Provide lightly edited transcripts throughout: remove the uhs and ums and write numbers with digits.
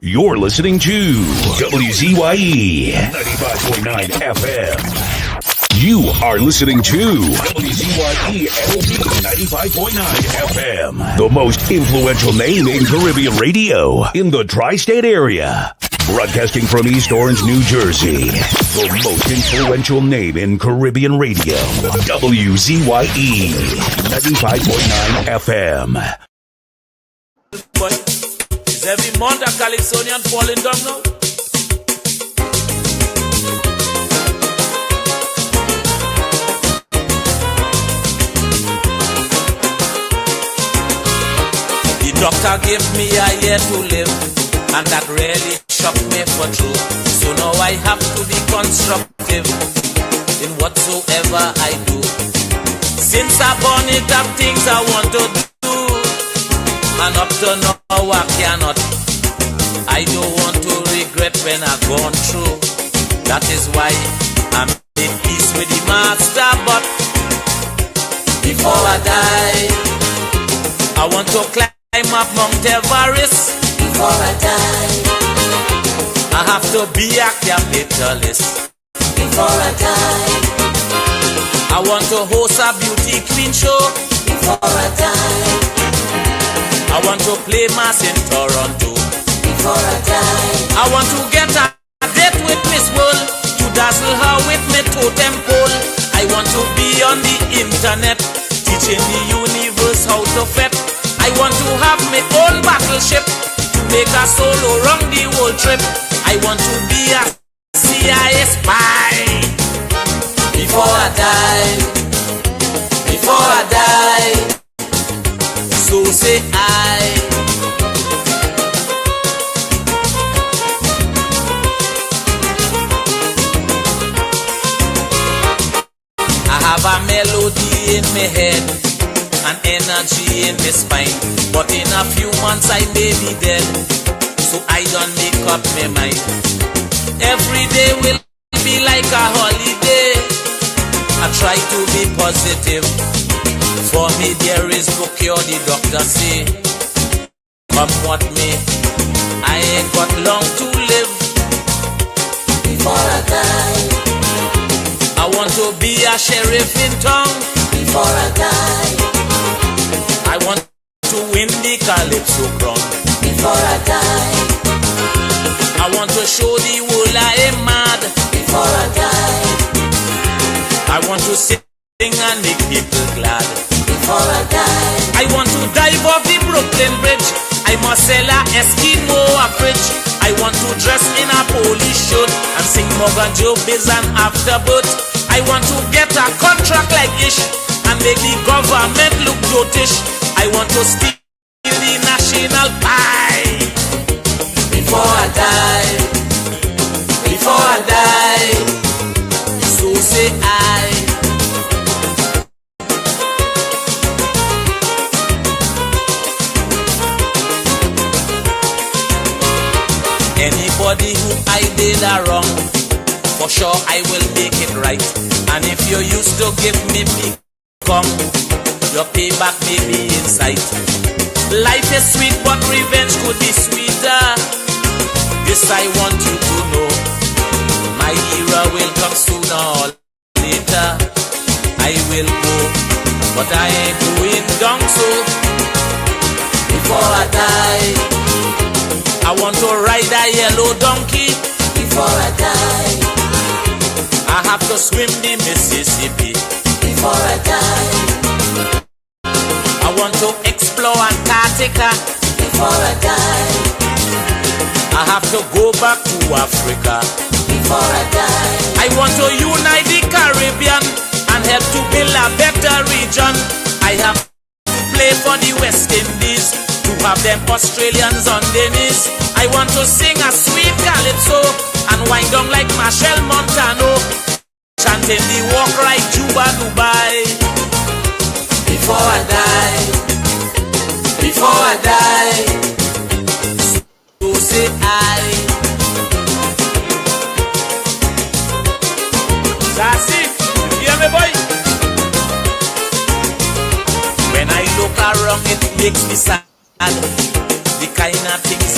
You're listening to WZYE 95.9 FM. You are listening to WZYE 95.9 FM, the most influential name in Caribbean radio in the tri-state area. Broadcasting from East Orange, New Jersey, the most influential name in Caribbean radio, WZYE 95.9 FM. Is every month a Calypsonian falling down now? The doctor gave me a year to live, and that really shocked me for true. So now I have to be constructive in whatsoever I do. Since I born it up things I want to do, and up to now I cannot. I don't want to regret when I've gone through. That is why I'm in peace with the master. But before I die, I want to climb up Mount Everest. Before I die, I have to be a capitalist. Before I die, I want to host a beauty queen show. Before I die, I want to play mass in Toronto. Before I die, I want to get a date with Miss World, to dazzle her with me totem pole. I want to be on the internet, teaching the universe how to fet. I want to have my own battleship, to make a solo round the whole trip. I want to be a CIA spy. Before I die, before I die, so say I. I have a melody in my head, an energy in my spine, but in a few months I may be dead, so I don't make up my mind. Every day will be like a holiday. I try to be positive. For me there is no cure, the doctor say. Come what may, I ain't got long to live. Before I die, I want to be a sheriff in town. Before I die, I want to win the Calypso crown. Before I die, I want to show the world I am mad. Before I die, I want to sing and make people glad. Before I die, I want to dive off the Brooklyn Bridge. I must sell a Eskimo a fridge. I want to dress in a police shirt and sing Morgan Joe Biz and Afterbirth. I want to get a contract like Ish and make the government look dotish. I want to steal the national pie. Before I die, before I die, so say I. Anybody who I did a wrong, for sure I will make it right. And if you used to give me come, your payback may be in sight. Life is sweet, but revenge could be sweeter. This I want you to know. My era will come sooner or later. I will go, but I ain't going down so. Before I die, I want to ride a yellow donkey. Before I die, I have to swim the Mississippi. Before I die, I want to explore Antarctica. Before I die, I have to go back to Africa. Before I die, I want to unite the Caribbean and help to build a better region. I have to play for the West Indies, to have them Australians on their knees. I want to sing a sweet calypso and wind down like Machel Montano, chanting the walk right Juba Dubai. Before I die, before I die, so say I. That's it, you hear me boy? When I look around it makes me sad. The kind of things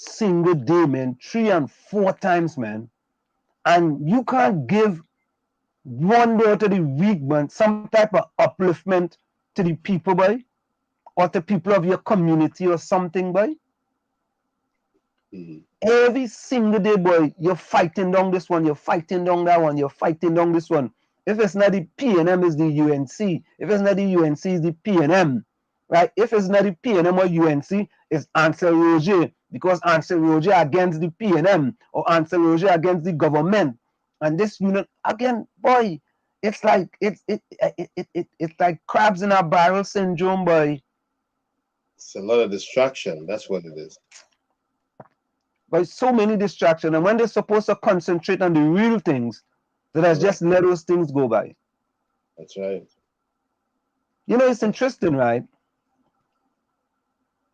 single day, man, 3 and 4 times, man. And you can't give one day out of the week, man, some type of upliftment to the people, boy, or to people of your community or something, boy. Every single day, boy, you're fighting down this one, you're fighting down that one, you're fighting down this one. If it's not the PNM, it's the UNC. If it's not the UNC, it's the PNM. Right? If it's not the PNM or UNC, it's Ansel Roger, because Ansel Roger against the PNM or Ansel Roger against the government. And this unit, again, boy, it's like it's like crabs in a barrel syndrome, boy. It's a lot of distraction. That's what it is. But so many distractions, and when they're supposed to concentrate on the real things, that has just let those things go by. That's right. You know, it's interesting, right?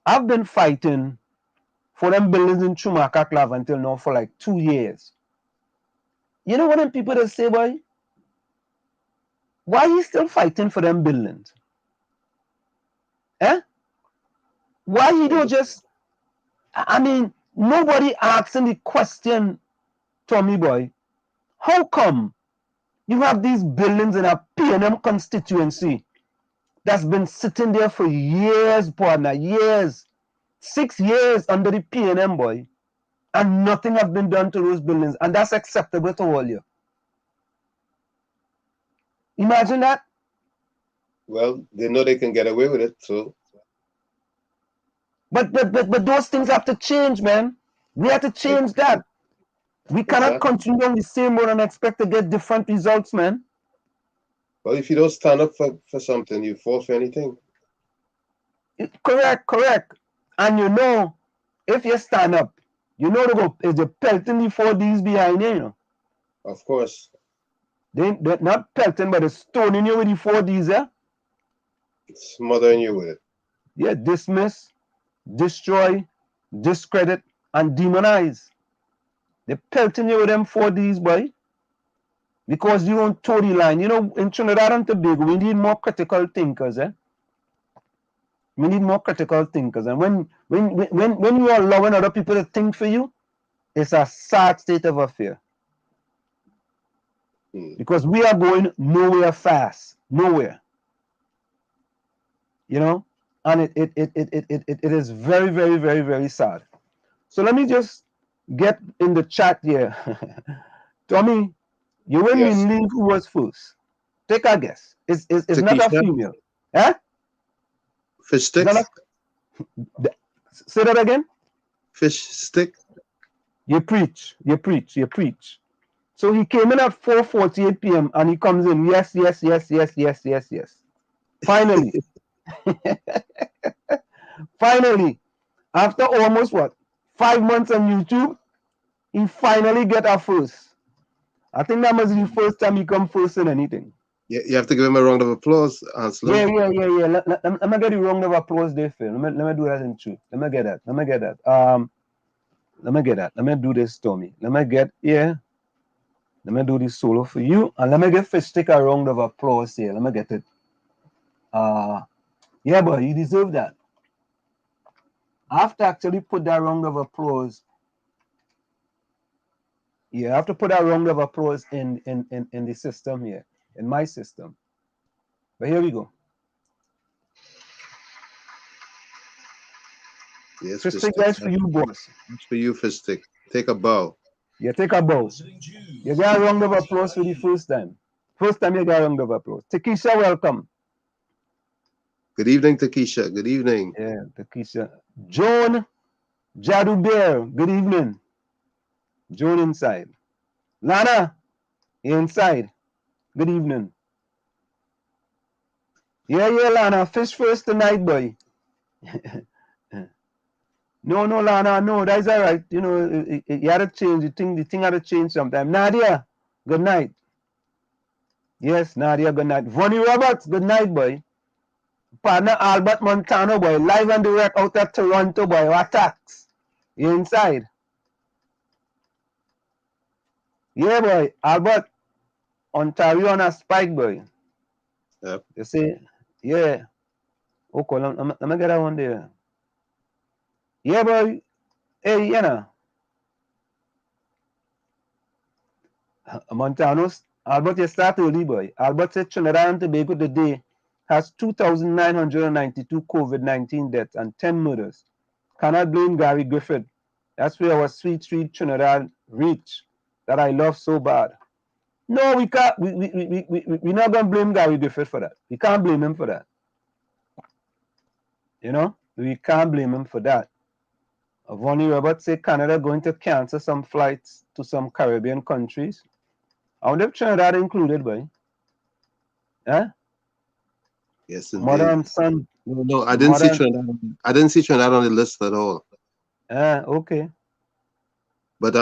I've been fighting for them buildings in Chumaka Clav until now for like 2 years. You know what them people that say, boy? Why are you still fighting for them buildings? Eh? Why you don't just, I mean, nobody asking the question, Tommy boy, how come you have these buildings in a PNM constituency that's been sitting there for years, partner, years, 6 years under the PNM, boy, and nothing has been done to those buildings, and that's acceptable to all you? Imagine that. Well, they know they can get away with it, so. But those things have to change, man. We have to change that. We cannot continue on the same road and expect to get different results, man. Well, if you don't stand up for something, you fall for anything. Correct. And you know, if you stand up, you know is the pelting the 4Ds behind you, you know. Of course. They're not pelting, but they're stoning you with the 4Ds, yeah? Smothering you with it. Yeah, dismiss, destroy, discredit, and demonize. They're pelting you with them 4Ds, boy. Because you don't toe the line. You know, in Trinidad and Tobago, we need more critical thinkers, eh? We need more critical thinkers. And when you are allowing other people to think for you, it's a sad state of affair. Because we are going nowhere fast. Nowhere. You know? And it is very, very, very, very sad. So let me just get in the chat here. Tommy, you when we leave, who was first? Take a guess. It's not a female. Eh? Fish stick? Say that again? Fish stick? You preach. So he came in at 4:48 p.m. and he comes in. Yes. Finally. Finally. After almost 5 months on YouTube, he finally get a first. I think that must be the first time he come first in anything. Yeah, you have to give him a round of applause, Ansel. Yeah. Let me get a round of applause there, Phil. Let me do that in truth. Let me get that. Let me do this, Tommy. Let me do this solo for you. And let me give Fishstick a round of applause here. Let me get it. Yeah, boy, you deserve that. I have to actually put that round of applause. Yeah, I have to put that round of applause in the system here, in my system. But here we go. Yes, Fishstick, that's for you, boss. It's for you, Fishstick. Take a bow. Yeah, take a bow. You got a round of applause for the first time. First time you got a round of applause. Takesha, welcome. Good evening, Takesha. Good evening. Yeah, Takesha. Joan Jadu Bear, good evening. Joan inside. Lana, you inside. Good evening. Yeah, Lana. Fish first tonight, boy. No, Lana, no, that's all right. You know, you had to change. The thing had to change sometime. Nadia, good night. Yes, Nadia, good night. Vonnie Roberts, good night, boy. Partner Albert Montano, boy. Live and direct out of Toronto, boy. Attacks. You inside? Yeah, boy. Albert, Ontario on a spike, boy. Yep. You see? Yeah. Okay, let me get that one there. Yeah, boy. Hey, Montanos, Albert, you start early, boy. Albert said Trinidad and Tobago today has 2,992 COVID-19 deaths and 10 murders. Cannot blame Gary Griffith. That's where our sweet Trinidad reach that I love so bad. No, we can't. We're not going to blame Gary Griffith for that. We can't blame him for that. We can't blame him for that. Vonnie Roberts said Canada going to cancel some flights to some Caribbean countries. I wonder if Trinidad included, boy. Huh? Yes, indeed. Mother and son. No, I didn't see Trinidad. I didn't see Trinidad on the list at all. Okay. But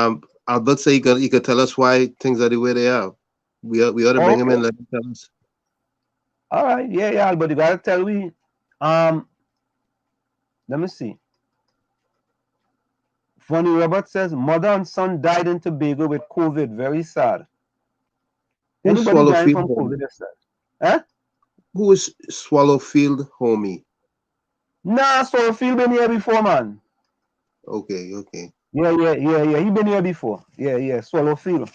Albert say he could tell us why things are the way they are. We ought to bring him in and let him tell us. All right, yeah, Albert, you gotta tell me. Let me see. Vonnie Roberts says mother and son died in Tobago with COVID. Very sad. Anybody dying from COVID is sad. Huh? Who is Swallowfield homie? Nah, Swallowfield been here before, man. Okay. Yeah. He been here before. Yeah. Swallowfield.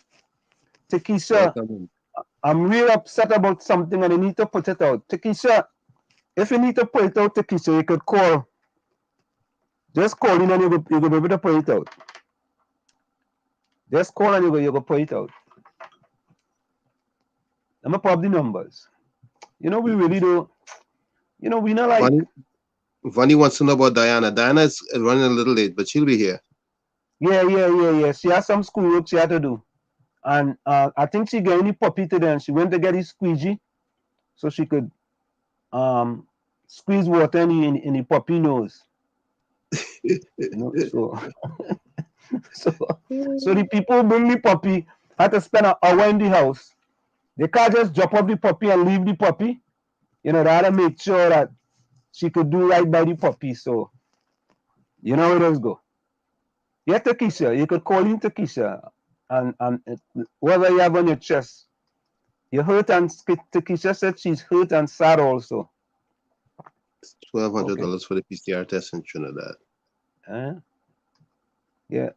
Takesha, I'm real upset about something and I need to put it out. Takesha, if you need to put it out, Takesha, you could call. Just call in and you go be able to put it out. Just call and you go put it out. I'm gonna pop the numbers. We really do. We not like. Vonnie wants to know about Diana. Diana is running a little late, but she'll be here. Yeah. She has some schoolwork she had to do. And I think she got any puppy today and she went to get his squeegee so she could squeeze water in the puppy nose. So the people who bring the puppy had to spend an hour in the house. They can't just drop off the puppy and leave the puppy. They had to make sure that she could do right by the puppy. So, how it does go. Yeah, Takesha, you could call in Takesha and whatever you have on your chest. You hurt, and Takesha said she's hurt and sad also. $1,200 for the PCR test in Trinidad. Yeah.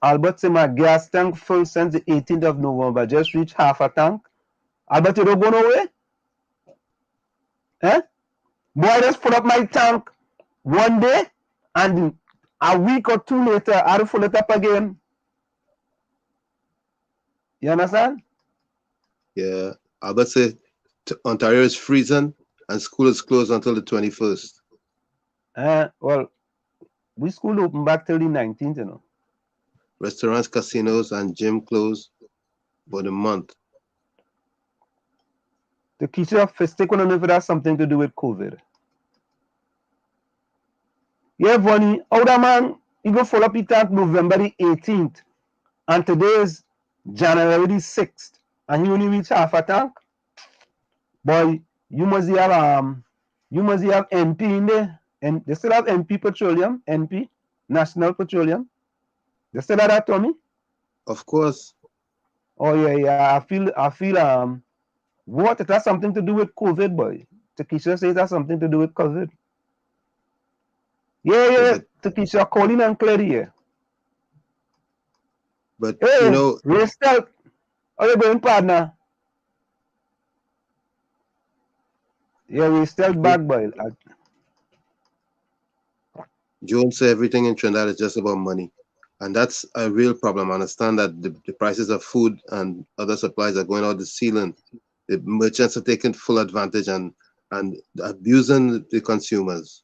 Albert said my gas tank full since the 18th of November. Just reached half a tank. Albert, you don't go nowhere? Boy, I just put up my tank one day and a week or two later, I will fill it up again. You understand? Yeah. Albert said Ontario is freezing and school is closed until the 21st. Well, we school open back till the 19th, Restaurants, casinos, and gym closed for the month. The teacher of Fistic want to know if it has something to do with COVID. Yeah, Vonnie, how that man, he go follow up the tank November the 18th, and today is January the 6th, and he only reach half a tank? Boy, you must have NP in there, and they still have NP Petroleum, NP, National Petroleum. They still have that, Tommy? Of course. Oh yeah. I feel what? It has something to do with COVID, boy. Takesha says it has something to do with COVID. Yeah. Takesha, calling and clear here. But hey, Ray Stout, how you going, partner? Yeah, Ray Stout back, boy. Jones said everything in Trinidad is just about money. And that's a real problem. I understand that the prices of food and other supplies are going out the ceiling. The merchants are taking full advantage and abusing the consumers.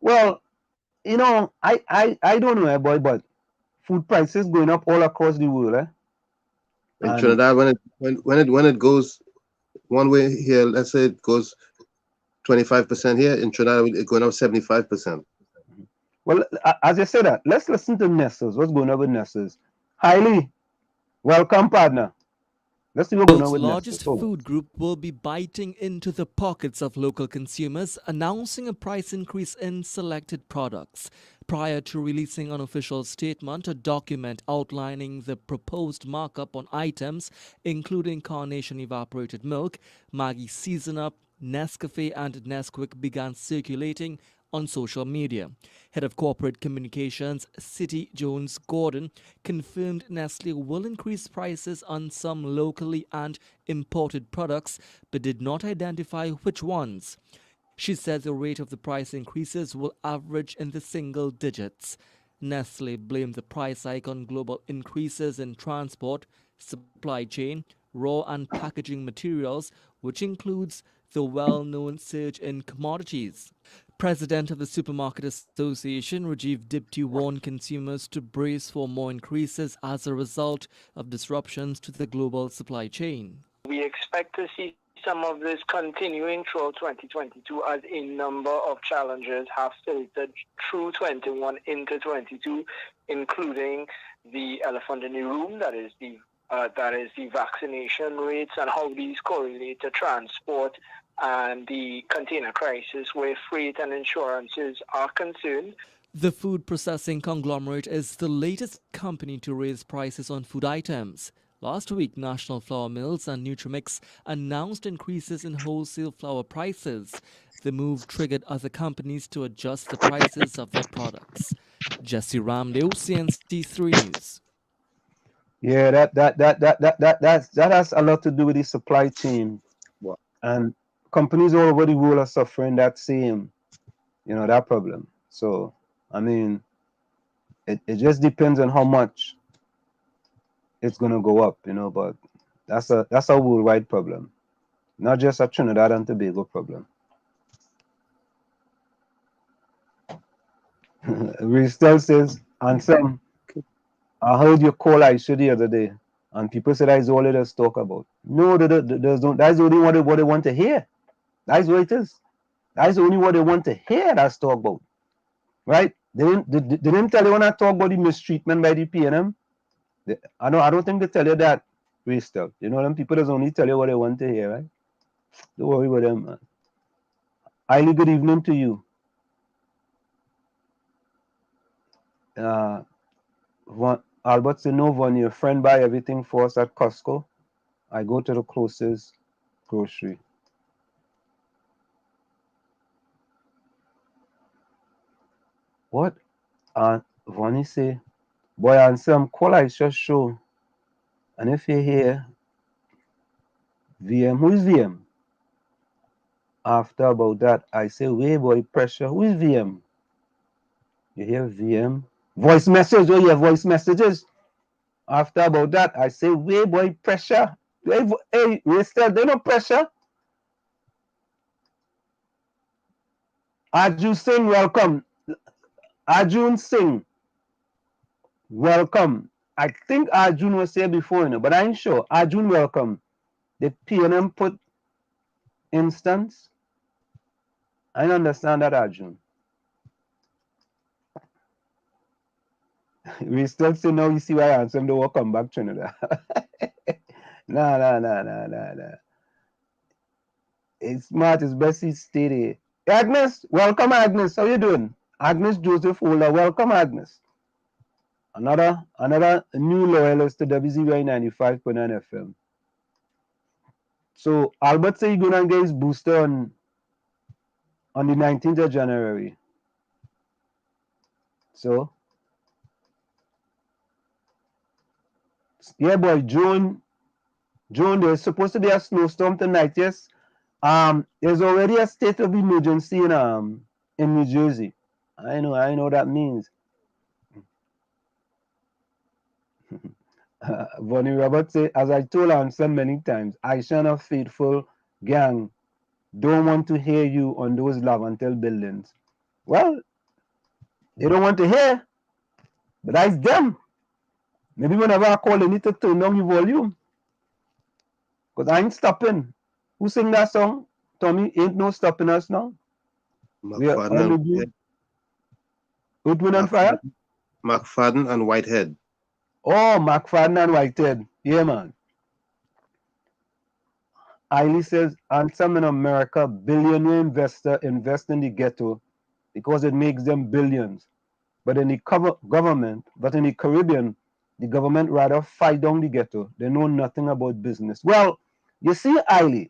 Well, I don't know, boy, but food prices going up all across the world. In Trinidad, when it goes one way here, let's say it goes 25% here. In Trinidad, it's going up 75%. Well, as I said that, let's listen to Nesters. What's going on with Nesters? Hailey, welcome, partner. Let's see what's going on with largest food group will be biting into the pockets of local consumers, announcing a price increase in selected products. Prior to releasing an official statement, a document outlining the proposed markup on items, including Carnation evaporated milk, Maggi Season Up, Nescafe and Nesquik began circulating on social media. Head of Corporate Communications, City Jones Gordon, confirmed Nestle will increase prices on some locally and imported products, but did not identify which ones. She said the rate of the price increases will average in the single digits. Nestle blamed the price hike on global increases in transport, supply chain, raw and packaging materials, which includes the well-known surge in commodities. President of the Supermarket Association, Rajiv Dipti, warned consumers to brace for more increases as a result of disruptions to the global supply chain. We expect to see some of this continuing throughout 2022 as a number of challenges have filtered through 21 into 22, including the elephant in the room, that is the vaccination rates and how these correlate to transport and the container crisis where freight and insurances are concerned. The food processing conglomerate is the latest company to raise prices on food items. Last week, National Flour Mills and Nutrimix announced increases in wholesale flour prices. The move triggered other companies to adjust the prices of their products. Jesse Ramdale, CNC3 News. Yeah, that has a lot to do with the supply chain. What? And companies all over the world are suffering that same, that problem. So, I mean, it just depends on how much it's gonna go up, but that's a worldwide problem, not just a Trinidad and Tobago problem. We still says, and some, I heard you call Aisha the other day, and people said that's all it is talk about. No, that's only what they want to hear. That's what it is. That's only what they want to hear that's talk about, right? They didn't tell you when I talk about the mistreatment by the PNM. I don't think they tell you that, Still. Them people just only tell you what they want to hear, right? Don't worry about them, man. Highly good evening to you. Albert said, no, when your friend buy everything for us at Costco, I go to the closest grocery. What? Vonnie say, boy, and some call I just show. And if you hear VM, who is VM? After about that, I say, way boy, pressure. Who is VM? You hear VM? Voice message. Oh, yeah, voice messages. After about that, I say, way boy, pressure. Hey, we still, they no pressure. Arjun Singh, welcome. Arjun Singh, welcome. I think Arjun was here before, but I ain't sure. Arjun, welcome. The PNM put instance. I don't understand that, Arjun. We still say no, you see why I answer them, they will come back, Trinidad. Nah. It's smart, it's best he stay there. Agnes, welcome, Agnes. How you doing? Agnes Joseph Ola, welcome, Agnes. Another new loyalist to WZYE 95.9 FM. So Albert say he's gonna get his booster on the 19th of January. So yeah, boy, June, there's supposed to be a snowstorm tonight, yes. There's already a state of emergency in New Jersey. I know what that means. Bonnie Roberts say, as I told Anson many times, Aisha and a faithful gang don't want to hear you on those Lavantel buildings. Well, they don't want to hear, but that's them. Maybe whenever I call, they need to turn down the volume. Because I ain't stopping. Who sing that song? Tommy, ain't no stopping us now. McFadden and Fire? McFadden and Whitehead. Oh, McFadden and Whitehead. Yeah, man. Eiley says, and some in America, billionaire investor invest in the ghetto because it makes them billions. But in the Caribbean, the government rather fight down the ghetto. They know nothing about business. Well, you see, Eiley,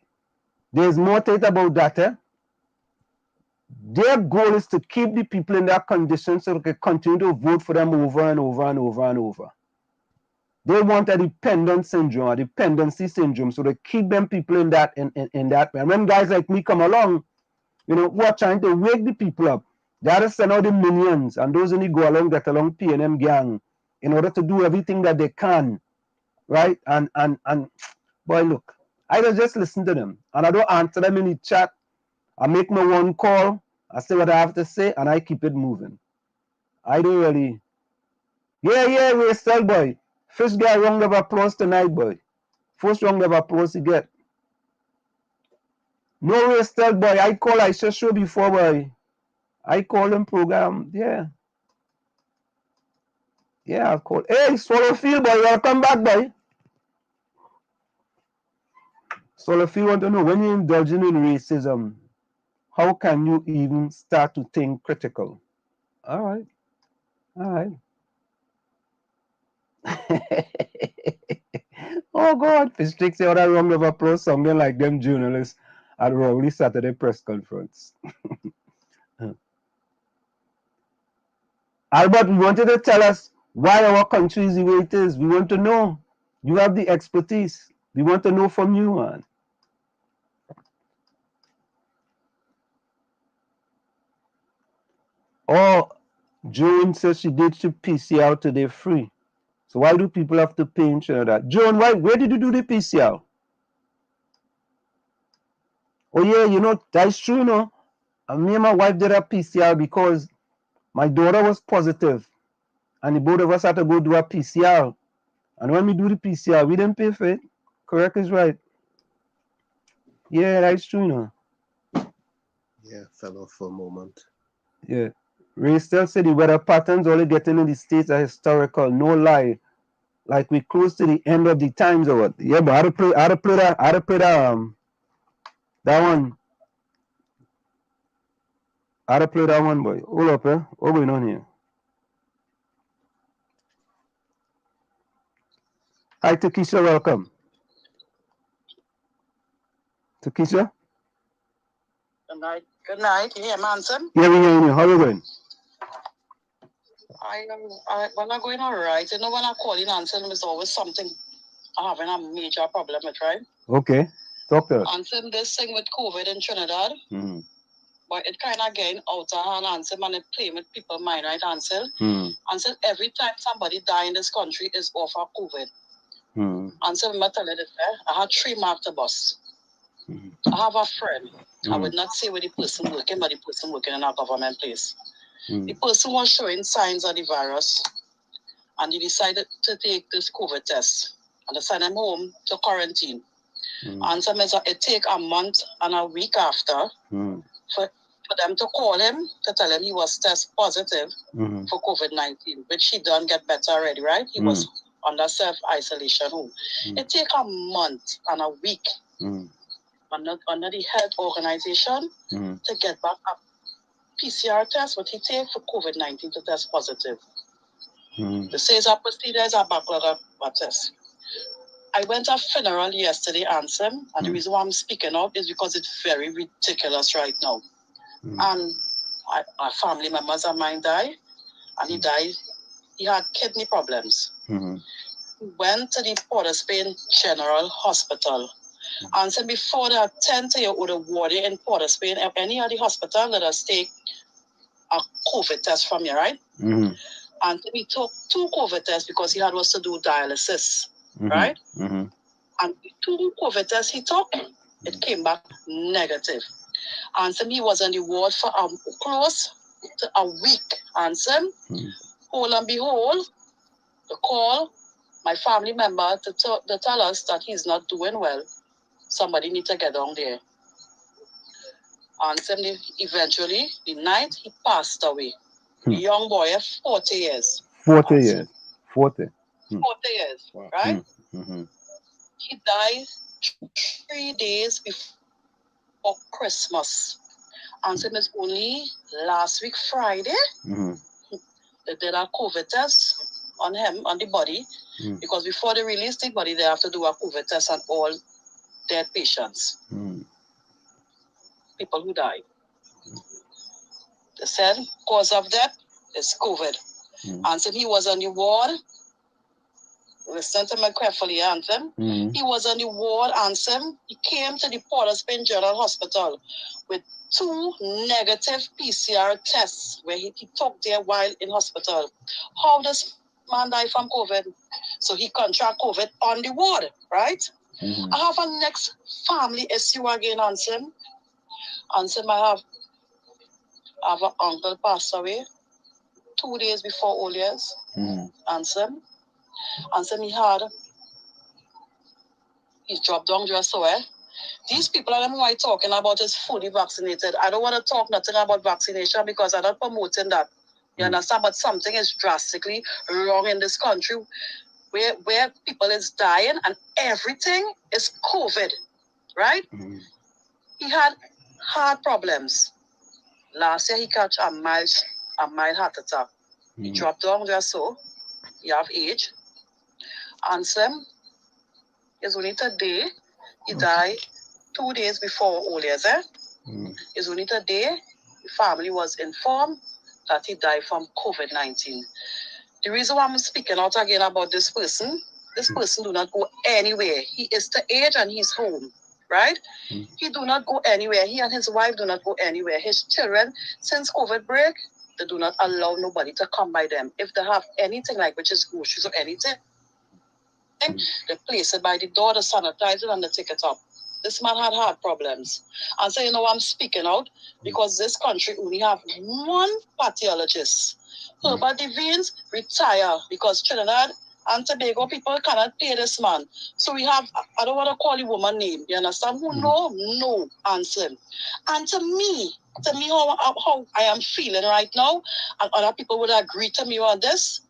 there's more to it about that, eh? Their goal is to keep the people in that condition so they can continue to vote for them over and over and over and over. They want a dependent syndrome, a dependency syndrome, so they keep them people in that in that. And when guys like me come along, you know, who are trying to wake the people up, they are to send out the minions, and those only go along, get along P&M gang in order to do everything that they can, right? And boy, look, I don't just listen to them, and I don't answer them in the chat. I make my one call, I say what I have to say, and I keep it moving. I don't really. Yeah, we still, boy. First guy round of applause tonight, boy. First round of applause you get. No way, still, boy. I call I show before, boy. I call them program. Yeah, I call. Hey, Swallowfield, boy, welcome back, boy. Swallowfield want to know, when you're indulging in racism, how can you even start to think critical? All right. Oh God, Fistrick say other round of applause, something like them journalists at Rowley Saturday press conference. Albert, we wanted to tell us why our country is the way it is. We want to know. You have the expertise. We want to know from you, man. Oh, Joan says she did the PCR today free. So why do people have to pay in Trinidad? Joan, where did you do the PCR? Oh yeah, you know, that's true, you know. And me and my wife did a PCR because my daughter was positive, and the both of us had to go do a PCR. And when we do the PCR, we didn't pay for it. Correct is right. Yeah, that's true, you know. Yeah, fell off for a moment. Yeah. Ray still said the weather patterns only getting in the States are historical. No lie. Like we close to the end of the times or what. Yeah, but how to play that one. How to play that one, boy. Hold up, eh? What going on here? Hi, Takisha, welcome. Takisha? Good night. Good night. You hear me, Anson? Yeah, we hear you. How you going? When I'm going all right. You know, when I call in Anson, there's always something I'm having a major problem with, right? Okay. Talk to us. Anson, this thing with COVID in Trinidad, but it kind of getting out of hand, Anson, and it playing with people's mind, right, Anson? Anson, every time somebody die in this country is off of COVID. Anson, I'm telling you this, I had 3 marks to bus. I have a friend. I would not say where the person working, but the person working in a government place. The person was showing signs of the virus, and he decided to take this COVID test, and they sent him home to quarantine. And some it take a month and a week after for them to call him to tell him he was test positive for COVID-19, which he done get better already, right? He was under self-isolation home. It take a month and a week under the health organization to get back a PCR test, what he take for COVID-19 to test positive. They say it's a procedure, is a backlog of tests. I went to a funeral yesterday, Ansem, and the reason why I'm speaking up is because it's very ridiculous right now. And our family members of mine died, and he died. He had kidney problems. He went to the Port of Spain General Hospital. And so before they attend to you or the ward in Port of Spain, any of the hospital, let us take a COVID test from you, right? And we took 2 COVID tests because he had was to do dialysis, right? And 2 COVID tests he took, it came back negative. And so he was on the ward for close to a week. And so, hold and behold, the call my family member to tell us that he's not doing well. Somebody need to get down there. And so eventually, the night he passed away. A young boy, 40 years. 40 years. 40. 40 years, right? He died 3 days before Christmas. And so it was only last week, Friday, they did a COVID test on him, on the body, because before they release the body, they have to do a COVID test on all dead patients, people who died. They said cause of death is COVID. Answer, he was on the ward. Listen to me carefully, Anthem. He was on the ward, Anthem. He came to the Port of Spain General Hospital with 2 negative PCR tests where he took there while in hospital. How does man die from COVID? So he contract COVID on the ward, right? I have a next family issue again, Anthem. Anthem, I have an uncle passed away 2 days before All Year's. Anthem. Anthem, he's dropped down just so well. These people I don't know why talking about is fully vaccinated. I don't want to talk nothing about vaccination because I'm not promoting that. You understand? But something is drastically wrong in this country where people is dying and everything is COVID, right? He had heart problems. Last year he catch a mild heart attack. He dropped down just so. He have age. Answer is only today. He died 2 days before All Year's. It's only today the family was informed that he died from COVID-19. The reason why I'm speaking out again about this person do not go anywhere. He is the age and he's home, right? He do not go anywhere. He and his wife do not go anywhere. His children, since COVID break, they do not allow nobody to come by them. If they have anything like which is groceries or anything, they place it by the door, they sanitize it and they take it up. This man had heart problems. And so, I'm speaking out because this country only have one pathologist. Herbert Devines retire because Trinidad and Tobago people cannot pay this man. So we have, I don't want to call the woman name, you understand? Who know? No answer. And to me, how I am feeling right now, and other people would agree to me on this,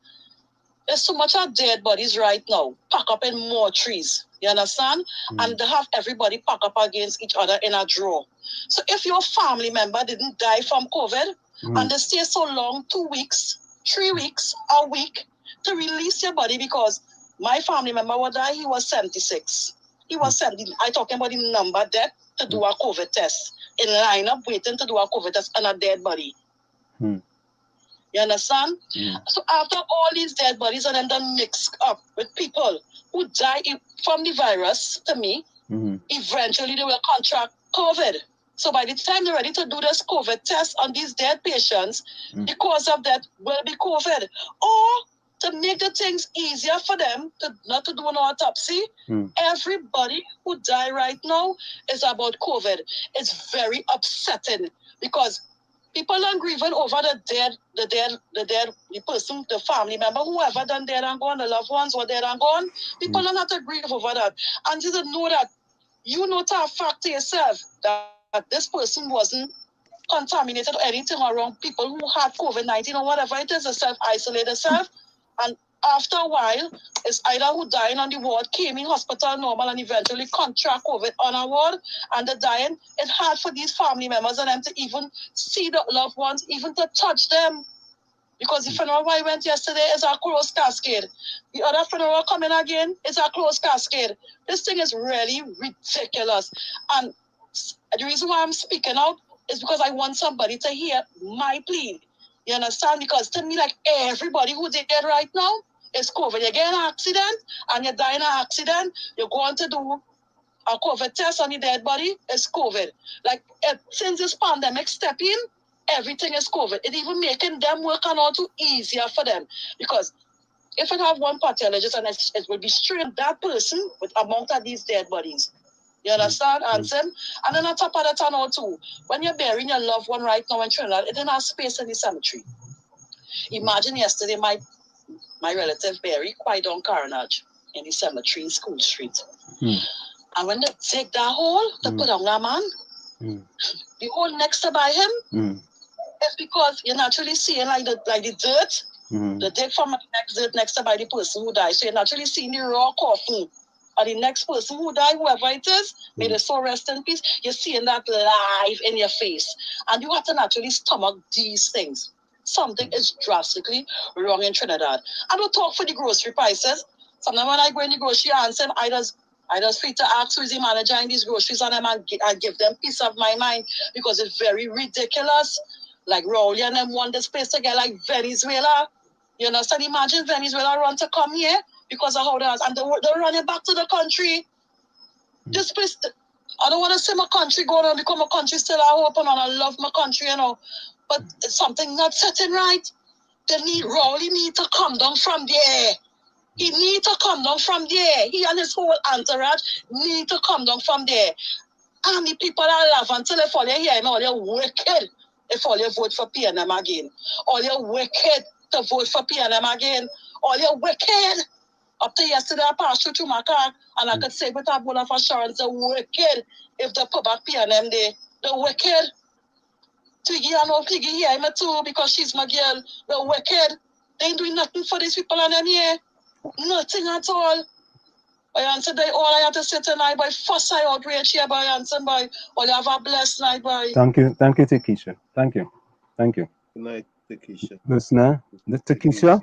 there's so much of dead bodies right now, pack up in mortuaries. You understand? And they have everybody pack up against each other in a draw. So if your family member didn't die from COVID and they stay so long, 2 weeks, 3 weeks, a week, to release your body because my family member would die, he was 76. He was 70. I talking about the number dead to do a COVID test. In line up waiting to do a COVID test on a dead body. You understand? So after all these dead bodies and then done mixed up with people who die from the virus, to me, eventually they will contract COVID. So by the time they're ready to do this COVID test on these dead patients, the cause of death will be COVID. Or to make the things easier for them, not to do an autopsy, everybody who die right now is about COVID. It's very upsetting because people are grieving over the person, the family member, whoever done dead and gone, the loved ones were dead and gone. People are not to grieve over that. And you know that, to a fact to yourself that this person wasn't contaminated or anything around people who had COVID-19 or whatever it is, they self-isolate themselves. And after a while, it's either who dying on the ward, came in hospital normal and eventually contract COVID on a ward and they're dying. It's hard for these family members and them to even see the loved ones, even to touch them. Because the funeral I went yesterday is a closed cascade. The other funeral coming again is a closed cascade. This thing is really ridiculous. And the reason why I'm speaking out is because I want somebody to hear my plea. You understand? Because to me, like everybody who dead right now is COVID. You get an accident and you die in an accident, you're going to do a COVID test on your dead body, it's COVID. Like since this pandemic step in, everything is COVID. It even making them work on all too easier for them. Because if I have one pathologist and it will be straight that person with amount of these dead bodies. You understand, Anson? And then on top of that, and too, when you're burying your loved one right now in Trinidad, it didn't have space in the cemetery. Imagine yesterday, my relative buried quite on Carnage in the cemetery in School Street. And when they take that hole to put on that man, the hole next to by him, it's because you're naturally seeing like the dirt, the dirt from the next dirt next to by the person who died. So you're naturally seeing the raw coffin. Or the next person who died, whoever it is, may the soul rest in peace. You're seeing that live in your face. And you have to naturally stomach these things. Something is drastically wrong in Trinidad. I don't talk for the grocery prices. Sometimes when I go in the grocery and say, I just free to ask who is the manager in these groceries and I give them peace of my mind because it's very ridiculous. Like Rowley and them want this place to get like Venezuela. You understand? Imagine Venezuela run to come here because of how they are, and they're running back to the country. This place, I don't want to say my country going on become a country still I open and I love my country, but it's something not setting right. Rowley need to come down from there. He need to come down from there. He and his whole entourage need to come down from there. And the people that laugh until they fall here, all they're wicked if all you vote for PNM again. All you wicked to vote for PNM again. All you wicked. Up to yesterday, I passed through Chumacac, and I could say with a bowl of assurance, the wicked if they put back PNM there. The wicked. Twiggy, I know Twiggy here, me too, because she's my girl. The wicked. They ain't doing nothing for these people and them here. Nothing at all. I answer that all I have to say tonight, boy. First I outrage here, boy. Answer, boy. All you have a blessed night, boy. Thank you, Takesha. Thank you. Good night, Takesha. Listener, Takesha,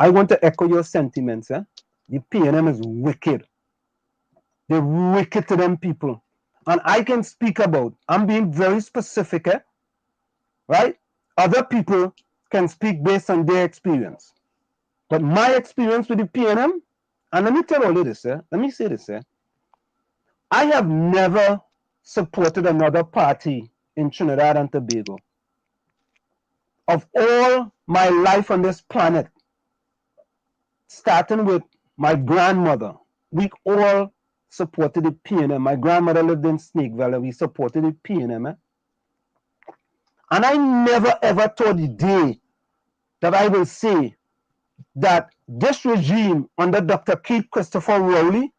I want to echo your sentiments. The PNM is wicked. They're wicked to them people. And I can speak about, I'm being very specific, right? Other people can speak based on their experience. But my experience with the PNM, and let me tell all of this, let me say this, I have never supported another party in Trinidad and Tobago. Of all my life on this planet, starting with my grandmother, we all supported the PNM. My grandmother lived in Snake Valley. We supported the PNM. And I never ever thought the day that I will say that this regime under Dr. Keith Christopher Rowley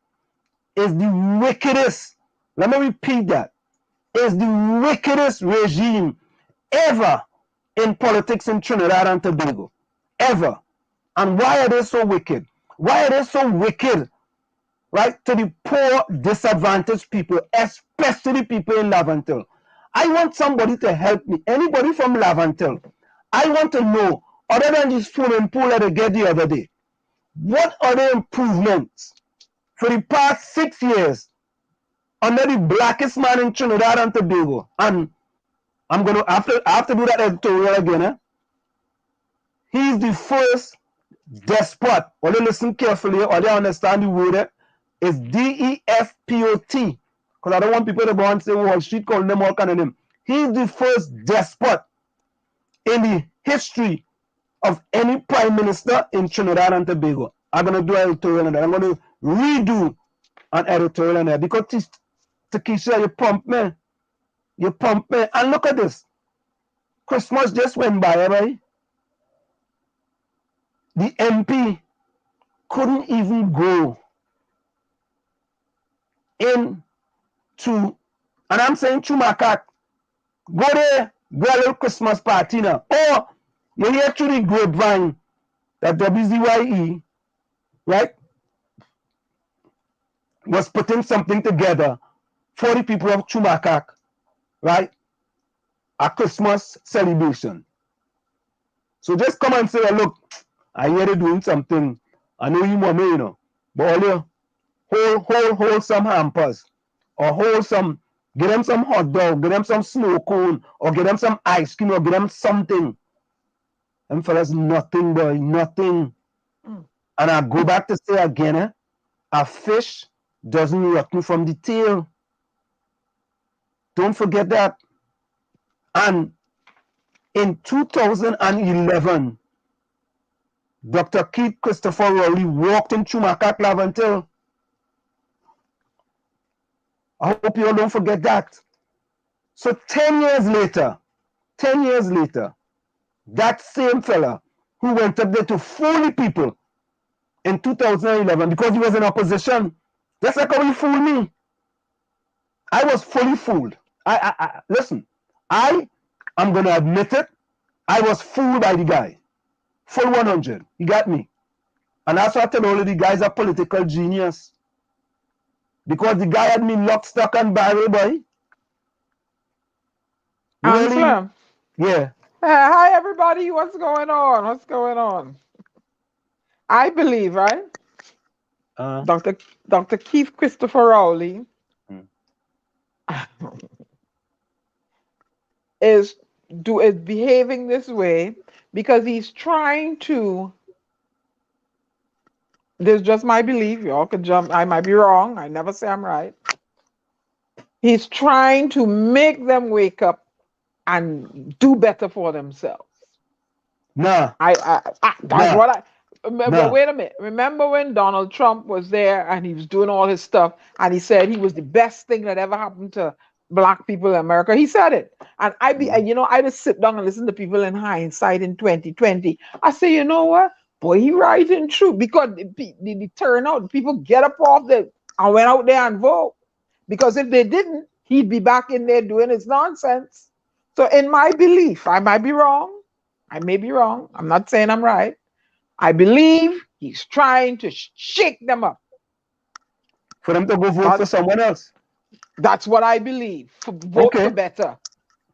is the wickedest, let me repeat that, is the wickedest regime ever in politics in Trinidad and Tobago. Ever. And why are they so wicked? Why are they so wicked, right, to the poor, disadvantaged people, especially people in Lavantil? I want somebody to help me. Anybody from Lavantil, I want to know, other than this swimming pool that they get the other day, what are the improvements for the past 6 years under the blackest man in Trinidad and Tobago? And I'm going to have to do that editorial again. He's the first despot. Or you listen carefully, or you understand the word. It's D-E-S-P-O-T. Because I don't want people to go and say Wall Street calling them all kind of name. He's the first despot in the history of any prime minister in Trinidad and Tobago. I'm going to do an editorial on that. I'm going to redo an editorial on that. Because Takesha, you pump me. You pump me. And look at this. Christmas just went by, right? The MP couldn't even go into, and I'm saying Chumacac, go there, go a little Christmas party now. Or you hear through the grapevine that WZYE, right, was putting something together for the people of Chumacac, right, a Christmas celebration. So just come and say, look, I hear they're doing something. I know you mommy, but all you hold some hampers, or get them some hot dog, get them some snow cone, or get them some ice cream, or get them something. Them fellas, nothing, boy, nothing. And I go back to say again, a fish doesn't rotten from the tail. Don't forget that. And in 2011, Dr. Keith Christopher Rowley walked in Chumacac, Lavantil. I hope you all don't forget that. So 10 years later, that same fella who went up there to fool the people in 2011 because he was in opposition, just like how he fooled me. I was fully fooled. Listen, I'm going to admit it. I was fooled by the guy. Full 100. He got me. And that's why I tell all of the guys are political genius. Because the guy had me lock, stock, and barrel, boy. Really? Answer. Yeah. Hi, everybody. What's going on? I believe, right? Dr. Keith Christopher Rowley is behaving this way because he's trying to. This is just my belief. Y'all can jump. I might be wrong. I never say I'm right. He's trying to make them wake up and do better for themselves. Nah. That's what I. But wait a minute. Remember when Donald Trump was there and he was doing all his stuff and he said he was the best thing that ever happened to Black people in America? He said it. And I just sit down and listen to people in hindsight in 2020. I say, you know what? Boy, he right and true. Because the turnout, people get up off and went out there and vote. Because if they didn't, he'd be back in there doing his nonsense. So in my belief, I might be wrong. I may be wrong. I'm not saying I'm right. I believe he's trying to shake them up. For them to go vote for someone else. That's what I believe. Vote for better.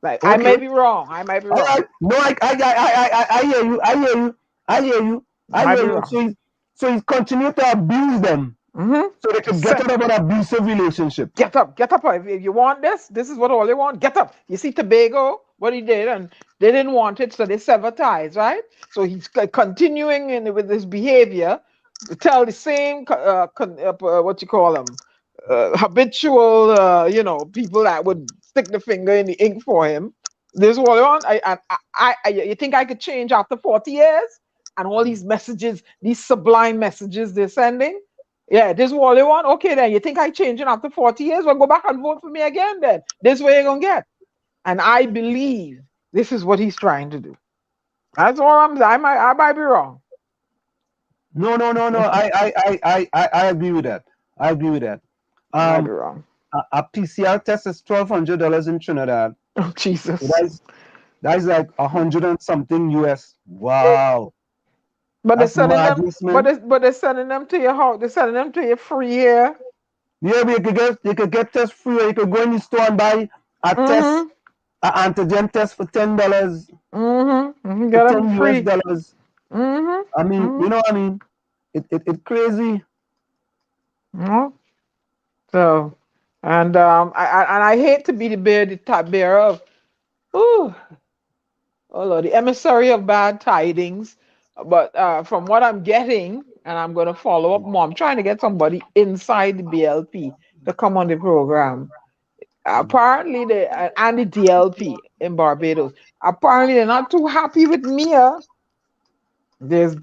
Like I may be wrong. I might be wrong. Right. No, I hear you. I hear you. So he's continuing to abuse them. So they can get out of an abusive relationship. Get up. If you want this is what all they want. Get up. You see Tobago, what he did, and they didn't want it, so they severed ties, right? So he's continuing with this behavior to tell the same, habitual, people that would stick the finger in the ink for him. This is what I want. You think I could change after 40 years? And all these messages, these sublime messages they're sending? Yeah, this is what they want. Okay, then you think I changing after 40 years? Well, go back and vote for me again then. This is what you're going to get. And I believe this is what he's trying to do. That's all I might be wrong. No. I agree with that. I might be wrong. A PCR test is $1,200 in Trinidad. Oh, Jesus. So that's like 100 and something US. Wow. But they're sending they're sending them to your house. They're sending them to you free here. Yeah, but you could get test free, or you could go in the store and buy a test, an antigen test for $10. Get them free. $10. I mean, you know what I mean? It's crazy. So, and I hate to be the bearer of, oh Lord, the emissary of bad tidings. But from what I'm getting, and I'm going to follow up more, I'm trying to get somebody inside the BLP to come on the program. Apparently, and the DLP in Barbados, apparently they're not too happy with Mia. There's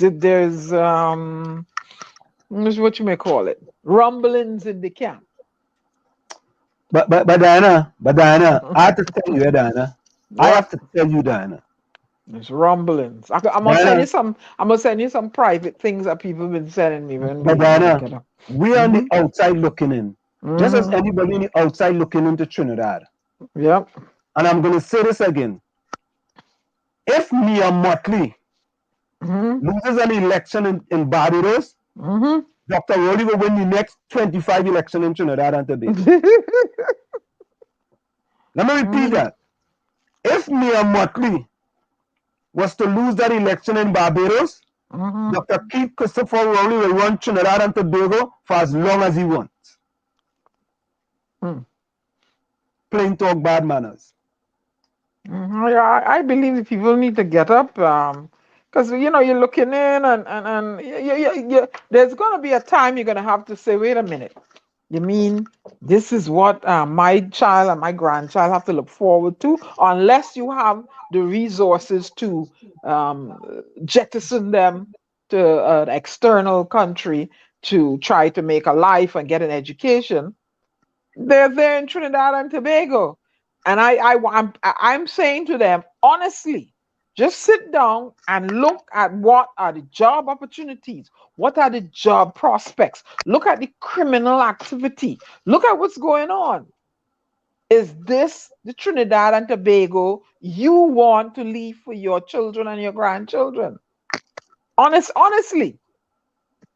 what you may call it, rumblings in the camp. But Diana, I have to tell you, Diana. I have to tell you, Diana. There's rumblings. I'm gonna send you some private things that people have been sending me. But Diana, we are on the outside looking in. Just as anybody on the outside looking into Trinidad. Yep. And I'm gonna say this again. If Mia Motley loses an election in Barbados, Dr. Rowley will win the next 25 elections in Trinidad and Tobago. Let me repeat that. If Mia Motley was to lose that election in Barbados, Dr. Keith Christopher Rowley will run Trinidad and Tobago for as long as he wants. Plain talk, bad manners. I believe that people need to get up, because you're looking in, and there's going to be a time you're going to have to say, wait a minute. You mean this is what my child and my grandchild have to look forward to, unless you have the resources to jettison them to an external country to try to make a life and get an education. They're there in Trinidad and Tobago. And I'm saying to them, honestly, just sit down and look at what are the job opportunities. What are the job prospects? Look at the criminal activity. Look at what's going on. Is this the Trinidad and Tobago you want to leave for your children and your grandchildren? Honestly,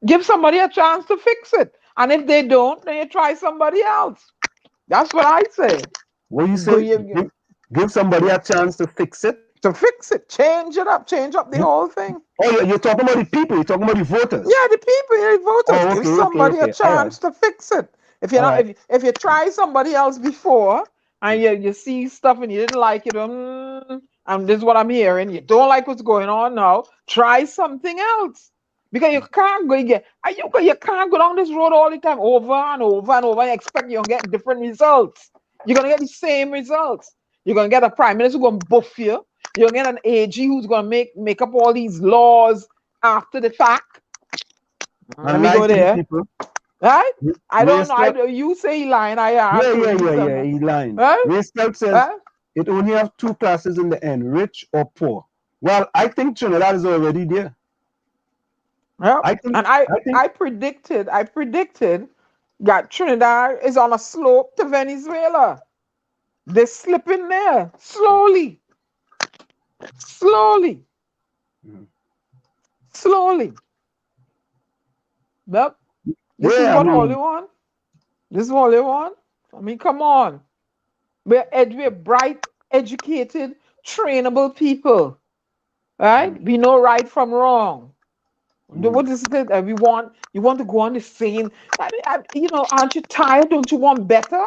give somebody a chance to fix it. And if they don't, then you try somebody else. That's what I say. What you say? Give somebody a chance to fix it? To fix it, change it up, change up the whole thing. Oh, you're talking about the people. You're talking about the voters. Yeah, the people, the voters. Oh, okay, give somebody a chance to fix it. If you're not, if you try somebody else before and you see stuff and you didn't like it, and this is what I'm hearing. You don't like what's going on now. Try something else. Because you can't you can't go down this road all the time over and over and over and expect you're gonna get different results. You're gonna get the same results. You're gonna get a prime minister who's gonna buff you. You're gonna get an AG who's gonna make up all these laws after the fact. Let me go there. Right? I don't know. You say he lying. Yeah. He lying. Right? Rayscalp says it only have two classes in the end, rich or poor. Well, I think Trinidad is already there. Yeah. I predicted that Trinidad is on a slope to Venezuela. They're slipping there slowly. Yep. This is what all they want. This is all they want. I mean, come on. We're bright, educated, trainable people. Right? We know right from wrong. What is it that you want to go on the same? Aren't you tired? Don't you want better?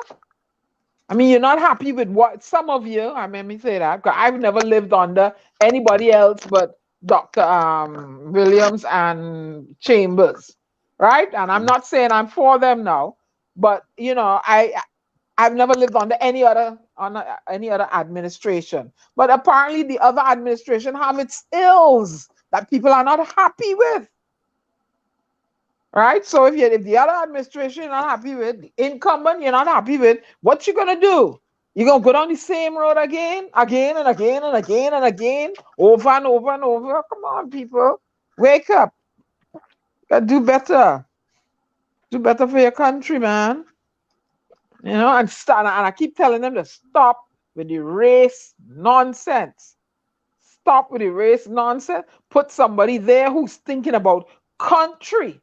I mean, you're not happy with what some of you, let me say that, because I've never lived under anybody else but Dr. Williams and Chambers, right? And I'm not saying I'm for them now, but I've never lived under any other administration. But apparently the other administration have its ills that people are not happy with. Right? So if the other administration you're not happy with, the incumbent you're not happy with, what you gonna do? You're gonna go down the same road again and again, over and over and over. Come on, people. Wake up. You gotta do better. Do better for your country, man. And I keep telling them to stop with the race nonsense. Stop with the race nonsense. Put somebody there who's thinking about country.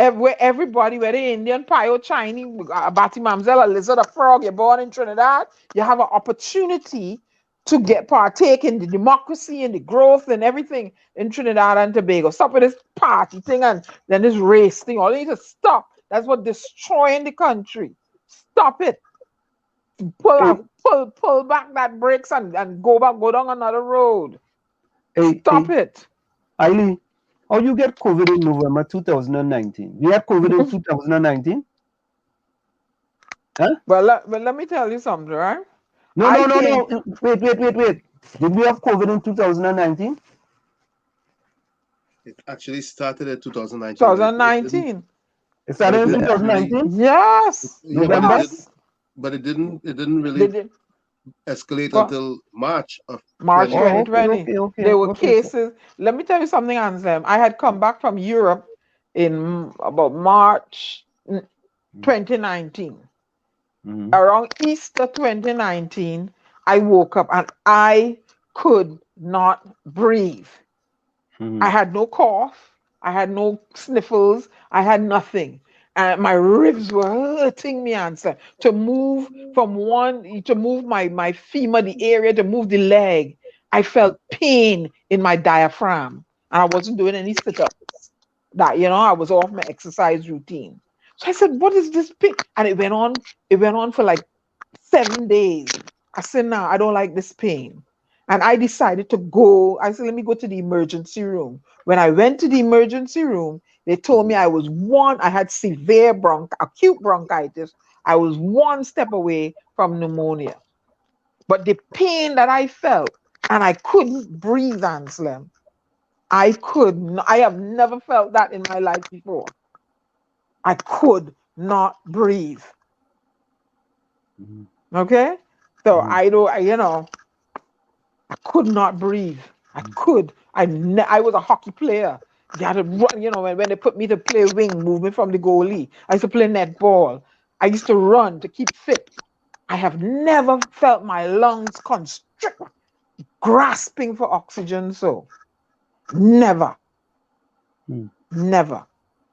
Everybody, whether Indian, Pio, Chinese, Bati Mamzel, a lizard, a frog, you're born in Trinidad, you have an opportunity to partake in the democracy and the growth and everything in Trinidad and Tobago. Stop with this party thing and then this race thing. All you need to stop. That's what destroying the country. Stop it. Pull back that brakes and go down another road. Stop it. Eileen, how you get COVID in November 2019? You had COVID in 2019? Huh? Well, let me tell you something, right? No. Wait. Did we have COVID in 2019? It actually started in 2019. 2019. It started in 2019? Yes. November? But it didn't really escalate until March 2020. Okay. There were cases. Let me tell you something, Anselm. I had come back from Europe in about March 2019. Around Easter 2019, I woke up and I could not breathe. I had no cough. I had no sniffles. I had nothing. And my ribs were hurting me, Anselm. To move my femur, the area, to move the leg, I felt pain in my diaphragm. And I wasn't doing any sit-ups. I was off my exercise routine. So I said, what is this pain? And it went on for like 7 days. I said, no, I don't like this pain. And I decided to go. I said, let me go to the emergency room. When I went to the emergency room, they told me I had severe acute bronchitis. I was one step away from pneumonia. But the pain that I felt, and I couldn't breathe, Anselm. I have never felt that in my life before. I could not breathe. Okay? So I could not breathe. I was a hockey player. You had to run, when they put me to play wing, movement from the goalie. I used to play netball. I used to run to keep fit. I have never felt my lungs constrict, grasping for oxygen. So never. Never.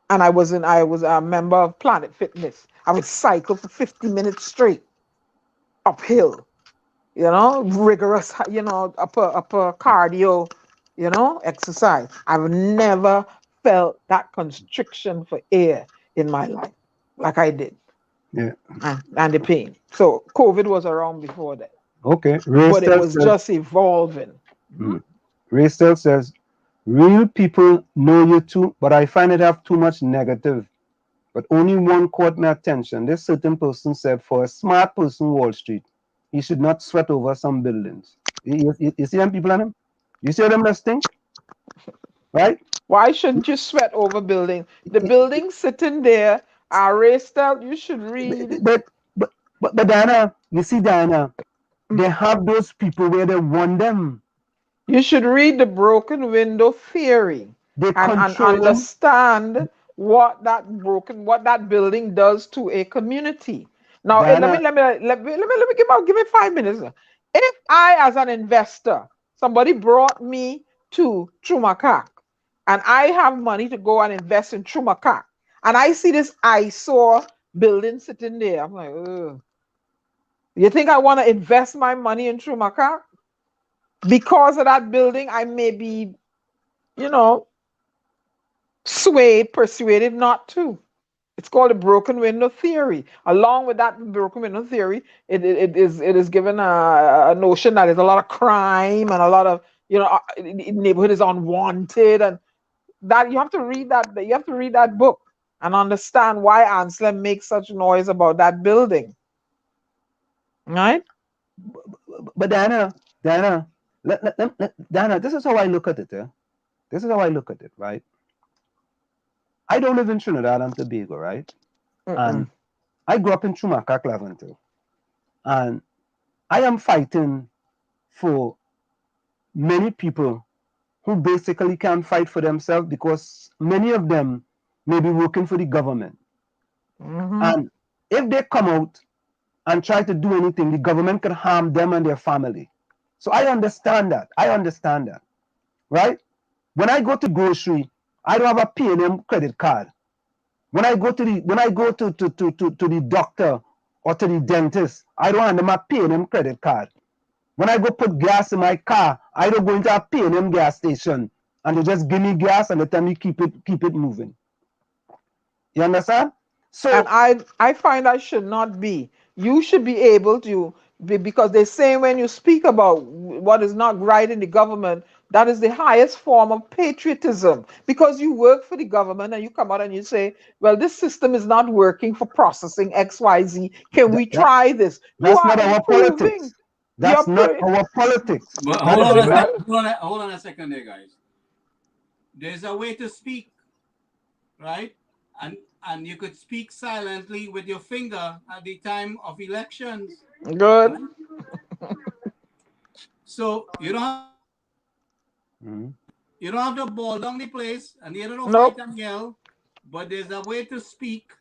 And I was a member of Planet Fitness. I would cycle for 50 minutes straight uphill, rigorous, upper cardio, exercise. I've never felt that constriction for air in my life like I did. Yeah. And the pain. So COVID was around before that. Okay. Ray But it still was says, just evolving. Ray still says, real people know you too, but I find it have too much negative. But only one caught my attention. This certain person said, for a smart person, Wall Street, he should not sweat over some buildings. You see them people on him? You see them that stink? Right? Why shouldn't you sweat over building? The building sitting there are raised out. You should read. But Diana, you see, Diana, they have those people where they want them. You should read the broken window theory and understand what that building does to a community. Now, Diana, let me give me 5 minutes. If I, as an investor, somebody brought me to Chumakak, and I have money to go and invest in Chumakak, and I see this eyesore building sitting there, I'm like, ugh. You think I want to invest my money in Chumakak? Because of that building, I may be, persuaded not to. It's called the broken window theory. Along with that broken window theory, it is given a notion that there's a lot of crime and a lot of, neighborhood is unwanted, and that you have to read that book and understand why Anselm makes such noise about that building. Right? But Diana, Diana, this is how I look at it. This is how I look at it, right? I don't live in Trinidad and Tobago, right? And I grew up in Chumakak, Laventille. And I am fighting for many people who basically can't fight for themselves because many of them may be working for the government. And if they come out and try to do anything, the government can harm them and their family. So I understand that. Right? When I go to grocery, I don't have a P&M credit card. When I go to the doctor or to the dentist, I don't hand them a P&M credit card. When I go put gas in my car, I don't go into a P&M gas station and they just give me gas and they tell me keep it moving. You understand? So, and I find that should not be. You should be able to, because they say when you speak about what is not right in the government, that is the highest form of patriotism, because you work for the government and you come out and you say, well, this system is not working for processing XYZ. Can we try this? That's not our politics. That's not our politics. But hold on a second there, guys. There's a way to speak, right? And you could speak silently with your finger at the time of elections. Good. Right? So you don't have to ball down the place and you don't fight and yell, but there's a way to speak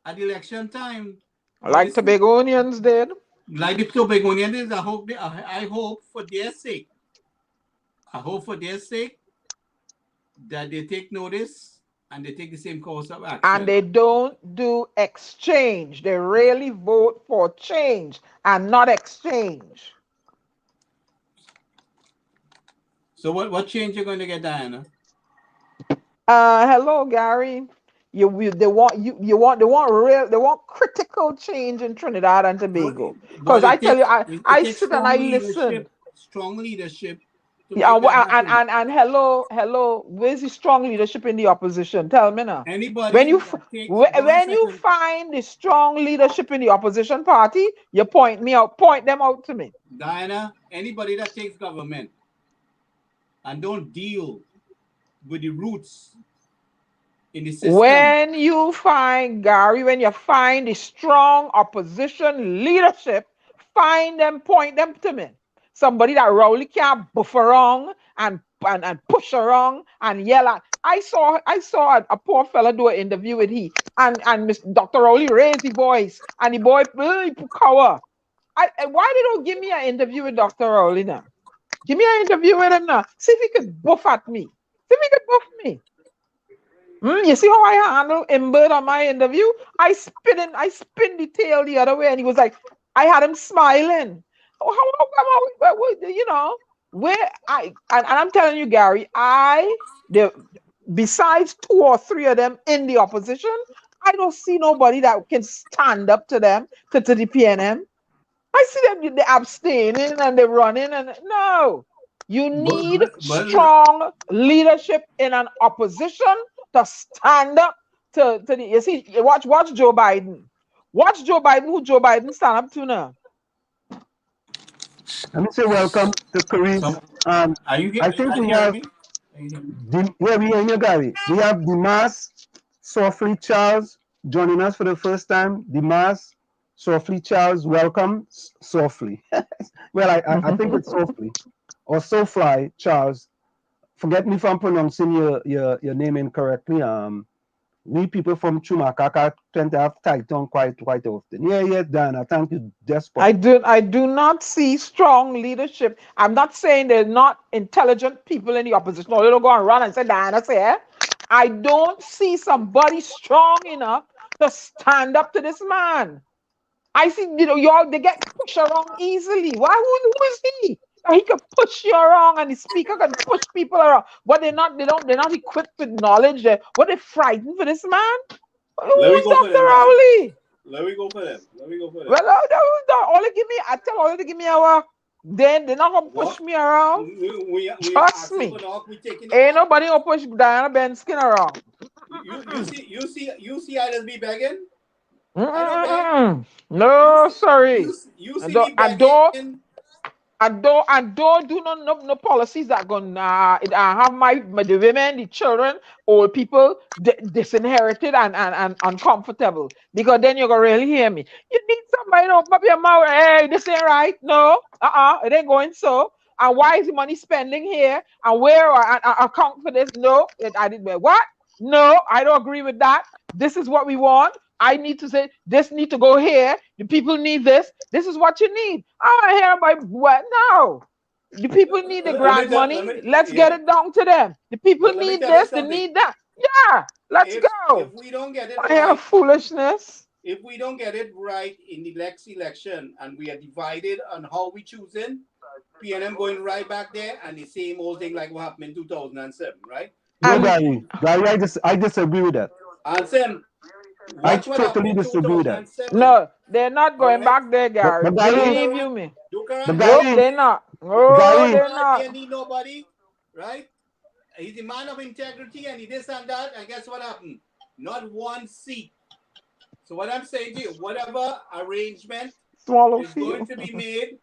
at election time. Like Tobagonians did. Like the Tobagonians did. I hope for their sake. That they take notice and they take the same course of action. And they don't do exchange. They really vote for change and not exchange. So what change you're going to get, Diana? Hello, Gary. They want critical change in Trinidad and Tobago. Because I tell you, I sit and I listen. Strong leadership. Yeah, and hello, where's the strong leadership in the opposition? Tell me now. Anybody when you find the strong leadership in the opposition party, you point them out to me. Diana, anybody that takes government and don't deal with the roots in the system. When you find the strong opposition leadership, point them to me. Somebody that really can't buff around and push around and yell at. I saw a poor fella do an interview with and Dr. Rowley raised his voice and the boy cower. Why they don't give me an interview with Dr. Rowley now? Give me an interview with him now. See if he could buff at me. See if he could buff me. You see how I handle Imbird on my interview? I spin the tail the other way, and he was like, I had him smiling. I'm telling you, Gary, besides 2 or 3 of them in the opposition, I don't see nobody that can stand up to them, to the PNM. I see them, they're abstaining and they're running. And no, you need strong leadership in an opposition to stand up to the. You see, watch Joe Biden. Watch Joe Biden, who Joe Biden stand up to now. Let me say welcome to Chris. Are you I think we have. Yeah, we are here, Gary. We have Dimas Softly Charles joining us for the first time. Dimas Softly Charles, welcome. Softly. Well, I think it's Softly or Sofly Charles. Forget me if I'm pronouncing your name incorrectly. We people from Chumacaka tend to have tight tongue quite often. Yeah, Dana. Thank you, Despot. I do not see strong leadership. I'm not saying there's not intelligent people in the opposition. No, they don't go and run and say, Diana say, I don't see somebody strong enough to stand up to this man. I see, y'all, they get pushed around easily. Why? Who is he? He can push you around, and the speaker can push people around. But they're not equipped with knowledge. What, they frightened for this man? Who's Dr. Rowley? Let me go for them. Well, only give me. I tell all to give me our. Then they're not gonna push me around. Trust me. Ain't nobody gonna push Diana Benskin around. You see I just be begging? No, sorry. You see me begging? I don't do no policies that gonna I have the women, the children, old people disinherited and uncomfortable, because then you're gonna really hear me. You need somebody to open up your mouth. Hey, this ain't right. No, it ain't going so. And why is the money spending here? And where I account for this? No, I didn't. What? No, I don't agree with that. This is what we want. I need to say this need to go here. The people need this. This is what you need. I don't hear about what now. The people need the grant money. Let's get it down to them. The people need this. They need that. Yeah, let's go. If we don't get it I hear foolishness. If we don't get it right in the next election and we are divided on how we choosing, PNM going right back there and the same old thing like what happened in 2007, right? No, Gary, I disagree with that. And Sam, I totally disagree with that. No, they're not going back there, Gary. Believe you me. But no, they're not. No, Gary, they're not. They need nobody, right? He's a man of integrity and he this and that, and guess what happened? Not one seat. So what I'm saying to you, whatever arrangement is going to be made,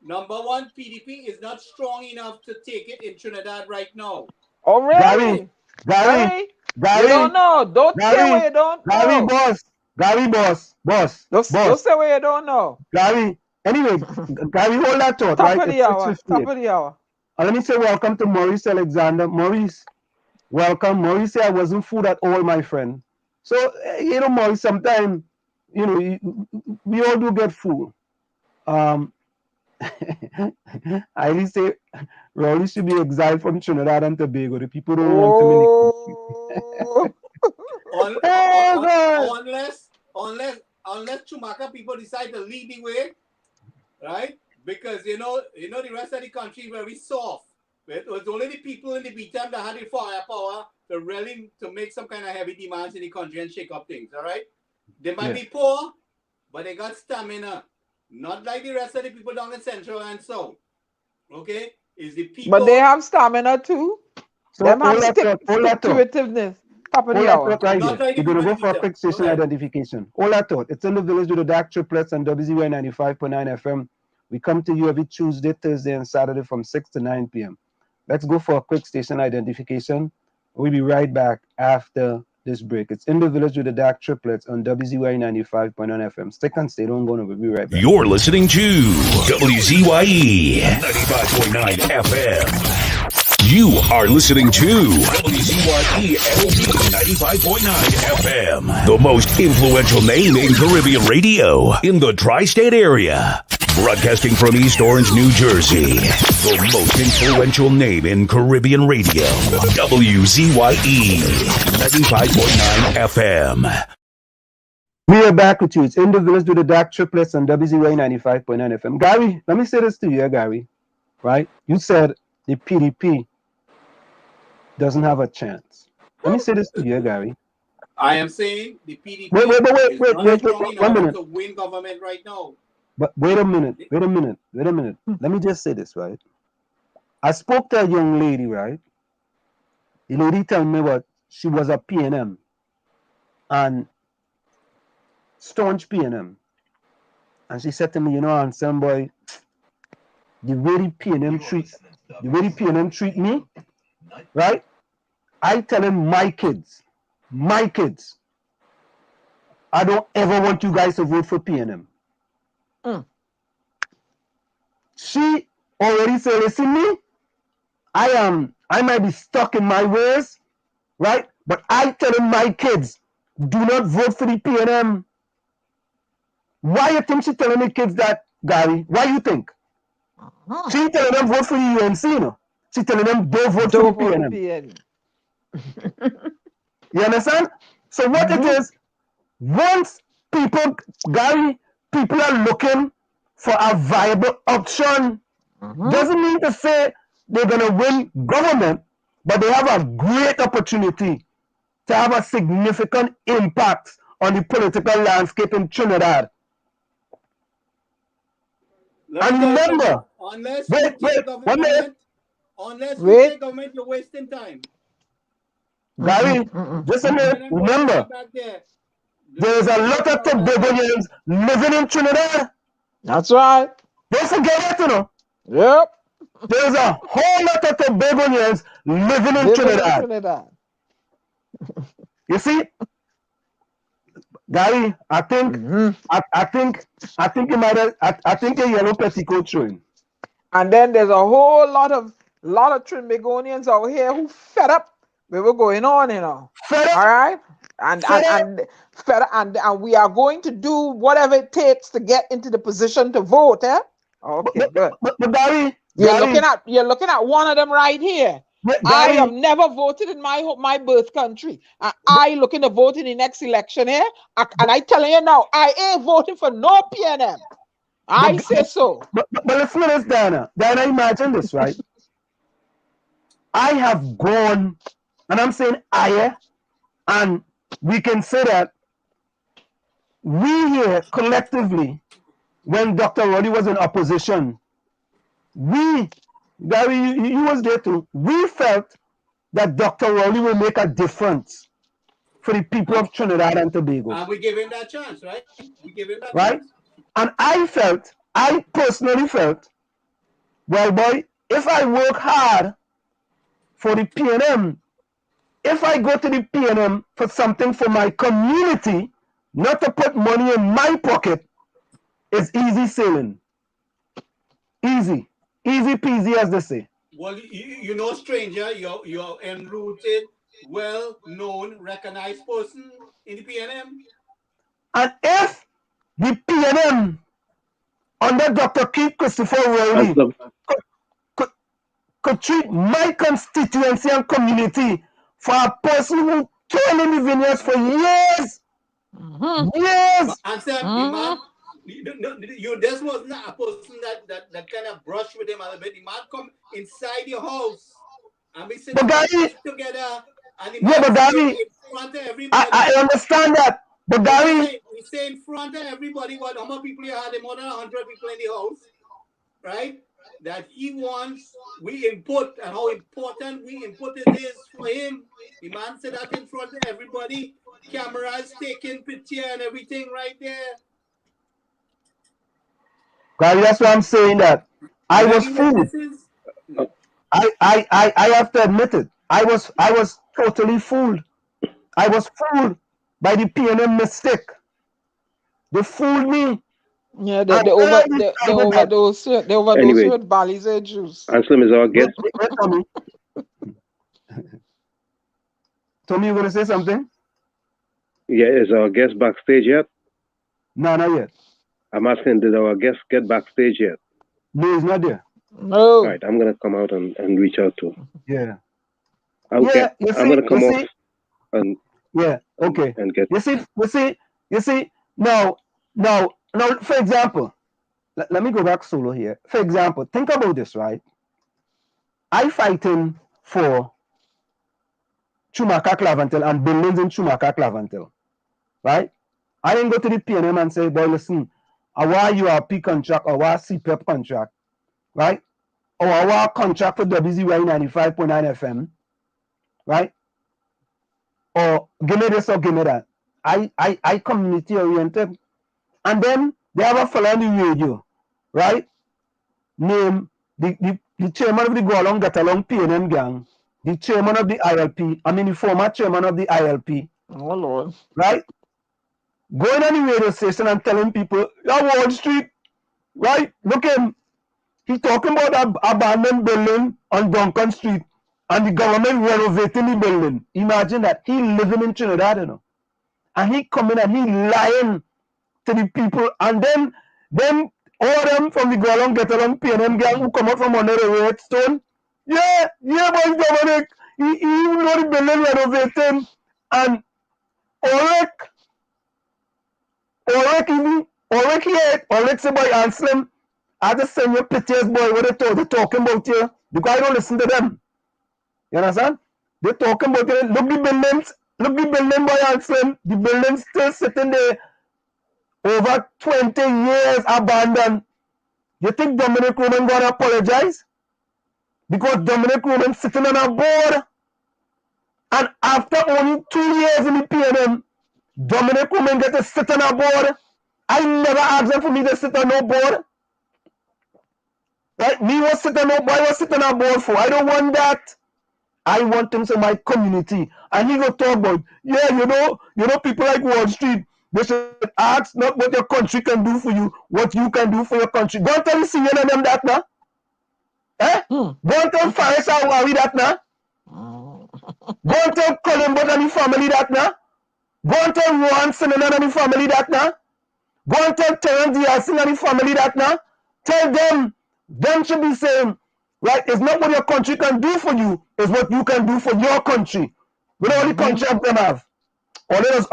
number one, PDP is not strong enough to take it in Trinidad right now. Oh, really? Gary, you don't know. Don't say what you don't know. Gary, boss. Don't say what you don't know. Gary, anyway, Gary, hold that thought, Top right? of the hour. Top of the hour. Let me say welcome to Maurice Alexander. Maurice, welcome. Maurice said I wasn't food at all, my friend. So, Maurice, sometimes, we all do get fooled. I say Rowley should be exiled from Trinidad and Tobago. The people don't want to unless Chumaka people decide to lead the way, right? Because the rest of the country very soft. It was only the people in the BTM that had the firepower to make some kind of heavy demands in the country and shake up things. All right, they might be poor, but they got stamina. Not like the rest of the people down in Central and South. Okay? Is the people. But they have stamina too. So them have stick-to-itiveness. Top of the hour. Right You're going to go for a quick station identification. All I thought. It's in the village with the DAG Triplets and WZYE 95.9 FM. We come to you every Tuesday, Thursday, and Saturday from 6 to 9 p.m. Let's go for a quick station identification. We'll be right back after this break. It's in the village with the DAG Triplets on WZYE 95.9 FM. Stick and stay. Don't go nowhere. We'll be right back. You're listening to WZYE 95.9 FM. You are listening to WZYE 95.9 FM, the most influential name in Caribbean radio in the tri-state area. Broadcasting from East Orange, New Jersey, the most influential name in Caribbean radio, WZYE 95.9 FM. We are back with you. It's in the village with the DAG Triplets on WZYE 95.9 FM. Gary, let me say this to you, Gary. Right? You said the PDP doesn't have a chance. Let me say this to you, Gary. I am saying the PDP Wait, is not strong in 1 order minute. to win government right now. But wait a minute. Let me just say this, right? I spoke to a young lady, right? The lady told me what she was a PNM and staunch PNM. And she said to me, you know, Anselm boy, the way the PNM treat me, right? I telling my kids, I don't ever want you guys to vote for PNM. She already said, listen me, I might be stuck in my ways, right? But I telling my kids, do not vote for the PNM. Why you think she telling the kids that, Gary? Why you think? She telling them vote for the UNC, you know? She telling them don't vote for the PNM. You understand? So what it is, once people are looking for a viable option, doesn't mean to say they're going to win government, but they have a great opportunity to have a significant impact on the political landscape in Trinidad. And remember, unless you take government, you're wasting time. Gary, just a minute, remember, there's a lot of Togolese living in Trinidad. That's right. Don't forget it, you know. Yep. There's a whole lot of Togolese living in Trinidad. You see, Gary, I think you might have, I think a yellow petticoat showing. And then there's a whole lot of Trinbagonians out here who fed up with what's going on, you know. Fed up. All right. And fed up, and we are going to do whatever it takes to get into the position to vote, eh? Okay, good. But Gary, you're looking at one of them right here. I have never voted in my birth country. I looking to vote in the next election here. And I telling you now, I ain't voting for no PNM. I say so. But listen to this, Diana. Diana, imagine this, right? I have gone, and I'm saying and we can say that we here collectively, when Dr. Roddy was in opposition, Gary, you was there too. We felt that Dr. Rowley will make a difference for the people of Trinidad and Tobago. And we give him that chance, right? Chance. And I personally felt, well, boy, if I work hard for the PNM, if I go to the PNM for something for my community, not to put money in my pocket, it's easy sailing. Easy peasy, as they say. Well, you know, stranger, you're enrooted, well-known, recognized person in the PNM. And if the PNM under Dr. Keith Christopher Rowley could treat my constituency and community for a person who toiled in the vineyards for years, years. And said, this was not a person that kind of brushed with him a little bit. The man come inside your house and we sit together and the man in front of everybody. I understand that. But Gary, we say in front of everybody what how many people you had, more than 100 people in the house, right? That he wants we input and how important we input it is for him. The man said that in front of everybody, cameras taking picture and everything right there. Gary, that's what I'm saying, that I was fooled. I have to admit it. I was totally fooled. I was fooled by the PNM mistake. They fooled me. Yeah, they overdose with Balize juice. Anselm is our guest. Tommy, you gonna say something? Yeah, is our guest backstage yet? No, not yet. I'm asking, did our guest get backstage yet? No, he's not there. No. All right, I'm gonna come out and reach out to him. Yeah. Okay. I'm gonna come off and okay. And get you see now for example, let me go back solo here. For example, think about this, right? I fighting for Chumaka Clavantel and buildings in Chumaka Clavantel, right? I didn't go to the PNM and say, boy, listen, our URP contract, our CPEP contract, right? Or our contract for WZYE 95.9 FM, right? Or give me this or give me that. I community oriented. And then they have a fellow on the radio, right? Name the chairman of the Go Along Get Along PNM gang, the chairman of the ILP, the former chairman of the ILP. Oh, Lord. Right? Going on the radio station and telling people, Wall Street, right? Look at him. He talking about an abandoned building on Duncan Street and the government renovating the building. Imagine that. He living in Trinidad, you know. And he coming and he lying to the people. And then all of them from the Go Along Get Along PNM gang who come out from under the redstone. Yeah, boy, Dominic. He know the building renovating. And Ulrich say, boy, answer them. I just send you pictures, boy, what they're talking about here. Because I don't listen to them. You understand? They're talking about it. Look the building, boy, answer them. The building's still sitting there over 20 years abandoned. You think Dominic Roman gonna apologize? Because Dominic Roman sitting on a board. And after only 2 years in the PNM, Dominic Roman get to sit on a board. I never asked them for me to sit on no board. Right? Me was sitting on a board for. I don't want that. I want things in my community. And he go talk about, you know, people like Wall Street, they should ask not what your country can do for you, what you can do for your country. Go and tell the senior them that now. Go and tell Faris Awawi that now. Go and tell Colin and the family that now. Go and tell Rohan Sinan and the family that now. Go and tell Terence Diaz and the family that now. Tell them should be saying, right, it's not what your country can do for you, it's what you can do for your country. With all the country of them have. All of us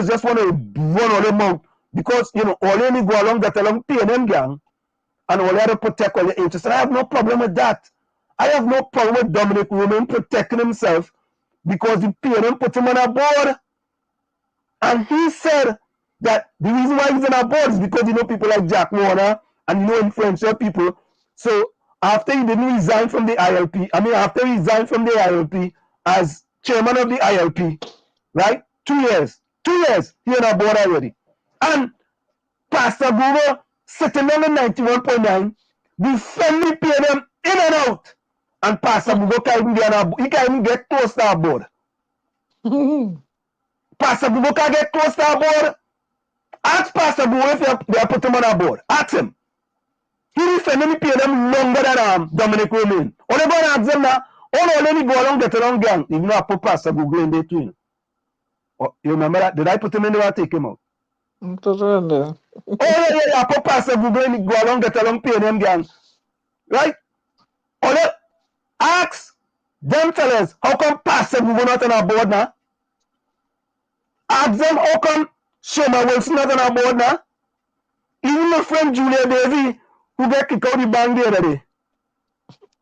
just want to run all them out. Because, you know, all they go along that along PNM gang, and all they have to protect all your interests. And I have no problem with that. I have no problem with Dominic Roman protecting himself because the PNM put him on a board. And he said that the reason why he's on a board is because you know people like Jack Warner and you know influential people. So after he didn't resign from the ILP, after he resigned from the ILP as chairman of the ILP, right? 2 years, he on a board already. And Pastor Google sitting on the 91.9, defending PNM in and out. And Pastor Google can't even get close to our board. Pastor Google can't get close to our board. Ask Pastor Google if they put him on our board. Ask him. He defending the PNM longer than Dominic Roman. Only go and ask them now. Only go along, get along gang. Even though I put Pastor Google in there too. Oh, you remember that? Did I put him in there or take him out? I put Pastor Google in, go along, get along, PNM gang. Right? Only ask them fellas, how come Pastor Google not on our board now? Ask them how come Shema Wilson not on our board now? Even my friend Julia Davy, who get kicked out the bank the other day.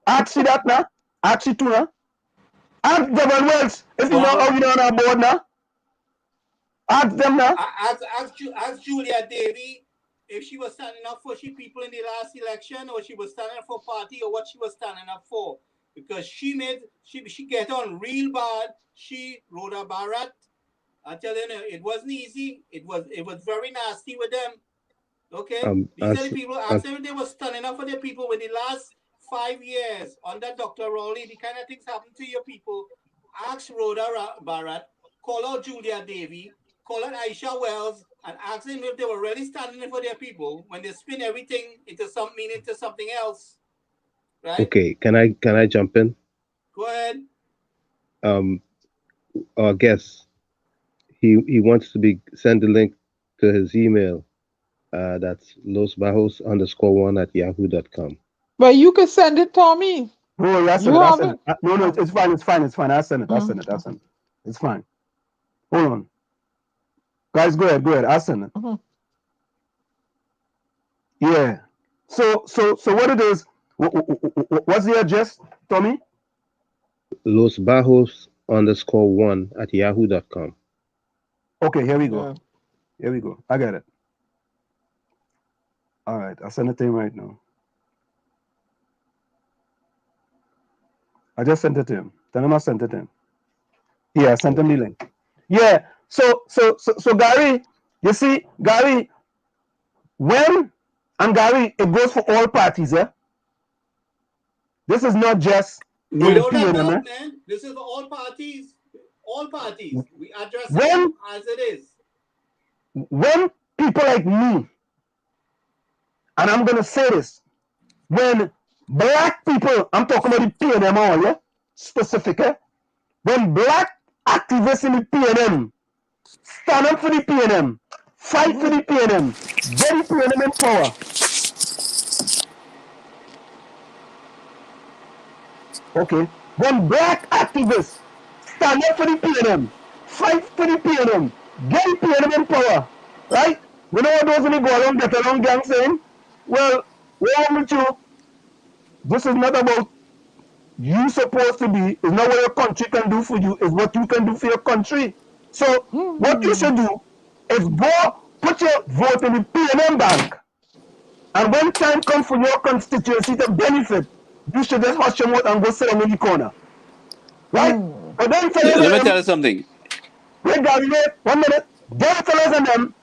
Ask you that now? Ask you too now? Ask Devon Wells if you know how you know on our board now. Ask them now. Ask Julia Davy if she was standing up for she people in the last election, or she was standing up for party, or what she was standing up for. Because she get on real bad. She Rhoda Barrett. I tell you, it wasn't easy. It was very nasty with them. Okay? These are the people. Ask them if they were standing up for their people with the last 5 years under Dr. Rowley. The kind of things happened to your people. Ask Rhoda Barrett. Call out Julia Davy. Call out Aisha Wells. And ask them if they were really standing up for their people when they spin everything into something else. Right? Okay. Can I jump in? Go ahead. Our guest, he wants to send the link to his email. That's losbajos_1@yahoo.com. But you can send it, Tommy. No, that's it. No, it's fine. It's fine. I'll send it. It's fine. Hold on. Guys, go ahead. I'll send it. Yeah. So what it is, what's the address, Tommy? Los Bajos _1 at yahoo.com. Okay, here we go. Yeah. Here we go. I got it. All right, I'll send it to him right now. I just sent it to him. Tell him I sent it to him. Yeah, I sent him the link. Yeah. So Gary, you see, Gary, Gary, it goes for all parties, eh? This is not just in the Without a PNM, eh? doubt, man, this is for all parties. All parties. We address When them as it is. when people like me, and I'm gonna say this, when black people, I'm talking about the PNM all, yeah, specific, eh? When black activists in the PNM stand up for the PNM, fight for the PNM, get the PNM in power. Okay. When black activists stand up for the PNM, fight for the PNM, get the PNM in power, right? You know what those when you go along, get along gang saying? Well, wrong with you. This is not about you supposed to be, it's not what your country can do for you, it's what you can do for your country. So what you should do is go put your vote in the PNM bank. And when time comes for your constituency to benefit, you should just hush your mouth and go sit down in the corner. Right? But then fellas Let me and tell them, you something. wait, Gary, wait, 1 minute. Them fellas and them,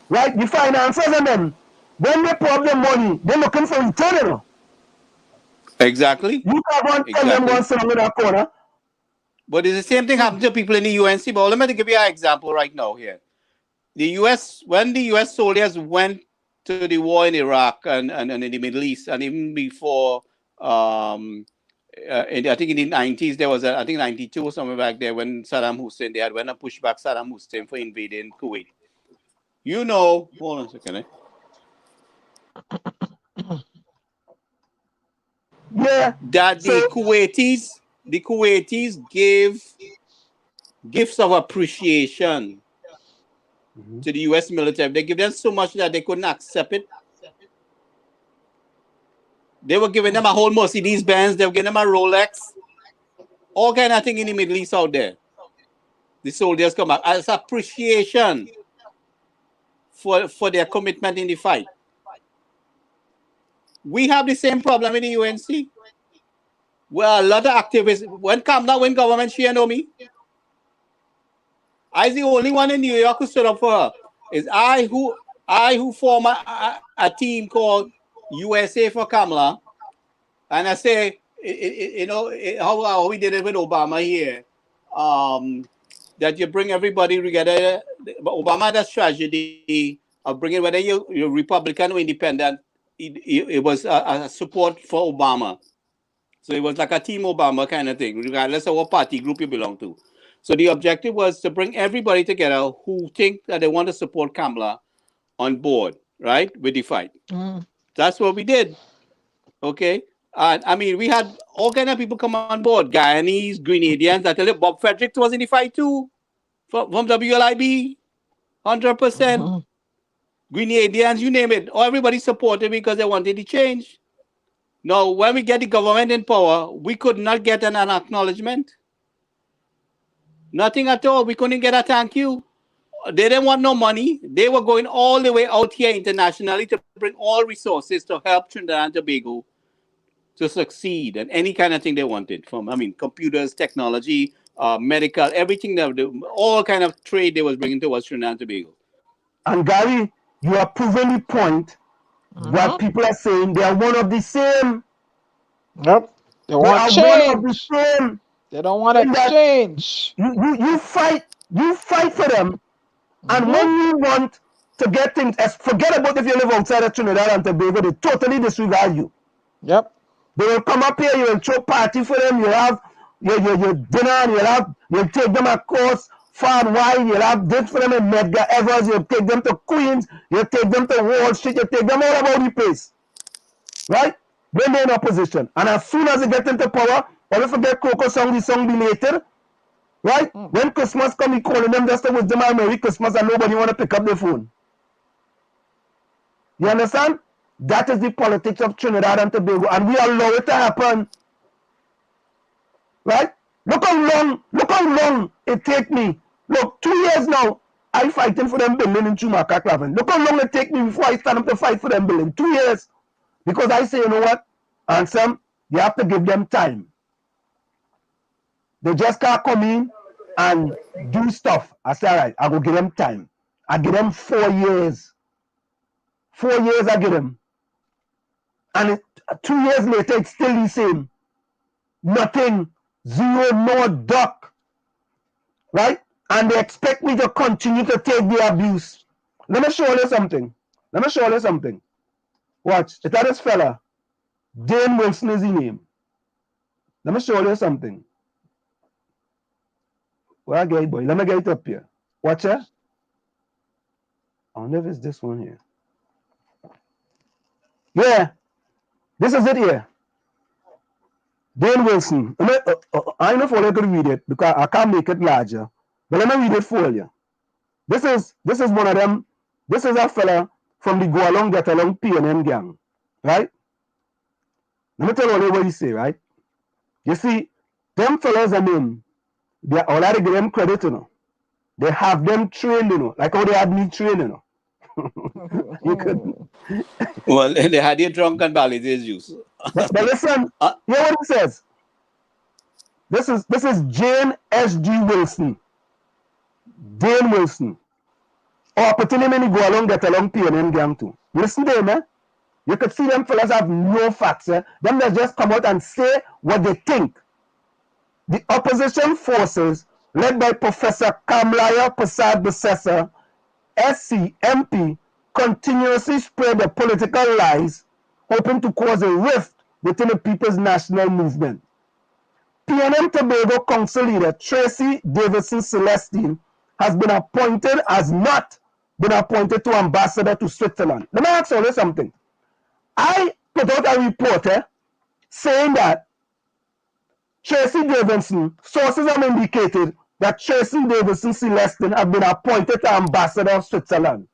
right, the financiers and them, when they put up their money, they're looking for return, you know. Exactly. You can't go and tell them Exactly. one sit down in that corner. But it's the same thing happened to people in the UNC. But let me give you an example right now here. The US, when the US soldiers went to the war in Iraq and in the Middle East, and even before, I think in the 90s, there was, I think 92 or somewhere back there, when Saddam Hussein, they had went and pushed back Saddam Hussein for invading Kuwait. You know, hold on a second. Yeah. That So the Kuwaitis gave gifts of appreciation to the US military. They give them so much that they couldn't accept it. They were giving them a whole Mercedes Benz, they were giving them a Rolex, all kind of thing in the Middle East out there. The soldiers come back as appreciation for their commitment in the fight. We have the same problem in the UNC. Well, a lot of activists, when government, she know me. I the only one in New York who stood up for her. Is I who form a team called USA for Kamala, and I say, how we did it with Obama here, that you bring everybody together. Obama had a strategy of bringing, whether you're Republican or independent, it was a support for Obama. So it was like a Team Obama kind of thing, regardless of what party group you belong to. So the objective was to bring everybody together who think that they want to support Kamala on board, right, with the fight. That's what we did. Okay. And I mean, we had all kind of people come on board, Guyanese, Grenadians. I tell you, Bob Fredericks was in the fight too, from WLIB, 100%. Grenadians, you name it. Everybody supported me because they wanted to change. Now, when we get the government in power, we could not get an acknowledgement. Nothing at all. We couldn't get a thank you. They didn't want no money. They were going all the way out here internationally to bring all resources to help Trinidad and Tobago to succeed and any kind of thing they wanted from, computers, technology, medical, everything, all kind of trade they was bringing towards Trinidad and Tobago. And Gary, you are proving the point. What people are saying, they are one of the same. Yep. They want are one of the change. same. They don't want exchange. You fight for them. And when you want to get things, forget about if you live outside of Trinidad and Tobago, they totally disregard you. Yep. They will come up here, you will throw party for them, you'll have your dinner, you'll take them across far and wide, you'll have this for them in Medgar Evers, you'll take them to Queens, you'll take them to Wall Street, you'll take them all about the place. Right? When they're in opposition. And as soon as they get into power, don't forget Coco song, the song belated. Right? When Christmas come, he calling them just to wish them a Merry Christmas and nobody want to pick up their phone. You understand? That is the politics of Trinidad and Tobago, and we allow it to happen. Right? Look how long it take me. Look, 2 years now, I fighting for them building in Chumaka Clavin. Look how long it take me before I stand up to fight for them building. 2 years. Because I say, you know what? And some, you have to give them time. They just can't come in and do stuff. I say, all right, I go give them time. I give them 4 years. 4 years I give them. And 2 years later, it's still the same. Nothing. Zero, no duck. Right? And they expect me to continue to take the abuse. Let me show you something. Watch. It's this fella. Dane Wilson is his name. Let me show you something. Where I get it, boy? Let me get it up here. Watch it. I wonder if it's this one here. Yeah. This is it here. Dane Wilson. I don't know if I can read it because I can't make it larger. But let me read it for you. This is one of them. This is a fella from the Go Along Get Along PNM gang. Right? Let me tell you what he say, right? You see, them fellas are named. They already give them credit, you know. They have them trained, you know, like how they had me trained, you know. You could. Well, they had you drunk and validated juice. But listen, hear what it says. This is Jane S.G. Wilson. Dane Wilson. Or putting him in the Go Along Get Along PNM gang too. Listen to him, eh? You could see them fellas have no facts, eh? Them that just come out and say what they think. The opposition forces, led by Professor Kamlaya Prasad Besessa, SC, MP, continuously spread the political lies, hoping to cause a rift within the People's National Movement. PNM Tobago Council leader Tracy Davison Celestine has not been appointed to ambassador to Switzerland. Let me ask you something. I put out a report saying that Tracy Davison, sources have indicated that Tracy Davison Celestine have been appointed to ambassador of Switzerland.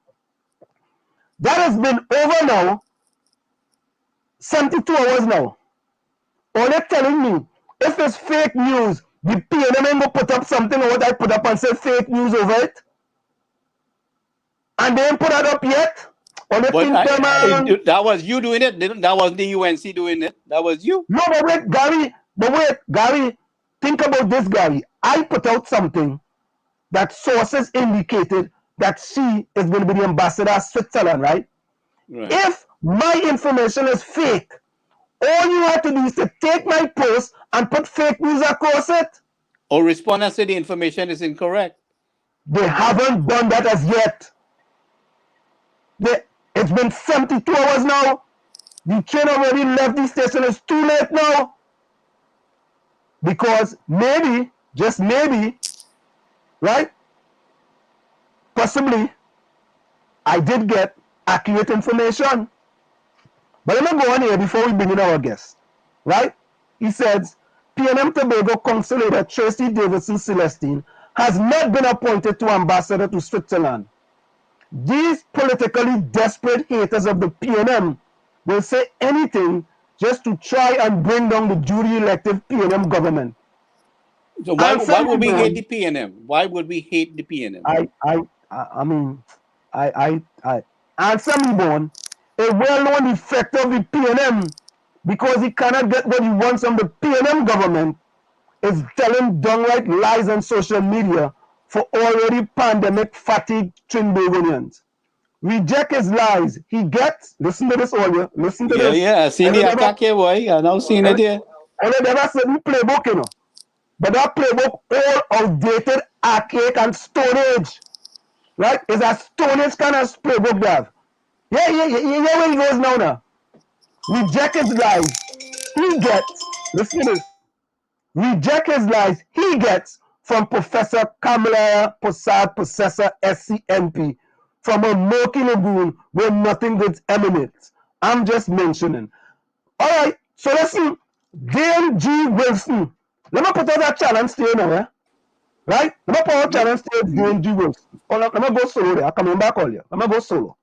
That has been over now, 72 hours now. All they're telling me, if it's fake news, the PNM will put up something or what I put up and say fake news over it. And they ain't put that up yet. Or they think that was you doing it. That wasn't the UNC doing it. That was you. No, but wait, Gary, think about this, Gary. I put out something that sources indicated that she is going to be the ambassador of Switzerland, right? If my information is fake, all you have to do is to take my post and put fake news across it. Or respond and say the information is incorrect. They haven't done that as yet. It's been 72 hours now. The train already left the station. It's too late now. Because maybe, just maybe, right? Possibly, I did get accurate information. But let me go on here before we bring in our guest. Right? He says, PNM Tobago Council leader Tracy Davison Celestine has not been appointed to ambassador to Switzerland. These politically desperate haters of the PNM will say anything just to try and bring down the duly elected PNM government. So why would we hate the PNM? Why would we hate the PNM? Answer me, Born, a well-known effect of the PNM, because he cannot get what he wants from the PNM government, is telling downright lies on social media for already pandemic-fatigued Trinbagonians. Reject his lies. He gets, listen to this audio, listen to this. Yeah, I seen the attack here, boy. I now seen it here. And they never said the playbook, you know. But that playbook, all outdated, archaic, and Stone Age. Right? It's a Stone Age kind of playbook they have. Yeah, where he goes now. Reject his lies. He gets, listen to this. Reject his lies. He gets from Professor Kamala Prasad Possessor SCMP from a murky lagoon where nothing good emanates. I'm just mentioning. All right, so listen, Dane G. Wilson. Let me put out that challenge to you now, eh? Right? Let me put out a challenge to you, Dane G. Wilson. Let me go solo there. I'm coming back all you. Let me go solo.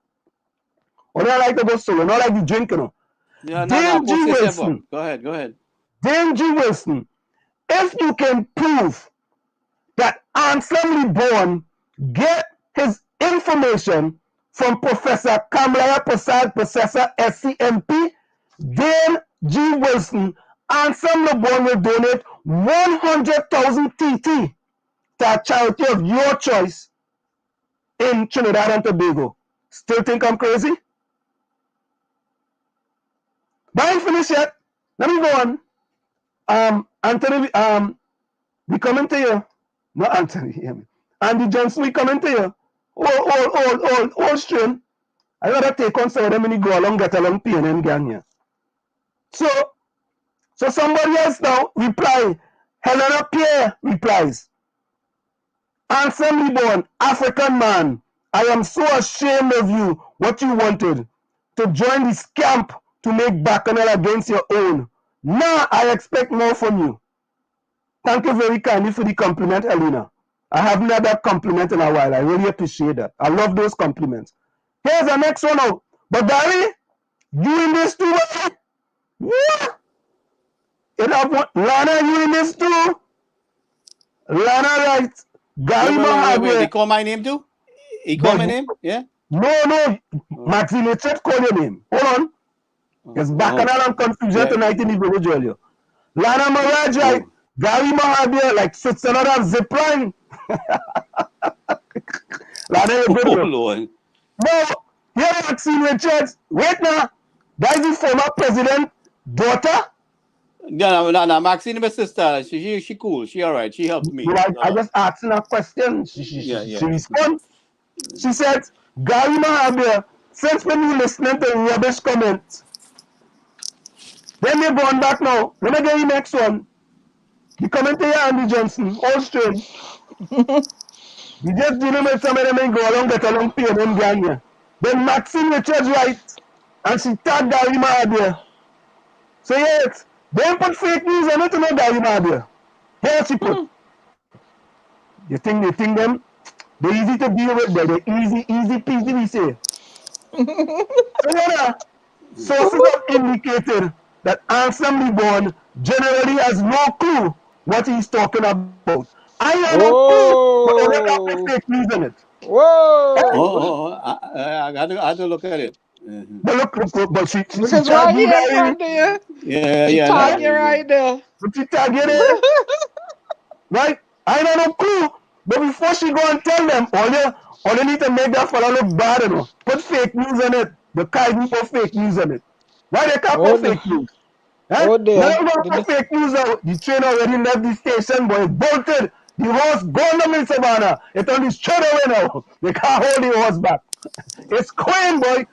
Or I like to go solo, not like the drink, you know. Dane G. Wilson. Go ahead. Dane G. Wilson. if you can prove that Anselm Leborn get his information from Professor Kamlaya Prasad, Professor SCMP, Dane G. Wilson, Anselm Leborn will donate 100,000 TT to a charity of your choice in Trinidad and Tobago. Still think I'm crazy? But I ain't finished yet. Let me go on. Anthony, we coming to you. Not Anthony, hear me. Andy Johnson, we coming to you. All strain. I gotta take on some of them and go along, get along, pain and gang here. So somebody else now reply. Helena Pierre replies. Anselm Leborn, African man, I am so ashamed of you, what you wanted, to join this camp to make bacchanal against your own. Now I expect more from you. Thank you very kindly for the compliment, Helena. I haven't had that compliment in a while. I really appreciate that. I love those compliments. Here's the next one out. But Gary, you in this too? Yeah. Lana, you in this too? Lana, right? Gary wait, they call my name too? He called my name? Yeah? No. Maxine, let's call your name. Hold on. There's bacchanal and confusion tonight in the village earlier. Lana Maraj, right? Gary Mahabir, like sits another zip line. Lana, you're good. Oh, Lord. No, here Maxine Richards. Wait now. That is the former president daughter. No. Maxine, my sister. She cool. She all right. She helped me. Well, I just asked her a question. She responded. She said, Gary Mahabir, since when you listening to rubbish comments, then you're going back now. Let me get you next one. The commentator Andy Johnson, all straight. You just dealing with some of them and go along, get along, pay them gang here. Then Maxine Richards right, and she tagged Gary Mahabir. So yes, don't put fake news on it to know Gary Mahabir. Here she put. You think them, they're easy to deal with, they're easy peasy, we say. So yeah, sources have indicated that Anselm Leborn generally has no clue what he's talking about. I have no clue, but they don't put fake news in it. Whoa! I had to look at it. But look, but she Because right here in front of you. Yeah. Tag you right there. But she tag you there. Right? I have no clue. But before she go and tell them, all you need to make that fella look bad, you know. Put fake news on it. The kind put fake news on it. Why they can't put fake news? Now you're going to put fake news out. The train already left the station, but it bolted. The horse gone to Savannah. It's on the straight away now. They can't hold the horse back. It's Queen going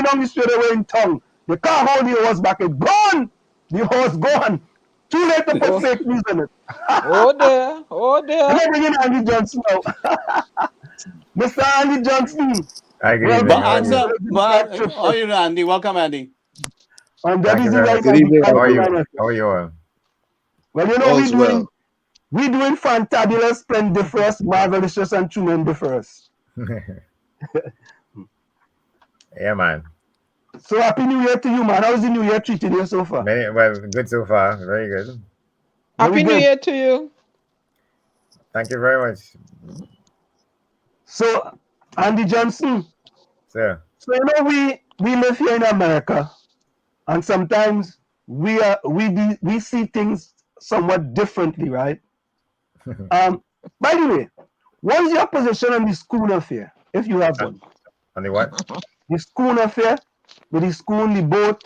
down the straight away in tongue. They can't hold the horse back. It's gone. The horse gone. Too late to put fake news on it. Oh dear. Let me bring in Andy Johnson now. Mr. Andy Johnson. Hi, good evening. How are you, Andy? Welcome, Andy. On WZYE. Good evening. How are you all? Well, you know, we're doing fantabulous, splendiferous, marvelous, and tremendous. Yeah, man. So happy New Year to you, man. How's the New Year treating you so far? Well, good so far. Very good. Happy New Year to you. Thank you very much. So, Andy Johnson. Sir. So, you know, we live here in America, and sometimes we see things somewhat differently, right? By the way, what is your position on the school affair, if you have one? On the what? The school affair, with the school, the boat,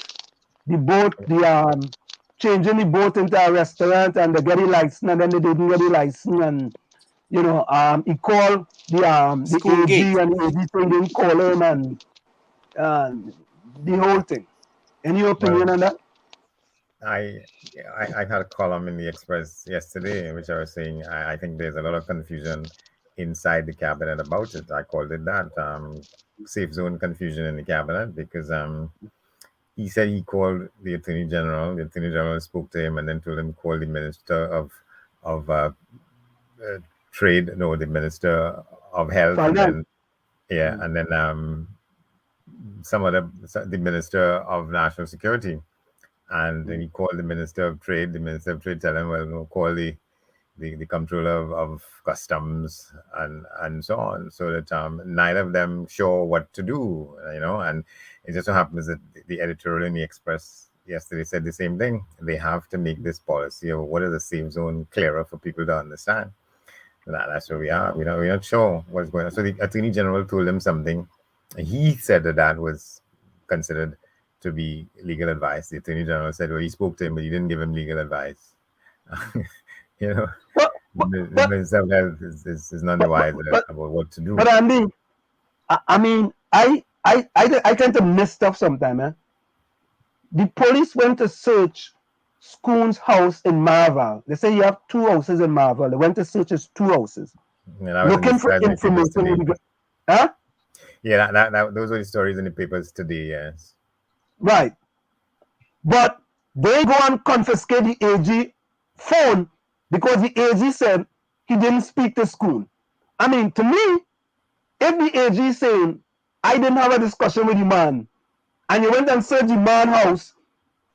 changing the boat into a restaurant, and they get the license, and then they didn't get the license, and you know, he called the AG gate. And the AG thing didn't call him, and the whole thing. Any opinion on that? I had a column in the Express yesterday, in which I was saying I think there's a lot of confusion inside the cabinet about it. I called it that, safe zone confusion in the cabinet, because he said he called the Attorney General. The Attorney General spoke to him and then told him to call the Minister of Trade, no, the Minister of Health, and then and then the Minister of National Security. And then he called the Minister of Trade. The Minister of Trade tell him, well, no, call the comptroller of customs and so on, so that neither of them sure what to do, and it just so happens that the editorial in the Express yesterday said the same thing. They have to make this policy of what is a safe zone clearer for people to understand. That's where we are. We're not sure what's going on. So the Attorney General told him something. He said that was considered to be legal advice. The Attorney General said, well, he spoke to him, but he didn't give him legal advice. The Minister of Health is none the wiser about what to do. But I mean, I tend to miss stuff sometimes, man. The police went to search Schoon's house in Marval. They say you have 2 houses in Marval. They went to search his 2 houses, looking for information. Huh? Yeah, those were the stories in the papers today. Yes. Right, but they go and confiscate the AG phone because the AG said he didn't speak to Schoon. I mean, to me, if the AG saying I didn't have a discussion with the man, and you went and searched the man house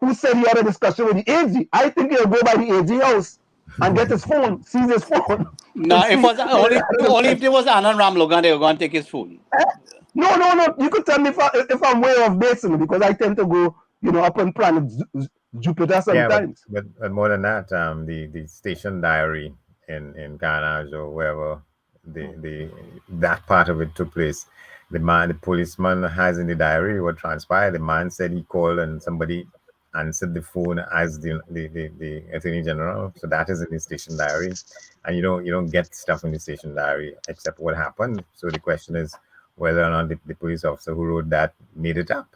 who said he had a discussion with the AG, I think he'll go by the AG house and get his phone, seize his phone. No, if only if there was Anand Ramlogan, they were going to take his phone. No. You could tell me if I'm way off base, because I tend to go, up on planet Jupiter sometimes. Yeah, but more than that, the station diary in Carnage or wherever that part of it took place. The policeman has in the diary what transpired. The man said he called and somebody answered the phone as the Attorney General. So that is in the station diary, and you don't get stuff in the station diary except what happened. So the question is whether or not the police officer who wrote that made it up.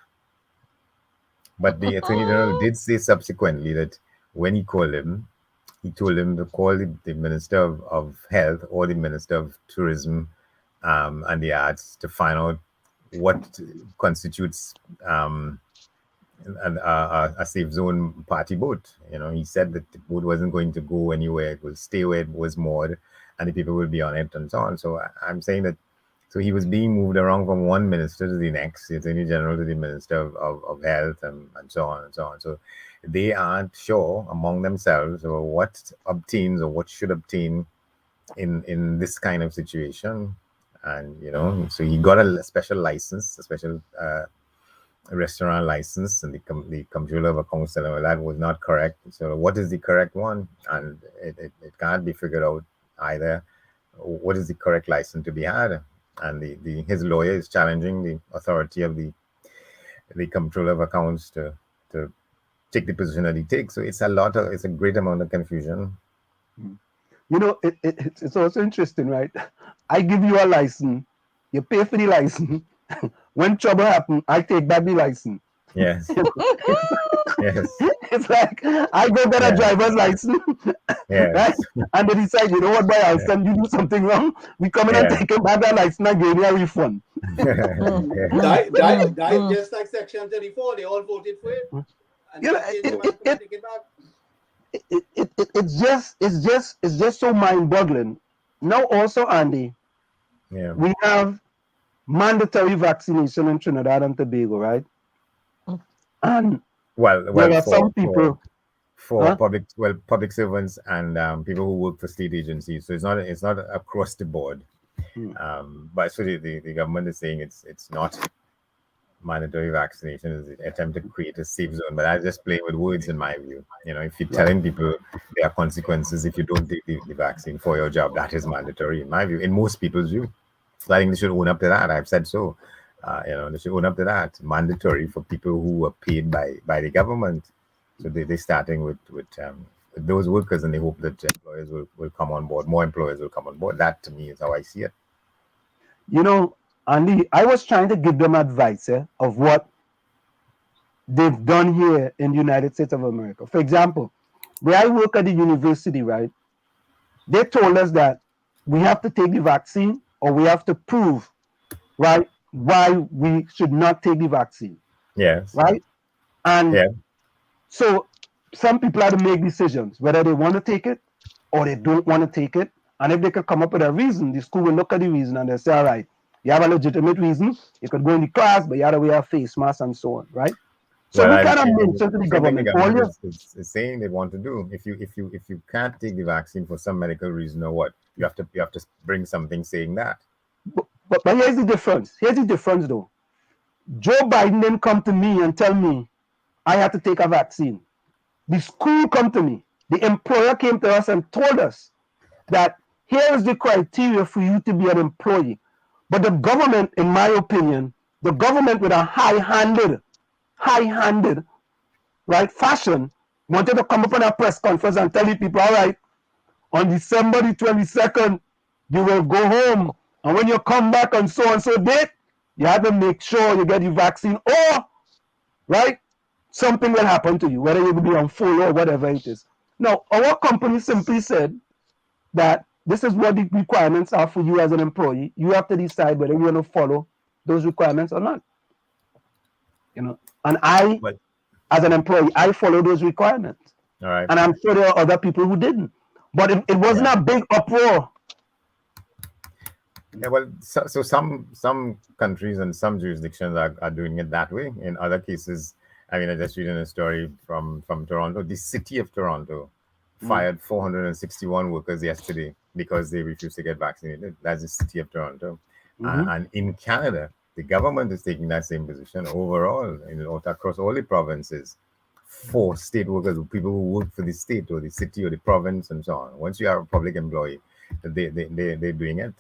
But the Attorney General did say subsequently that when he called him, he told him to call the Minister of Health or the Minister of Tourism and the Arts to find out what constitutes a safe zone party boat. He said that the boat wasn't going to go anywhere. It will stay where it was moored and the people will be on it and so on. So I'm saying that so he was being moved around from one minister to the next, the Attorney General to the Minister of Health and so on and so on. So they aren't sure among themselves about what obtains or what should obtain in this kind of situation. And, so he got a special license, a special restaurant license, and the comptroller of accounts said, well, that was not correct. So what is the correct one? And it can't be figured out either. What is the correct license to be had? And his lawyer is challenging the authority of the comptroller of accounts to take the position that he takes. So it's a great amount of confusion. It's also interesting, right? I give you a license, you pay for the license. When trouble happens, I take back the license. Yes. Yes. It's like I go get a driver's license, right? And they decide, you know what, boy, I'll send you do something wrong. We come in and take him back that license and give you a refund. That is just like Section 34. They all voted for it. It's just so mind-boggling. Now, also, Andy, we have mandatory vaccination in Trinidad and Tobago, right? And there are some people for public servants and people who work for state agencies. So it's not across the board. But so the government is saying it's not mandatory vaccination. Is an attempt to create a safe zone. But I just play with words in my view. If you're telling people there are consequences if you don't take the vaccine for your job, that is mandatory in my view, in most people's view. So I think they should own up to that. I've said so. They should own up to that. Mandatory for people who are paid by the government. So they're starting with those workers, and they hope that employers will come on board. More employers will come on board. That, to me, is how I see it. Andy, I was trying to give them advice of what they've done here in the United States of America. For example, where I work at the university, right, they told us that we have to take the vaccine or we have to prove, right, why we should not take the vaccine. Yes. Right? And so some people have to make decisions, whether they want to take it or they don't want to take it. And if they could come up with a reason, the school will look at the reason and they'll say, all right, you have a legitimate reason. You could go in the class, but you have to wear a face mask and so on, right? So Well, we I cannot say mention to the the same thing the government, all government you, is saying they want to do. If you can't take the vaccine for some medical reason or what, you have to bring something saying that. but here's the difference. Here's the difference though. Joe Biden didn't come to me and tell me I had to take a vaccine. The school come to me. The employer came to us and told us that here is the criteria for you to be an employee. But the government, in my opinion, the government with a high-handed, right, fashion, wanted to come up on a press conference and tell the people, all right, on December the 22nd, you will go home. And when you come back on so-and-so date, you have to make sure you get the vaccine or, right, something will happen to you, whether you will be on full or whatever it is. Now, our company simply said that this is what the requirements are for you as an employee. You have to decide whether you want to follow those requirements or not. You know, and I, But as an employee, I follow those requirements. all right. And I'm sure there are other people who didn't. But it wasn't a big uproar. Yeah, well, so some countries and some jurisdictions are doing it that way. In other cases, I mean, I just read in a story from Toronto. The city of Toronto fired 461 workers yesterday because they refused to get vaccinated. That's the city of Toronto. And in Canada, the government is taking that same position overall across all the provinces for state workers, people who work for the state or the city or the province and so on. Once you are a public employee, they're doing it.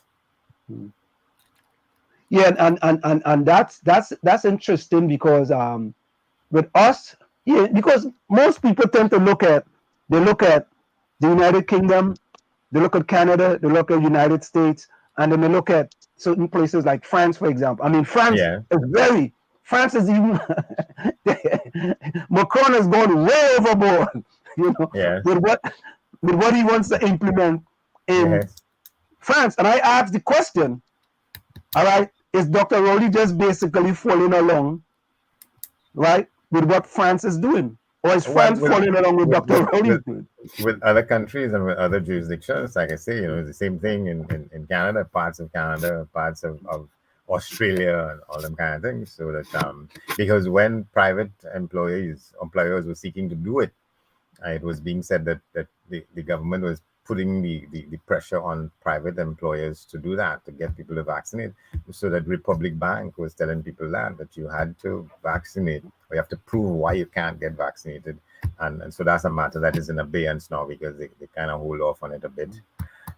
Yeah, and that's interesting because with us, yeah, because most people tend to look at the United Kingdom, they look at Canada, they look at United States, and then they look at certain places like France, for example. I mean, France is even Macron has gone way overboard, you know, with what he wants to implement in France. And I asked the question, all right, is Dr. Rowley just basically following along, right, with what France is doing? Or is France following along with Dr. Rowley doing? With other countries and with other jurisdictions, like I say, it's the same thing in Canada, parts of Canada, parts of Australia, and all them kind of things. So that because when private employers were seeking to do it, it was being said that the government was putting the pressure on private employers to do that, to get people to vaccinate. So that Republic Bank was telling people that you had to vaccinate, or you have to prove why you can't get vaccinated. And so that's a matter that is in abeyance now because they kind of hold off on it a bit.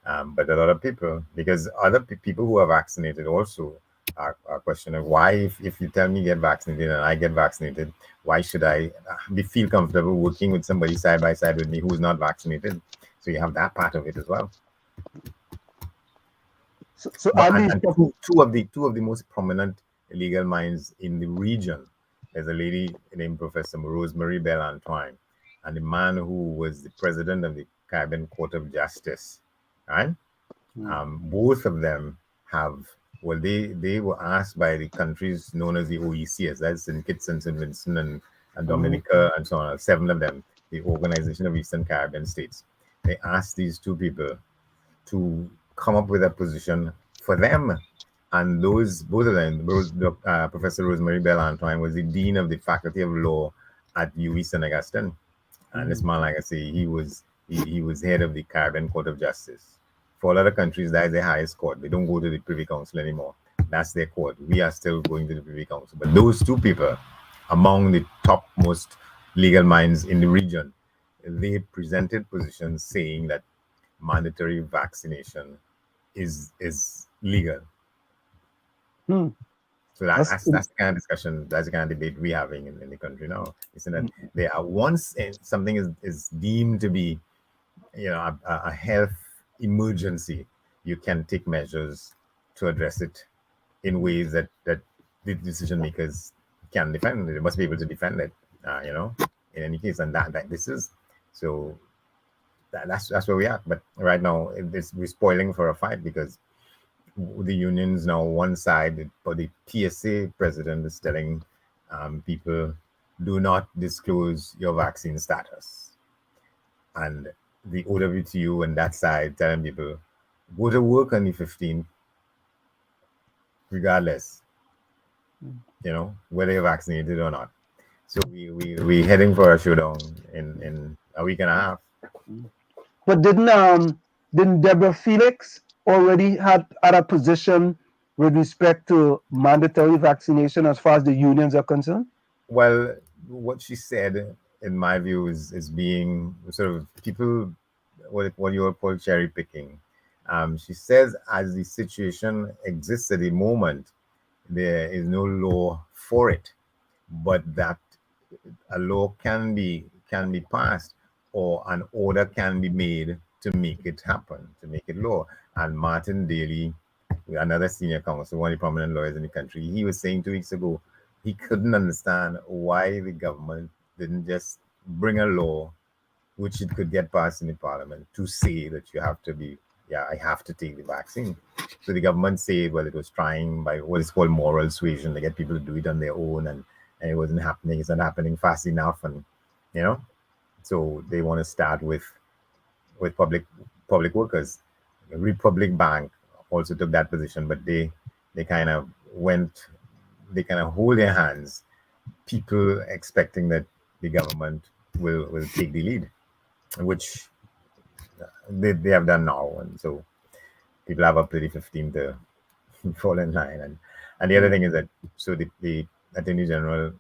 But a lot of people, because other people who are vaccinated also are questioning why, if you tell me get vaccinated and I get vaccinated, why should I feel comfortable working with somebody side by side with me who's not vaccinated? So you have that part of it as well. So and two of the most prominent legal minds in the region. There's a lady named Professor Rosemary Bell Antoine, and the man who was the president of the Caribbean Court of Justice. Right? Both of them they were asked by the countries known as the OECS, that's St. Kitts and St. Vincent and Dominica and so on, 7 of them, the Organization of Eastern Caribbean States. They asked these two people to come up with a position for them. And both of them, Professor Rosemary Bell Antoine was the Dean of the Faculty of Law at UWI St. Augustine. And this man, like I say, he was head of the Caribbean Court of Justice. For all other countries, that is the highest court. They don't go to the Privy Council anymore. That's their court. We are still going to the Privy Council. But those two people, among the topmost legal minds in the region, they presented positions saying that mandatory vaccination is legal. So that's the kind of discussion, that's the kind of debate we're having in the country now. Isn't that there are once something is deemed to be, a health emergency, you can take measures to address it in ways that the decision makers can defend. They must be able to defend it, in any case. And that this is so. That's where we are. But right now, we're spoiling for a fight because the unions now, one side, but the PSA president is telling people, do not disclose your vaccine status. And the OWTU and that side telling people, go to work on the 15th, regardless, whether you're vaccinated or not. So we heading for a showdown in a week and a half. But didn't Deborah Felix already had a position with respect to mandatory vaccination as far as the unions are concerned? Well, what she said, in my view, is being sort of people what you would call cherry picking. She says, as the situation exists at the moment, there is no law for it, but that a law can be passed, or an order can be made to make it happen, to make it law. And Martin Daly, another senior counsel, one of the prominent lawyers in the country, he was saying 2 weeks ago he couldn't understand why the government didn't just bring a law which it could get passed in the parliament to say that you have to be, I have to take the vaccine. So the government said, well, it was trying by what is called moral suasion to get people to do it on their own, and it wasn't happening. It's not happening fast enough, and so they want to start with public workers. Republic Bank also took that position, but they kind of hold their hands, people expecting that the government will take the lead, which they have done now, and so people have up to the 15th to fall in line. And the other thing is that so the Attorney General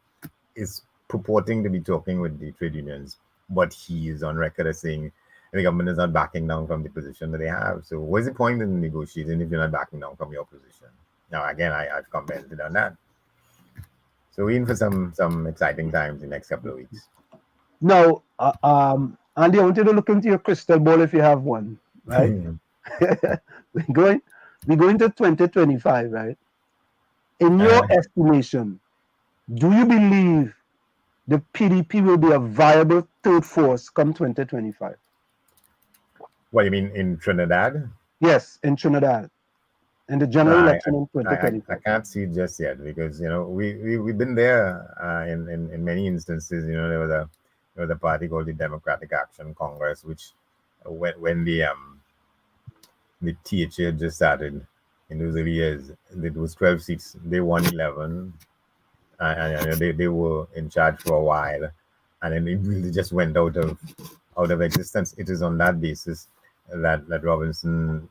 is purporting to be talking with the trade unions, but he is on record as saying the government is not backing down from the position that they have. So what's the point in negotiating if you're not backing down from your position? Now, again, I've commented on that. So we're in for some exciting times in the next couple of weeks. Now, Andy, I want you to look into your crystal ball if you have one, right? we're going to 2025, right? In your estimation, do you believe the PDP will be a viable third force come 2025? What, you mean in Trinidad? Yes, in Trinidad. In the general election in 2025. I can't see it just yet because we've been there in many instances. There was a party called the Democratic Action Congress, which when the THA just started in those early years, it was 12 seats. They won 11, and they were in charge for a while, and then it really just went out of existence. It is on that basis that Robinson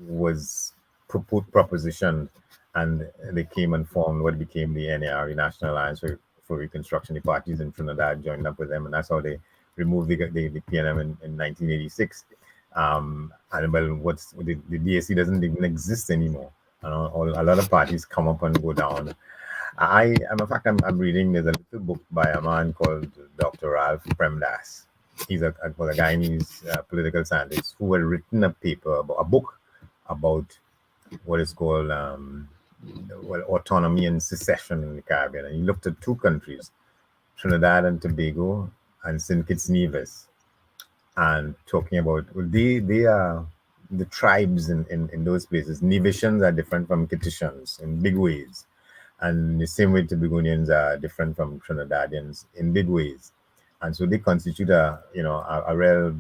was propositioned, and they came and formed what became the NAR, the National Alliance for Reconstruction. The parties in Trinidad joined up with them, and that's how they removed the PNM in 1986. And well, the DAC doesn't even exist anymore. A lot of parties come up and go down. In fact, I'm reading. There's a little book by a man called Dr. Ralph Premdas. He's a Guyanese political scientist who had written a book about what is called autonomy and secession in the Caribbean. And he looked at two countries, Trinidad and Tobago and St. Kitts Nevis, and talking about, well, they are the tribes in those places. Nevisians are different from Kittitians in big ways. And the same way Tobagonians are different from Trinidadians in big ways. And so they constitute a real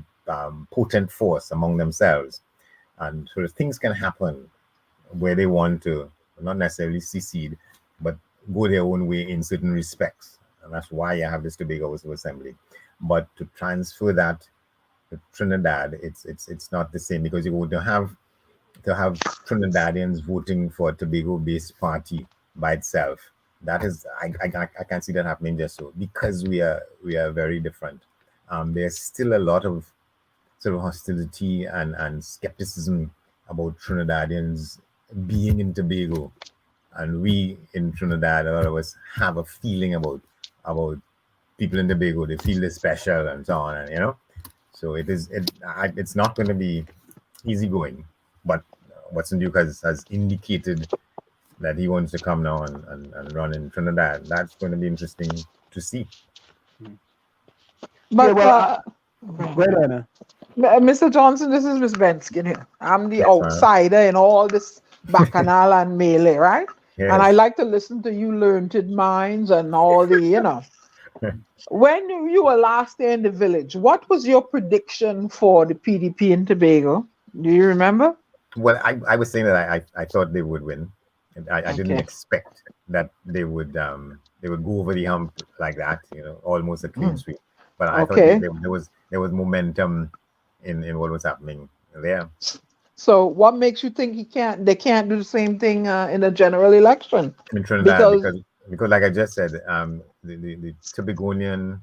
potent force among themselves. And so things can happen where they want to not necessarily secede, but go their own way in certain respects. And that's why you have this Tobago Assembly. But to transfer that to Trinidad, it's not the same, because you would have Trinidadians voting for a Tobago-based party by itself. That is, I can't see that happening just so, because we are very different. There's still a lot of sort of hostility and skepticism about Trinidadians being in Tobago, and we in Trinidad, a lot of us have a feeling about people in Tobago. They feel they're special and so on, and so it's not going to be easy going. But Watson Duke has indicated that he wants to come now and run in Trinidad. That's going to be interesting to see. But Mr. Johnson, this is Miss Benskin here. I'm the outsider in all this bacchanal and melee, right? Yes. And I like to listen to you learned minds and all the, When you were last there in the village, what was your prediction for the PDP in Tobago? Do you remember? Well, I was saying that I thought they would win. I didn't expect that they would go over the hump like that, almost a clean sweep. But I thought there was momentum in what was happening there. So what makes you think they can't do the same thing in a general election? In Trinidad, because like I just said, the Tobagonian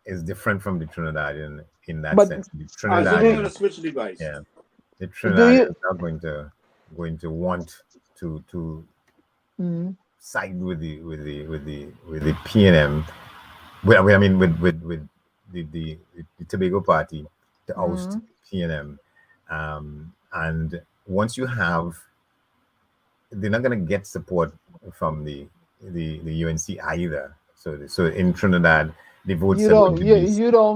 is different from the Trinidadian in that sense. The Trinidadian, switch the guys. Yeah, the Trinidadian is not going to want to side with the PNM. I mean with the Tobago party to oust PNM. And once you have, they're not going to get support from the UNC either. So in Trinidad, the votes you don't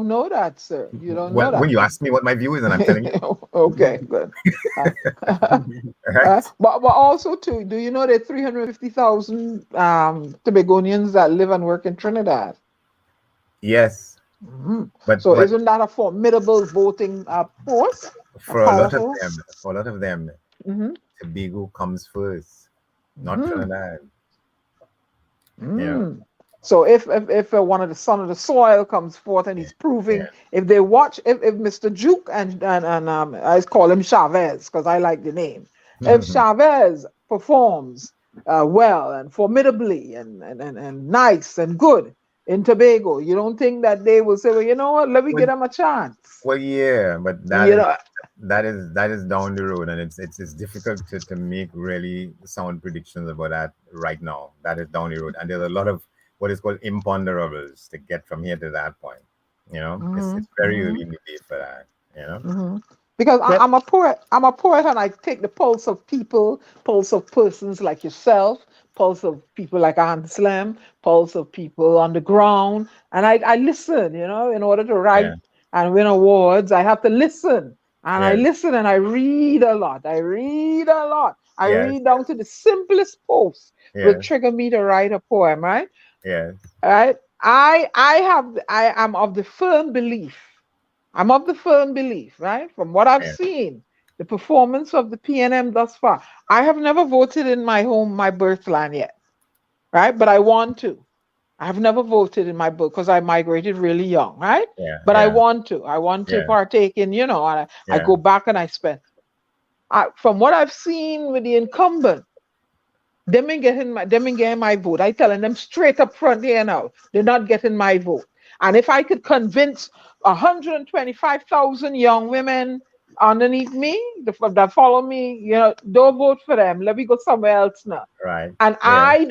know that, sir. You don't know that. When you ask me what my view is, and I'm telling you. Okay, good. Right. But also too, do you know there are 350,000 Tobagonians that live and work in Trinidad? Yes. But isn't that a formidable voting force? For a lot of them, Tobago comes first, not Trinidad. Yeah. So if one of the son of the soil comes forth and he's proving, if they watch, if Mr. Duke and I call him Chavez because I like the name, if Chavez performs well and formidably and nice and good in Tobago, you don't think that they will say, well, you know what, let me give them a chance? Well, yeah, but that is down the road, and it's difficult to make really sound predictions about that right now. That is down the road, and there's a lot of what is called imponderables to get from here to that point. It's very early in the day for that. Because I'm a poet, and I take the pulse of people, pulse of persons like yourself, pulse of people like Anselm, pulse of people on the ground, and I listen. In order to write and win awards, I have to listen. And I listen and I read a lot. I read down to the simplest post will trigger me to write a poem, right? Yeah. Right. I am of the firm belief. Right? From what I've seen, the performance of the PNM thus far. I have never voted in my birthland yet. Right? But I want to. I have never voted in my book because I migrated really young, right? But I want to. I want to partake in, and I go back and I spend. From what I've seen with the incumbent, them ain't getting my vote. I telling them straight up front here now, they're not getting my vote. And if I could convince 125,000 young women underneath me that follow me, don't vote for them. Let me go somewhere else now. Right. And I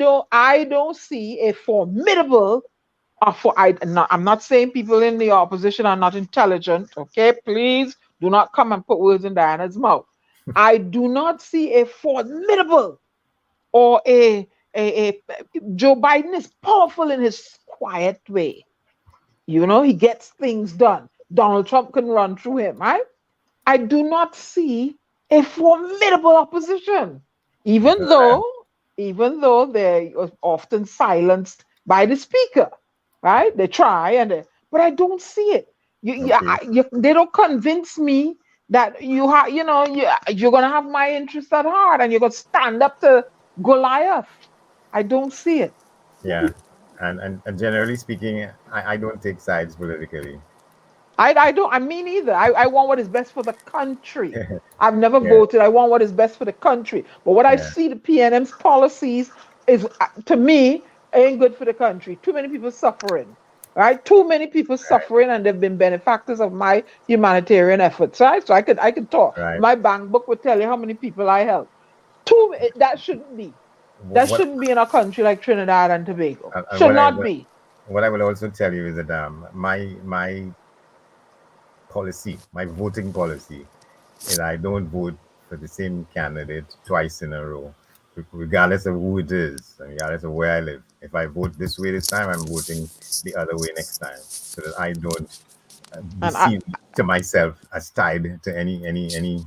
don't see a formidable. I'm not saying people in the opposition are not intelligent. Okay, please do not come and put words in Diana's mouth. I do not see a formidable or a Joe Biden is powerful in his quiet way. He gets things done. Donald Trump can run through him, right? I do not see a formidable opposition, even though they're often silenced by the speaker, right? They try but I don't see it. They don't convince me that you're gonna have my interest at heart and you're gonna stand up to Goliath. I don't see it. Yeah, and generally speaking, I don't take sides politically. I don't. I mean either. I want what is best for the country. I've never voted. I want what is best for the country. But what I see the PNM's policies is, to me, ain't good for the country. Too many people suffering, right? Too many people suffering, and they've been benefactors of my humanitarian efforts, right? So I could talk. Right. My bank book would tell you how many people I helped. That shouldn't be. That shouldn't be in a country like Trinidad and Tobago. Should not be. What I will also tell you is that my policy, my voting policy, is I don't vote for the same candidate twice in a row, regardless of who it is, regardless of where I live. If I vote this way this time, I'm voting the other way next time, so that I don't deceive to myself as tied to any.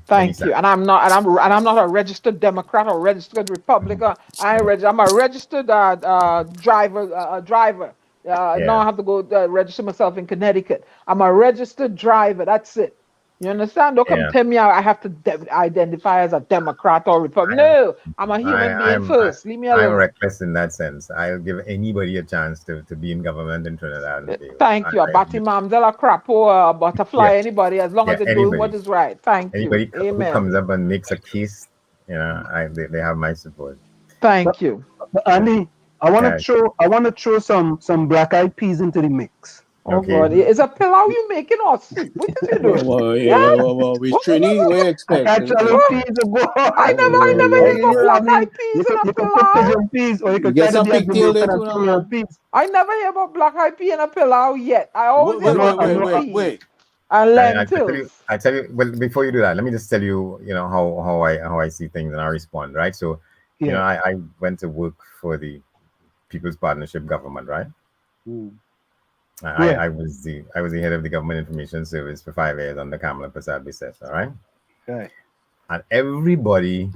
Thank you. And I'm not a registered Democrat or registered Republican. I'm a registered driver. Now I have to go register myself in Connecticut. I'm a registered driver. That's it. You understand? Don't Yeah. compare me. I have to identify as a Democrat or Republican. No, I'm a human being first. Leave me I'm alone. reckless in that sense. I'll give anybody a chance to be in government in Trinidad and Tobago. Thank you. A Batimamzal, a Crapo, a butterfly, yes. anybody, as long as they're doing what is right. Thank Anybody you. who Amen. comes up and makes a case, you know, they have my support. Thank you. But Andy, I want to throw some black eyed peas into the mix. Oh God, is a pilau you making or soup? What is you doing? We Trini, we expect. Actually, peas are good. I never hear about black eyed peas in a You can put pilau. pigeon peas, or you can try to be a Jamaican and throw on peas. I never hear about black eyed pea in a pilau yet. I always hear about wait. And lentils. I tell you. Well, before you do that, let me just tell you, you know, how I see things and I respond, right? So, you know, I went to work for the People's Partnership government, right? I was the head of the Government Information Service for 5 years under Kamala Prasad Biswas, all right? Right. And everybody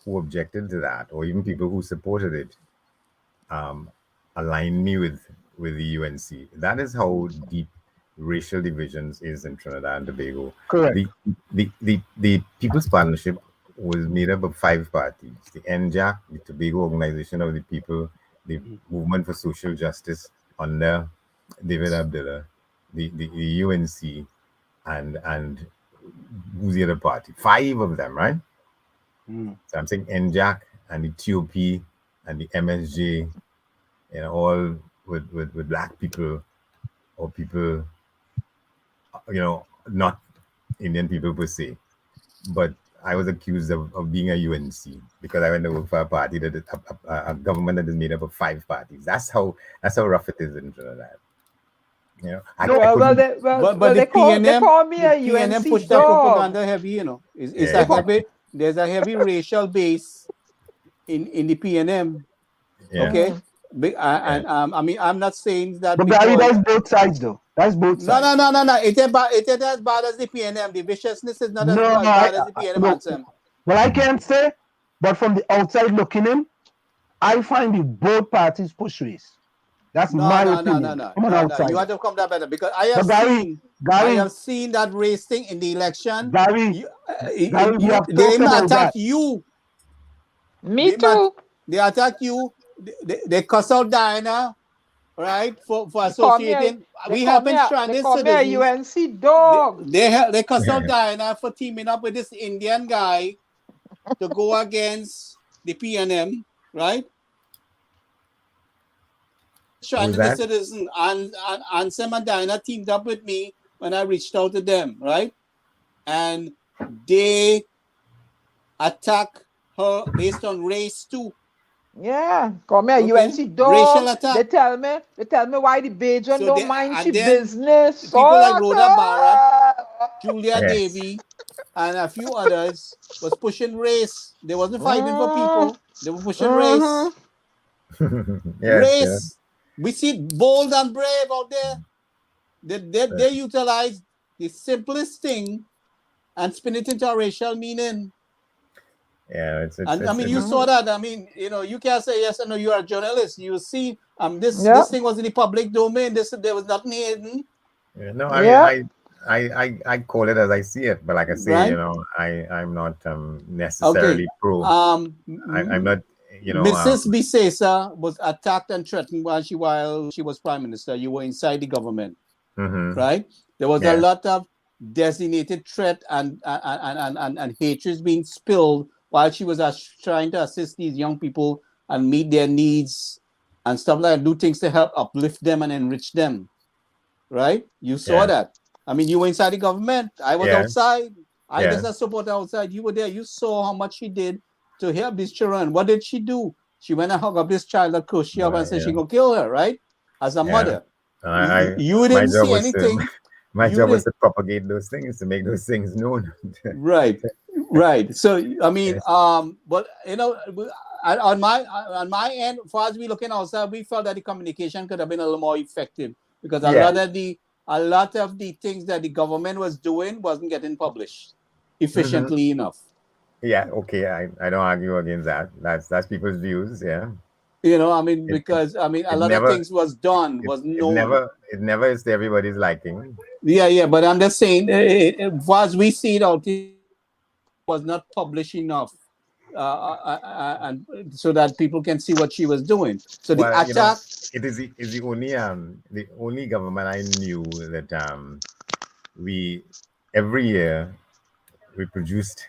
who objected to that, or even people who supported it, aligned me with the UNC. That is how deep racial divisions is in Trinidad and Tobago. Correct. The People's Partnership was made up of 5 parties: the NJAC, the Tobago Organization of the People, the Movement for Social Justice under David Abdullah, the UNC, and who's the other party? 5 of them, right? So I'm saying NJAC and the TOP and the MSJ, you know, all with black people or people, you know, not Indian people per se. But I was accused of being a UNC because I went to work for a party that is a government that is made up of 5 parties. That's how rough it is in Trinidad. You know, but they call me a UNC push that propaganda heavy, you know. There's a heavy racial base in the PNM. Yeah. Okay. And I mean, I'm not saying that. But Gary, that's both sides, though. That's both sides. No. It ain't as bad as the PNM. The viciousness is not as bad as the PNM. Well, I can't say, but from the outside looking in, I find the both parties push race. That's my opinion. No. You have to come that better because I have seen that race thing in the election. Gary, they attack you. Me too. They attack you. They cuss out Diana, right? For associating. We have been stranded. They call me a UNC dog. They cuss out Diana for teaming up with this Indian guy to go against the PNM, right? Stranded citizen and Sam and Diana teamed up with me when I reached out to them, right? And they attack her based on race too. Yeah, call me a UNC dog. Racial attack. They tell me why the Bajan don't mind she business. People like Rhoda Barrett, Julia Davy, and a few others was pushing race. They wasn't fighting for people. They were pushing race. Race. We see bold and brave out there. They utilize the simplest thing and spin it into a racial meaning. Yeah, you saw that. I mean, you know, you can't say yes or no. You are a journalist. You see, this thing was in the public domain. There was nothing hidden. Yeah, no, I call it as I see it. But like I say, you know, I'm not necessarily pro. I'm not. You know, Mrs. Bisesa was attacked and threatened while she was prime minister. You were inside the government, right? There was a lot of designated threat and hatred being spilled while she was trying to assist these young people and meet their needs and stuff like that, do things to help uplift them and enrich them, right? You saw that. I mean, you were inside the government. I was outside. I was a supporter outside. You were there. You saw how much she did to help these children. What did she do? She went and hugged up this child that crushed she up and said she gonna kill her, right? As a mother. You didn't see anything. My job was to propagate those things, to make those things known. Right. So I mean, but you know, on my end, as far as we looking outside, we felt that the communication could have been a little more effective because a lot of the things that the government was doing wasn't getting published efficiently enough. Yeah, okay. I don't argue against that. That's people's views. Yeah. You know, I mean, because I mean, a lot of things was done, was known. It never is to everybody's liking. Yeah, but I'm just saying, as we see it out, it was not published enough, and so that people can see what she was doing. So the attack. It is the only government I knew that we every year we produced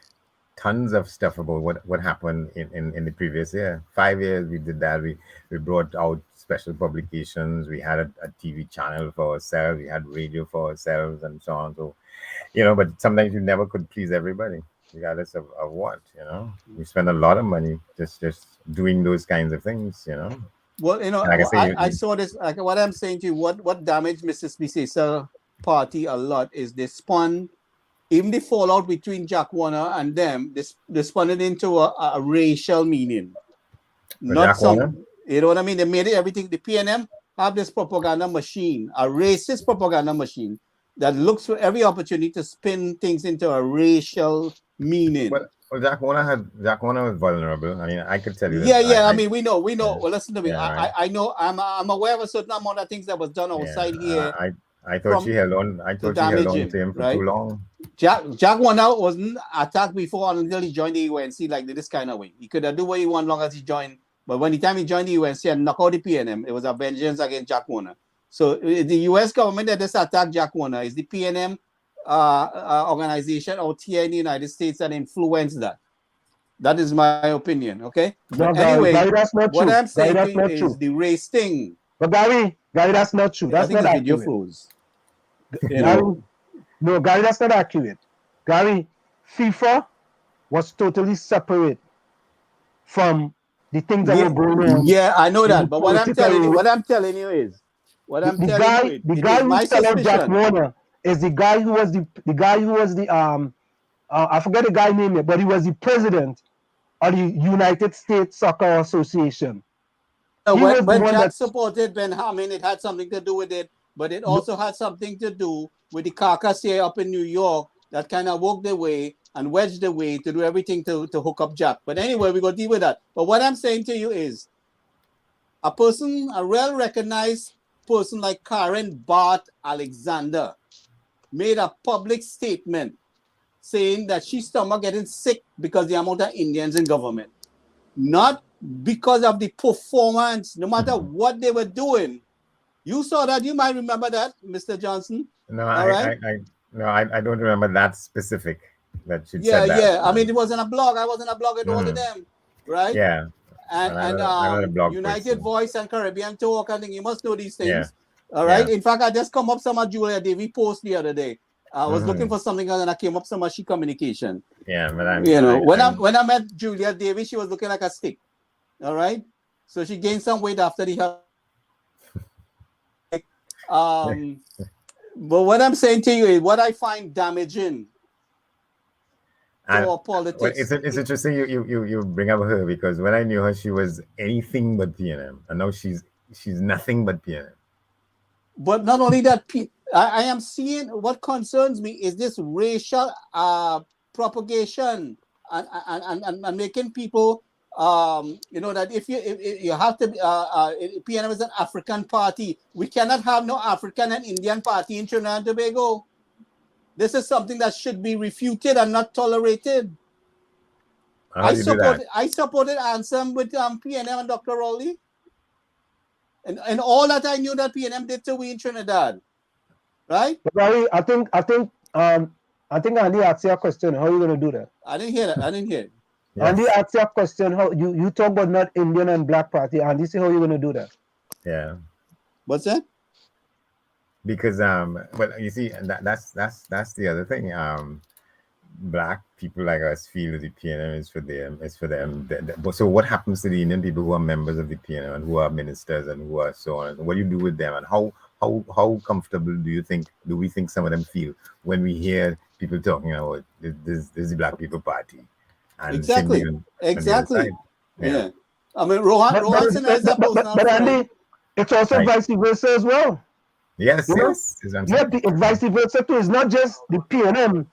tons of stuff about what happened in the previous year. 5 years we did that. We brought out special publications. We had a TV channel for ourselves. We had radio for ourselves and so on. So, but sometimes you never could please everybody, regardless of what, We spend a lot of money just doing those kinds of things, Well, like I saw this, like what I'm saying to you, what damaged Mrs. Bisesa party a lot is they spun, even the fallout between Jack Warner and them, they spun it into a racial meaning. Not some, you know what I mean? They made it everything. The PNM have this propaganda machine, a racist propaganda machine that looks for every opportunity to spin things into a racial meaning. Well, Jack Warner was vulnerable. I mean, I could tell you. Yeah. I mean, we know. Well, listen to me. Yeah, I know. I'm aware of a certain amount of things that was done outside here. I thought she held on. I thought she held on to him for too long. Jack Warner wasn't attacked before until he joined the UNC like this kind of way. He could do what he wanted long as he joined. But when the time he joined the UNC and knocked out the PNM, it was a vengeance against Jack Warner. So the U.S. government that just attacked Jack Warner is the PNM organization out here in the United States that influenced that. That is my opinion. Okay. No, but anyway, Gary, that's not what true. I'm saying Gary, is the race thing. But Gary, that's not true. That's not accurate. No, Gary, that's not accurate. Gary, FIFA was totally separate from the things that were going on. Yeah, I know that. But what I'm telling you is the guy who fell out Jack Warner is the guy who was the I forget the guy name, but he was the president of the United States Soccer Association. When Jack supported Ben Hamlin, it had something to do with it, but it also had something to do with the caucus here up in New York that kind of worked their way and wedged their way to do everything to hook up Jack. But anyway, we're going to deal with that. But what I'm saying to you is a well-recognized person like Karen Barth Alexander made a public statement saying that she's stomach getting sick because the amount of Indians in government. Not because of the performance, no matter what they were doing. You saw that. You might remember that, Mr. Johnson. No, I don't remember that specific. That she said that. Yeah. I mean, it was in a blog. I was in a blog with all of them, right? Yeah. And United Voice and Caribbean Talk. I think you must know these things. Yeah. All right. Yeah. In fact, I just come up some of Julia Davy post the other day. I was looking for something and I came up some of She Communication. Yeah, but when I met Julia Davy, she was looking like a stick. All right. So she gained some weight after the but what I'm saying to you is what I find damaging to our politics. Well, it's interesting you bring up her, because when I knew her, she was anything but PNM, and now she's nothing but PNM. But not only that, I am seeing what concerns me is this racial propagation and making people that if you have to PNM is an African party. We cannot have no African and Indian party in Trinidad and Tobago. This is something that should be refuted and not tolerated. I supported Ansem with PNM and Dr. Rowley. And all that I knew that PNM did to we in Trinidad. Right? But Barry, I think Andy asked you a question. How are you gonna do that? I didn't hear it. Yes. Andy asked you a question. How you talk about not Indian and Black party. Andy, say how you gonna do that? Yeah. What's that? Because well, you see, that's the other thing. Black people like us feel the PNM is for them. So what happens to the Indian people who are members of the PNM and who are ministers and who are so on? What do you do with them, and how comfortable do we think some of them feel when we hear people talking about this is the Black People Party? And exactly. Yeah. I mean, Rohan has a but Andy, it's also vice versa as well. Yes. It's vice versa too. It's not just the PNM,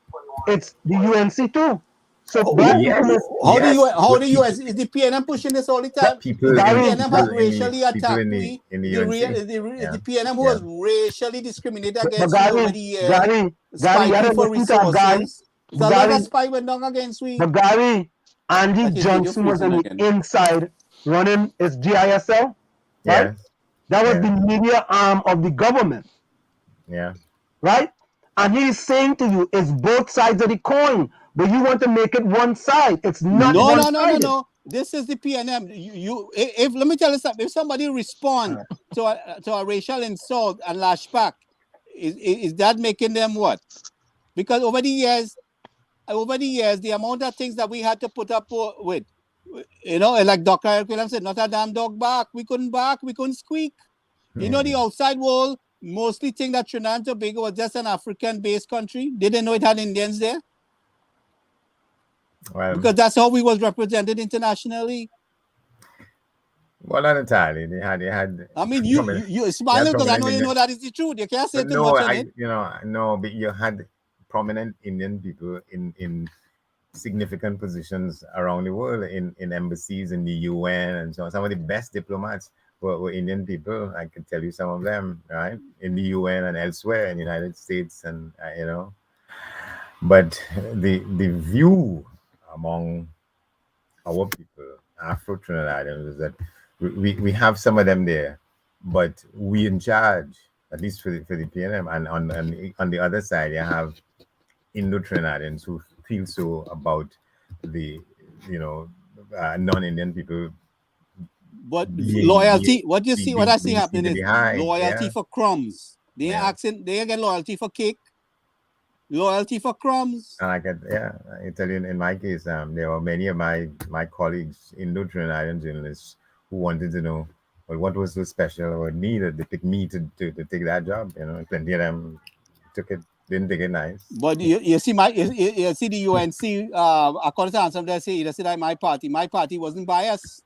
it's the UNC too. So How the US is the PNM pushing this all the time? People the in, PNM has people racially people attacked in the UNC. the PNM who has racially discriminated but against we over the years, spiking for resources. So a lot of spy went down against we. But Gary, Andy Like his video Johnson was on freezing the again. inside running his GISL, right? Yes. That was the media arm of the government, Yeah. right? And he's saying to you, it's both sides of the coin, but you want to make it one side. It's not one-sided. No. This is the PNM. If let me tell you something. If somebody respond to a racial insult and lash back, is that making them what? Because over the years, the amount of things that we had to put up with, like Dr. Eric Williams said, not a damn dog bark. We couldn't bark. We couldn't squeak. The outside world mostly think that Trinidad and Tobago was just an African-based country. They didn't know it had Indians there. Well, because that's how we was represented internationally. Well, not entirely. They had. I mean, you smiling because I know you know that is the truth. You can't say too much on it. No, but you had prominent Indian people in significant positions around the world, in embassies, in the UN, and so on. Some of the best diplomats were Indian people. I could tell you some of them, right, in the UN and elsewhere in the United States, and But the view among our people, Afro Trinidadians, is that we have some of them there, but we in charge, at least for the PNM, and on the other side, you have Indo-Trinidadians who feel so about the non-Indian people. But loyalty, what I see happening is loyalty for crumbs. They get loyalty for cake. Loyalty for crumbs. And I tell you, in my case, there were many of my colleagues, Indo-Trinidadian journalists, who wanted to know, well, what was so special or needed to pick me to take that job. Plenty of them didn't take it nice. But you see the UNC, according to answer, they say that my party wasn't biased.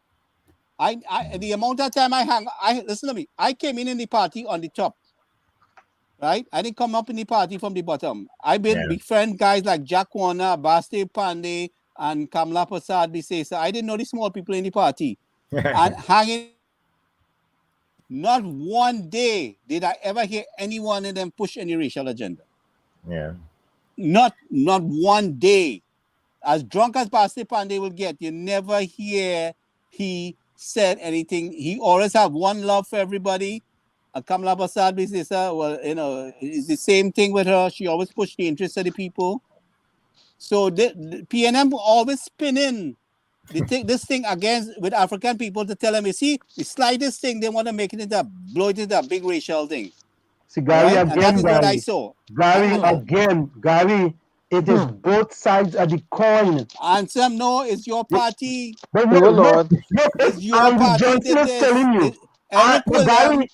The amount of time listen to me, I came in the party on the top. Right? I didn't come up in the party from the bottom. I've been befriend guys like Jack Warner, Basti Pandey, and Kamla Prasad Bisesa. I didn't know the small people in the party. And hanging, not one day did I ever hear any one of them push any racial agenda. Yeah. Not one day. As drunk as Basti Pandey will get, you never hear he said anything. He always have one love for everybody. Kamla Prasad Bisesa, it's the same thing with her. She always pushed the interests of the people. So the PNM always spinning. They take this thing against with African people to tell them, you see, the slightest thing, they want to make it into blow it into a big racial thing. See, Gary, right? And that is what I saw. Gary, it is both sides of the coin. And some know it's your party. It's your party. Johnson is telling you. Eric Williams.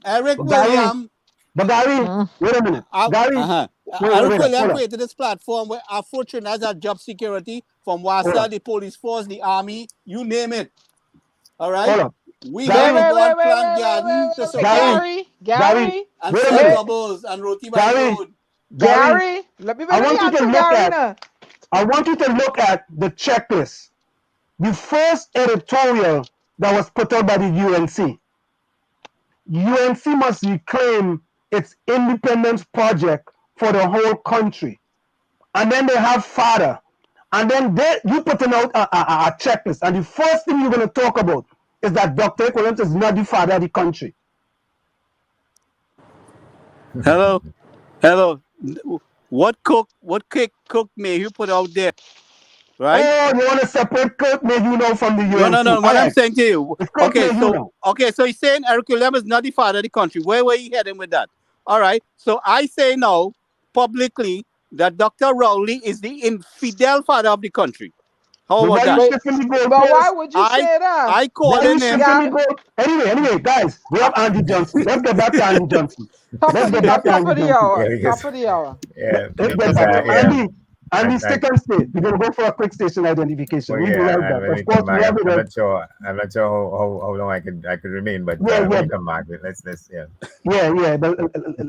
Eric Williams. But Gary, wait a minute. Eric Williams created this platform where Afro Trinidadians have job security from WASA, the police force, the army, you name it. All right? We got one plant garden to support. Gary, and sell bubbles and roti by road. Gary, I want you to look at the checklist. The first editorial that was put out by the UNC. UNC must reclaim its independence project for the whole country. And then they have FADA. And then you putting out a checklist. And the first thing you're going to talk about is that Dr. Equivalent is not the father of the country. Hello. What cake cook may you put out there? Right? Oh, you want to separate Kirk Mayhew from the UNC? No. What I'm saying to you. Okay, so he's saying Eric Williams is not the father of the country. Where were you heading with that? All right. So I say now publicly that Dr. Rowley is the infidel father of the country. How about that? But why would you say that? I call him. Anyway, guys, we have Andy Johnson. Let's get back to Andy Johnson. Top of the hour. Yeah. Let's get back to Andy, stick and stay. We're going to go for a quick station identification. We'll be right back. Of course, I'm not sure how long I could remain, but when we come back, let's. But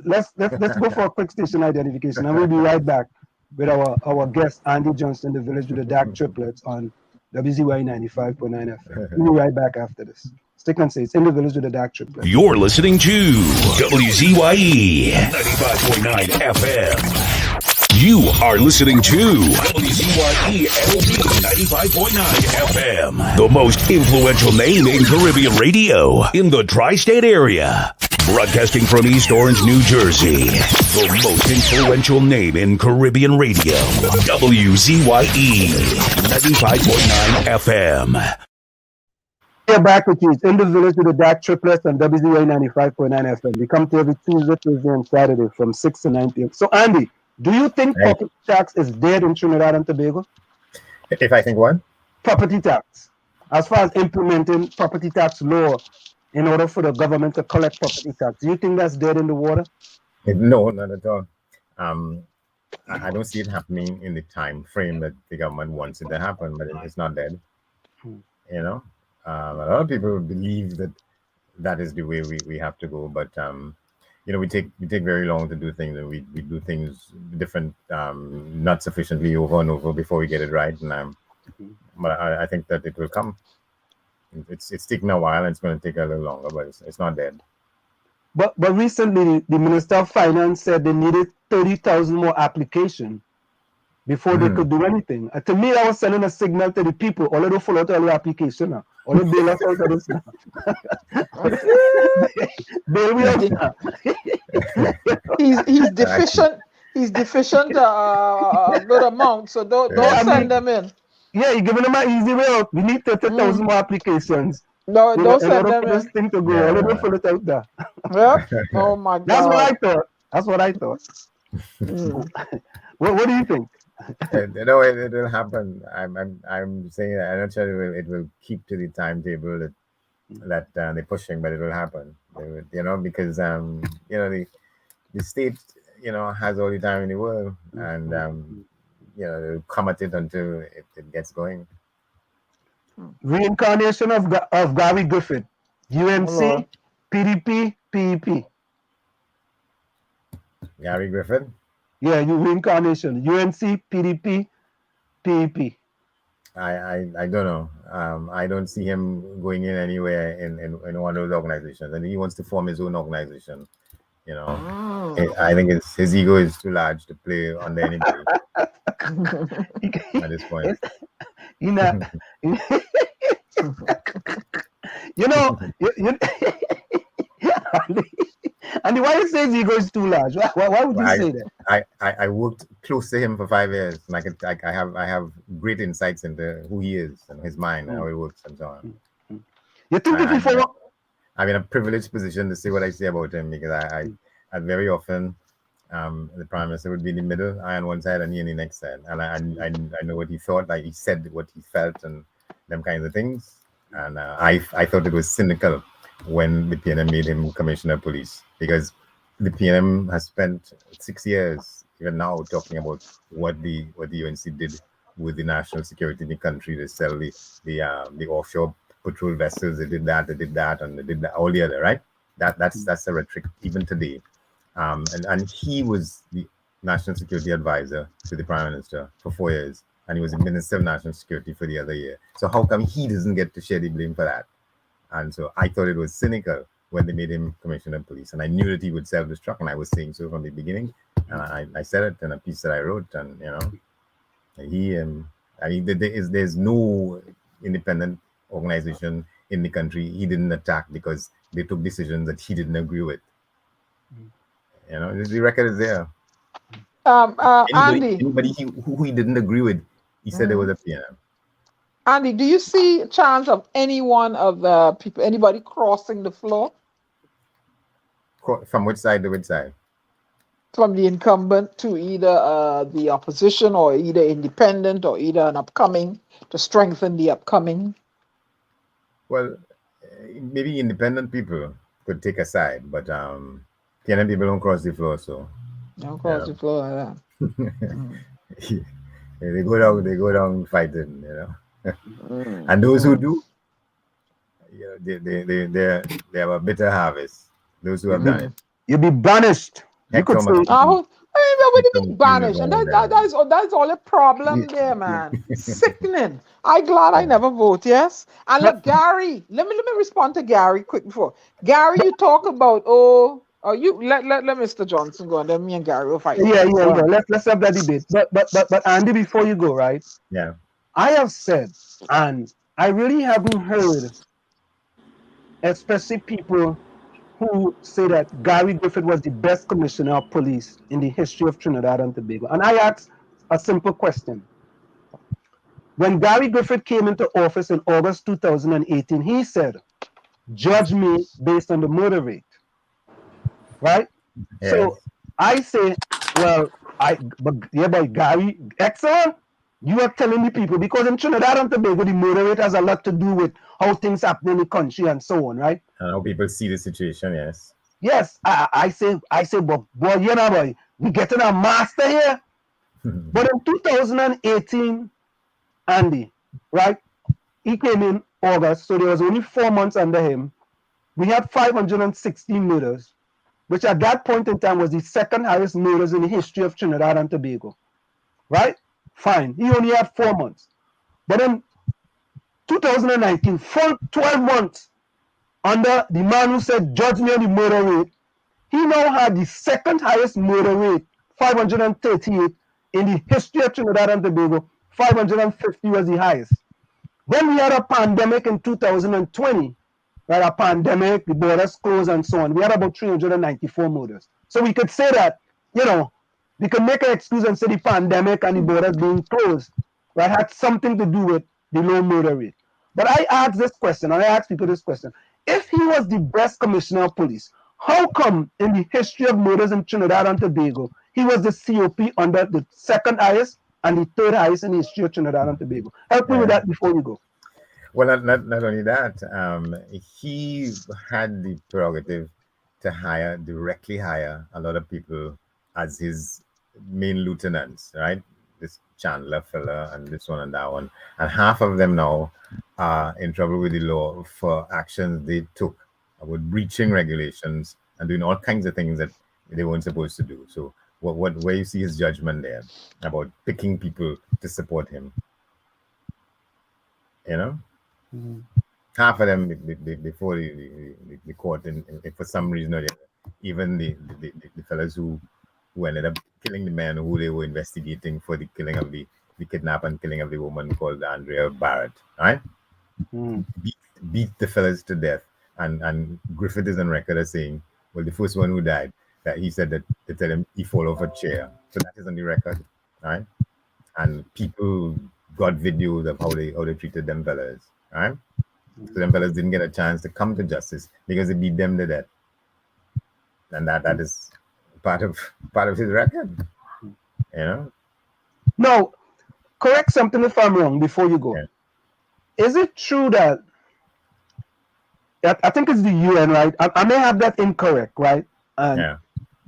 let's go for a quick station identification, and we'll be right back with our guest Andy Johnston, the village with the DAG Triplets on WZYE 95.9 FM. We'll be right back after this. Stick and say it's in the village with the DAG Triplets. You're listening to WZYE 95.9 FM. You are listening to WZYE 95.9 FM, the most influential name in Caribbean radio in the tri-state area. Broadcasting from East Orange, New Jersey, the most influential name in Caribbean radio, WZYE 95.9 FM. We're back with you. It's in the village with the DAG Triplets on WZYE 95.9 FM. We come to every Tuesday, Thursday, and Saturday from 6 to 9 p.m. So, Andy, do you think property tax is dead in Trinidad and Tobago? If I think what? Property tax. As far as implementing property tax law in order for the government to collect property tax, do you think that's dead in the water? No, not at all. I don't see it happening in the time frame that the government wants it to happen, but it's not dead. You know, a lot of people believe that that is the way we have to go, but you know, we take very long to do things, and we do things different, not sufficiently over and over before we get it right. And but I think that it will come. It's taking a while, and it's going to take a little longer, but it's not dead. But recently, the Minister of Finance said they needed 30,000 more applications before they could do anything. To me, I was sending a signal to the people, all of them follow all the application now. All the bail us out of this now. Bail we out now. He's deficient. He's deficient a good amount, so don't send them in. Yeah, you're giving them an easy way out. We need 30,000 more applications. No, don't send them this in. thing to go. All of them follow it out there. Yeah. Oh my God. That's what I thought. What do you think? You know, it will happen. I'm saying that I'm not sure it will keep to the timetable that they're pushing, but it will happen. You know, because you know, the state, you know, has all the time in the world, and you know, they'll come at it until it gets going. Reincarnation of Gary Griffith, UNC, PDP, PEP. Gary Griffith? Yeah, reincarnation. UNC, PDP, PEP. I don't know. I don't see him going in anywhere in one of those organizations, and he wants to form his own organization. You know, I think his ego is too large to play under anybody at this point. You know, you know, and why you say his ego is too large? Why would you say that? I worked close to him for 5 years, and I have great insights into who he is and his mind and how it works and so on. You think I'm in a privileged position to say what I say about him, because I very often the Prime Minister would be in the middle, I on one side and he on the next side, and I know what he thought. Like, he said what he felt and them kinds of things, and I thought it was cynical when the PNM made him Commissioner of Police, because the PNM has spent 6 years even now talking about what the UNC did with the national security in the country. They sell the offshore patrol vessels. They did that, and they did that, all the other, right? That's the rhetoric even today. And he was the national security advisor to the Prime Minister for 4 years, and he was the Minister of National Security for the other year. So how come he doesn't get to share the blame for that? And so I thought it was cynical when they made him Commissioner of Police, and I knew that he would self-destruct, and I was saying so from the beginning. And I said it in a piece that I wrote, and you know, I mean, there's no independent organization in the country he didn't attack because they took decisions that he didn't agree with. You know, the record is there. Anybody who he didn't agree with, he said there was a PNM. Andy, do you see a chance of any one of the people, anybody crossing the floor? From which side to which side? From the incumbent to either the opposition, or either independent, or either an upcoming, to strengthen the upcoming? Well, maybe independent people could take a side, but PNM people don't cross the floor, so. Don't cross the floor like that. They go down fighting, you know. And those who do, you know, they have a bitter harvest. Those who have done it, you'll be banished. You could say, What do you mean banish? And Going there. that's all a problem there, man. Sickening. I glad I never vote, yes. And look, Gary, let me respond to Gary quick before. Gary, you talk about you let Mr. Johnson go and then me and Gary will fight. Yeah. Let's have that debate. But Andy, before you go, right? Yeah. I have said, and I really haven't heard, especially people who say that Gary Griffith was the best commissioner of police in the history of Trinidad and Tobago. And I asked a simple question. When Gary Griffith came into office in August 2018, he said, judge me based on the murder rate. Right? Yes. So I say, well, but Gary, excellent. You are telling the people, because in Trinidad and Tobago, the murder rate has a lot to do with how things happen in the country and so on, right? And how people see the situation, yes. Yes, I say, but boy, boy, we getting a master here. But in 2018, Andy, right? He came in August, so there was only 4 months under him. We had 516 murders, which at that point in time was the second highest murders in the history of Trinidad and Tobago. Right? Fine. He only had 4 months. But in 2019, full 12 months under the man who said, judge me on the murder rate, he now had the second highest murder rate, 538 in the history of Trinidad and Tobago. 550 was the highest. Then we had a pandemic in 2020. Right, a pandemic, the borders closed and so on. We had about 394 murders. So we could say that, we could make an excuse and say the pandemic and the borders being closed, right, had something to do with the low murder rate. But I asked this question, and I asked people this question. If he was the best commissioner of police, how come in the history of murders in Trinidad and Tobago, he was the COP under the second highest and the third highest in the history of Trinidad and Tobago? Help me with that before you go. Well, not only that, he had the prerogative to directly hire a lot of people as his main lieutenants, right? This Chandler fella and this one and that one. And half of them now are in trouble with the law for actions they took with breaching regulations and doing all kinds of things that they weren't supposed to do. So where you see his judgment there about picking people to support him, Mm-hmm. Half of them before the court, and for some reason or the other, even the fellas who ended up killing the man who they were investigating for the killing of the kidnap and killing of the woman called Andrea Barrett, right? Mm. Beat the fellas to death, and Griffith is on record as saying, well, the first one who died, that he said that they tell him he fall off a chair, so that is on the record, right? And people got videos of how they treated them fellas. Right? So them fellas didn't get a chance to come to justice because they beat them to death, and that is part of his record. Now, correct something if I'm wrong before you go. Yeah. Is it true that I think it's the UN, right? I may have that incorrect, right? And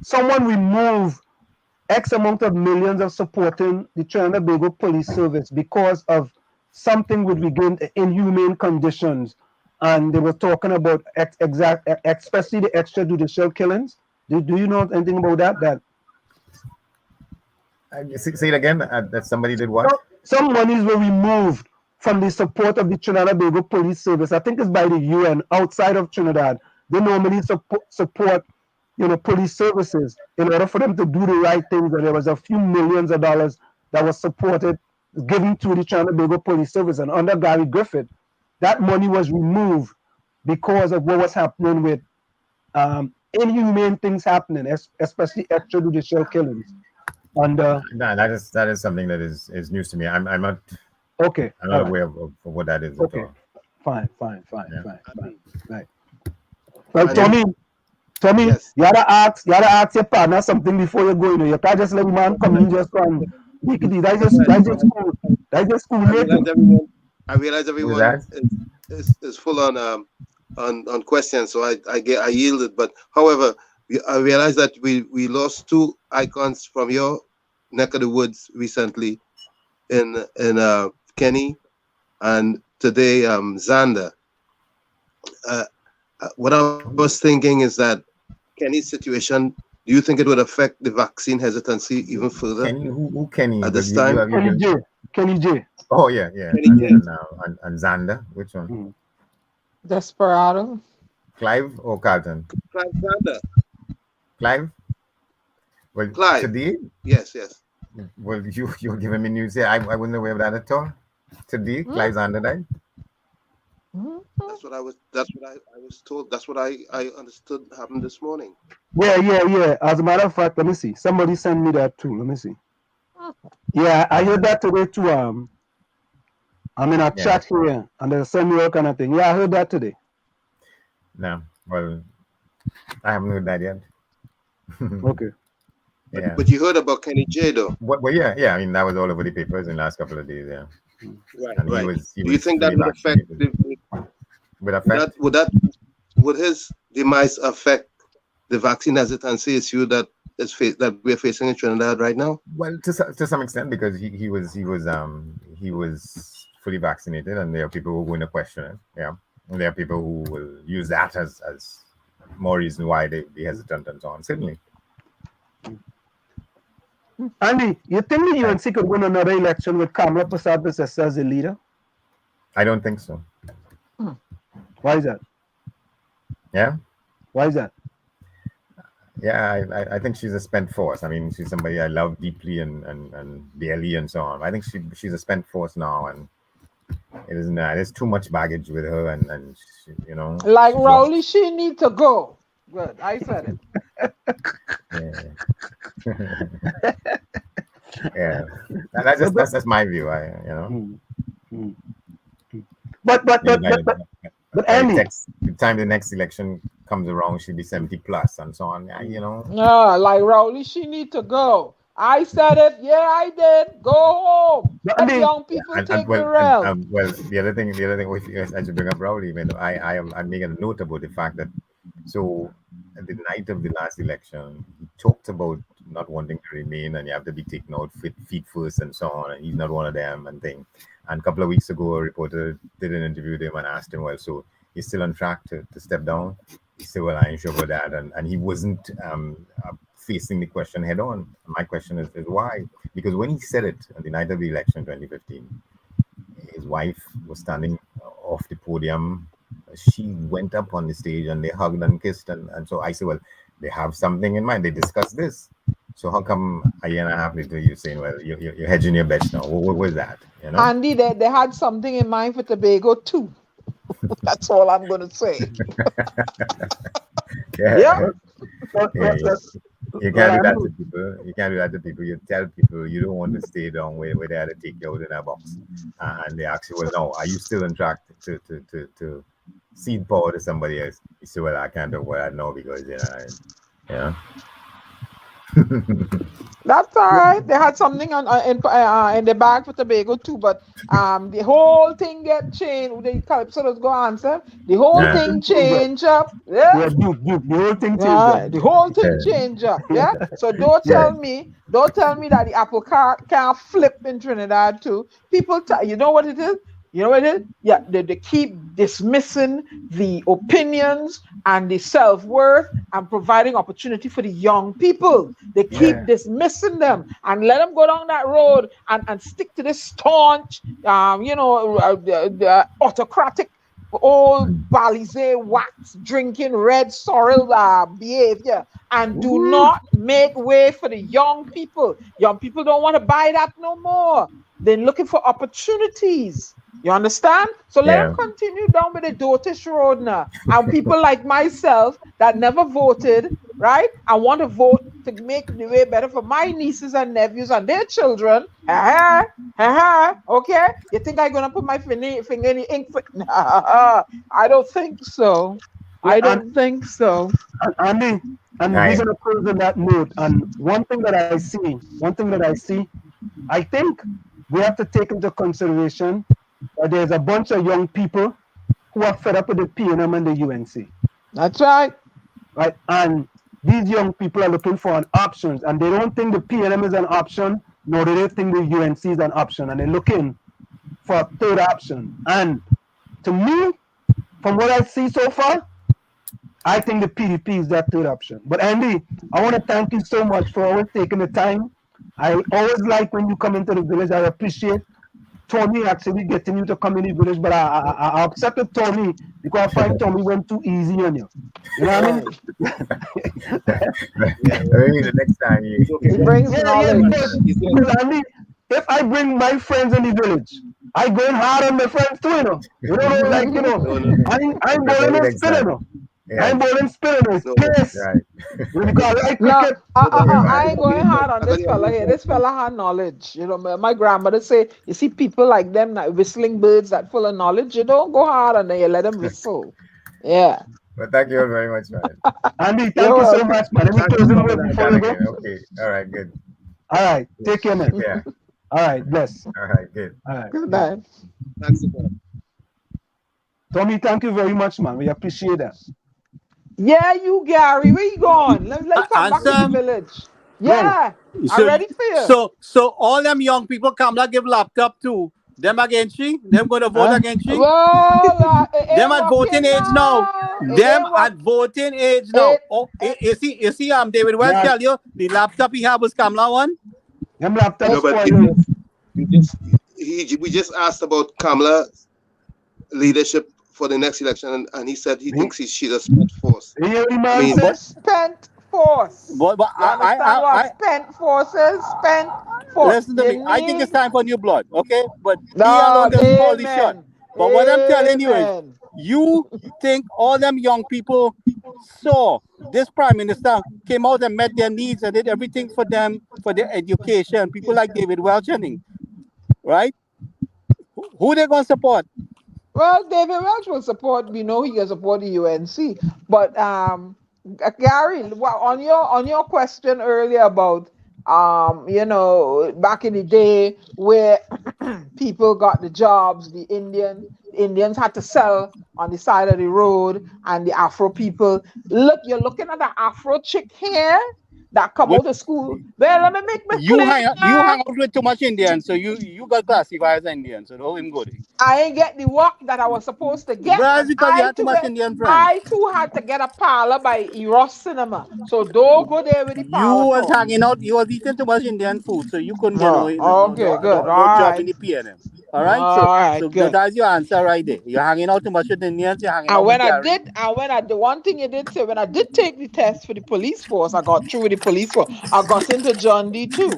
someone removed X amount of millions of supporting the Trinidad and Tobago Police Service because of something with regard to inhumane conditions, and they were talking about especially the extrajudicial killings. Do you know anything about that? Say it again. That somebody did what? Some monies were removed from the support of the Trinidad and Tobago Police Service. I think it's by the UN outside of Trinidad. They normally support police services in order for them to do the right things. And there was a few millions of dollars that was supported, given to the Trinidad and Tobago Police Service, and under Gary Griffith, that money was removed because of what was happening with inhumane things happening, especially extrajudicial killings. And that is something that is news to me. I'm not okay. I'm not aware of what that is. Okay, fine. Right. Well, Tommy, yes. you gotta ask your partner something before you go. You can't just let the man come in just one. That's just cool. I realize everyone is full on questions, so I yielded. But however, I realize that we lost two icons from your neck of the woods recently, in Kenny, and today Xander. What I was thinking is that Kenny's situation, Do you think it would affect the vaccine hesitancy even further? Kenny, who Kenny? At this time? Kenny J. Oh yeah. And Xander, which one? Desperado. Clive or Carlton? Clive Xander. Clive? Well, Clive. Today? Yes. Well, you're giving me news here. I wasn't aware of that at all. Today, Clive Xander died. That's what I was told. That's what I understood happened this morning. Yeah. As a matter of fact, let me see. Somebody sent me that too. Let me see. Yeah, I heard that today too. I'm in a chat here, and they send me all kind of thing. Yeah, I heard that today. No, well, I haven't heard that yet. Okay. Yeah. But you heard about Kenny J though. Well, yeah. I mean, that was all over the papers in the last couple of days. Yeah. Right. Do you think that would affect? Would his demise affect the vaccine hesitancy issue that we're facing in Trinidad right now? Well, to some extent, because he was fully vaccinated, and there are people who are going to question it. Yeah, and there are people who will use that as more reason why they be hesitant and so on. Certainly. Andy, you think the UNC could win another election with Kamala Persad as a leader? I don't think so. Why is that? Yeah. Why is that? Yeah, I think she's a spent force. I mean, she's somebody I love deeply and dearly and so on. I think she's a spent force now, and it isn't. There's too much baggage with her, and she, like Rowley, she need to go. Good, I said it. Yeah, that's my view. But Andy, the time the next election comes around, she'll be 70 plus and so on. Yeah, like Rowley, she need to go. I said it. Yeah, I did. Go home. Let young people take the realm. Well, the other thing, as you bring up Rowley, I'm making a note about the fact that at the night of the last election, he talked about not wanting to remain, and you have to be taken out feet first and so on, and he's not one of them and thing. And a couple of weeks ago, a reporter did an interview with him and asked him, well, so he's still on track to step down? He said, well, I ain't sure about that. And he wasn't facing the question head on. My question is why? Because when he said it on the night of the election 2015, his wife was standing off the podium. She went up on the stage and they hugged and kissed. And so I said, well, they have something in mind. They discussed this. So how come a year and a half later you're saying, well, you're hedging your bets now? What was that? Andy, they had something in mind for Tobago too. That's all I'm going to say. Yeah. You can't do that to people. You can't do that to people. You tell people you don't want to stay down where they had to take you out in a box. And they ask you, well, no, are you still on track to cede power to somebody else? You say, well, I can't do what I know because, That's all right. They had something in the bag for Tobago too, but the whole thing get changed. The Calypso's go answer. The whole thing change up. Yeah. The whole thing change up. The whole thing change up. Yeah. So don't tell me that the apple cart can't flip in Trinidad too. People, you know what it is? Yeah, they keep dismissing the opinions and the self-worth and providing opportunity for the young people. They keep dismissing them and let them go down that road and stick to this staunch, the autocratic, old Balize wax drinking red sorrel behavior, and do not make way for the young people. Young people don't want to buy that no more. They're looking for opportunities. You understand? So let them continue down with the dotish road now. And people like myself that never voted, right? I want to vote to make the way better for my nieces and nephews and their children. Okay? You think I'm going to put my finger in the ink? Nah, I don't think so. I don't think so. Andy, and we're going to close on that note. And one thing that I see, I think we have to take into consideration that there's a bunch of young people who are fed up with the PNM and the UNC. That's right. Right, and these young people are looking for an option, and they don't think the PNM is an option, nor do they think the UNC is an option, and they're looking for a third option. And to me, from what I see so far, I think the PDP is that third option. But Andy, I want to thank you so much for always taking the time. I always like when you come into the village. I appreciate Tommy actually getting you to come in the village, but I accepted Tommy because I find Tommy went too easy on you. You know what I mean? Maybe the next time you. He brings knowledge. Because I mean, if I bring my friends in the village, I going hard on my friends too, you know. You know, like, you know, I'm bowling and spinning, you know. I'm bowling spinning, it's piss. Right. Because I like No, cricket. I ain't going hard on this fella here. This fella had knowledge. You know, my grandmother say, you see people like them, like whistling birds that full of knowledge, you don't go hard on them, you let them whistle. Yeah. But thank you all very much, man. Andy, thank you so much, man. Let me close it away before you go. Okay. All right. Good. All right. Take care, man. Yeah. All right. Bless. All right. Good. All right. Good night. Thanks. Tommy, thank you very much, man. We appreciate that. Yeah, you Gary, where you going? Let's come back to the village. Yeah, I'm ready for you. So all them young people come like give laptop to them against she. Them going to vote against she. Well, them at voting age now. Them at voting age now. You see, David Wells tell you the laptop he have was Kamala one. Them laptop. No, but we just asked about Kamala's leadership for the next election, and he said he thinks she's a spent force. Spent force. But I spent forces. Spent force. Listen to me. I think it's time for new blood. Okay, but he alone doesn't call the shot. But what I'm telling you is, you think all them young people saw this prime minister came out and met their needs and did everything for them for their education. People like David Welch, right? Who they gonna support? Well, David Welch will support. We know he can support the UNC. But Gary, on your question earlier about you know, back in the day where people got the jobs, the Indians had to sell on the side of the road, and the Afro people. Look, you're looking at the Afro chick here that come out of school. Well, let me make my you hang out with too much Indian, so you got classified as Indian, so don't even go there. I ain't get the work that I was supposed to get. Well, because you had too much Indian friends. I too had to get a parlor by Eros Cinema, so don't go there with the parlor. You was hanging out, you was eating too much Indian food, so you couldn't get no job in the PNM. All right, so that's your answer right there. You're hanging out too much with Indians. You're hanging out with the one thing you did say, when I did take the test for the police force, I got through with the police force. I got into John D too,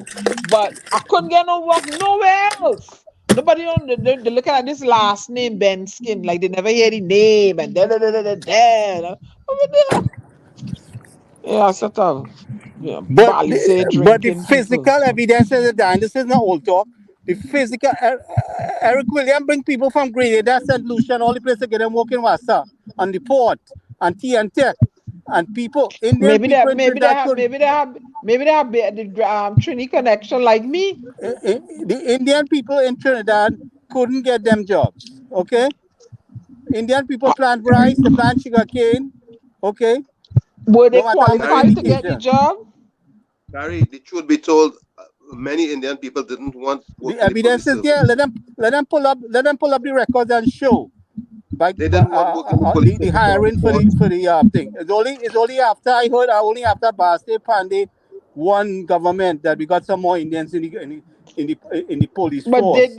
but I couldn't get no work nowhere else. Nobody they're looking at this last name Ben Skin like they never hear the name and over there. Yeah, sort of. Yeah, but the physical evidence is that this is not old talk. The physical Eric William bring people from Grenada, St. Lucia, and all the places to get them working Wassa on the port and TNT. And people, maybe they have the Trini connection like me. The Indian people in Trinidad couldn't get them jobs. Okay, Indian people plant rice, they plant sugarcane. Okay, were they qualified to get the job? Gary, the truth be told, many Indian people didn't want. The evidence is there. Let them pull up the records and show. Like they didn't want the hiring for the thing. It's only after Baste Pandey won government that we got some more Indians in the police force. But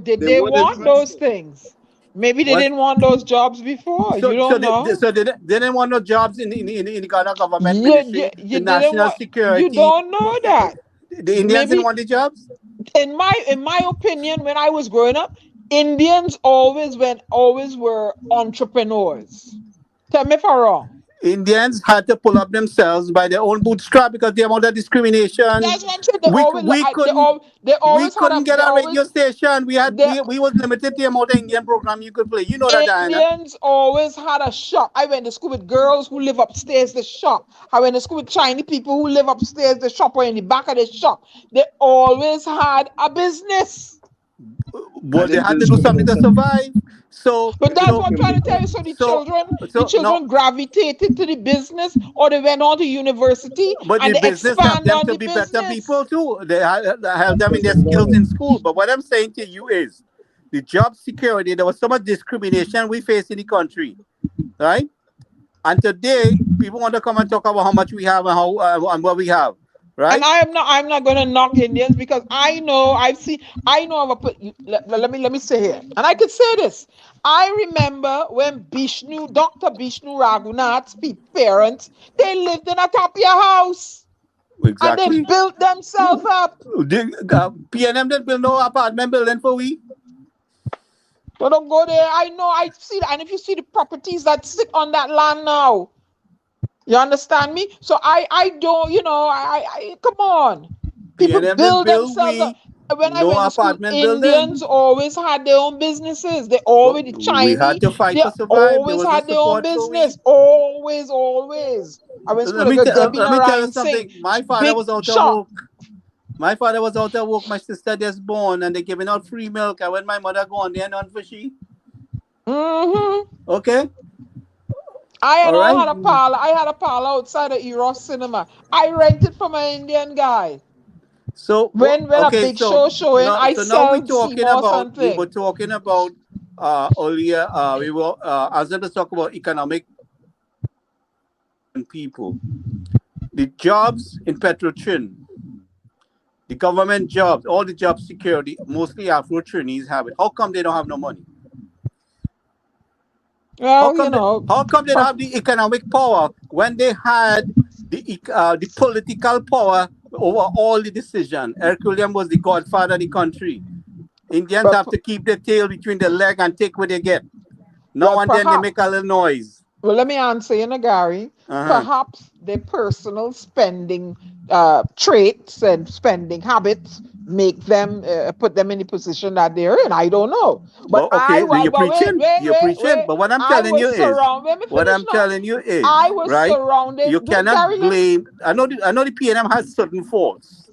did they want those things? Maybe they didn't want those jobs before. You don't know. They didn't want no jobs in the Ghana government ministry, the national security. You don't know that. The Indians didn't want the jobs? In my opinion, when I was growing up, Indians always were entrepreneurs. Tell me if I'm wrong. Indians had to pull up themselves by their own bootstrap because the amount of discrimination. That's what we couldn't get a radio station. We was limited to the amount of Indian program you could play. You know that, Diana. Indians always had a shop. I went to school with girls who live upstairs the shop. I went to school with Chinese people who live upstairs the shop or in the back of the shop. They always had a business. But they had to do something to survive. But that's what I'm trying to tell you. So the children gravitated to the business, or they went on to university. But the business helped them to be better people too. They helped them in their skills in school. But what I'm saying to you is, the job security. There was so much discrimination we face in the country, right? And today, people want to come and talk about how much we have and how and what we have, right? And I'm not going to knock Indians because I know I've put. Let me say here, and I could say this. I remember when Dr. Bishnu Raghunath's parents, they lived in a tapia house. Exactly. And they built themselves up. PNM didn't build no apartment building for we. So don't go there. I know, I see that. And if you see the properties that sit on that land now, you understand me? So I don't, I come on. People PNM build build themselves up. When I no went to school, apartment Indians building. always had their own businesses. They always, the We Chinese, had to fight they to survive. There always was a had their own support for we. business. Always. I went to school, Let me tell you Narayan something. Singh, My father big was out shop. of work. My father was out of work. My sister just born, and they giving out free milk. And when my mother gone, they none for she. Okay. I had a parlor. I had a parlor outside of Eros Cinema. I rented from an Indian guy. So when a big show showing, I now we're sell talking Seymour about something. we were talking about earlier. We were as to talk about economic and people. The jobs in Petrotrin, the government jobs, all the job security, mostly Afro-Trinis have it. How come they don't have no money? Well, how come they don't have the economic power when they had the political power over all the decision? Herculean was the godfather of the country. Indians have to keep their tail between their leg and take what they get. Now and then they make a little noise. Well, let me answer you, Nagari. Perhaps their personal spending traits and spending habits make them put them in the position that they're in. I don't know. But you're preaching. But what I'm telling you is, I was right? surrounded. You cannot blame. I know the PNM has certain faults,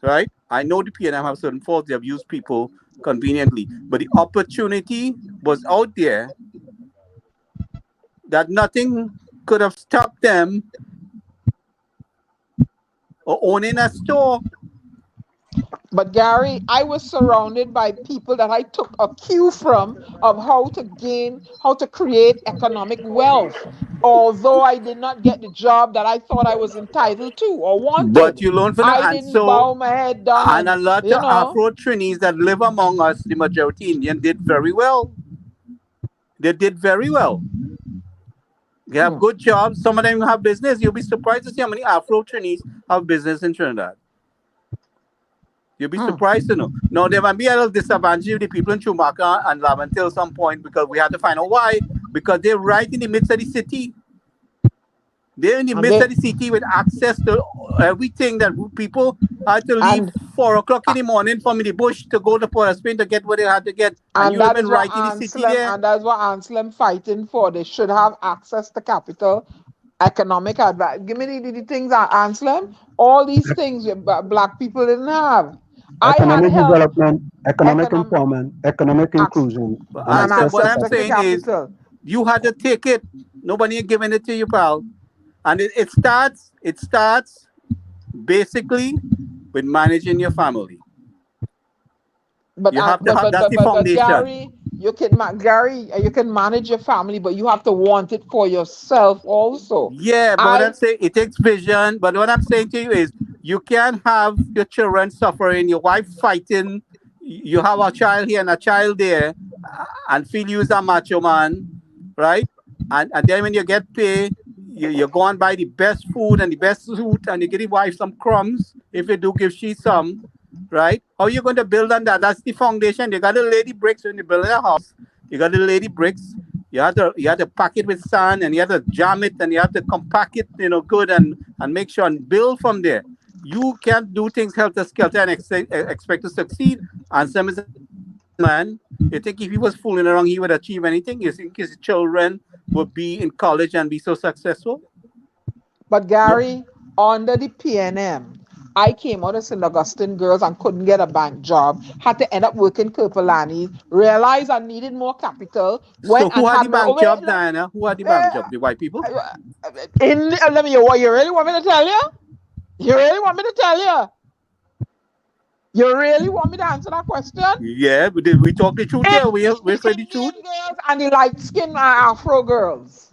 right? I know the PNM have certain faults. They have used people conveniently, but the opportunity was out there that nothing could have stopped them or owning a store. But Gary, I was surrounded by people that I took a cue from of how to create economic wealth. Although I did not get the job that I thought I was entitled to or wanted. But you learn from that. I didn't bow my head down. And a lot of Afro-Trinis that live among us, the majority Indian, did very well. They did very well. They have good jobs. Some of them have business. You'll be surprised to see how many Afro-Trinis have business in Trinidad. You'll be surprised to know. Now, there might be a little disadvantage with the people in Chumaka and Laventille at some point because we have to find out why. Because they're right in the midst of the city. They're in the midst of the city with access to everything that people had to leave 4 o'clock in the morning from the bush to go to Port of Spain to get what they had to get. And you live right in the city there. And that's what Anselm fighting for. They should have access to capital, economic advice. Give me the things that Anselm, all these things black people didn't have. Economic development, economic empowerment, economic inclusion. What I'm saying is, you had to take it. Nobody is giving it to you, pal. And it starts basically with managing your family. But you have to have that's the foundation. Gary, you can manage your family, but you have to want it for yourself also. Yeah, but what I'm saying, it takes vision. But what I'm saying to you is, you can't have your children suffering, your wife fighting, you have a child here and a child there, and feel you as a macho man, right? And then when you get paid, you go and buy the best food and the best suit, and you give your wife some crumbs, if you do give she some, right? How are you going to build on that? That's the foundation. You got to lay the bricks when you build a house. You got to lay the bricks. You have to pack it with sand, and you have to jam it, and you have to compact it, good, and make sure and build from there. You can't do things helter-skelter and expect to succeed. And some is a man. You think if he was fooling around, he would achieve anything? You think his children would be in college and be so successful? But Gary, under the PNM, I came out of St. Augustine Girls and couldn't get a bank job. Had to end up working Kirpalani. Realized I needed more capital. So who had the bank job, Diana? Who had the bank job? The white people? Let me. You really want me to tell you? You really want me to tell you? You really want me to answer that question? Yeah, but we talk the truth here. We're afraid the truth. Girls and the light-skinned Afro girls.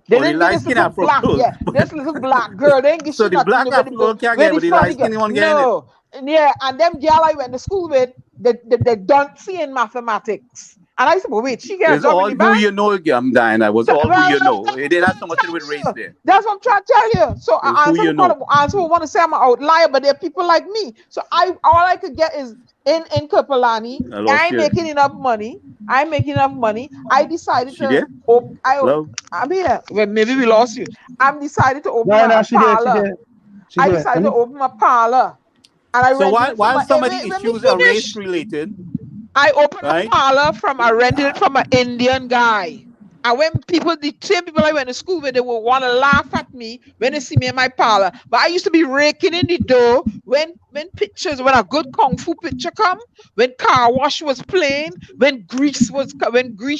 They the didn't get light this skin little Afro black, girl. yeah, this little black girl. They didn't get So she the nothing black where Afro girl can't get it, but the light skin one getting it. No, yeah, and them girl I went to school with, they don't see in mathematics. And I said, well, wait, she got a It's job in all the who bank? you know, Diana. It was all who you know. It didn't have so much to do with race there. That's what I'm trying to tell you. So It's I who you know. want to say I'm an outlier, but there are people like me. So all I could get is in Kapalani. I ain't making enough money. I'm making enough money. I decided to I'm here. Well, maybe we lost you. I'm decided to open a parlor. I decided to open a parlor. And I rented it from some of the issues are race related. I opened a parlor I rented it from an Indian guy. And when the same people I went to school with, they will want to laugh at me when they see me in my parlor. But I used to be raking in the dough when a good kung fu picture come, when car wash was playing, when grease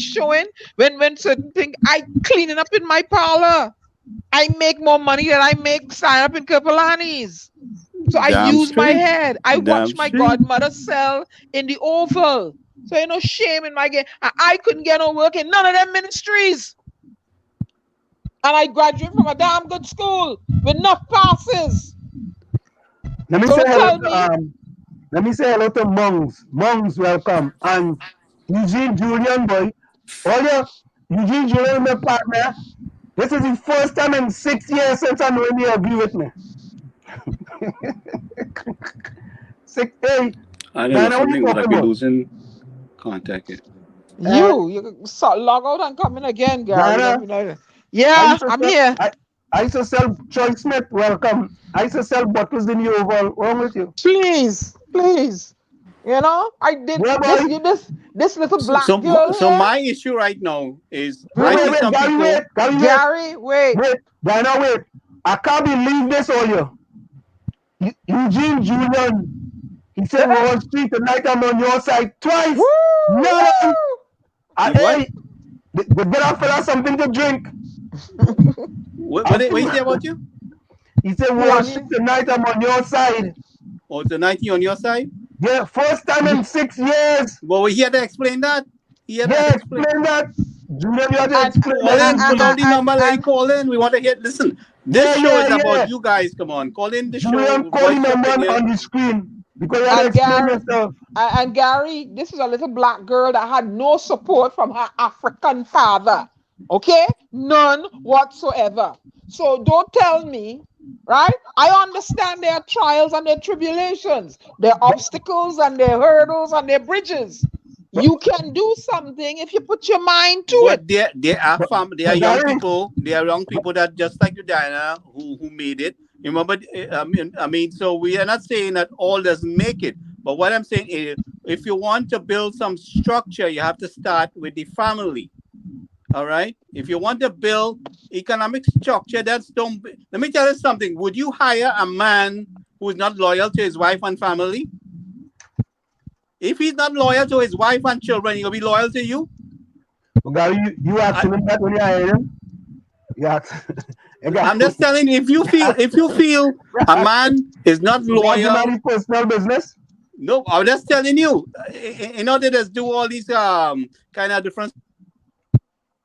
showing, when certain things, I cleaning up in my parlor. I make more money than I make sign up in Kapalani's. So I use my head. I watch my godmother sell in the Oval. So ain't no shame in my game. I couldn't get no work in none of them ministries. And I graduated from a damn good school with enough passes. Let me say hello to Mongs. Mongs, welcome. And Eugene Julian, boy. Eugene Julian, my partner. This is the first time in 6 years since I know you agree with me. Hey, I don't know, something like we're losing contact here. You log out and come in again, Gary. Yeah, I'm here. I used to sell Choice Smith, welcome. I used to sell bottles in the Oval. What's wrong with you? Please. You know, I did this little black girl. So my issue right now is Gary, wait. Diana, wait. I can't believe this all you. Eugene Julian. He said Wall Street tonight I'm on your side twice. Woo! No. Hey, get up for something to drink. What did he say about you? He said Wall Street tonight I'm on your side. Oh, tonight he on your side? Yeah, first time in 6 years. Well, he had to explain that. Explain that. Julian, you have to explain that. Put on the number, let call in. We want to hear. Listen, this show is about you guys. Come on, call in the show. Julian, call the number on the screen. Because you have to explain yourself. And Gary, this is a little black girl that had no support from her African father. Okay? None whatsoever. So don't tell me, right? I understand their trials and their tribulations, their obstacles and their hurdles and their bridges. You can do something if you put your mind to it. There are young people. There are young people that just like you, Diana, who made it. Remember, I mean, so we are not saying that all doesn't make it. But what I'm saying is, if you want to build some structure, you have to start with the family. All right. If you want to build economic structure, let me tell you something. Would you hire a man who is not loyal to his wife and family? If he's not loyal to his wife and children, he'll be loyal to you. Well, Gary, you asking him that when you hire him? Yeah. I'm just telling you, if you feel a man is not loyal, personal business. No, I'm just telling you. In order to do all these kind of different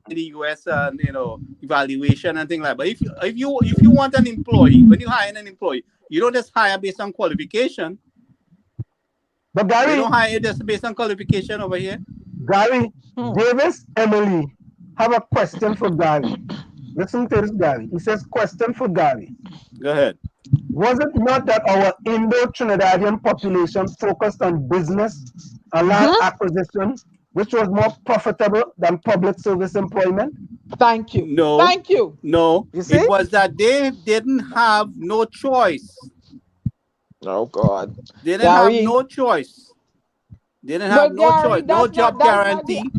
in the US and evaluation and things like that. But if you want an employee, when you hire an employee, you don't just hire based on qualification. But Gary, you don't hire just based on qualification over here. Gary, Davis Emily have a question for Gary. Listen to this, Gary. He says, question for Gary. Go ahead. Was it not that our Indo-Trinidadian population focused on business and land acquisition, which was more profitable than public service employment? Thank you. No. Thank you. No. It was that they didn't have no choice. Oh, God. They didn't have no choice. They didn't have no choice. No job guarantee.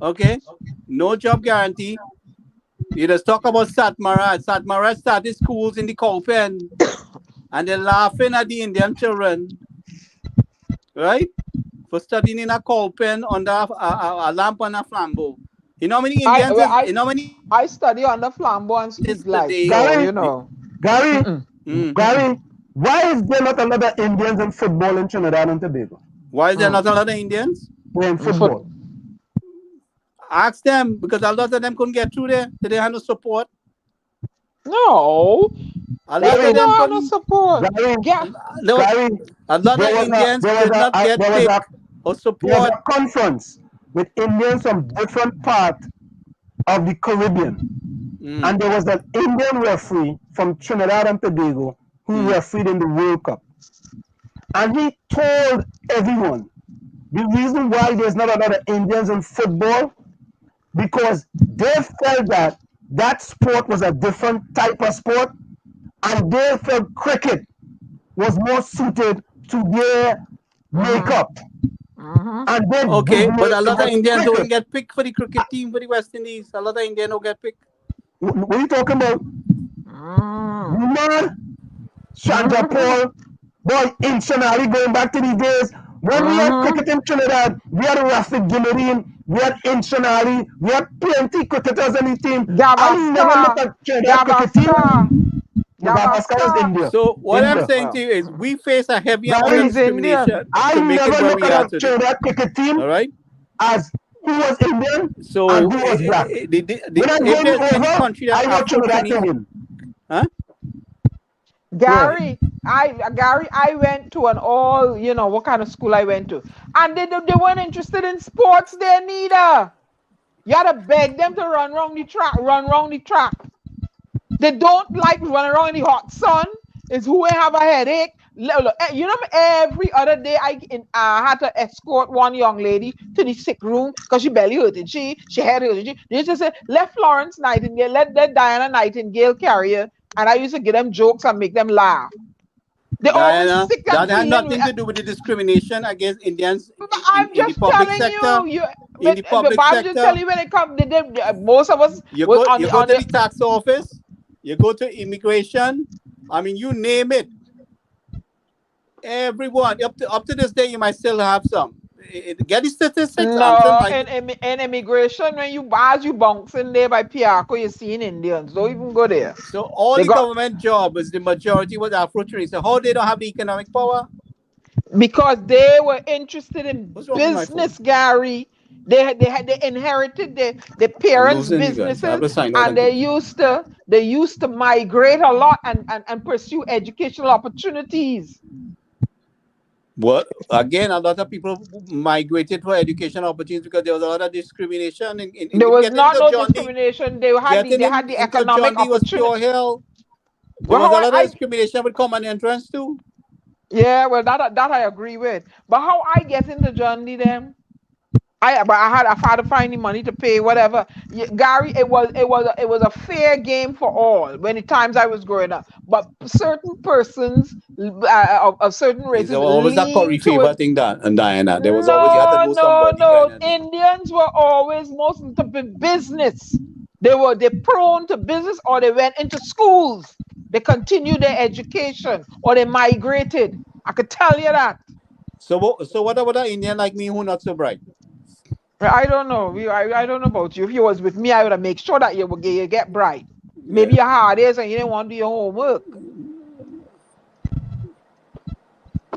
Okay? No job guarantee. You just talk about Satmara. Satmara started schools in the Cowpen. And they're laughing at the Indian children. Right? For studying in a Cowpen under a lamp and a flambeau. You know how many Indians? I study under flambeau and street lights. Gary, you know. Gary, why is there not a lot of Indians in football in Trinidad and Tobago? Why is there not a lot of Indians? In football. Ask them, because a lot of them couldn't get through there. They had no support. No. A lot of them couldn't. No support. Yeah. A lot of Indians did not get picked or support. There was a conference with Indians from different parts of the Caribbean. And there was an Indian referee from Trinidad and Tobago who refereed in the World Cup. And he told everyone the reason why there's not a lot of Indians in football, because they felt that that sport was a different type of sport, and they felt cricket was more suited to their makeup. And they but a lot of Indians don't get picked for the cricket team for the West Indies. A lot of Indians don't get picked. What are you talking about? Man, Chandra Paul, boy, in Trinidad, going back to the days when we had cricket in Trinidad, we had Rafik Gimadine, we had Inchanali, we had plenty cricketers on the team. I never looked at Trinidad cricket team. Gavaskar was India. So what I'm saying to you is, we face a heavy amount of discrimination to make it where we are today. Trinidad cricket team, all right, as who was Indian so and who was black. When I go over, I watch Trinidad team. Huh? Gary, I went to an all, what kind of school I went to. And they weren't interested in sports there neither. You had to beg them to run around the track. They don't like running around in the hot sun. It's who have a headache. Every other day I had to escort one young lady to the sick room because she belly hurted. She head hurted. They used to say, let Florence Nightingale, let Diana Nightingale carry her. And I used to give them jokes and make them laugh. Diana, that had nothing to do with the discrimination against Indians in the public sector. In the public sector. I'm just telling you, when it comes, most of us... You go to the tax office, you go to immigration, I mean, you name it. Everyone, up to this day, you might still have some. Get the statistics. No, in immigration, when you bounce in there by Piaco, you're seeing Indians. Don't even go there. So all the government jobs, the majority was Afro-Chinese. So how they don't have the economic power? Because they were interested in business, Gary. They inherited their parents' businesses, and they used to migrate a lot and pursue educational opportunities. Well, again, a lot of people migrated for education opportunities because there was a lot of discrimination. There was not no discrimination. They had the economic opportunity. There was a lot of discrimination with common entrance too. Yeah, well, that I agree with. But how I get into John D. them? I had to find the money to pay whatever. Gary, it was a fair game for all when the times I was growing up. But certain persons of certain races. There was always that Corey favor thing, and Diana. There was always you had to know somebody. No. Indians were always most into business. They prone to business, or they went into schools. They continued their education, or they migrated. I could tell you that. So what about an Indian like me who not so bright? I don't know. I don't know about you. If you was with me, I would have made sure that you get bright. Maybe your hard is and you didn't want to do your homework.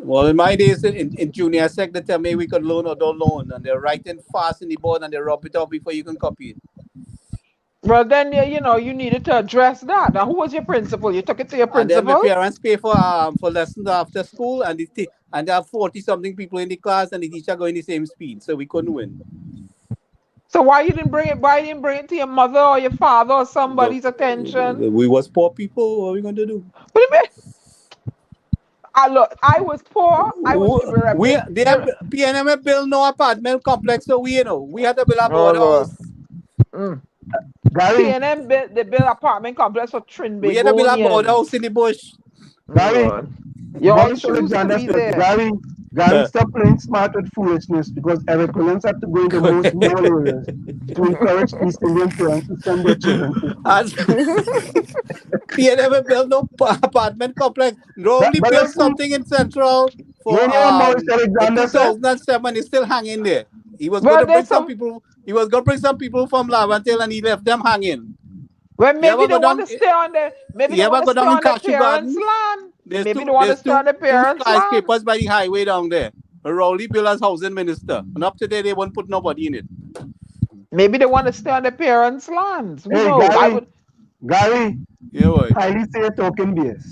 Well, in my days in junior sec, they tell me we could loan or don't loan, and they're writing fast in the board and they rub it off before you can copy it. Well, then you needed to address that. Now, who was your principal? You took it to your principal. And then the parents pay for lessons after school, and there are 40-something people in the class, and the teacher going the same speed, so we couldn't win. So why you didn't bring it? Why you didn't bring it to your mother or your father or somebody's attention? We was poor people. What are we going to do? What do you mean? Look, I was poor. They have PNM build no apartment complex, so we had to build a board house. PNM build apartment complex for Trinbagonians. We had to build a board house in the bush. Gary, stop playing smart with foolishness, because Eric Williams had to go into most rural areas to encourage East Indian parents to send their children to PNM built no apartment complex. Only built something in Central for 2007. He's still hanging there. He was going to bring some people. He was going to bring some people from Laventille, and he left them hanging. Well, maybe they want to stay on the. Maybe they want to stay on the parents' land. Maybe they want to stay on the parents' land. Skyscrapers by the highway down there. Rowley built as housing minister, and up to there they won't put nobody in it. Maybe they want to stay on their parents' lands. Who Hey, knows? I Gary, would. Gary, Yeah, boy. highly say talking BS.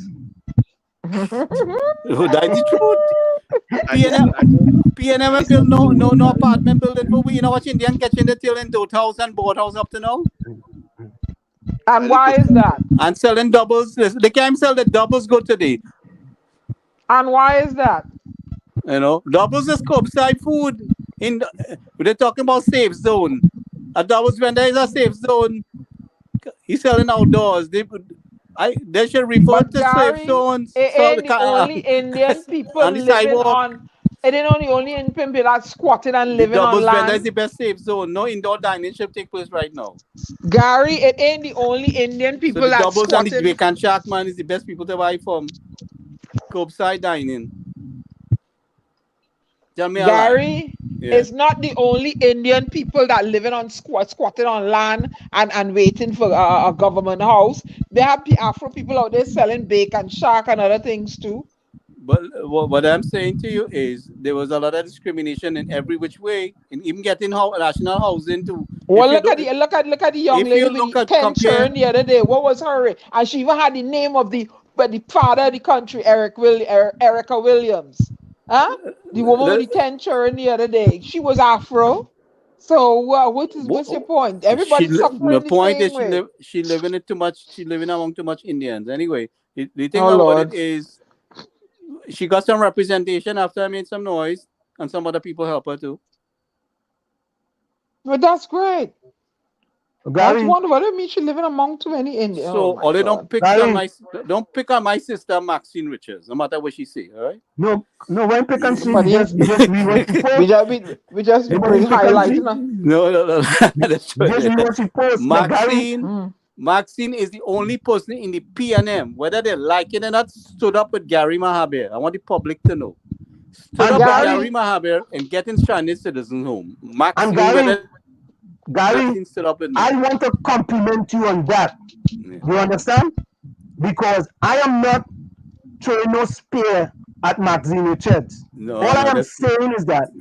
That's the truth. I just, I just, PNM I build said, no apartment building for we. You know what Indian catching the tail in Dot House and Board House up to now? And why is that? And selling doubles. They can't sell the doubles good today. And why is that? You know, doubles is curbside food. They're talking about safe zone. A doubles vendor is a safe zone. He's selling outdoors. They should revert But to safe Gary, zones. it So ain't the only Indian people on the living sidewalk. on. It ain't only Indian people that squatting and The living on doubles vendor is land. the best safe zone. No indoor dining should take place right now. Gary, it ain't the only Indian So people the that doubles and the squatting. vacant shack man is the best people to buy from. Curbside dining. Tell me a lie. Gary, Yeah. it's not the only Indian people that living on squatting on land and waiting for a government house. There have Afro people out there selling bacon shack and other things too. But what I'm saying to you is there was a lot of discrimination in every which way, in even getting national housing too. Well, look at the young lady with the 10 children the other day. What was her? And she even had the name of the father of the country, Erica Williams. Huh? The woman with the 10 children the other day. She was Afro. So what's your point? Everybody's suffering the same way. She living it too much. She living among too much Indians. Anyway, the thing Oh, about Lord. it is, she got some representation after I made some noise, and some other people help her too. But that's great. Gary, That's wonderful. I don't mean she living among too many Indians. So Oh, they don't pick on my sister Maxine Richards, no matter what she say. All right? no, when pick and see, But we just read what she post. we just bring highlights. No. That's right. Just read what she post. Maxine is the only person in the PNM, whether they like it or not, stood up with Gary Mahabir. I want the public to know. Stood up with Gary Mahabir and getting stranded citizens home. Gary, stood up with me. I want to compliment you on that. Yeah. You understand? Because I am not throwing no spear at Maxine Richards. All I am saying is that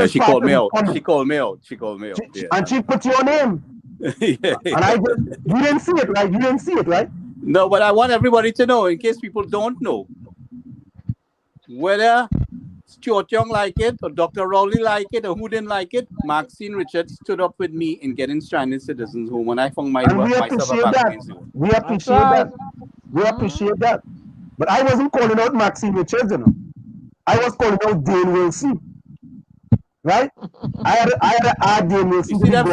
she called me out. She called me out. And she put your name. Yeah. And you didn't see it, right? No, but I want everybody to know, in case people don't know, whether Stuart Young like it or Dr. Rowley like it or who didn't like it, Maxine Richards stood up with me in getting stranded citizens home when I found myself a vaccine zone. We appreciate that. We appreciate that. But I wasn't calling out Maxine Richards, you know. I was calling out Dane Wilson. Right? I had to add Dane Wilson. You see them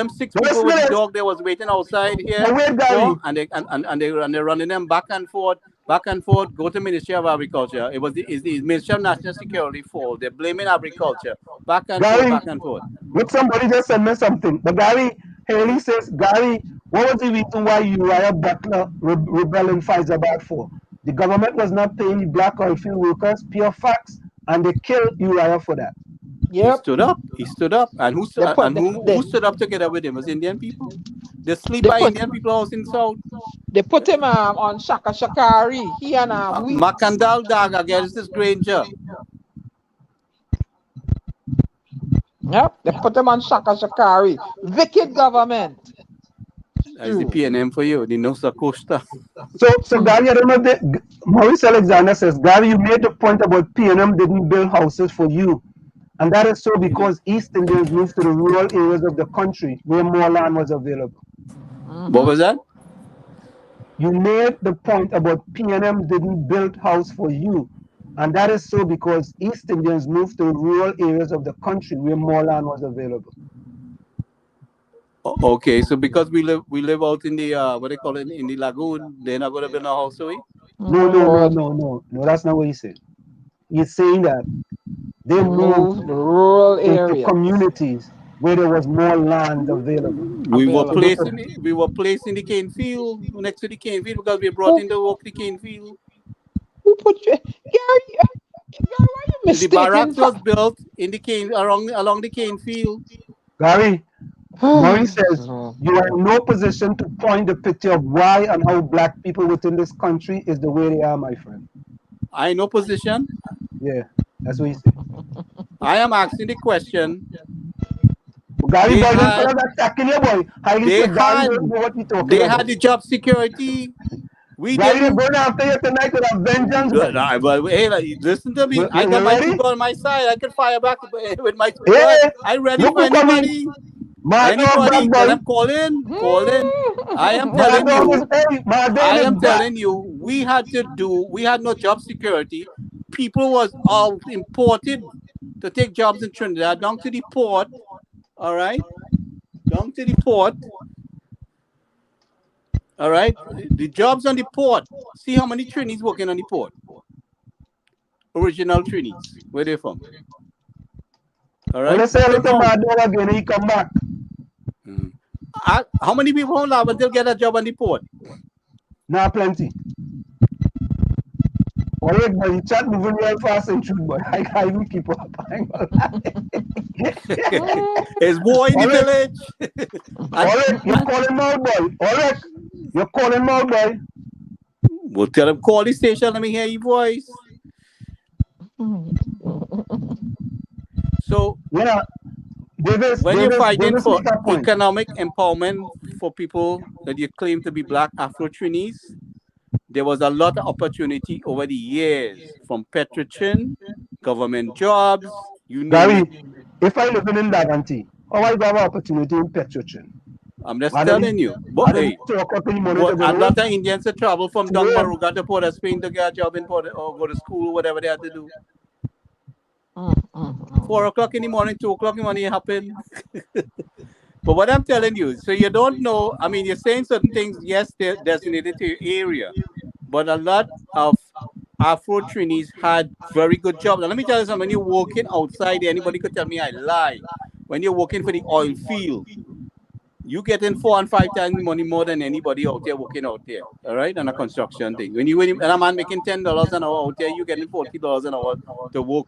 six people with the dog, they was waiting outside here. And they're running them back and forth, go to Ministry of Agriculture. It's the Ministry of National Security fault. They're blaming agriculture. Back and forth. Would somebody just send me something? But Gary Haley says, Gary, what was the reason why Uriah Butler rebelling Pfizer back for? The government was not paying the black oil field workers, pure facts, and they killed Uriah for that. Yep. He stood up. And who stood up together with him? Was Indian people. They sleep by Indian people house in South. They put him on Shaka Shakari. He and Makandal Dag against this Granger. Yep, they put him on Shaka Shakari. Wicked government. That's the PNM for you, the Nosa Costa. So Gary, I don't know, Maurice Alexander says, Gary, you made the point about PNM didn't build houses for you. And that is so because East Indians moved to the rural areas of the country where more land was available. What was that? You made the point about PNM didn't build house for you. And that is so because East Indians moved to the rural areas of the country where more land was available. Okay, so because we live out in the what they call it, in the lagoon, they're not going to build a house, are we? No, that's not what he said. He's saying that they moved the rural areas, communities where there was more land available. We were placed in the cane field, next to the cane field, because we brought in the work the cane field. Who put you? Gary, why are you mistaken? The barracks was built in the cane along the cane field. Gary, Maurice says you are in no position to point the picture of why and how black people within this country is the way they are, my friend. I in no position. Yeah, that's what he said. I am asking the question. Gary They boy, don't had- put that sack in your boy. Highly They said, Gary had don't know what we talking they about. had the job security. We Gary, they're didn't. going after you tonight with a vengeance, boy. But hey, like, listen to me. I You got my ready? two on my side. I can fire back with my two Hey, guns. I'm ready look for who coming. anybody. Mad dog Anybody, back, tell boy. them call in. I am Mad telling dog is, you. hey, Mad I dog am is back. telling you. We had no job security. People was all imported to take jobs in Trinidad down to the port. All right, down to the port. All right, the jobs on the port. See how many trainees working on the port. Original trainees. Where they from? All right. Let's say Put a them little on. Mad dog again and he come back. How many people won't have until get a job on the port? Nah, plenty. All right, boy, you chat moving real fast and true, boy. I will keep up. There's war in the village. All right, you're calling Mount boy. All right, you're calling Mount boy. We'll tell them call the station. Let me hear your voice. So Yeah, when you're fighting for economic empowerment for people that you claim to be black Afro-Trinis, there was a lot of opportunity over the years from Petrochin, government jobs, you name Gary, it. if I live in Daganti, how I got an opportunity in Petrochin? I'm just telling you. But hey, a lot of Indians to travel from Down Maruga to Port of Spain to get a job in Port or go to school or whatever they had to do. 4 o'clock in the morning, 2 o'clock in the morning, it happened. But what I'm telling you, so you don't know, I mean, you're saying certain things, yes, they're designated to your area, but a lot of Afro-Trinis had very good jobs. And let me tell you something, when you're working outside, anybody could tell me I lie. When you're working for the oil field, you getting 4 and 5 times money more than anybody out there working out there, all right, on a construction thing. When and a man making $10 an hour out there, you getting $40 an hour to work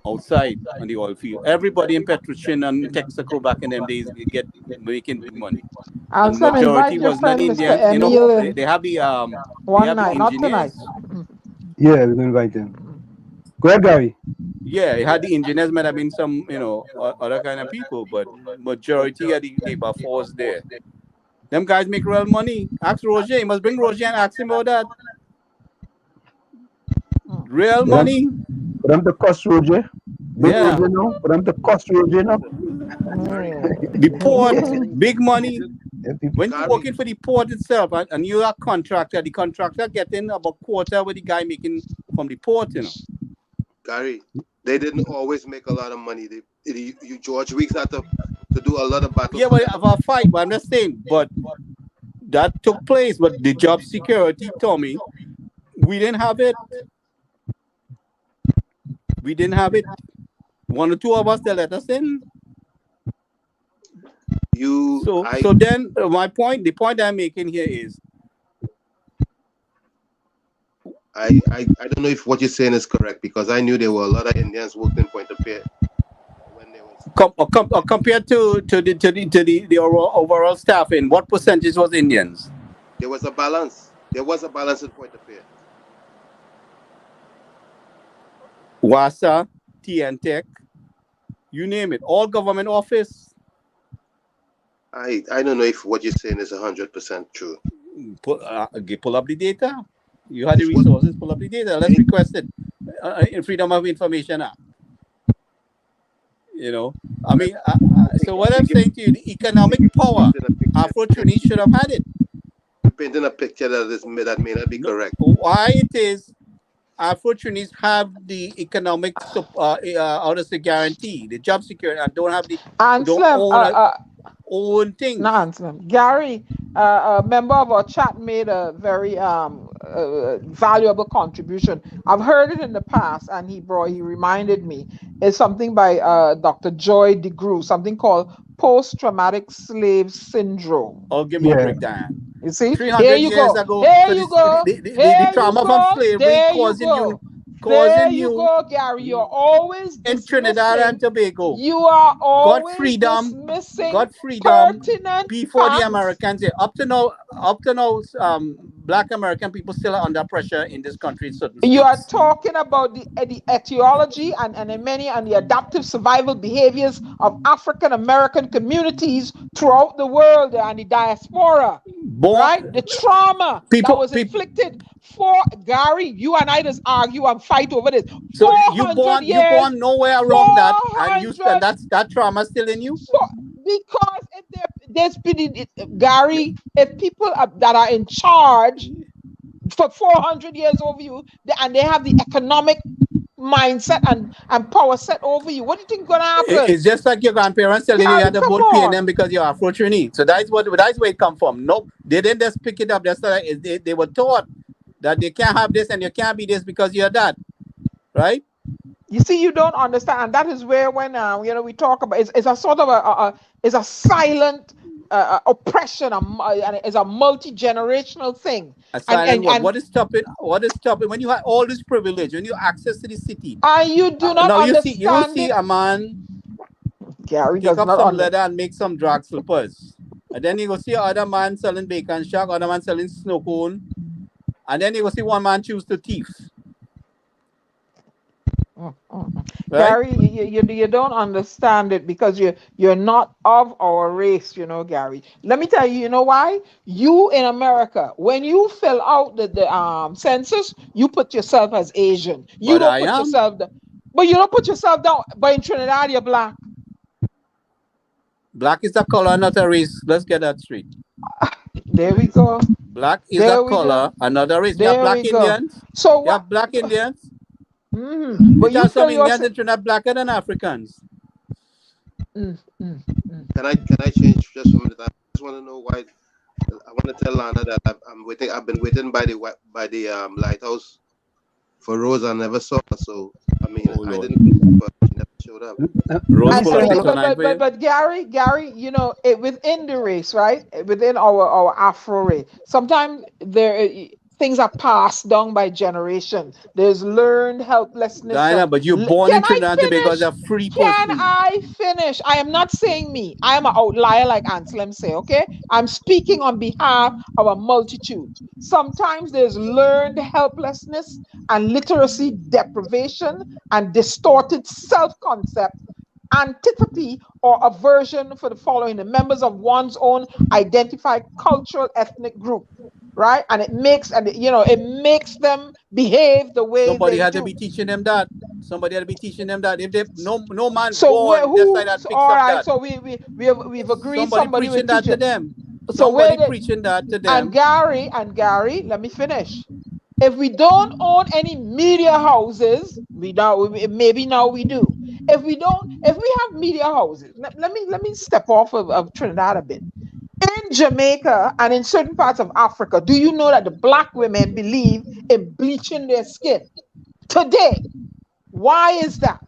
outside on the oil field. Everybody in Petrochin and Texaco back in them days making big money. And majority was not Indians. You know, they have the one night, not tonight. Yeah, we're gonna invite them. Go ahead, Gary. Yeah, it had the engineers, might have been some, you know, other kind of people, but majority of the labor force there. Them guys make real money. Ask Roger. You must bring Roger and ask him about that. Real money. For them to cost Roger. Yeah. For them to cost Roger now. The port, big money. When you're working for the port itself and you're a contractor, the contractor getting about quarter what the guy making from the port, you know. Gary, they didn't always make a lot of money. George Weeks had to do a lot of battles. Yeah, but have a fight, but I'm just saying, but that took place. But the job security, Tommy, we didn't have it. We didn't have it. 1 or 2 of us, they let us in. So then the point I'm making here is I don't know if what you're saying is correct, because I knew there were a lot of Indians working in Point of Peer when they was compared to the overall staffing. What percentage was Indians? There was a balance. There was a balance in Point of Peer. WASA, TN Tech, you name it, all government office. I don't know if what you're saying is 100% true. Pull up the data. You had the resources, pull up the data. Let's request it in Freedom of Information Act. You know, I mean, so what I'm saying to you, the economic power, Afro-Trinis should have had it. You're painting a picture that may not be correct. Why it is Afro-Trinis have the economic guarantee, the job security, and don't have the own things. No, Anselm. Gary, a member of our chat, made a very valuable contribution. I've heard it in the past, and he reminded me. It's something by Dr. Joy DeGroot, something called post-traumatic slave syndrome. Oh, give me a breakdown. You see, 300 here you years go. Ago, here you go. The trauma from slavery causing you There you go, Gary. You're always in Trinidad and dismissing. Tobago. You are Got always freedom. dismissing Got freedom pertinent before the facts. Americans. Up to now, Black American people still are under pressure in this country in certain You are states. talking about the etiology and the adaptive survival behaviors of African American communities throughout the world and the diaspora. Right? The trauma that was inflicted for Gary. You and I just argue and fight over this. So you born nowhere around that, and that trauma still in you. Because if there's been Gary, if people that are in charge for 400 years over you, and they have the economic mindset and power set over you, what do you think is going to happen? It's just like your grandparents telling you had to vote paying them because you're Afro-Trini. So that's where it come from. Nope, they didn't just pick it up. They were taught that they can't have this and you can't be this because you're that, right? You see, you don't understand, and that is where when we talk about it's a sort of it's a silent oppression, and it's a multi-generational thing. A silent what? What is stopping? What is stopping? When you have all this privilege, when you access to the city, and you do not understand. You don't see a man Gary pick up some leather and make some drag slippers, and then you go see other man selling bacon shack, other man selling snow cone, and then you go see one man choose to thief. Right? Gary, you don't understand it because you're not of our race, Gary. Let me tell you, you know why? You in America, when you fill out the census, you put yourself as Asian. You don't put yourself down. But you don't put yourself down. But in Trinidad, you're black. Black is a color, not a race. Let's get that straight. There we go. Black is a color, another race. You have black Indians. So you have black Indians. Mm-hmm. But you have some Indians in Trinidad blacker than Africans. Can I change just for a minute? I just want to know why. I want to tell Lana that I'm waiting. I've been waiting by the lighthouse for Rose. I never saw her, so I mean I didn't, but she never showed up. Rose but Gary, within the race, right? Within our Afro race, sometimes things are passed down by generation. There's learned helplessness. Diana, but you're born in Trinidad because you're a free person. Can I finish? I am not saying me. I am an outlier like Anselm say, okay? I'm speaking on behalf of a multitude. Sometimes there's learned helplessness and literacy deprivation and distorted self-concept, antipathy or aversion for the following: the members of one's own identified cultural ethnic group. Right, and it makes them behave the way somebody they had do. To be teaching them that. Somebody had to be teaching them that. If they no man so all right, that. So we've agreed. Somebody preaching that to them. So somebody preaching that to them. And Gary, let me finish. If we don't own any media houses, maybe now we do. If we have media houses, let me step off of Trinidad a bit. In Jamaica and in certain parts of Africa, do you know that the black women believe in bleaching their skin today? Why is that?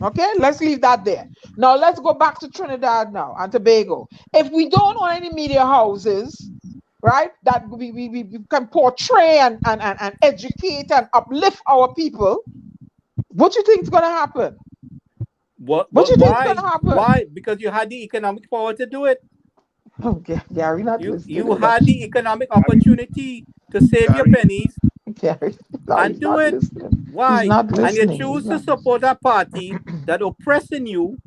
Okay, let's leave that there. Now let's go back to Trinidad now and Tobago. If we don't own any media houses, right, that we can portray and educate and uplift our people, what do you think is going to happen? What do you think is going to happen? Why? Because you had the economic power to do it. Okay, Gary, you had the economic opportunity to save your pennies and do it. Why? And you choose to support a party that oppressing you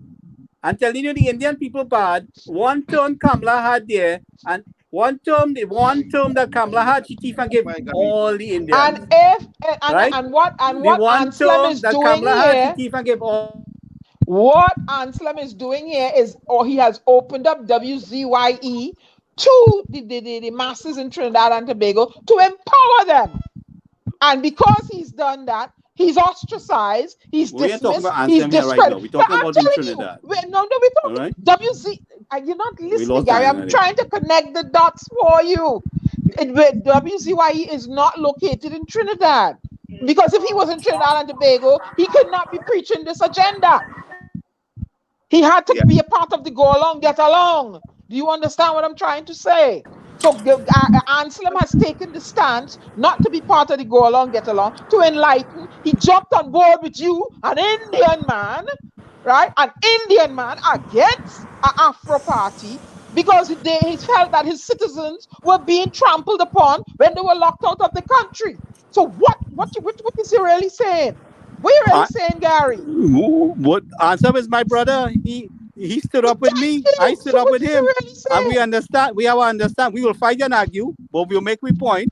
and telling you the Indian people bad. One term Kamala had there, and one term that Kamala had, she and gave all the Indians. And what Anselm is doing here. What Anselm is doing here is, he has opened up WZYE to the masses in Trinidad and Tobago to empower them. And because he's done that, he's ostracized, he's dismissed, he's discredited. We're talking about in Trinidad. We're talking right? WZ. You're not listening, Gary. I'm trying to connect the dots for you. WZYE is not located in Trinidad. Because if he was in Trinidad and Tobago, he could not be preaching this agenda. He had to be a part of the go along, get along. Do you understand what I'm trying to say? So Anselm has taken the stance not to be part of the go along, get along, to enlighten. He jumped on board with you, an Indian man, right? An Indian man against an Afro party because he felt that his citizens were being trampled upon when they were locked out of the country. So what is he really saying? What are you really saying, Gary? What Ansem is my brother. He stood up with me. I stood up with him. Really And we understand. We have to understand. We will fight and argue, but we'll make a point.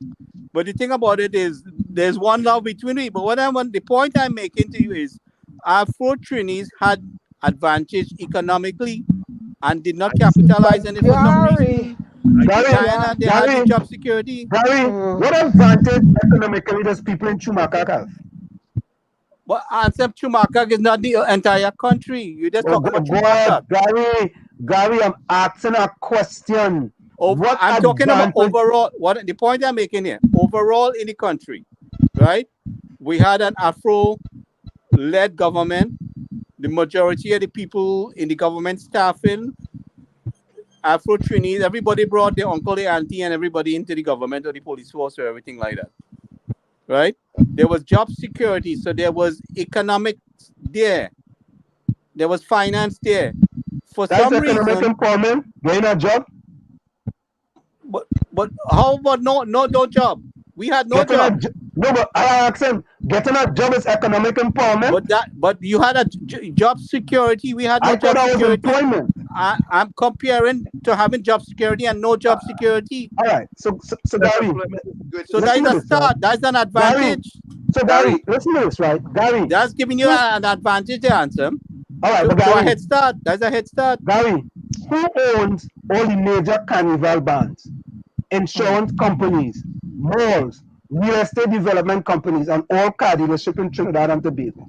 But the thing about it is there's one love between me. But the point I'm making to you is Afro Trinis had advantage economically and did not capitalize on it for some reason. China, they had the job security. Gary, what advantage economically does people in Chumaka have? But Ansem, Chumaka is not the entire country. You just talk about Chumaka. Gary, I'm asking a question. I'm talking about overall. The point I'm making here, overall in the country, right? We had an Afro-led government. The majority of the people in the government staffing, Afro-Trinis, everybody brought their uncle, their auntie, and everybody into the government or the police force or everything like that, right? There was job security, so there was economic there. There was finance there. For some reason, economic empowerment, getting a job. But how about no job? We had no job. No, but I ask him, getting a job is economic empowerment. But you had a job security. We had no job security. Employment. I'm comparing to having job security and no job security. All right. So Gary. So that is a start. That's an advantage. Gary, listen to this, right? Gary. That's giving you an advantage to answer. All right. So a head start. That's a head start. Gary, who owns all the major carnival bands? Insurance companies, malls, real estate development companies, and all car dealership in Trinidad and Tobago.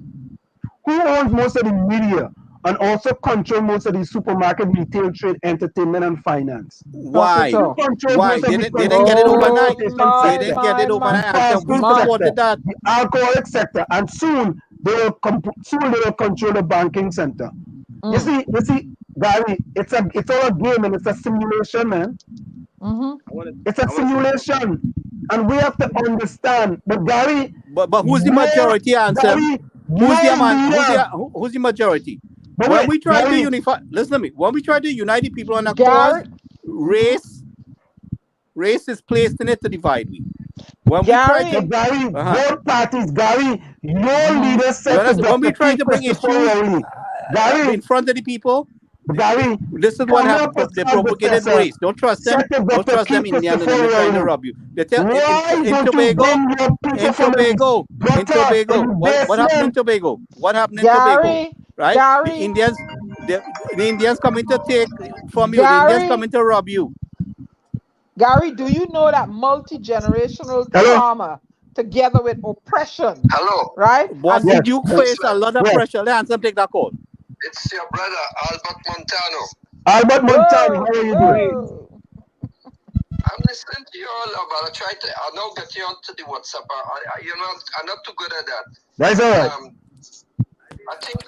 Who owns most of the media and also control most of the supermarket, retail, trade, entertainment, and finance? Why? Why? They didn't get it overnight. They didn't get it overnight. We supported that. The alcoholic sector, and soon they will control the banking sector. You see, Gary, it's all a game and it's a simulation, man. It's a simulation, and we have to understand. But Gary, but who's the majority answer? Who's the majority? When we try to unify, listen to me. When we try to unite the people on a cause, race is placed in it to divide me. When we try to both parties, Gary, your leader said when we try to bring issues in front of the people. Gary, this is what happened. They propagated race. Don't trust them. Don't trust them Indians. They're trying to rob you. They tell in Tobago. What happened in Tobago? What happened in Tobago? Right? Gary, the Indians coming to take from you. The Indians coming to rob you. Gary, do you know that multi-generational trauma together with oppression? Right? But did you face a lot of pressure? Let's take that call. It's your brother, Albert Montano. Albert Montano, how are you doing? I'm listening to you all, but I'll now get you onto the WhatsApp. I'm not too good at that. That's all right. I think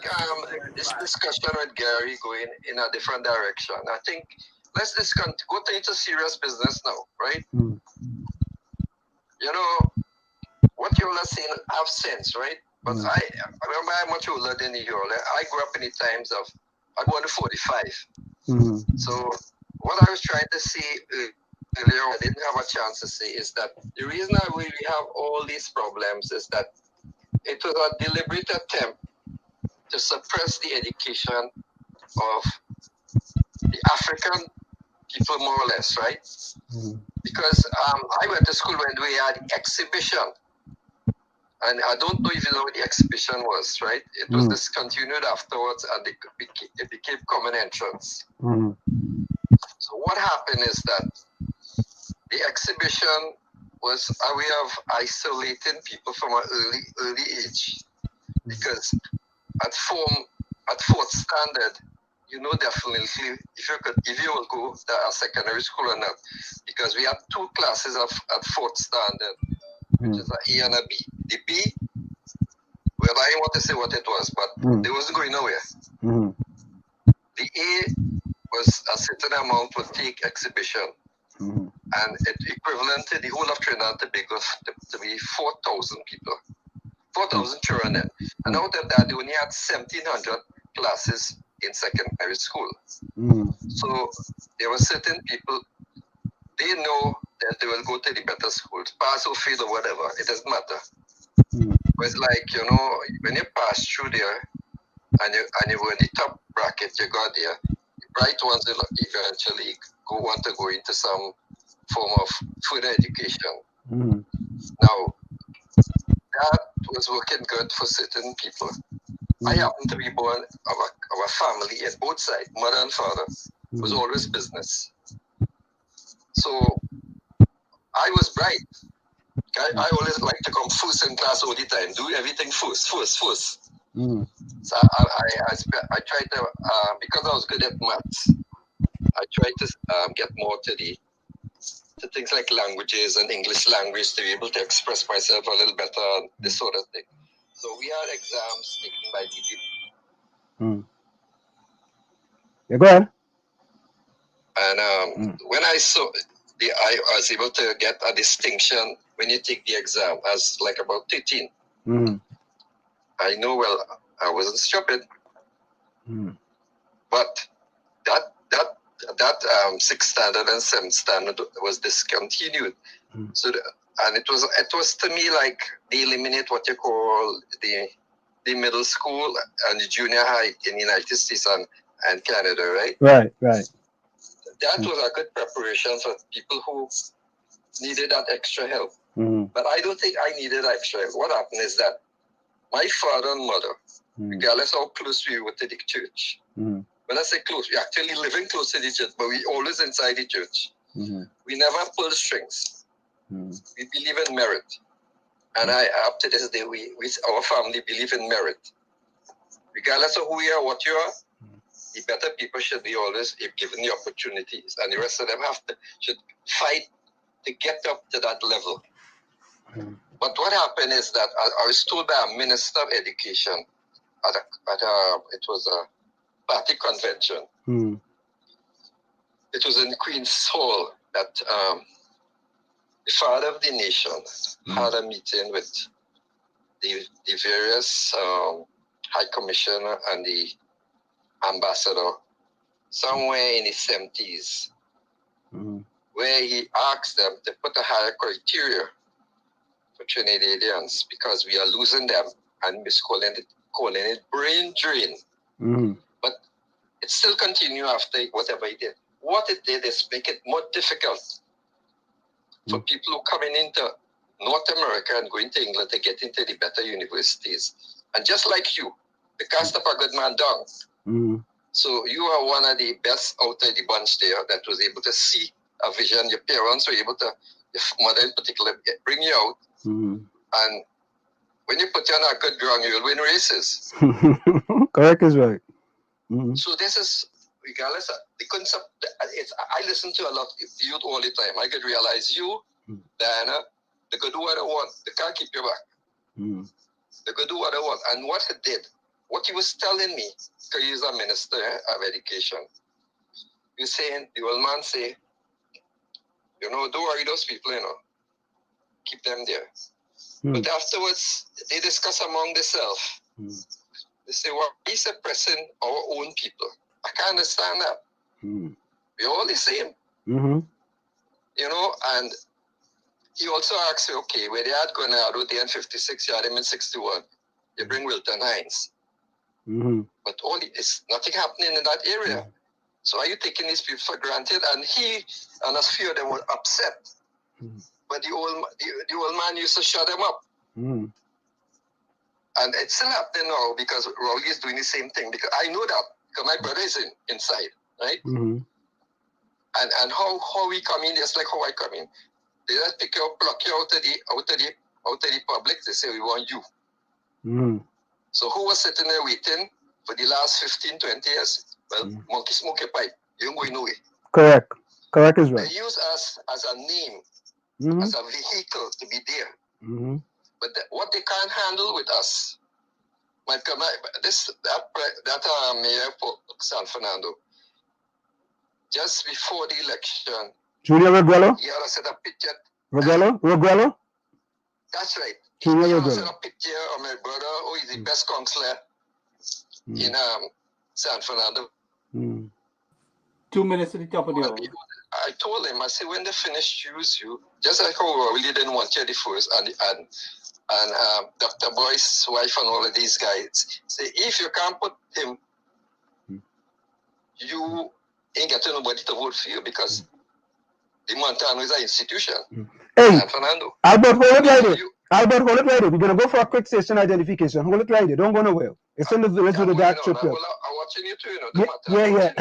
this discussion with Gary going in a different direction. I think let's go into serious business now, right? You know, what you all are saying have sense, right? But I remember I'm much older than you. I grew up in the times of, I go to 45. So what I was trying to say earlier, I didn't have a chance to say, is that the reason I really have all these problems is that it was a deliberate attempt to suppress the education of the African people, more or less, right? Because I went to school when we had exhibition. And I don't know if you know what the exhibition was, right? It was discontinued afterwards and it became common entrance. So what happened is that the exhibition was a way of isolating people from an early age. Because at fourth standard, you know definitely if you will go to a secondary school or not. Because we had two classes at fourth standard, which is an A and a B. The B, well, I didn't want to say what it was, but they wasn't going nowhere. The A was a certain amount would take exhibition. and it equivalent to the whole of Trinidad and Tobago to be 4,000 people, 4,000 children then. And out of that, they only had 1,700 classes in secondary school. So there were certain people, they know that they will go to the better schools, pass or fail or whatever, it doesn't matter. But it's like, you know, when you pass through there and you were in the top bracket, you got there, the bright ones will eventually want to go into some form of further education. Now, that was working good for certain people. I happen to be born of a family at both sides, mother and father, was always business. So I was bright. I always like to come first in class all the time, do everything first. So I tried to, because I was good at maths, I tried to get more to things like languages and English language to be able to express myself a little better, this sort of thing. So we had exams taken by the Yeah, go ahead. And when I saw I was able to get a distinction when you take the exam as like about 13. I know, well, I wasn't stupid, but that 6th standard and 7th standard was discontinued. So and it was to me like they eliminate what you call the middle school and the junior high in the United States and Canada, right? Right. That was a good preparation for people who needed that extra help. But I don't think I needed extra help. What happened is that my father and mother, regardless how close we were to the church, when I say close, we actually living close to the church, but we always inside the church. We never pull strings. We believe in merit. And up to this day, our family believe in merit. Regardless of who you are, what you are, the better people should be always given the opportunities, and the rest of them should fight to get up to that level. But what happened is that I was told by a minister of education it was a party convention. It was in Queen's Hall that the father of the nation had a meeting with the various high commissioner and the ambassador somewhere in the 70s, where he asked them to put a higher criteria for Trinidadians because we are losing them, and we're calling it brain drain. But it still continued after whatever he did. What it did is make it more difficult for people who coming into North America and going to England to get into the better universities. And just like you, they cast up a good man down. So you are one of the best out of the bunch there that was able to see a vision. Your parents were able to, your mother in particular, bring you out. And when you put you on a good ground, you'll win races. Correct is right. So this is, regardless of the concept, I listen to a lot of youth all the time. I could realize you, Diana, they could do what they want. They can't keep you back. They could do what they want. And what he did, what he was telling me, because he's a minister of education, he was saying, the old man say, you know, don't worry those people, you know, keep them there. But afterwards, they discuss among themselves. They say, well, he's suppressing our own people. I can't understand that. We're all the same. You know, and he also asks me, okay, where they had Granado there in 56, you had him in 61. You bring Wilton Hines. But it's nothing happening in that area. So are you taking these people for granted? And he and a few of them were upset. But the old man used to shut them up. And it's still happening now because Rowley is doing the same thing. Because I know that because my brother is inside, right? And how we come in, just like how I come in. They just pick you up, pluck you out of the public. They say, we want you. So who was sitting there waiting for the last 15, 20 years? Well, monkey smoke your pipe. You ain't going nowhere. Correct is right. They use us as a name, as a vehicle to be there. But what they can't handle with us, that mayor for San Fernando, just before the election, Junior Reguelo? He had set a picture. Reguelo? That's right. Junior He Reguelo. set a picture of my brother, who is the best counselor in San Fernando. 2 minutes to the top of the hour. I told him, I said, when they finish use you, just like how I really didn't want you at the first, and Dr. Boyce's wife and all of these guys, say, if you can't put him, you ain't getting nobody to vote for you, because the Montano is an institution. Hey, Fernando. Albert, hold it right there. Albert, hold it right there. We're going to go for a quick station identification. Hold it right there. Don't go nowhere. It's in the village with the DAG Triplets. I'm watching you too, Yeah.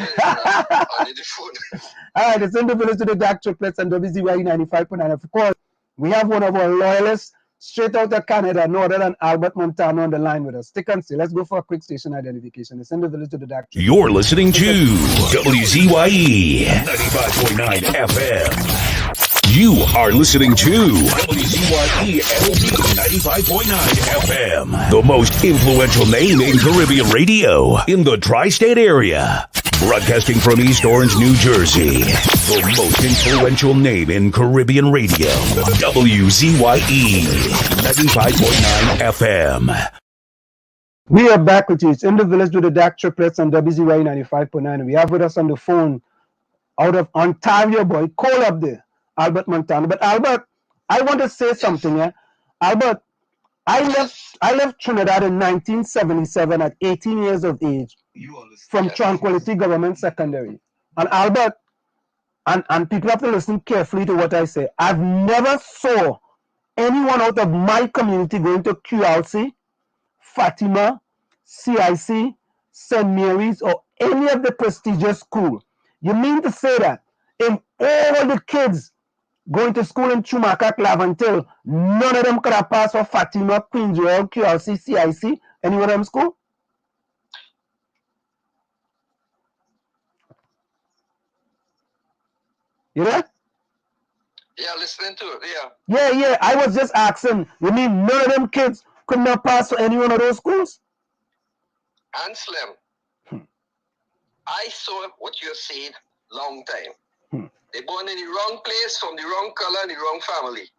All right, it's in the village with the DAG Triplets and WZYE 95.9. Of course, we have one of our loyalists straight out of Canada, no other than Albert Montano on the line with us. Stick and see. Let's go for a quick station identification. It's in the village with the DAG Triplets. You're listening to WZYE 95.9 FM. You are listening to WZYE 95.9 FM, the most influential name in Caribbean radio in the tri-state area. Broadcasting from East Orange, New Jersey, the most influential name in Caribbean radio, WZYE 95.9 FM. We are back with you. It's in the village with the DAG Triplets on WZYE 95.9. We have with us on the phone out of Ontario, boy, call up there, Albert Montano. But Albert, I want to say something. Albert, I left Trinidad in 1977 at 18 years of age from Tranquility Government Secondary. And Albert, and people have to listen carefully to what I say. I've never saw anyone out of my community going to QRC, Fatima, CIC, St. Mary's, or any of the prestigious school. You mean to say that if all the kids going to school in Chumaka, Clavantil, none of them could have passed for Fatima, Queen's Royal, QRC, CIC, any one of them school? You there? Yeah, listening to it, Yeah, I was just asking, you mean none of them kids could not pass for any one of those schools? And Slim, I saw what you're saying long time. They born in the wrong place, from the wrong color, and the wrong family.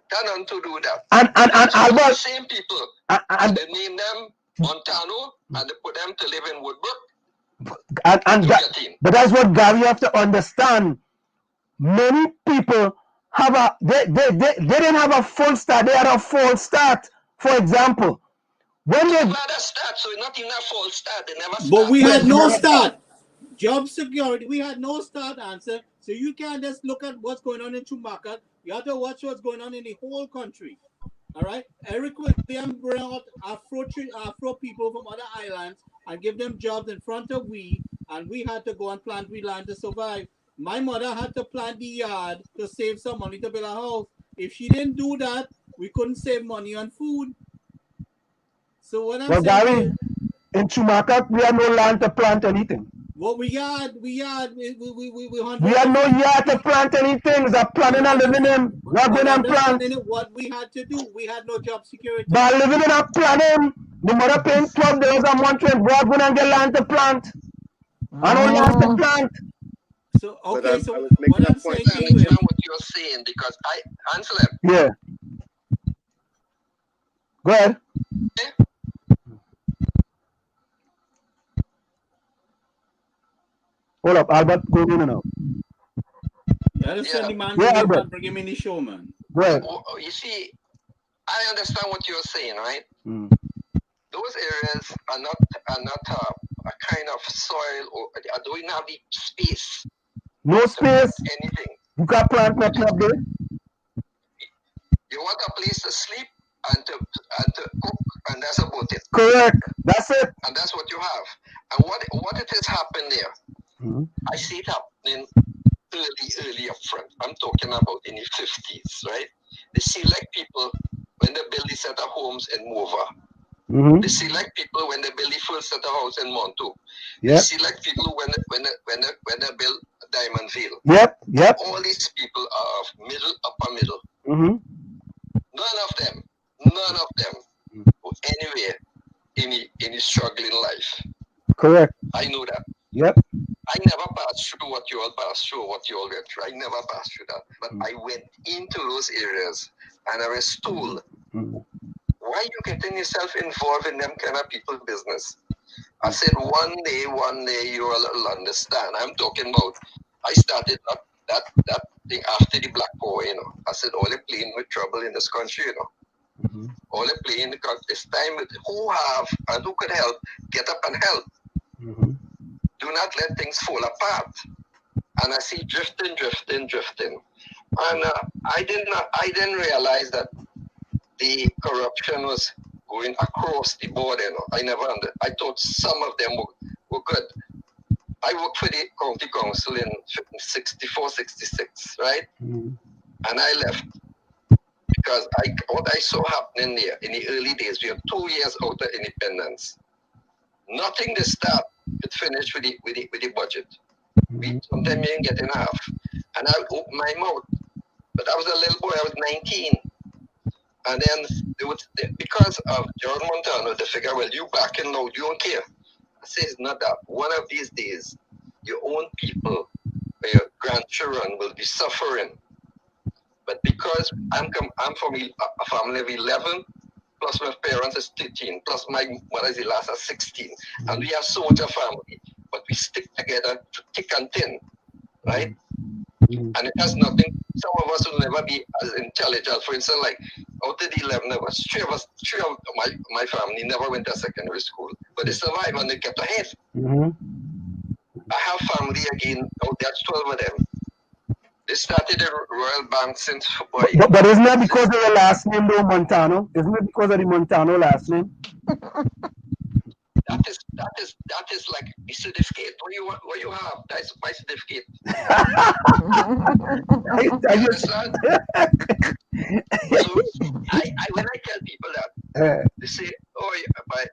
Can't to do that. And Albert, the same people, and they name them Montano, and they put them to live in Woodbrook. But that's what Gary have to understand. Many people have they didn't have a full start. They had a false start. For example, when they had a start, so not even a false start. They never. But we had no start. Job security, we had no start answer. So you can't just look at what's going on in Chumaka. You have to watch what's going on in the whole country. All right. Eric William bring out Afro people from other islands and give them jobs in front of we, and we had to go and plant we land to survive. My mother had to plant the yard to save some money to build a house. If she didn't do that, we couldn't save money on food. So what I'm saying, Gary, in Chumaka, we had no land to plant anything. What we had no yard to plant anything. It's a planning and living in. What we had to do, we had no job security. But living in a planning, the mother paying $12 a month to God when I get land to plant. I don't land to plant. So okay, so what I'm saying to you is what you're saying, because I answer them. Yeah. Go ahead. Hold up, Albert, go in and out. The man bring him in the show, man. Right. You see, I understand what you're saying, right? Those areas are not a kind of soil, or don't have the space. No space. Anything. You can plant nothing up there. You want a place to sleep and to cook, and that's about it. Correct. That's it. And that's what you have. And what it has happened there, I see it happening early up front. I'm talking about in the 50s, right? They select people when they build these set of homes in Mova. They select people when they build the first set of house in Montu. They select people when they build Diamond Vale. Yep. All these people are of middle, upper middle. None of them go anywhere in the struggling life. Correct. I know that. Yep. I never passed through what you all passed through, what you all went through. I never passed through that. But I went into those areas and I was told, why you getting yourself involved in them kind of people business? I said, one day you will understand. I'm talking about, I started that thing after the Black War, you know. I said, all they playing with trouble in this country, you know. All they playing because it's time with who have and who could help, get up and help. Do not let things fall apart. And I see drifting. And I didn't realize that the corruption was going across the board, you know. I thought some of them were good. I worked for the county council in 64, 66, right? And I left because what I saw happening there in the early days, we are 2 years out of independence. Nothing to start, it finished with the budget. We sometimes didn't get enough. And I would open my mouth. But I was a little boy, I was 19. And then because of John Montano, they figure, well, you backing out, you don't care. I say it's not that. One of these days, your own people or your grandchildren will be suffering. But because I'm from a family of 11, plus my parents is 13, plus my mother is the last of 16. And we are so much a family, but we stick together to thick and thin, right? And it has nothing, some of us will never be as intelligent. For instance, like out of the 11 of us, three of my family never went to secondary school, but they survived and they kept ahead. I have family again, that's 12 of them. They started the Royal Bank since But isn't that because of the last name though, Montano? Isn't it because of the Montano last name? That is like the certificate. What you have? That's my certificate. You understand? So when I tell people that, they say, "Oh, but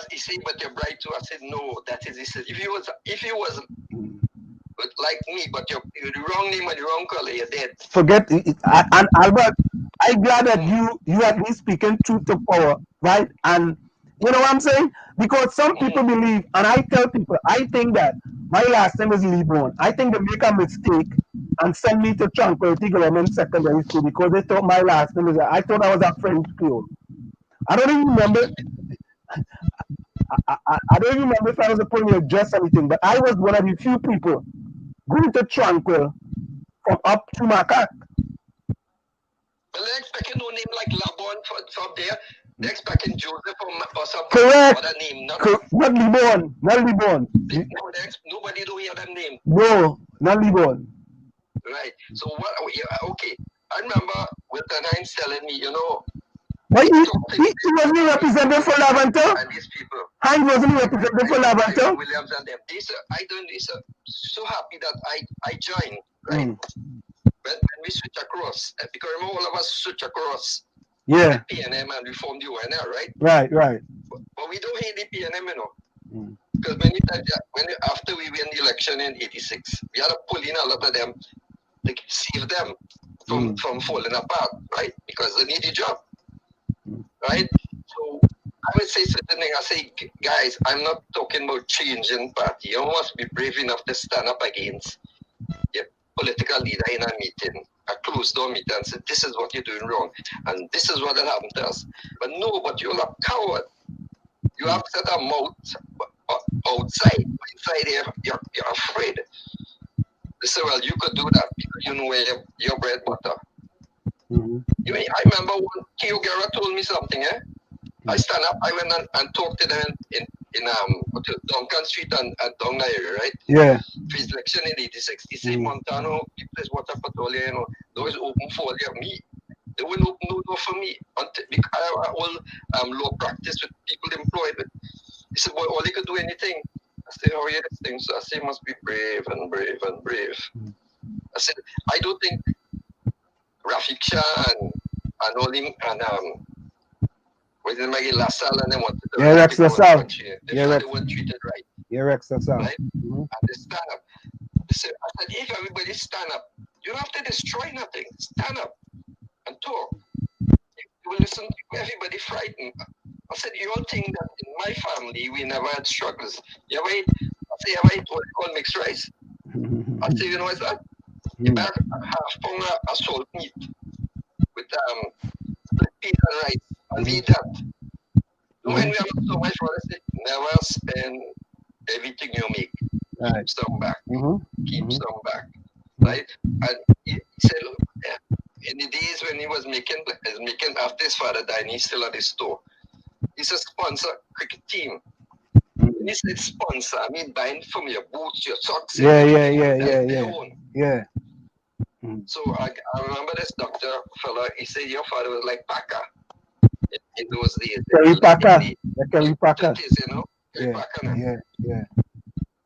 he say, but you're bright too." I said, "No, that is it. If you was like me, but you're the wrong name and the wrong color, you're dead." Forget it. And Albert, I'm glad that you at least speaking truth to power, right? And you know what I'm saying? Because some people believe, and I tell people, I think that my last name is Lebron. I think they make a mistake and send me to Tranquility Government Secondary School because they thought my last name is. I thought I was a French Creole. I don't even remember. I don't even remember if I was putting a dress or anything, but I was one of the few people going to Tranquil from up to Macaque. Well, they're expecting no name like Labon from there. They're expecting Joseph or something. Correct. Other name, not Lebon. Not Lebon. Nobody do hear that name. No, not Lebon. Right. So what? Okay. I remember Wilton Hines telling me, you know. But he wasn't representing for Laventer. And these people. Hines wasn't representing for Laventer. Williams and them. They so happy that I joined. Right. When we switch across, because remember all of us switch across. Yeah. PNM and we formed the UNL, right? Right. But we don't hate the PNM, you know. Because after we win the election in '86, we had to pull in a lot of them to save them from falling apart, right? Because they need a job, right? So I would say certain thing. I say, guys, I'm not talking about changing party. You must be brave enough to stand up against your political leader in a meeting, a closed door meeting, and say, this is what you're doing wrong, and this is what will happen to us. But no, but you're a coward. You have set a mouth outside. Inside you're afraid. They say, well, you could do that because you know where your bread butter. You mean, I remember when Theo Guerra told me something, I stand up, I went and talked to them in Duncan Street and down the area, right? Yeah. For his election in '86, he said, Montano, People's Water Patrol, you know, doors open for me. They wouldn't open no door for me until I all law practice with people employed. But he said, boy, all you could do anything. I said, how are you this thing? So I said, must be brave and brave and brave. I said, I don't think Rafik Shah and all him and was it Maggie LaSalle and them wanted to Rex LaSalle. They felt they weren't treated right. Rex LaSalle. Right? And they stand up. I said, if everybody stand up, you don't have to destroy nothing. Stand up and talk. You will listen to everybody frightened. I said, you all think that in my family we never had struggles. You ever say, have I eat what they call mixed rice? I say, you know what's that? You better half pound of salt meat with split peas and rice and eat that. Don't mind me, I'm not so much for it. Never spend everything you make. Keep some back. Keep some back. Right? And he said, look, in the days when he was making after his father died, he's still at his store. He's a sponsor cricket team. When he said sponsor, I mean buying from your boots, your socks. Yeah. So I remember this doctor fella, he said your father was like Packer in those days. Kerry Packer. Kerry Packer. 20s, you know? Kerry Packer. Yeah.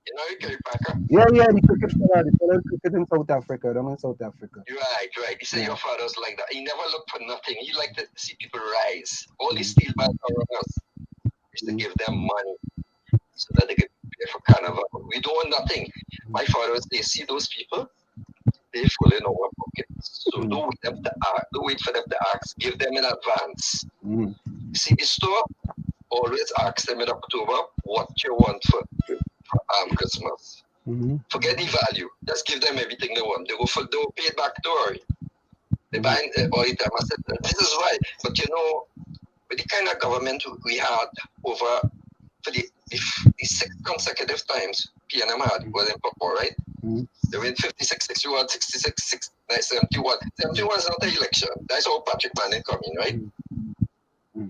You know Kerry Packer? Yeah, the cricket fella, cricket in South Africa. I'm in South Africa. Right. He said your father was like that. He never looked for nothing. He liked to see people rise. All these steel bars around us, used to give them money so that they could pay for carnival. We don't want nothing. My father was, they see those people, they full in our pockets. So don't wait for them to ask. Give them in advance. You see, the store always asks them in October what you want for Christmas. Forget the value. Just give them everything they want. They'll pay it back to worry. They buy all the time. I said, this is why. But you know, with the kind of government we had over for the 6 consecutive times PNM had was in purple, right? They win 56, 61, 66, 71. 71 is not an election. That's how Patrick Manning come in, right?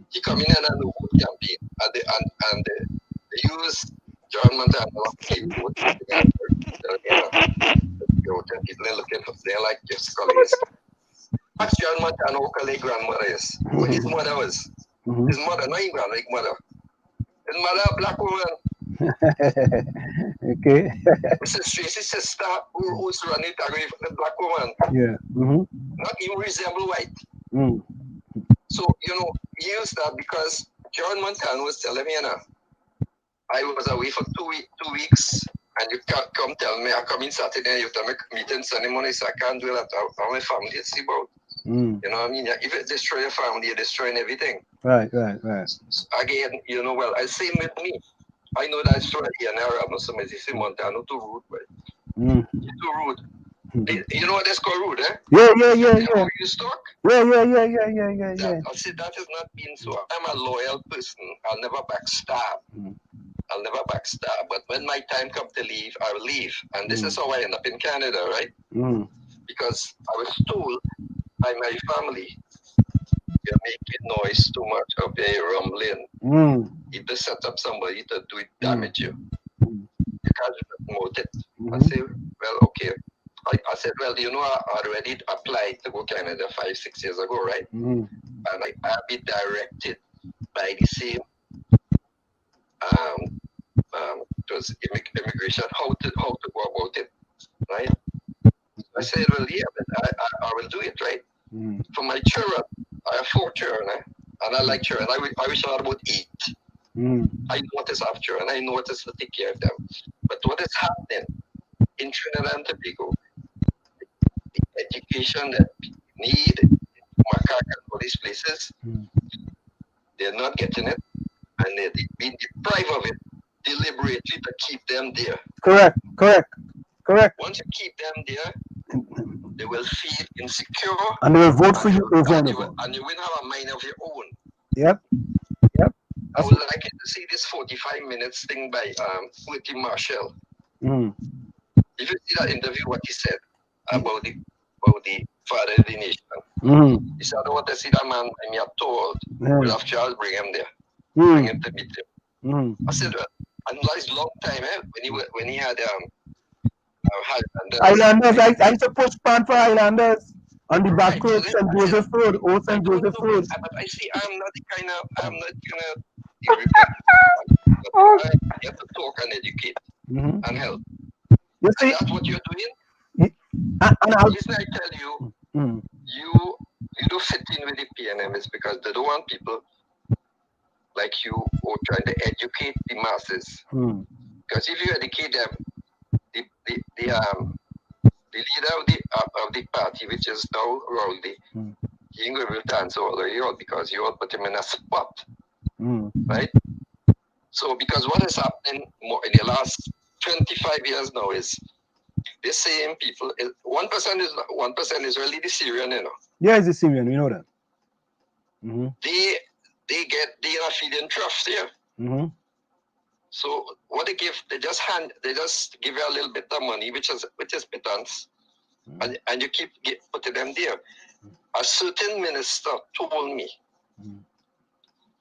He come in and a no vote campaign. And they use John Montana to vote. People looking for, they're like your scholars. Ask John Montana who grandmother is. Who his mother was. His mother, not even like mother. His mother, a black woman. Okay. Mrs. Tracy's sister, who's running away from the black woman. Yeah. Not even resemble white. So, you know, he used that because John Montana was telling me, you know, I was away for 2 weeks, and you can't come tell me, I come in Saturday, you tell me meeting Sunday morning, so I can't do that. How my family is about. You know what I mean? If you destroy your family, you're destroying everything. Right. So again, you know, well, I same with me. I know that story here now. I'm not somebody say Montana too rude, but you're too rude. You know what that's called rude, eh? Yeah. How you talk? Yeah. I said that is not being so. I'm a loyal person. I'll never backstab. But when my time comes to leave, I will leave. And this is how I end up in Canada, right? Because I was told by my family, you're making noise too much up there, you're rumbling. If they set up somebody to do it, damage you. You can't promote it. I say, well, okay. I said, well, you know, I already applied to go Canada 5-6 years ago, right? And I'll be directed by the same immigration how to go about it, right? I said, well, yeah, but I will do it, right? For my children, I have 4 children, and I like children. I wish I had about 8. I notice I have children. I notice to take care of them. But what is happening in Trinidad and Tobago, the education that people need, Macaca and all these places, they're not getting it, and they're being deprived of it deliberately to keep them there. Correct. Once you keep them there, they will feel insecure. And they will vote for you over and you will have a mind of your own. Yep. I would like to see this 45 minutes thing by Whitty Marshall. If you see that interview, what he said about the father of the nation. He said, I don't want to see that man I have told. We'll have Charles bring him there. Bring him to meet him. I said, and that is long time, when he had Islanders. I used to push pan for Islanders on the back road, St. Joseph Road, Old St. Joseph Road. But I see, I'm not gonna you have to talk and educate and help. You see, that's what you're doing. The reason I tell you, you don't fit in with the PNM is because they don't want people like you who are trying to educate the masses. Because if you educate them, the leader of the party, which is now Rowley, he ain't going to dance all you all because you all put him in a spot, right? So because what is happening more in the last 25 years now is the same people. 1% is really the Syrian, you know. Yeah, it's the Syrian. We know that. They are feeding troughs here. So what they give, they just give you a little bit of money, which is pittance, and you keep putting them there. A certain minister told me.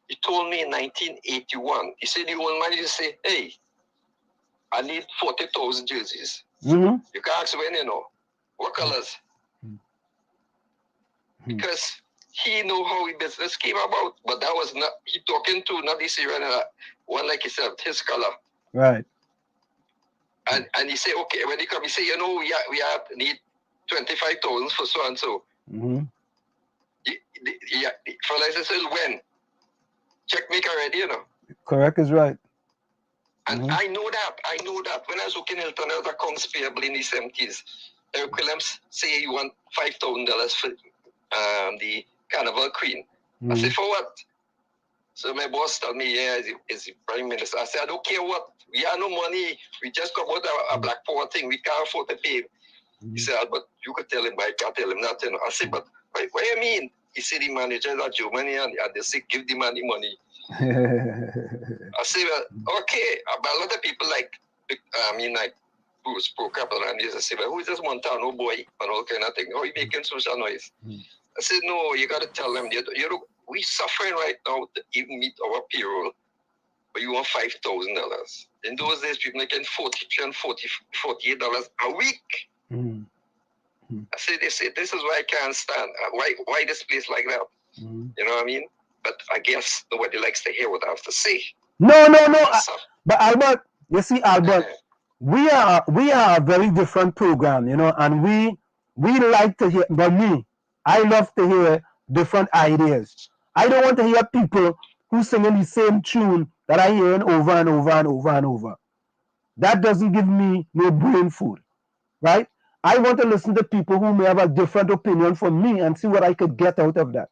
He told me in 1981. He said the old man used to say, "Hey, I need 40,000 jerseys." You can ask when, you know, what colors? Because he knew how his business came about, but that was not, he talking to not this Syrian, one like himself, his color. Right. And he say, okay, when he come, he say, you know, we need 25,000 for so and so. For instance, when? Check make already, you know. Correct is right. And I know that. When I was working in Hilton, I was accounts payable in the 70s. Eric Williams say you want $5,000 for the Carnival Queen. I said, for what? So my boss told me, yeah, is the Prime Minister. I said, I don't care what. We have no money. We just come out a black power thing. We can't afford to pay. He said, but you could tell him, but I can't tell him nothing. I said, but what do you mean? He said, the manager is Germany, and they say, give the man the money. I said, well, okay. But a lot of people like Bruce Pro-Capital, and they say, well, who is this Montano boy? And all kind of thing. How are you making social noise? I said, no, you got to tell them. We're suffering right now to even meet our payroll, but you want $5,000. In those days, people making $48 a week. I said, they say, this is why I can't stand. Why this place like that? You know what I mean? But I guess nobody likes to hear what I have to say. No. But Albert, you see, Albert, we are a very different program, you know, and we like to hear. But me, I love to hear different ideas. I don't want to hear people who singing the same tune that I hear over and over and over and over. That doesn't give me no brain food, right? I want to listen to people who may have a different opinion from me and see what I could get out of that.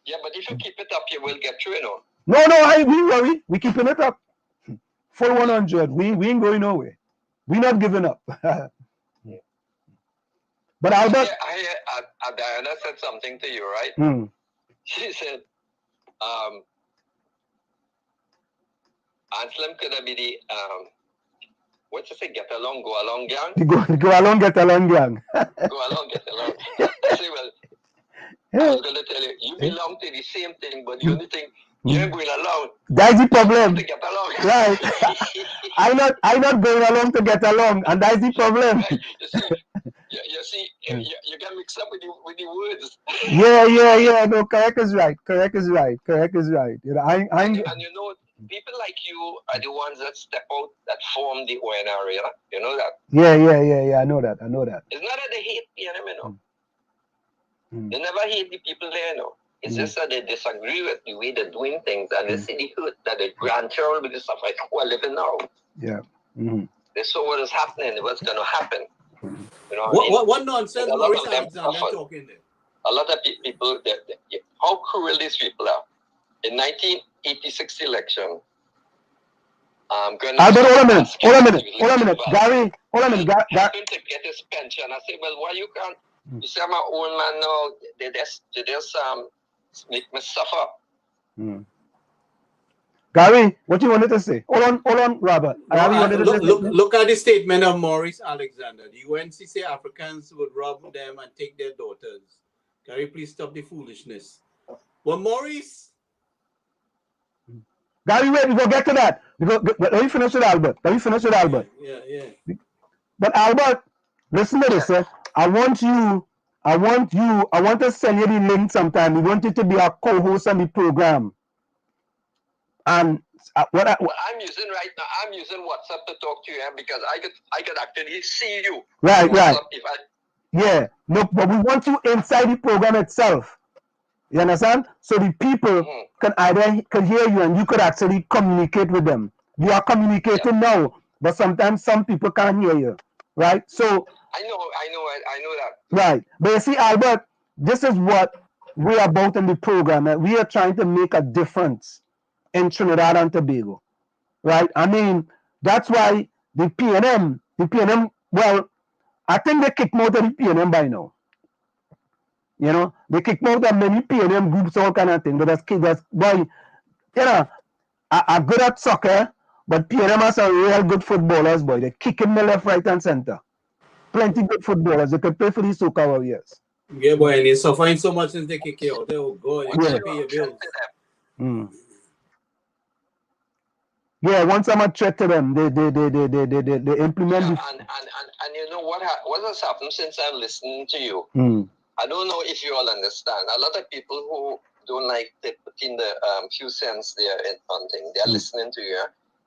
Yeah, but if you keep it up, you will get through, you know. No, we worry. We keeping it up. Full 100. We ain't going nowhere. We not giving up. But Albert, Diana said something to you, right? She said, Anselm could be the what you say, get along, go along gang? Go along, get along gang. Go along, get along. I say, well, I was going to tell you, you belong to the same thing, but the only thing, you ain't going along. That's the problem. To get along. Right. I not going along to get along, and that's the problem. Right. You see, you get mixed up with the words. Yeah. No, correct is right. You know, and you know, people like you are the ones that step out, that form the ONR, you know that? Yeah. I know that. It's not that they hate the enemy, no. They never hate the people there, no. It's just that they disagree with the way they're doing things, and they see the hurt that the grandchildren with the stuff like who are living now. Yeah. They saw what is happening, what's going to happen. You know what nonsense Maurice Alexander talking there? A lot of people, how cruel these people are. In 1986 election, Albert, hold a minute. Gary, hold a minute. Happened to get his pension. I said, well, why you can't? You say, I'm an old man now. They just make me suffer. Gary, what you wanted to say? Hold on, Robert. Look at the statement of Maurice Alexander. The UNC say Africans would rob them and take their daughters. Gary, please stop the foolishness. Well, Maurice. Gary, wait, we go get to that. Let me finish with Albert. Yeah. But Albert, listen to this, sir. I want to send you the link sometime. We want you to be our co-host on the program. And what I'm using right now, I'm using WhatsApp to talk to you because I could actually see you. Right. Yeah. No, but we want you inside the program itself. You understand? So the people can hear you and you could actually communicate with them. You are communicating now, but sometimes some people can't hear you. Right? So I know that. Right. But you see, Albert, this is what we're about in the program. We are trying to make a difference in Trinidad and Tobago. Right? I mean, that's why the PNM, well, I think they kicked out of the PNM by now. You know, they kicked out of many PNM groups, all kind of thing. But that's boy, you know, are good at soccer, but PNM has some real good footballers, boy. They're kicking the left, right, and center. Plenty good footballers. They could play for the Soca Warriors. Yeah, boy, and he's suffering so much since they kick you out. Oh, God, you can't pay your bills. Yeah, once I'm a threat to them, they implement and you know what has happened since I'm listening to you? I don't know if you all understand. A lot of people who don't like to put in the few cents there on thing, they're listening to you.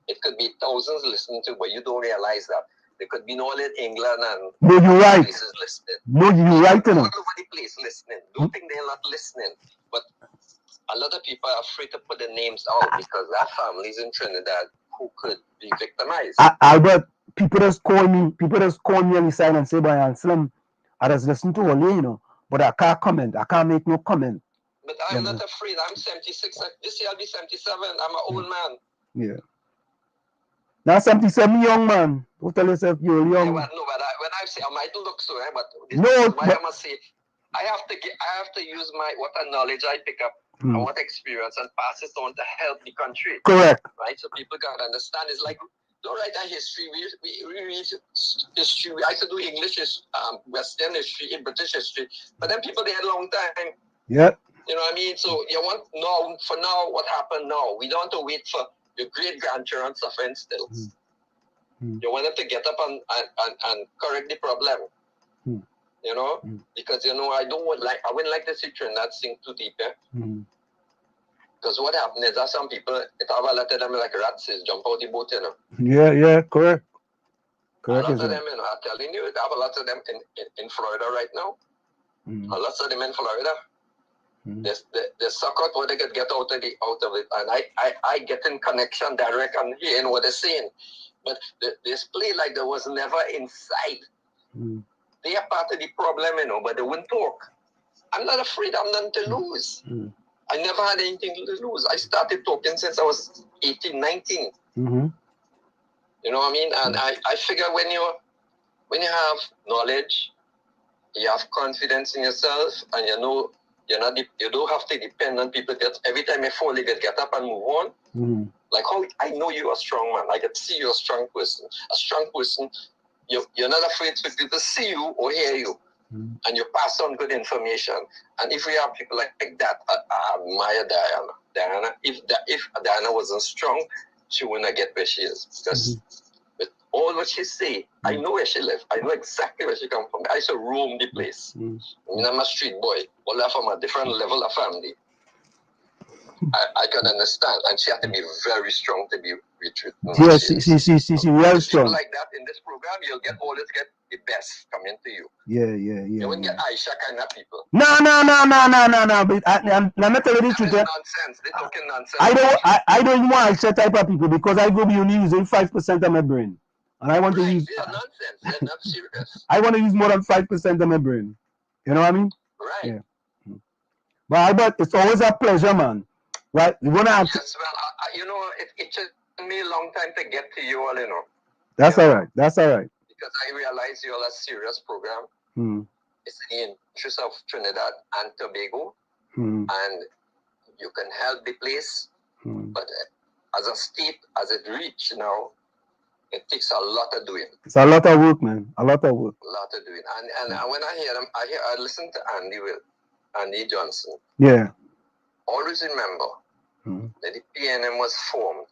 It could be thousands listening to, but you don't realize that. There could be all in England and places listening. No, you're right. All over the place listening. Don't think they're not listening. But a lot of people are afraid to put the names out because there are families in Trinidad who could be victimized. Albert, people just call me on the side and say, boy, Anselm, I just listen to all you know, but I can't comment. I can't make no comment. But I'm not afraid. I'm 76. This year I'll be 77. I'm an old man. Yeah. Now 77 young man. Don't tell yourself you're young. Yeah, well, no, but when I say I might look so, but this is why I must say I have to use what knowledge I pick up and what experience and pass it on to help the country. Correct. Right? So people can understand. It's like don't write a history. We read history. I used to do English, Western history, British history, but then people they had a long time. Yeah. You know what I mean? So you want for now what happened now. We don't want to wait for your great grandchildren suffering still. You want them to get up and correct the problem. You know? Because I wouldn't like to see Trinidad sink too deep, because what happened is that some people it have a lot of them like rats jump out the boat, you know. Yeah, correct. A lot of them, I'm telling you, I have a lot of them in Florida right now. A lot of them in Florida. They suck out what they could get out of it, and I get in connection direct and hearing what they're saying, but they play like there was never inside. They are part of the problem, but they wouldn't talk. I'm not afraid. I'm nothing to lose. I never had anything to lose. I started talking since I was 18, 19. You know what I mean? And I figure when you have knowledge, you have confidence in yourself, and you don't have to depend on people. Every time you fall, you get up and move on. Like how I know you're a strong man. I can see you're a strong person. A strong person, you're not afraid for people to see you or hear you. And you pass on good information. And if we have people like that, I admire Diana. If Diana wasn't strong, she wouldn't get where she is. Because with all what she say, I know where she lives. I know exactly where she come from. I used to roam the place. I'm a street boy. All that from a different level of family. I can understand. And she had to be very strong to be with Yes, she real strong. People like that in this program, you'll always get the best coming to you. Yeah. You won't get Aisha kind of people. No. But let me tell you the truth. Nonsense. They're talking nonsense. I don't even want Aisha type of people because I go be only using 5% of my brain. And I want to use... They're nonsense. They're not serious. I want to use more than 5% of my brain. You know what I mean? Right. Yeah. But Albert, it's always a pleasure, man. Right? Yes, well, it took me a long time to get to you all, That's all right. That's all right. Because I realize you're a serious program. It's in the interest of Trinidad and Tobago. And you can help the place. But as a state, as it reach now, it takes a lot of doing. It's a lot of work, man. A lot of work. A lot of doing. And when I hear them, I listen to Andy Johnson. Yeah. Always remember that the PNM was formed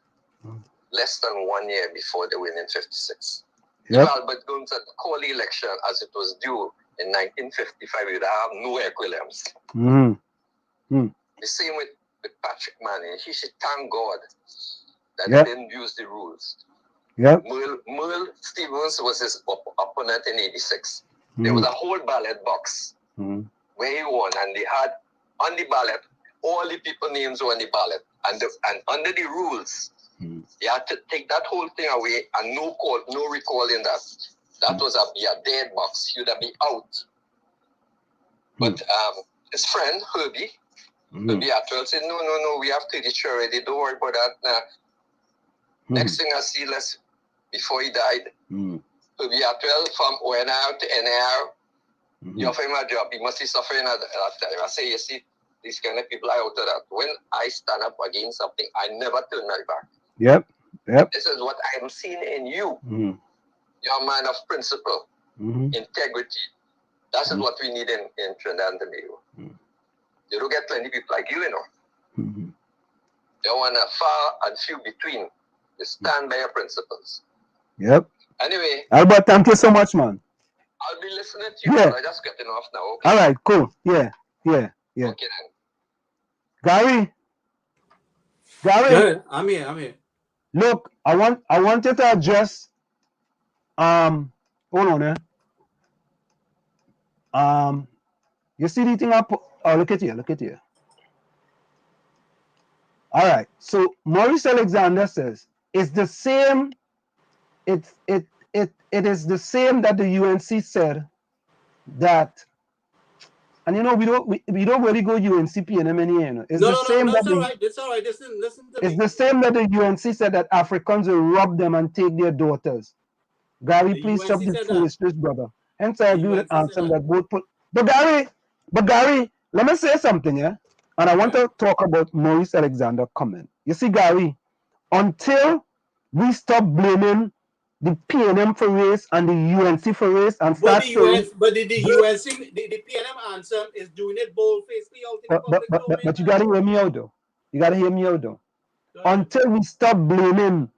less than 1 year before they win in 56. Yep. If Albert Guns had called the election as it was due in 1955, we would have no Williams. The same with Patrick Manning. He should thank God that he didn't use the rules. Merle Stevens was his opponent in 86. There was a whole ballot box where he won, and they had on the ballot all the people names were on the ballot, and under the rules, you had to take that whole thing away, and no recall in that. That was a dead box. You'd be out. But his friend Herbie Atwell said, no, we have 33 already. Don't worry about that. Next thing I see, before he died. So we are 12 from ONR to NAR. You offer him a job, he must be suffering at that time. I say, you see, these kind of people are out of that. When I stand up against something, I never turn my back. Yep. This is what I am seeing in you. You're a man of principle, integrity. That is what we need in Trinidad and Tobago. You don't get plenty people like you, you know. You want a far and few between. You stand by your principles. Yep. Anyway. Albert, thank you so much, man. I'll be listening to you. Yeah. I'm just getting off now. Okay? All right, cool. Yeah. Okay then. Gary. Yeah, I'm here. Look, I want you to address hold on you see the thing up? Oh, look at here. All right. So Maurice Alexander says it's the same. It is the same that the UNC said that, and you know we don't really go UNC PNM anywhere. You know. It's the same that it's all right. It's all right. Listen to it's me. the same that the UNC said that Africans will rob them and take their daughters. Gary, please stop the foolishness, brother. Hence I agree with Ansem that both put. But Gary, let me say something, yeah? And I want to talk about Maurice Alexander comment. You see, Gary, until we stop blaming the PNM for race and the UNC for race and start saying... But the UNC, the PNM answer is doing it bold-facedly out in the public domain. But you got to hear me out, though. Until we stop blaming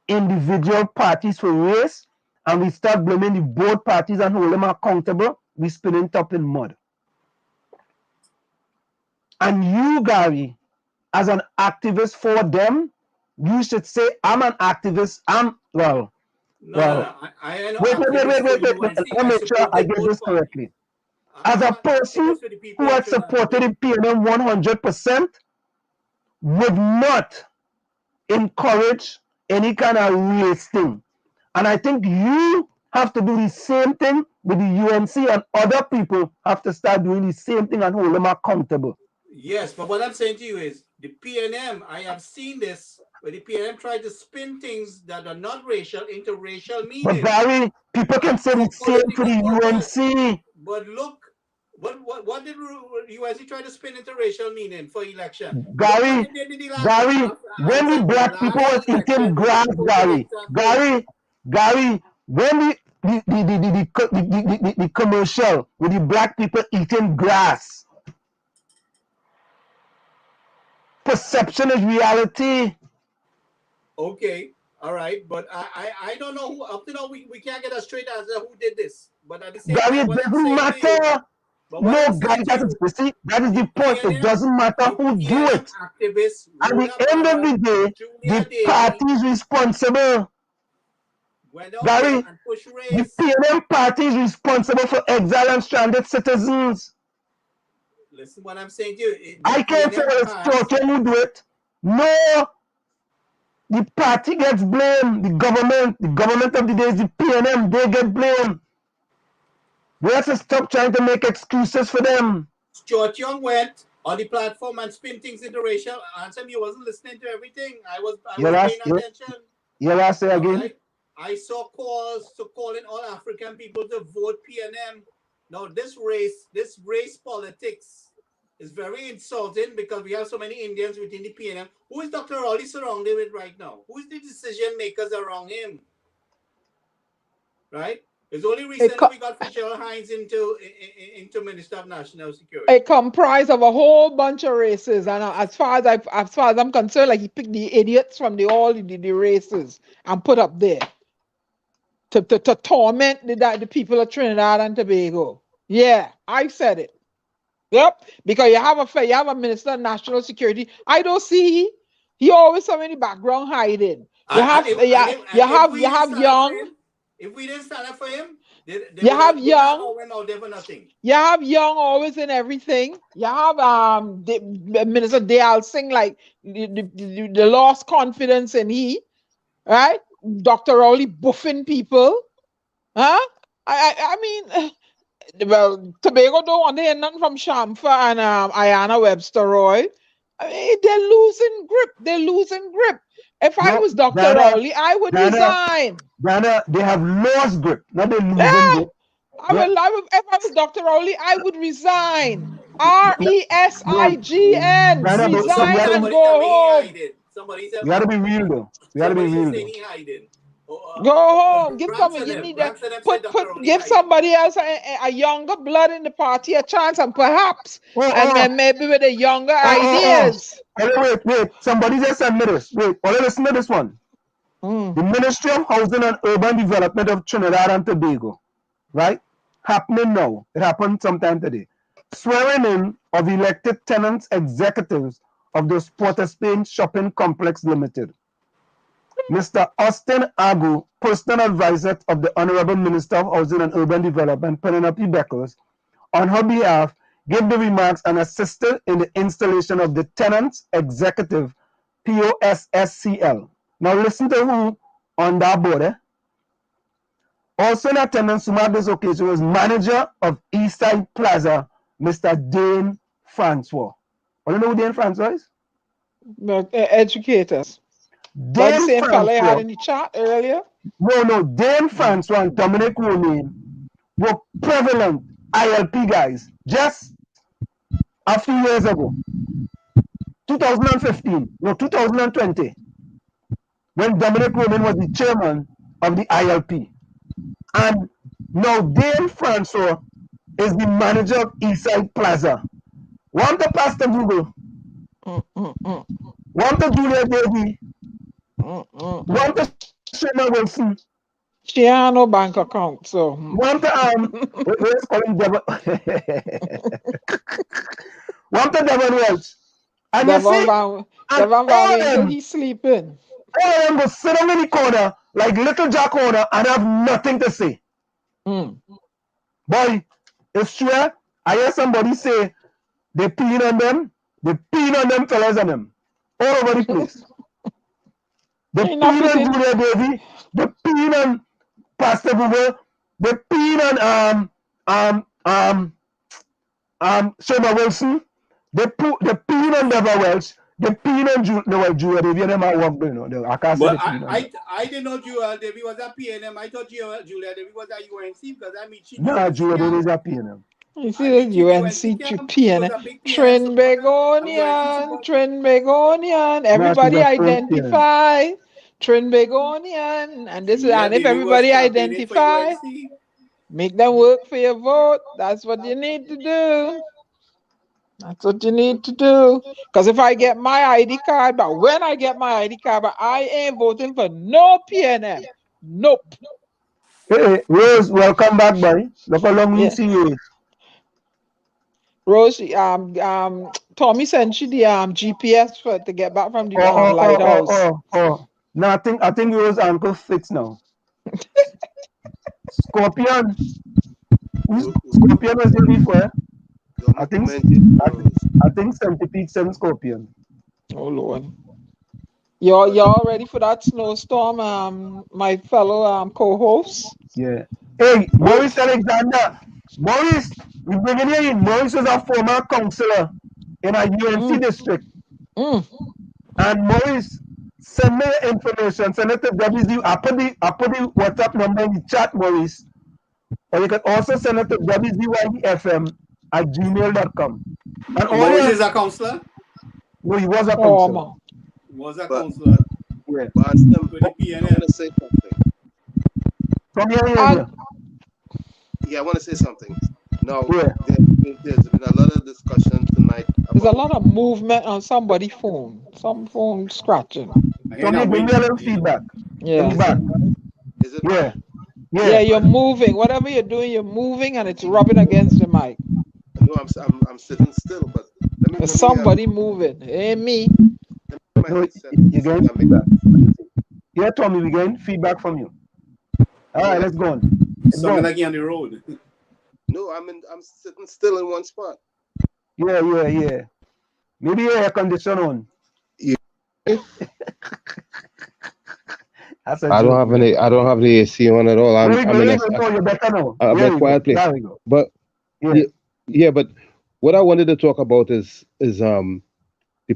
individual parties for race and we start blaming the board parties and hold them accountable, we spinning top in mud. And you, Gary, as an activist for them, you should say, I'm an activist. I know. Wait. Let me make sure I get this correctly. As a person who has supported the PNM 100%, would not encourage any kind of race thing. And I think you have to do the same thing with the UNC, and other people have to start doing the same thing and hold them accountable. Yes, but what I'm saying to you is the PNM, I have seen this, where the PNM tried to spin things that are not racial into racial meaning. But Gary, people can say the same for the UNC. But look, what did UNC try to spin into racial meaning for election? Gary, when the black people was eating grass, Gary, when the commercial with the black people eating grass, perception is reality. Okay, all right, but I don't know who, up to now we can't get a straight answer who did this. But at the same Gary, time, it doesn't matter. No, Gary, that is the point. It doesn't matter who do it. At the end of the day, the party is responsible. Gary, the PNM party is responsible for exile and stranded citizens. Listen, what I'm saying to you. I can't say it's Churchill who do it. No. The party gets blamed. The government of the day is the PNM. They get blamed. We have to stop trying to make excuses for them. Stuart Young went on the platform and spin things into racial. Ansem, you wasn't listening to everything. I was paying attention. Yeah, say again. Right? I saw calls to calling all African people to vote PNM. Now, this race politics is very insulting because we have so many Indians within the PNM. Who is Dr. Rowley surrounded with right now? Who is the decision makers around him? Right? It's only recently we got Fitzgerald Hines into Minister of National Security. It comprised of a whole bunch of races, and as far as I'm concerned, like he picked the idiots from all the races and put up there to torment the people of Trinidad and Tobago. Yeah, I said it. Yep, because you have a Minister of National Security. I don't see he always some in the background hiding. You have Young. If we didn't stand up for him, you have Young. You have Young always in everything. You have Minister Dayal Singh, like the lost confidence in he, right? Dr. Rowley buffing people, huh? I mean, well, Tobago don't want to hear nothing from Shamfa and Ayanna Webster Roy. I mean, they're losing grip. If I was Dr. Rowley, I would resign. Ghana, they have lost grip, not they losing grip. If I was Dr. Rowley, I would resign. RESIGN. Resign and go home. You gotta be real though. You gotta be real though. Go home. Give somebody. You need to give somebody else a younger blood in the party a chance, and perhaps and maybe with a younger ideas. Wait. Somebody just sent me this. Wait, listen to this one. The Ministry of Housing and Urban Development of Trinidad and Tobago, right? Happening now. It happened sometime today. Swearing in of elected tenants executives of the Port of Spain Shopping Complex Limited. Mr. Austin Agu, personal advisor of the Honorable Minister of Housing and Urban Development, Penelope Beckles, on her behalf, gave the remarks and assisted in the installation of the Tenants Executive POSSCL. Now listen to who on that board. Also in attendance to mark this occasion was manager of Eastside Plaza, Mr. Dane Francois. Do you know who Dane Francois is? Educators. Dane the same fellow I had in the chat earlier? No. Dane Francois and Dominic Romain were prevalent ILP guys just a few years ago. 2020, when Dominic Romain was the chairman of the ILP. And now Dane Francois is the manager of Eastside Plaza. Want to Pastor Google? Want to Julia Davy? Want to Shema Wilson? She has no bank account, so. Want to let's call him Devon. Want to Devon Welch? And Devon he's sleeping. All of them go sit down in the corner like little Jack Horner and have nothing to say. Boy, it's true. I hear somebody say they peeing on them fellas on them. All over the place. They peeing on Julia Davy, they peeing on Pastor Google, they peeing on Shema Wilson, they peeing on Devon Welch. The peanut Julia Davy and them are work, you know. I can't say I didn't know Julia Davy was a PNM. I thought Julia Davy was a UNC because I mean she. No, Julia Davy is a PNM. You see the UNC PNM. Trinbagonian. Everybody identify. Trinbagonian. And this is and if everybody identify, make them work for your vote. That's what you need to do. That's what you need to do. Because if I get my ID card, but when I get my ID card, but I ain't voting for no PNM. Nope. Hey, Rose, welcome back, buddy. Look how long we see you. Rose, Tommy sent you the GPS to get back from the lighthouse. No, I think Rose ankle fixed now. Scorpion. Scorpion was there before. I think Centipede sent Scorpion. Oh Lord. Y'all ready for that snowstorm, my fellow co-hosts? Yeah. Hey, Maurice Alexander. Maurice, we bringing you in. Maurice is a former councillor in a UNC district. And Maurice, send me your information. Send it to WZYE. I put the WhatsApp number in the chat, Maurice. Or you can also send it to WZYEFM@gmail.com. And Maurice is a councillor? No, he was a councillor. Was a councillor. Yeah. But I'm going to say something. From here. Yeah, I want to say something. Now, there's been a lot of discussion tonight. There's a lot of movement on somebody's phone. Some phone scratching. Tommy, bring me a little feedback. Yeah. Feedback. Is it Yeah, you're moving. Whatever you're doing, you're moving, and it's rubbing against the mic. No, I'm sitting still, but there's somebody moving. It ain't me. No, you're getting feedback. Yeah, Tommy, we're getting feedback from you. All right, let's go on. Something like on the road. No, I'm sitting still in one spot. Yeah. Maybe your air conditioner on. Yeah. I don't have the AC on at all. I'm in a quiet place. There we go. But yeah, but what I wanted to talk about is the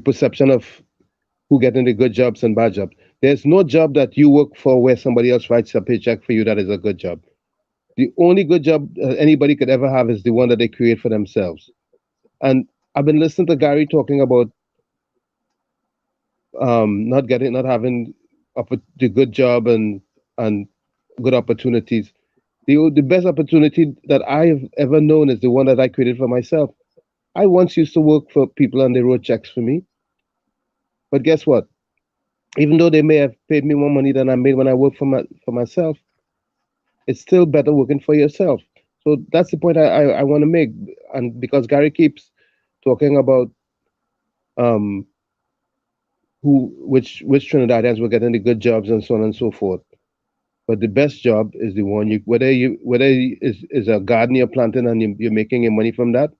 perception of who getting the good jobs and bad jobs. There's no job that you work for where somebody else writes a paycheck for you that is a good job. The only good job anybody could ever have is the one that they create for themselves. And I've been listening to Gary talking about not having the good job and good opportunities. The best opportunity that I have ever known is the one that I created for myself. I once used to work for people and they wrote checks for me. But guess what? Even though they may have paid me more money than I made when I worked for myself, it's still better working for yourself. So that's the point I want to make. And because Gary keeps talking about which Trinidadians were getting the good jobs and so on and so forth. But the best job is the one whether is a garden you're planting and you're making your money from that,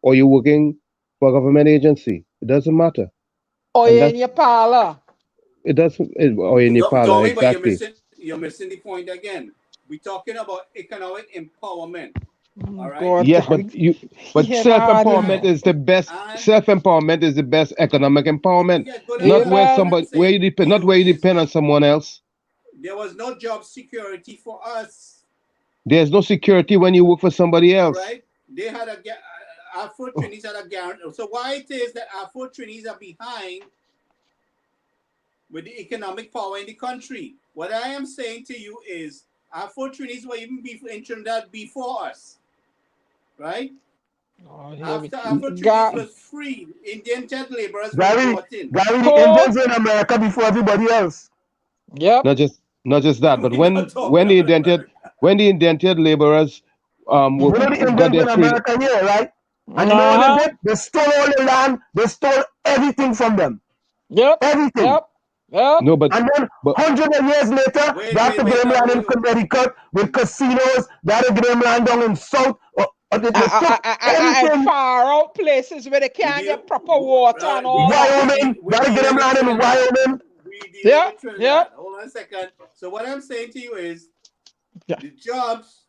or you're working for a government agency. It doesn't matter. Or in your parlor. It doesn't. Or in your parlor, Tommy, exactly. But you're missing the point again. We're talking about economic empowerment. All right. God, yes, but self-empowerment is the best. Self-empowerment is the best economic empowerment. Not where you depend on someone else. There was no job security for us. There's no security when you work for somebody else. Right? They had Afro-Trinities had a guarantee. So why it is that Afro-Trinities are behind with the economic power in the country? What I am saying to you is Afro-Trinities were even in Trinidad before us. Right? After Afro-Trinities was free, Indian child laborers were brought in. Gary, the Indians were in America before everybody else. Yep. Not just that, but when the indentured laborers got their freedom. America here, right? And you know what they did? They stole all the land. They stole everything from them. Yep. Everything. Yep. No, but and then hundreds of years later, they have to game land in Connecticut with casinos. They have to game land down in South. And far out places where they can't get proper water and all. Wyoming. They have to game land in Wyoming. Yeah. Hold on a second. So what I'm saying to you is, the jobs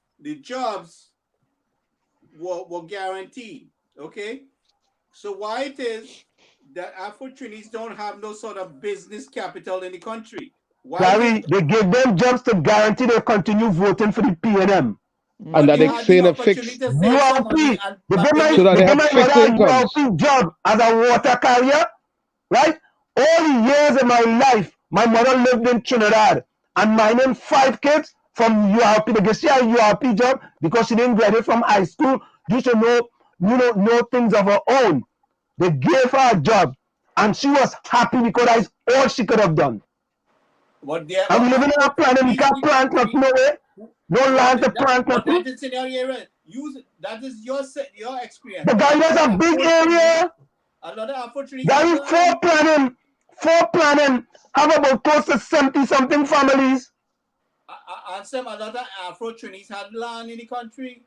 were guaranteed. Okay. So why it is that Afro-Trinities don't have no sort of business capital in the country? Why? Gary, they give them jobs to guarantee they continue voting for the PNM. And that they saying a fixed URP. They give my URP job as a water carrier, right? All the years of my life, my mother lived in Trinidad and mining 5 kids from URP. They gave her a URP job because she didn't graduate from high school. You should know things of her own. They gave her a job and she was happy because that's all she could have done. I'm living in a planet, we can't plant nothing away. No land to plant nothing. That is your experience. The guy has a big area. Gary, four planning have about close to 70-something families. And some other Afro-Trinities had land in the country.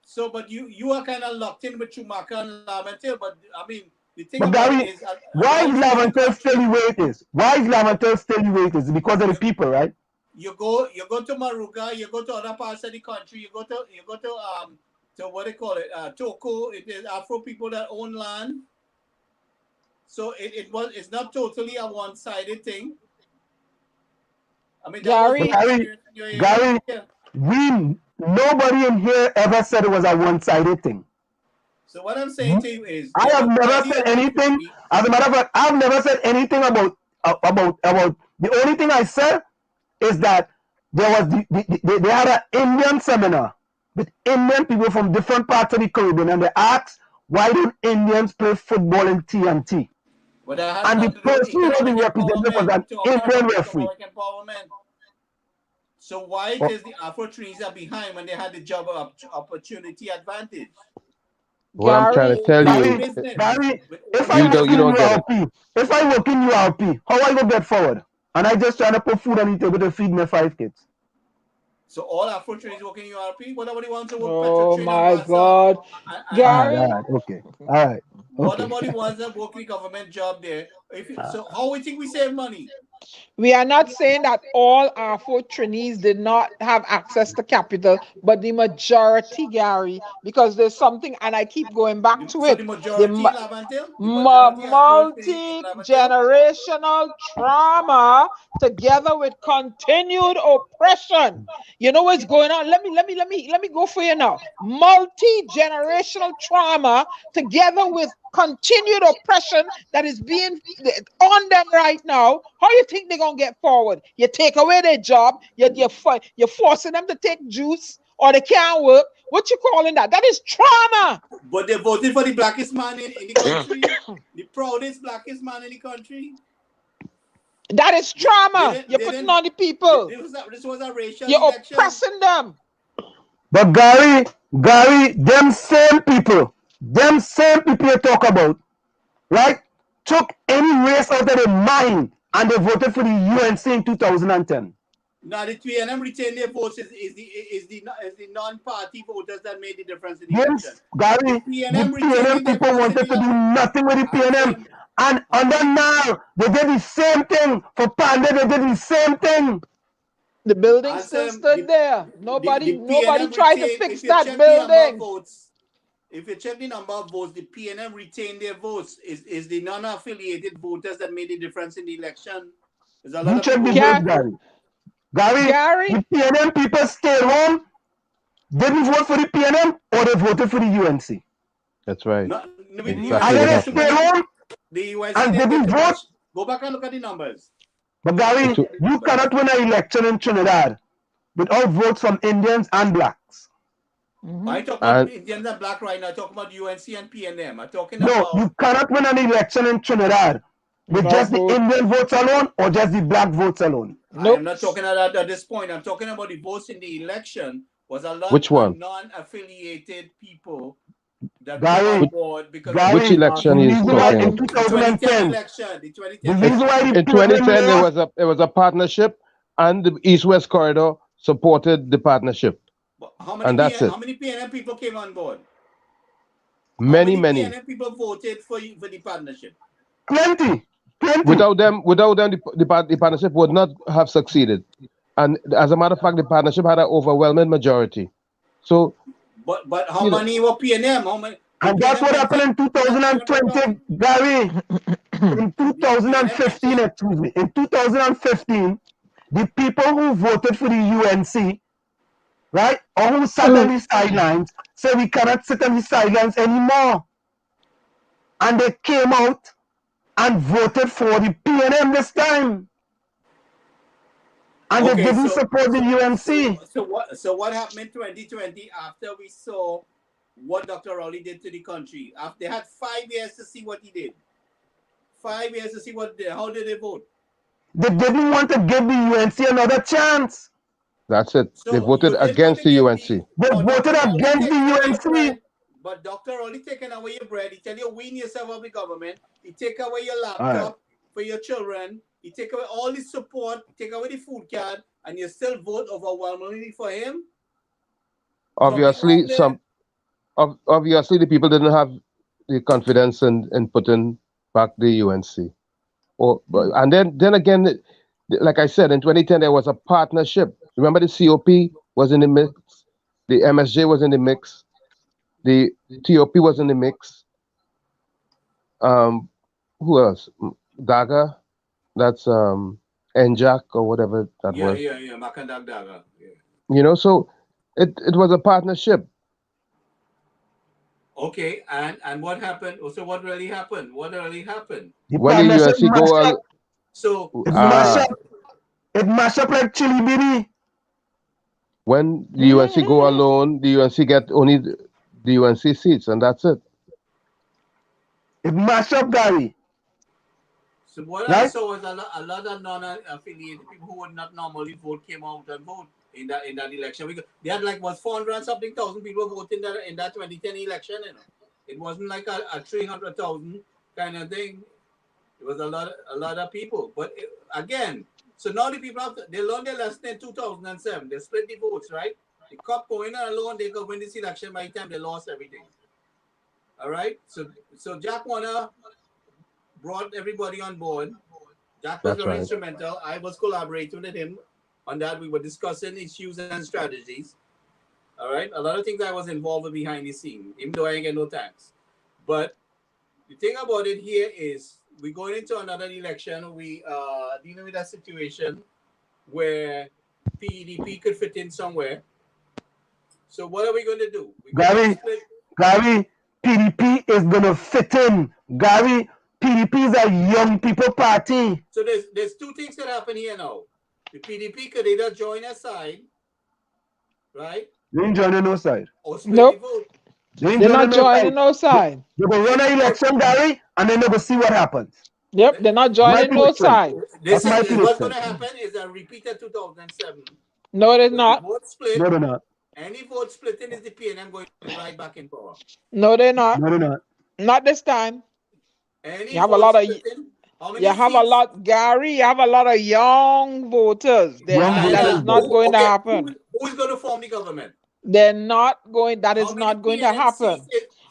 So, but you are kind of locked in with Chumaka and Lamantel, but I mean, the thing about it is... Why is Lamantel still the way it is? Why is Lamantel still the way it is? Because of the people, right? You go to Maruga, you go to other parts of the country, you go to what they call it, Toko. It is Afro people that own land. So it's not totally a one-sided thing. I mean, Gary, nobody in here ever said it was a one-sided thing. So what I'm saying to you is, I have never said anything. As a matter of fact, I've never said anything about. The only thing I said is that there was they had an Indian seminar with Indian people from different parts of the Caribbean, and they asked, why don't Indians play football in TNT? And the person who was the representative was an Indian referee. So why is the Afro-Trinities are behind when they had the job opportunity advantage? What I'm trying to tell you, Gary, if I work in URP, how I go get forward? And I just trying to put food on the table to feed my 5 kids. So all Afro-Trinities work in URP? What about the ones who work? Oh my God, Gary. Okay, all right. What about the ones that work in the government job there? So how we think we save money? We are not saying that all Afro trainees did not have access to capital, but the majority, Gary, because there's something, and I keep going back to So the it. majority Lavantil? The majority Multi-generational trauma together with continued oppression. You know what's going on? Let me go for you now. Multi-generational trauma together with continued oppression that is being on them right now. How you think they're gonna get forward? You take away their job, you're forcing them to take juice, or they can't work. What you calling that? That is trauma. But they voted for the blackest man in the country, the proudest blackest man in the country. That is trauma. You're putting on the people. This was a racial You're election. oppressing them. But Gary, them same people you talk about, right, took any race out of their mind and they voted for the UNC in 2010. Now the PNM retained their votes is the non-party voters that made the difference in the yes, election. Gary, the PNM people wanted to do nothing with the PNM. And under now, they did the same thing. For Panda, they did the same thing. The building still stood there. Nobody tried to fix that building. If you check the number of votes, the PNM retained their votes. Is the non-affiliated voters that made the difference in the election. You check the vote, Gary, the PNM people stayed home, didn't vote for the PNM, or they voted for the UNC. That's right. And then they stayed home and didn't vote. Go back and look at the numbers. But Gary, you cannot win an election in Trinidad without votes from Indians and blacks. I talk about Indians and black right now. I talk about UNC and PNM. I'm talking about... No, you cannot win an election in Trinidad with just the Indian votes alone or just the black votes alone. Nope. I'm not talking about at this point. I'm talking about the votes in the election was a lot of non-affiliated people that came on board because which election is talking? In 2010 election, the 2010 there was a partnership, and the East-West Corridor supported the partnership. How and that's it. How many PNM people came on board? Many. PNM people voted for the partnership. Plenty. Without them, the partnership would not have succeeded. And as a matter of fact, the partnership had an overwhelming majority. So, but how many were PNM? How many? And that's what happened in 2020, Gary. In 2015, excuse me. In 2015, the people who voted for the UNC, right, or who sat on the sidelines, said we cannot sit on the sidelines anymore. And they came out and voted for the PNM this time. And they didn't support the UNC. So what happened in 2020 after we saw what Dr. Rowley did to the country? After they had 5 years to see what he did. 5 years to see how did they vote? They didn't want to give the UNC another chance. That's it. So they voted against the UNC. They voted against the UNC. But Dr. Rowley taking away your bread. He tell you wean yourself of the government. He take away your laptop for your children. He take away all the support. Take away the food card, and you still vote overwhelmingly for him. Obviously, obviously the people didn't have the confidence in putting back the UNC. And then again, like I said, in 2010 there was a partnership. Remember, the COP was in the mix, the MSJ was in the mix, the TOP was in the mix. Who else? Daga, that's NJAC or whatever that was. Yeah, Makandak Daga. Yeah. You know, so it was a partnership. Okay, and what happened? So what really happened? When the UNC go on, so it mashed up like chili biri. When the UNC go alone, the UNC get only the UNC seats, and that's it. It mashed up, Gary. So what I saw was a lot of non-affiliated people who would not normally vote came out and vote in that election. They had 400 and something thousand people voting in that 2010 election. You know, it wasn't like a 300,000 kind of thing. It was a lot of people. But again, so now the people they learned their lesson in 2007. They split the votes, right? The COP going alone, they could win this election by the time they lost everything. All right. So Jack Warner brought everybody on board, Jack was That's very right. instrumental. I was collaborating with him on that. We were discussing issues and strategies. All right. A lot of things I was involved with behind the scene, even though I ain't get no thanks. But the thing about it here is we're going into another election. We dealing with a situation where PDP could fit in somewhere. So what are we going to do? Gary, PDP is gonna fit in. Gary, PDP is a young people party. So there's two things that happen here now. The PDP could either join a side, right? They ain't joining no side. Or split the vote. They're not joining no side. They go run an election, Gary, and then they go see what happens. Yep, they're not joining no side. What's going to happen is a repeat of 2007. No, they're not. The vote split. No, they're not. Any vote splitting is the PNM going right back in power. No, they're not. No, they're not. Not this time. Any you have a lot of. You have a lot, Gary. You have a lot of young voters. That is not going to happen. Who is going to form the government? They're not going. That is not going to happen.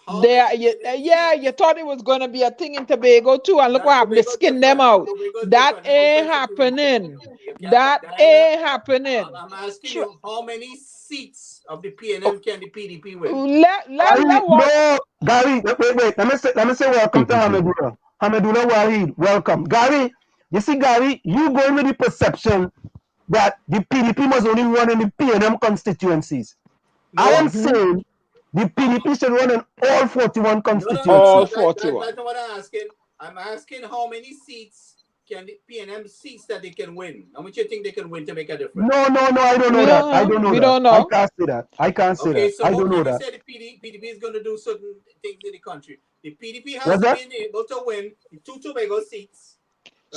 You thought it was going to be a thing in Tobago too, and look what happened. They skinned them out. That ain't happening. That ain't happening. I'm asking you, how many seats of the PNM can the PDP win? No, Gary, wait. Let me say welcome to Hamedullah. Hamedullah Wahid, welcome. Gary, you see, Gary, you going with the perception that the PDP must only run in the PNM constituencies. No. I am saying the PDP should run in all 41 constituencies. All 41. That's not what I'm asking. I'm asking how many seats can the PNM seats that they can win? How much you think they can win to make a difference? No, I don't know that. I don't know. We don't know. I can't say that. I can't say that. So I don't know that. Say the PDP is going to do certain things in the country. The PDP has been able to win the 2 Tobago seats.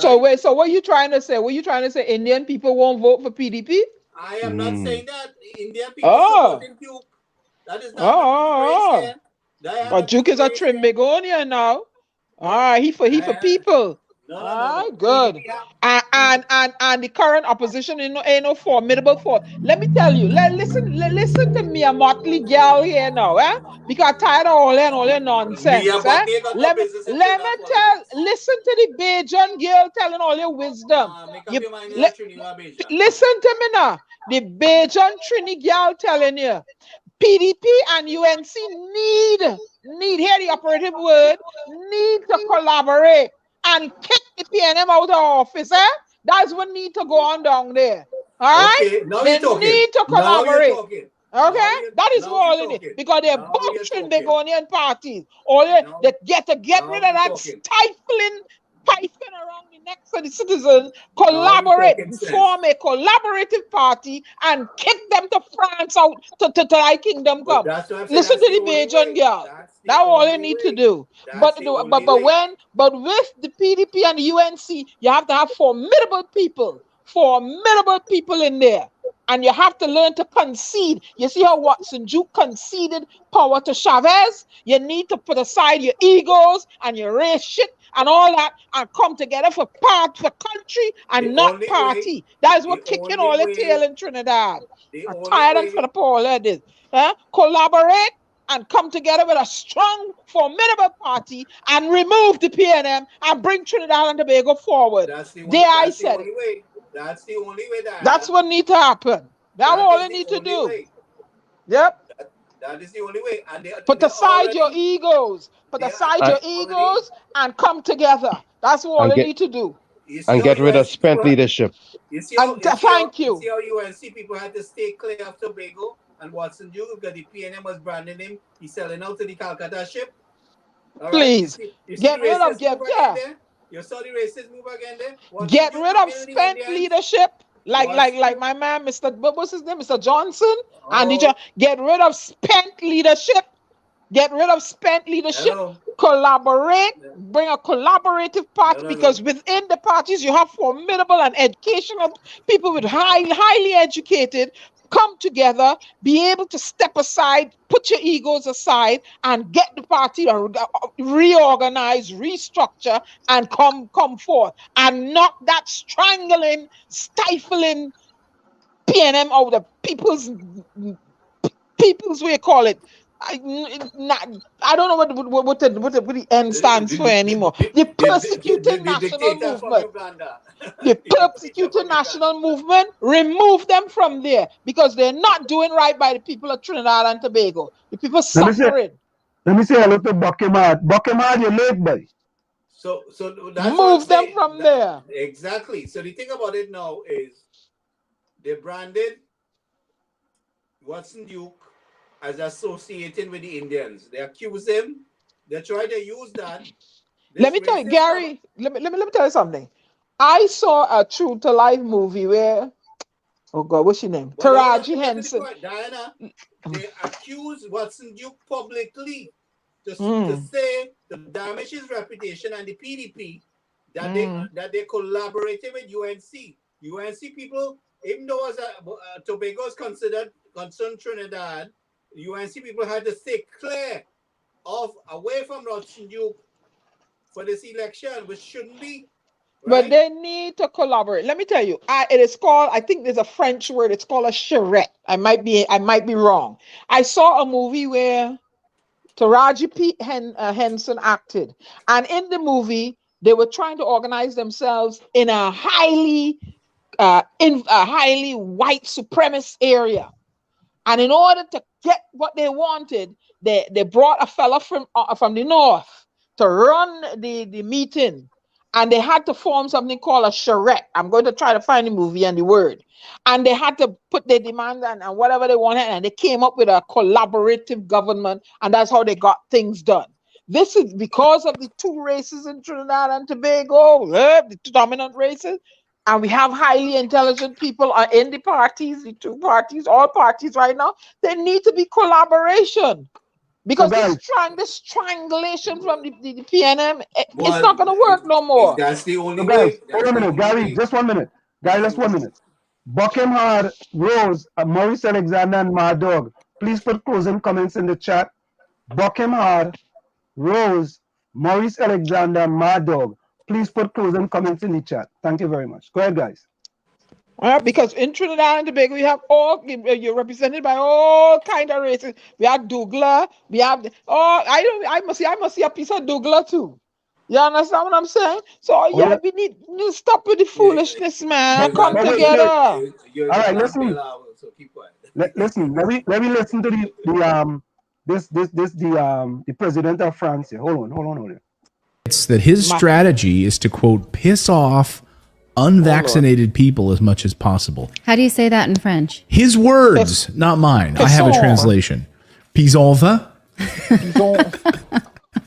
Right? So what are you trying to say? What are you trying to say? Indian people won't vote for PDP? I am not saying that. Indian people supporting Duke. That is not But Duke is a Trimbagonian now. All right, he for people. No, good. And the current opposition ain't no formidable for. Let me tell you. Listen to me, a motley girl here now, because I'm tired of all that nonsense. Let me listen to the Bajan girl telling all your wisdom. Listen to me now. The Bajan Trini girl telling you. PDP and UNC need hear the operative word, need to collaborate and kick the PNM out of office. That's what need to go on down there. All right? They need to collaborate. Okay? That is all it is. Because they're both Trinbagonian parties. They get rid of that stifling piping around the necks of the citizens, collaborate, form a collaborative party, and kick them to France out to thy kingdom come. Listen to the Bajan girl. That's all they need to do. But with the PDP and the UNC, you have to have formidable people in there. And you have to learn to concede. You see how Watson Duke conceded power to Chavez? You need to put aside your egos and your race shit and all that and come together for country and not party. That is what kicking all the tail in Trinidad. I'm tired and fed up all of this. Collaborate and come together with a strong, formidable party and remove the PNM and bring Trinidad and Tobago forward. That's the only way. That's what needs to happen. That's all they need to do. Way. Yep. That is the only way. And put aside your egos. Put aside your egos and come together. That's all they need to do. And get rid of spent leadership. Thank you. You see how UNC people had to stay clear of Tobago and Watson Duke because the PNM was branding him. He's selling out to the Calcutta ship. All please. Right? You get rid of You saw the racist move again there? Get rid of spent leadership, like my man, what's his name, Mr. Johnson, and get rid of spent leadership. Get rid of spent leadership. Collaborate. Bring a collaborative party because within the parties you have formidable and educational people with highly educated. Come together, be able to step aside, put your egos aside, and get the party to reorganize, restructure, and come forth, and knock that strangling, stifling PNM out of people's way call it I don't know what the N stands for anymore. The persecuted national movement. The persecuted national movement, remove them from there because they're not doing right by the people of Trinidad and Tobago. The people suffering. Let me say hello to Buckemart. Buckemart, you're late, boy. So that's move them from there. Exactly. So the thing about it now is they branded Watson Duke as associating with the Indians. They accuse him. They try to use that. Let me tell you, Gary. Let me tell you something. I saw a True to Life movie where, oh God, what's your name? Taraji Henson. Diana, they accuse Watson Duke publicly to say to damage his reputation and the PDP that they collaborated with UNC. UNC people, even though Tobago is concerned Trinidad, UNC people had to stay clear away from Watson Duke for this election, which shouldn't be. Right? But they need to collaborate. Let me tell you, it is called, I think there's a French word, it's called a charrette. I might be wrong. I saw a movie where Taraji Henson acted. And in the movie, they were trying to organize themselves in a highly white supremacist area. And in order to get what they wanted, they brought a fella from the north to run the meeting. And they had to form something called a charrette. I'm going to try to find the movie and the word. And they had to put their demands and whatever they wanted. And they came up with a collaborative government. And that's how they got things done. This is because of the two races in Trinidad and Tobago, the two dominant races. And we have highly intelligent people in the parties, the two parties, all parties right now. There need to be collaboration. Because this strangulation from the PNM, it's not going to work no more. That's the only way. Hold on a minute, Gary, just 1 minute. Gary, just 1 minute. Buckingham, Rose, Maurice Alexander, and Mad Dog, please put closing comments in the chat. Buckingham, Rose, Maurice Alexander, and Mad Dog, please put closing comments in the chat. Thank you very much. Go ahead, guys. Because in Trinidad and Tobago, we have you're represented by all kind of races. We have Douglas, we have I must see a piece of Douglas too. You understand what I'm saying? So we need to stop with the foolishness, man. Come together. All right, listen. Listen, let me listen to the president of France here. Hold on. It's that his strategy is to, quote, piss off unvaccinated people as much as possible. How do you say that in French? His words, not mine. I have a translation. Pisolva.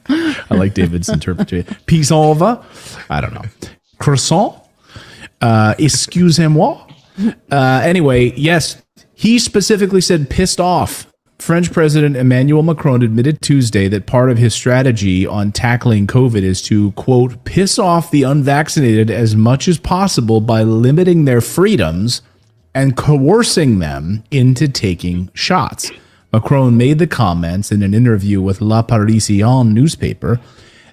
I like David's interpretation. Pisolva. I don't know. Croissant. Excusez-moi. Anyway, yes, he specifically said pissed off. French President Emmanuel Macron admitted Tuesday that part of his strategy on tackling COVID is to, quote, piss off the unvaccinated as much as possible by limiting their freedoms and coercing them into taking shots. Macron made the comments in an interview with La Parisienne newspaper,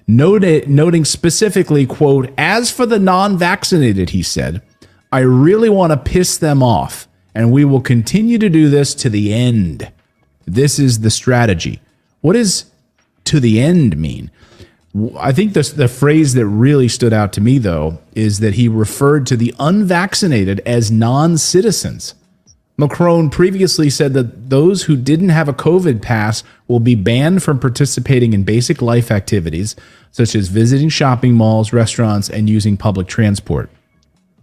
noting specifically, quote, as for the non-vaccinated, he said, I really want to piss them off, and we will continue to do this to the end. This is the strategy. What does to the end mean? I think the phrase that really stood out to me, though, is that he referred to the unvaccinated as non-citizens. Macron previously said that those who didn't have a COVID pass will be banned from participating in basic life activities, such as visiting shopping malls, restaurants, and using public transport.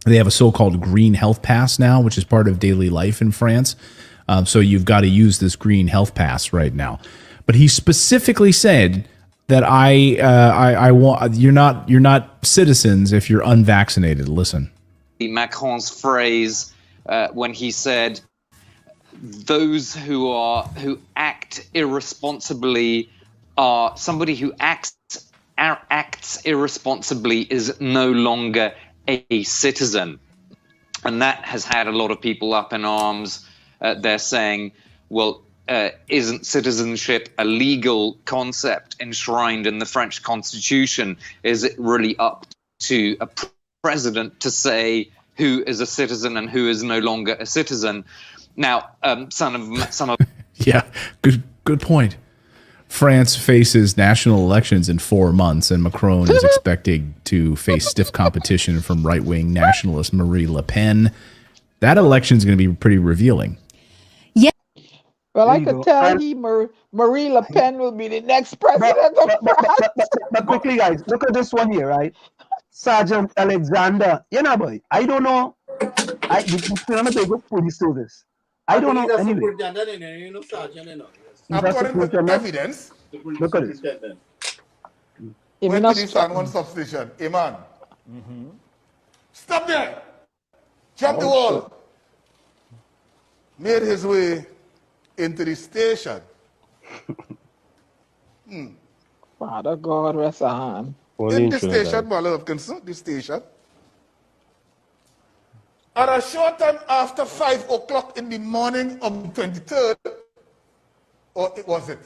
They have a so-called green health pass now, which is part of daily life in France. So you've got to use this green health pass right now. But he specifically said that I want you're not citizens if you're unvaccinated. Listen. Macron's phrase when he said those who act irresponsibly are somebody who acts irresponsibly is no longer a citizen, and that has had a lot of people up in arms. They're saying, well, isn't citizenship a legal concept enshrined in the French Constitution? Is it really up to a president to say who is a citizen and who is no longer a citizen? Now, some of yeah, good point. France faces national elections in 4 months, and Macron is expected to face stiff competition from right-wing nationalist Marie Le Pen. That election is going to be pretty revealing. Well, I could tell you Marie Le Pen will be the next president of France. But quickly, guys, look at this one here, right? Sergeant Alexander. You know, boy, I don't know. I'm a police service. I don't know anyway. According to evidence, look at this. When did he stand one substation? Iman. Stop there. Jump the wall. Shit. Made his way into the station. Father God, rest a hand. In the station, my love, the station. At a short time after 5 o'clock in the morning of the 23rd, or was it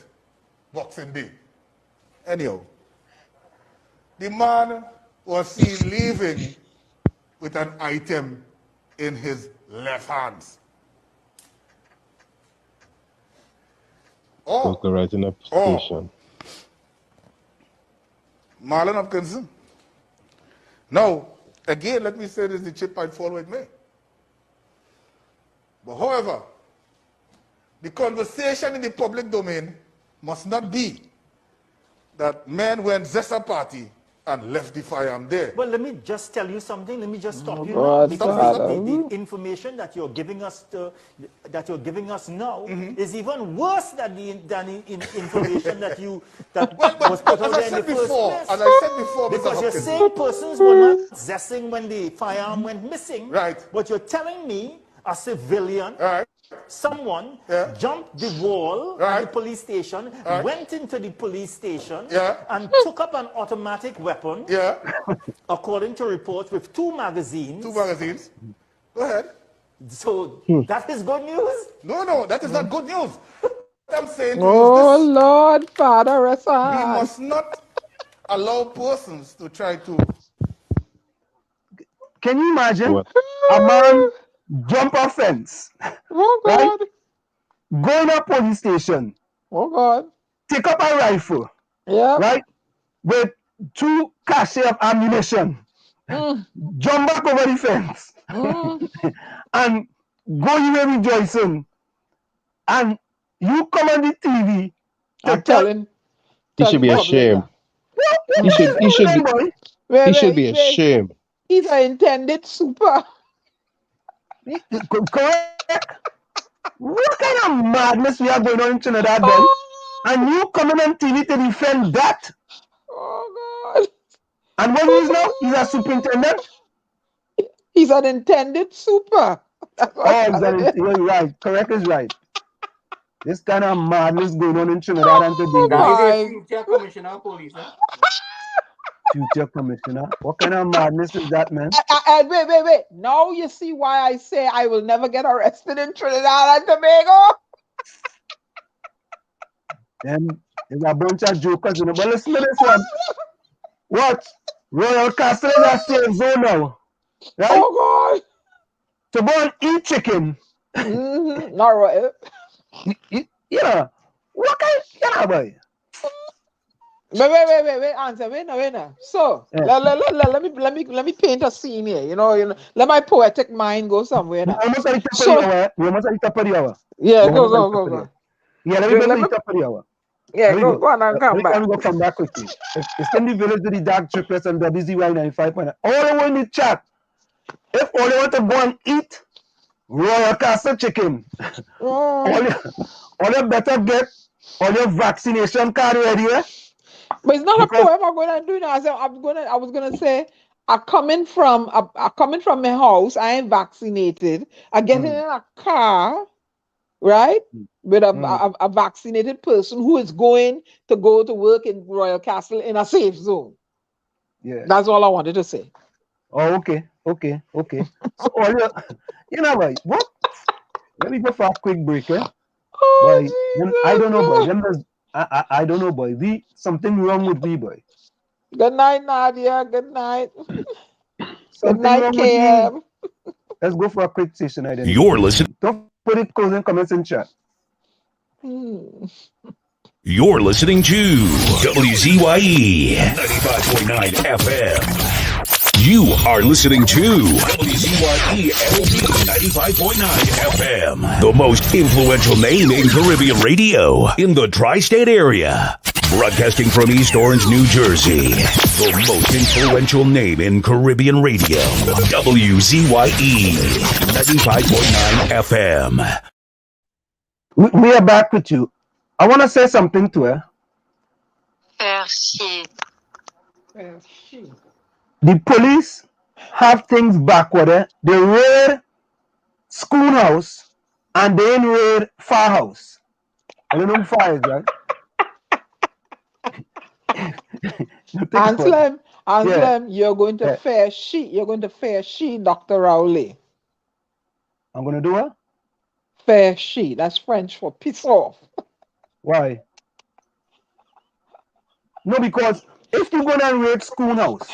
Boxing Day? Anyhow, the man was seen leaving with an item in his left hand. Rising up station. Marlon Hopkinson. Now, again, let me say this, the chip might fall with me. But however, the conversation in the public domain must not be that men went Zessa party and left the firearm there. Well, let me just tell you something. Let me just stop you now, because the information that you're giving us now is even worse than the information that was put out there in the first place. As I said before, because you're saying persons were not zessing when the firearm went missing. Right. But you're telling me a civilian. Right. Someone jumped the wall at the police station, went into the police station, and took up an automatic weapon, according to reports, with 2 magazines. 2 magazines. Go ahead. So that is good news? No, that is not good news. What I'm saying to Oh, you is this. Lord, Father, rest a hand. We must not allow persons to try to... Can you imagine a man jump a fence, right? Go in a police station, take up a rifle, right? With 2 caches of ammunition, jump back over the fence, and go away rejoicing, and you come on the TV. I'm telling. He should be ashamed. He should be ashamed. He's an intended super. Correct. What kind of madness we are going on in Trinidad, boy? And you coming on TV to defend that? Oh, God. And what is now? He's a superintendent? He's an intended super. You're right. Correct is right. This kind of madness going on in Trinidad and Tobago. Future commissioner of police. Future commissioner? What kind of madness is that, man? Wait. Now you see why I say I will never get arrested in Trinidad and Tobago? Then there's a bunch of jokers, you know. But listen to this one. What? Royal Castle is a safe zone now. Right? Oh, God. To go and eat chicken. Not royal. Yeah. What kind? Yeah, boy. Wait, answer. Wait now. So let me paint a scene here. You know, let my poetic mind go somewhere now. We're almost at the top of the hour. Yeah, go. Yeah, let me go to the top of the hour. Yeah, go on and come back. Let me go come back quickly. It's in the village to the DAG Triplets and WZYE 95.9. All I want in the chat, if all you want to go and eat Royal Castle chicken, all you better get all your vaccination card ready, eh? But it's not a poem I'm going to do now. I was gonna say, I coming from my house. I ain't vaccinated. I get in a car, right, with a vaccinated person who is going to go to work in Royal Castle in a safe zone. Yeah, that's all I wanted to say. Oh, okay. So all you know, boy, what? Let me go for a quick break, eh? Oh, boy, I don't know, boy. I don't know, boy. Something wrong with me, boy. Good night, Nadia. Good night. Good night, KM. Let's go for a quick session. You're listening. Don't put it closing comments in chat. You're listening to WZYE 95.9 FM. You are listening to WZYE 95.9 FM, the most influential name in Caribbean radio in the tri-state area. Broadcasting from East Orange, New Jersey, the most influential name in Caribbean radio, WZYE 95.9 FM. We are back with you. I want to say something to her. The police have things backward. They raid schoolhouse and they raid farhouse. I don't know who far is, right? Anselm, you're going to fair sheet. You're going to fair sheet, Dr. Rowley. I'm going to do what? Fair sheet. That's French for piss off. Why? No, because if you go down and raid schoolhouse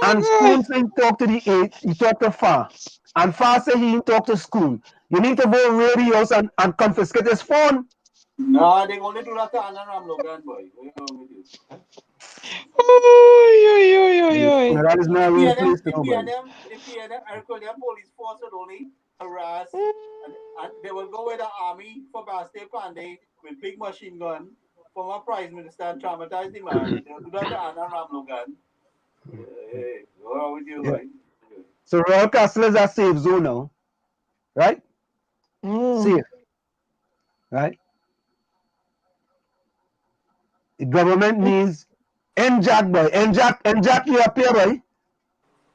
and school say talk to the 8, you talk to far, and far say he talk to school, you need to go raid the house and confiscate his phone. No, they only do that to Anna Ramlogan, boy. That is not a real place to go. If the police force would only harass, and they will go with the army for Bastille Pandey with big machine gun, former Prime Minister, and traumatize the man. They'll do that to Anna Ramlogan. Hey, go on with you, boy. So Royal Castle is a safe zone now, right? Safe, right? The government needs NJAC, boy. NJAC, you appear, boy.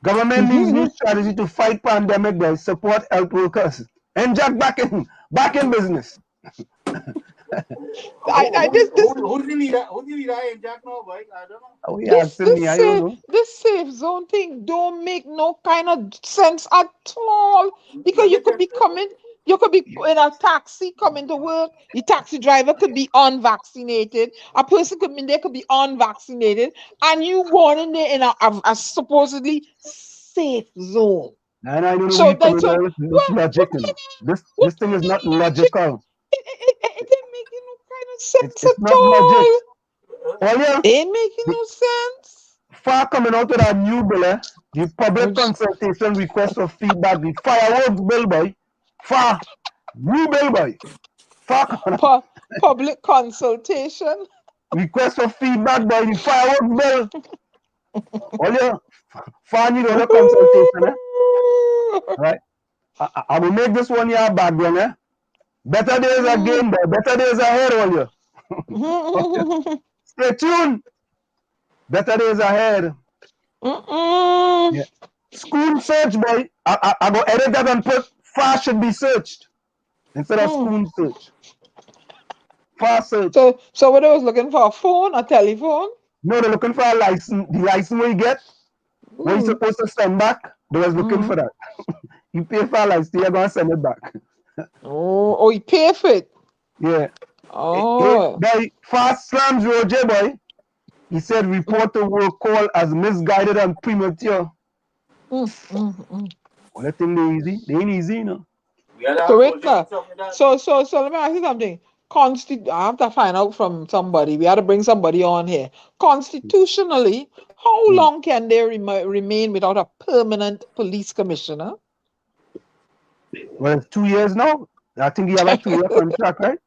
Government needs new strategy to fight pandemic, boy. Support health workers. NJAC back in business. Who's the leader? Who's the leader in NJAC now, boy? I don't know. This safe zone thing don't make no kind of sense at all. Because you could be in a taxi coming to work. The taxi driver could be unvaccinated. A person could be there, could be unvaccinated, and you going in there in a supposedly safe zone. And I don't know logic. This thing is not logical. It ain't making no kind of sense it's at all. Logic. Oh, yeah. It ain't making no sense. Far coming out with a new bill, the public consultation request for feedback, the fireworks bill, boy. Far new bill, boy. Far public consultation. Request for feedback, boy. The fireworks bill. Oh, yeah. Far need other consultation, right? I will make this one year background, Better days are game, boy. Better days ahead, all you. Stay tuned. Better days ahead. Yeah. School search, boy. I go edit that and put far should be searched instead of school search. Far search. So what they was looking for? A phone, a telephone? No, they're looking for a license. The license we get, when you're supposed to send back, they was looking for that. You pay for a license, you're gonna send it back. Oh, you pay for it? Yeah. Oh. By Fast Slams Roger, boy. He said reporter were called as misguided and premature. Well, I think they're easy. They ain't easy, you know. Correct. So let me ask you something. I have to find out from somebody. We have to bring somebody on here. Constitutionally, how long can they remain without a permanent police commissioner? Well, it's 2 years now. I think you have a 2-year contract, right?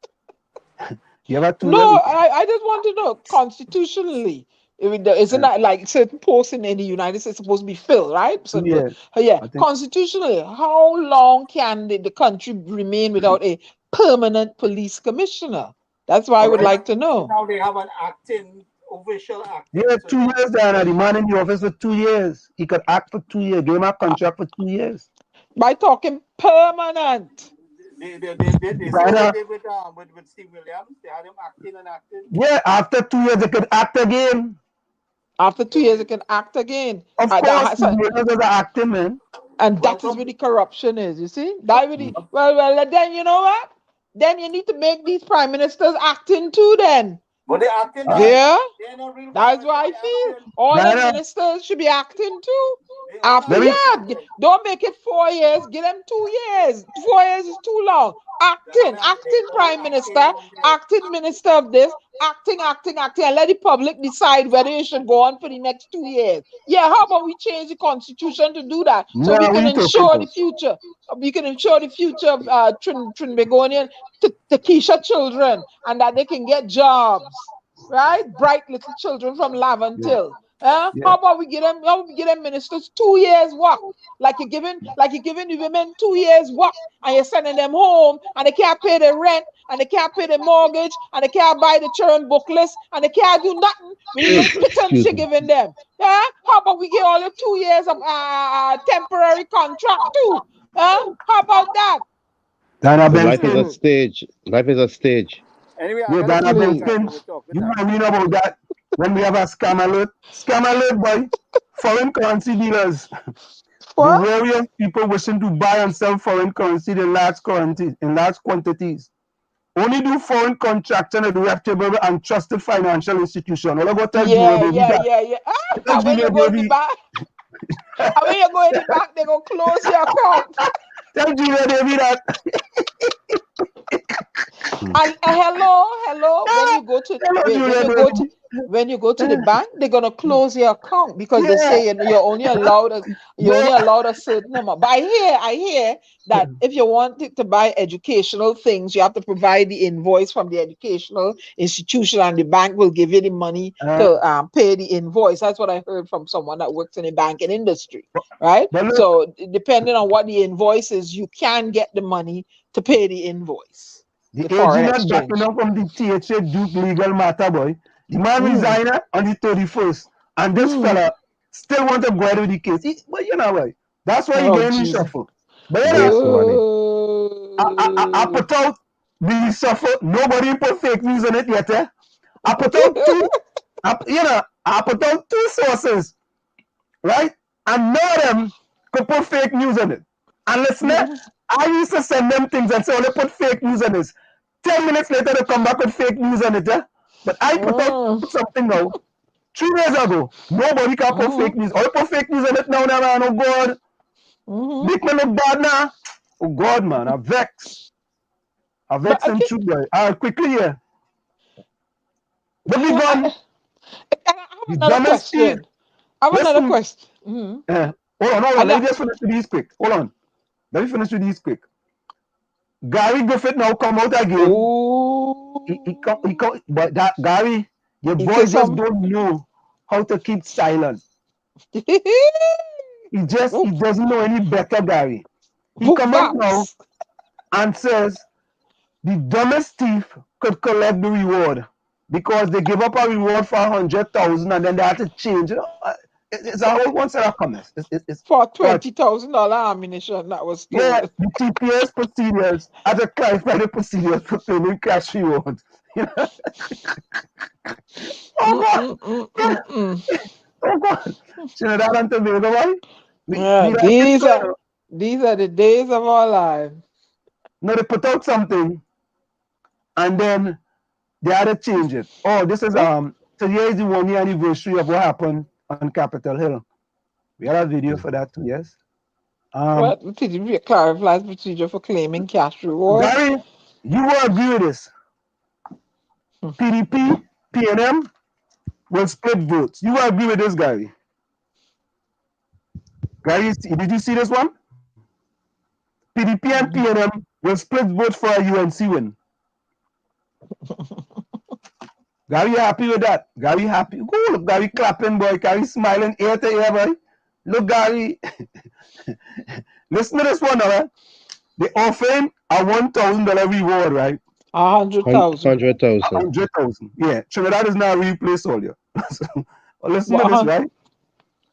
You have a 2 years. No, I just want to know constitutionally. Isn't that like certain posts in the United States supposed to be filled, right? So constitutionally, how long can the country remain without a permanent police commissioner? That's why I would like to know. Now they have an official acting. Yeah, 2 years, Diana. The man in the office for 2 years. He could act for 2 years. Give him a contract for 2 years. By talking permanent. They with Steve Williams. They had him acting. Yeah, after 2 years, they could act again. After 2 years, they can act again. Of course, Steve Williams is acting, man. And that is where the corruption is, you see? Well, then you know what? Then you need to make these prime ministers acting too, then. But they're acting. Yeah, They're not real. that's what I feel. All the ministers should be acting too. After, don't make it 4 years. Give them 2 years. 4 years is too long. Acting prime minister, acting minister of this, acting, and let the public decide whether it should go on for the next 2 years. Yeah, how about we change the constitution to do that so we can ensure the future. We can ensure the future of Trinbagonian, Takesha children, and that they can get jobs, right? Bright little children from Laventille. How about we give them ministers 2 years work? Like you're giving the women 2 years work, and you're sending them home, and they can't pay their rent, and they can't pay their mortgage, and they can't buy the children book list, and they can't do nothing with the little pittance you're giving them. Yeah? How about we give all the 2 years of temporary contract too? How about that? Life is a stage. Life is a stage. Anyway, Dana Benston, you know about that when we have a scam alert, boy. Foreign currency dealers. The various people wishing to buy and sell foreign currency in large quantities. Only do foreign contracts and a reputable and trusted financial institution. All about that. Yeah. And when you go in the bank, they're going to close your account. Tell Julia Davy that. And hello. When you go to the bank, they're gonna close your account because they say you're only allowed a certain amount. But I hear that if you want to buy educational things, you have to provide the invoice from the educational institution, and the bank will give you the money to pay the invoice. That's what I heard from someone that works in the banking industry, right? So depending on what the invoice is, you can get the money to pay the invoice. The agent is backing up from the THA Duke legal matter, boy. The man resigned on the 31st, and this fella still want to go ahead with the case. But you know why? That's why he getting reshuffled. But I put out the reshuffle. Nobody put fake news on it yet. I put out I put out 2 sources, right? And none of them could put fake news on it. And listen, I used to send them things and say, oh, they put fake news on this. 10 minutes later, they come back with fake news on it. But I put out something now. 3 days ago, nobody can put fake news. Oh, put fake news on it now, man. Oh, God. Make me look bad now. Oh, God, man. I vex. And true, boy. Quickly here. But we gone. I have another question. Hold on. Let me just finish with these quick. Hold on. Let me finish with these quick. Gary Griffith now come out again. But that Gary, your boy just don't know how to keep silent. He doesn't know any better, Gary. He come out now and says the dumbest thief could collect the reward because they give up a reward for 100,000 and then they have to change it. It's a whole one set of comments. It's for $20,000 ammunition that was stolen. Yeah, the TPS procedures as a clarify the procedures for payment cash rewards. Oh God! Trinidad and Tobago, right? These are the days of our lives. No, they put out something, and then they had to change it. Oh, this is today is the 1 year anniversary of what happened on Capitol Hill. We had a video for that too, yes. What clarifies procedure for claiming cash reward? Gary, you will agree with this. PDP, PNM will split votes. You will agree with this, Gary? Gary, did you see this one? PDP and PNM will split votes for a UNC win. Gary, you happy with that? Gary happy? Go look, Gary clapping, boy. Gary smiling ear to ear, boy. Look, Gary. Listen to this one, all right? They offering a $1,000 reward, right? 100,000. 100,000. Yeah. Trinidad is now a real place all year. So, listen to this, right?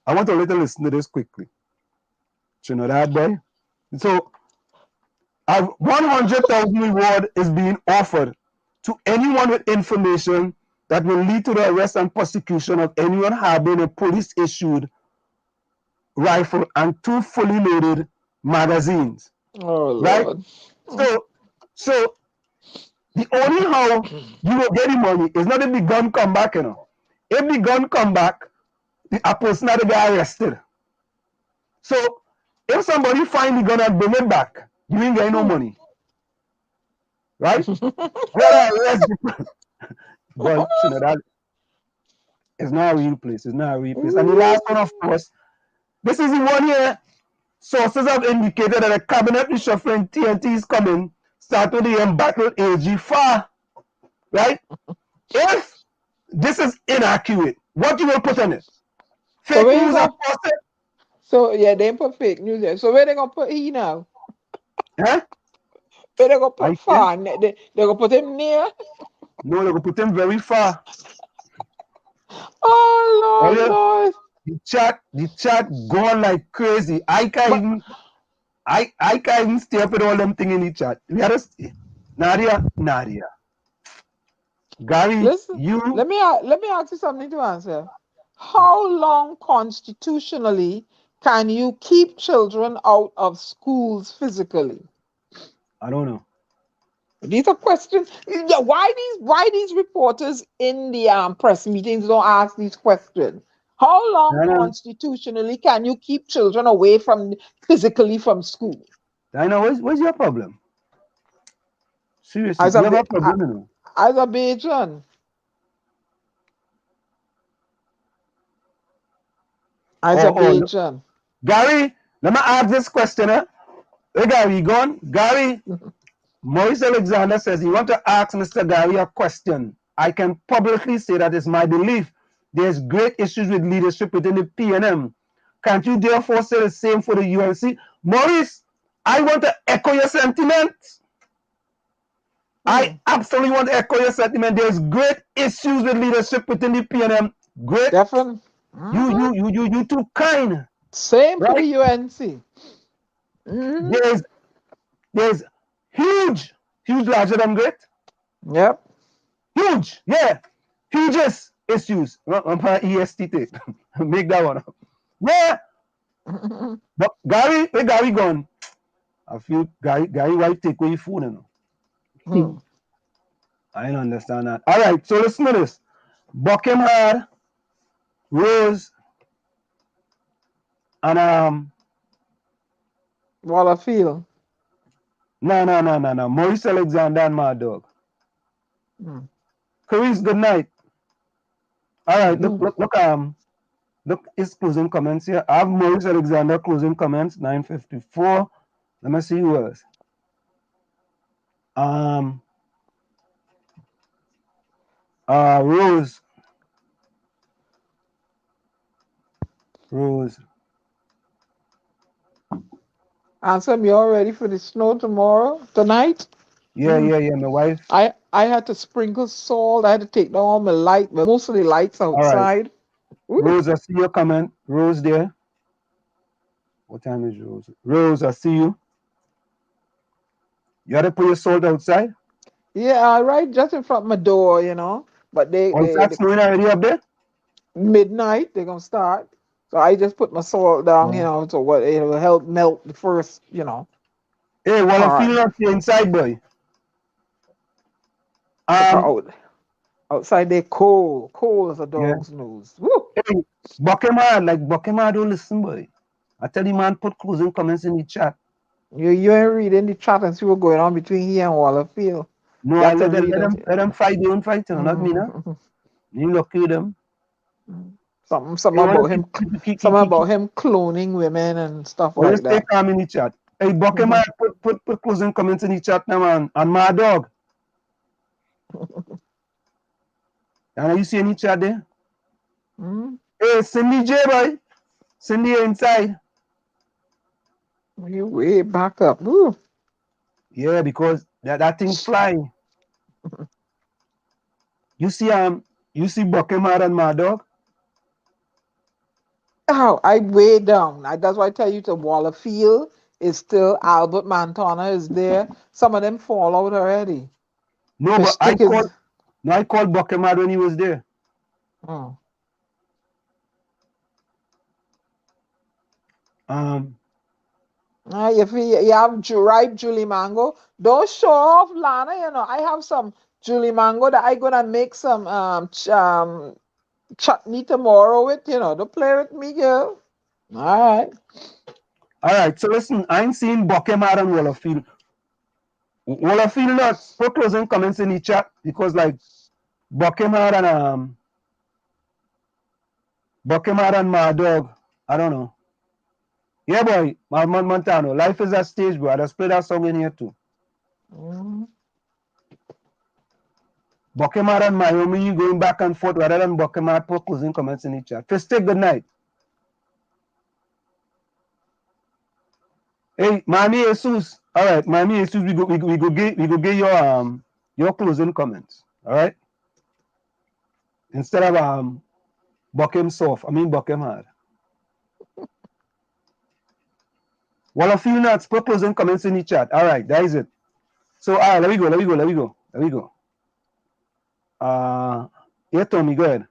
I want to listen to this quickly. Trinidad, boy. So, a 100,000 reward is being offered to anyone with information that will lead to the arrest and prosecution of anyone harboring a police-issued rifle and 2 fully loaded magazines. Oh, right? Lord. So The only how you will get the money is not if the gun come back, you know. If the gun come back, a person had to get arrested. So if somebody find the gun and bring it back, you ain't getting no money. Right? Whether arrest the boy, Trinidad is not a real place. It's not a real place. And the last one, of course, this is the one here. Sources have indicated that a cabinet reshuffling TNT is coming, start with the embattled AG far. Right? If this is inaccurate, what you will put in it? Fake news, of course. So yeah, they put fake news there. So where they gonna put he now? Huh? Where they gonna put far? They gonna put him near? No, they gonna put him very far. Oh Lord, Lord. The chat going like crazy. I can't even stay up with all them thing in the chat. We had to Nadia. Gary, listen, let me ask you something to answer. How long constitutionally can you keep children out of schools physically? I don't know. These are questions. Yeah, why these reporters in the press meetings don't ask these questions? How long constitutionally can you keep children away from physically from school? Dinah, what's your problem? Seriously, you have a problem, you know? Azerbaijan. Gary, let me ask this question. Hey, Gary, gone? Gary, Maurice Alexander says he want to ask Mr. Gary a question. I can publicly say that it's my belief there's great issues with leadership within the PNM. Can't you therefore say the same for the UNC? Maurice, I want to echo your sentiment. I absolutely want to echo your sentiment. There's great issues with leadership within the PNM. Great. Definitely. You too kind. Same for the UNC. There's huge larger than great. Yep. Huge, yeah. Hugest issues. I'm EST tape. Make that one up. Yeah. But Gary, where Gary gone? I feel Gary wife take away your phone, you know. I don't understand that. All right, so listen to this. Buckingham, Rose, and Wallafield. No. Maurice Alexander and Mad Dog. Chris, good night. All right, look his closing comments here. I have Maurice Alexander closing comments, 9:54. Let me see who else. Rose. Ansem, you all ready for the snow tonight? Yeah, my wife. I had to sprinkle salt. I had to take down all my light, but most of the lights outside. All right. Rose, I see your comment. Rose there. What time is Rose? Rose, I see you. You had to put your salt outside? Yeah, right just in front of my door, you know. But they snowing already up there? Midnight, they're gonna start. So I just put my salt down, you know, so what it will help melt the first, you know. Hey, well, I'm feeling up here inside, boy. Outside they're cold as a dog's nose. Woo! Hey, Buckema don't listen, boy. I tell you, man, put closing comments in the chat. You ain't reading the chat and see what's going on between here and Wallafield. No, I let them fight their own fight, not me, no. You lucky with them. Something about him cloning women and stuff like that. Stay calm in the chat. Hey, Buckema, put closing comments in the chat now, man. And my dog. And you see any chat there? Hey, Cindy J, boy. Cindy inside. You way back up. Woo. Yeah, because that thing's flying. You see Buckema and my dog? Oh, I way down. That's why I tell you the Wallafield is still Albert Montana is there. Some of them fall out already. No, but I called Buckema when he was there. Oh. If you have ripe Julie mango, don't show off, Lana. You know, I have some Julie mango that I gonna make some chutney tomorrow with. You know, don't play with me, girl. All right. So listen, I'm seeing Bokemar and Wallafield. Wallafield not put closing comments in the chat because like Bokemar and Mad Dog, I don't know. Yeah, boy, Montano. Life is a stage, bro. I just play that song in here too. Bokemar and Miami going back and forth rather than Bokemar put closing comments in the chat. First, take good night. Hey, Miami Jesus. All right, Miami Jesus, we go get your closing comments. All right. Instead of Bokem soft, I mean Bokem hard. Well, a few nuts, put closing comments in the chat. All right, that is it. So, all right, let me go. Yeah, Tommy, go ahead.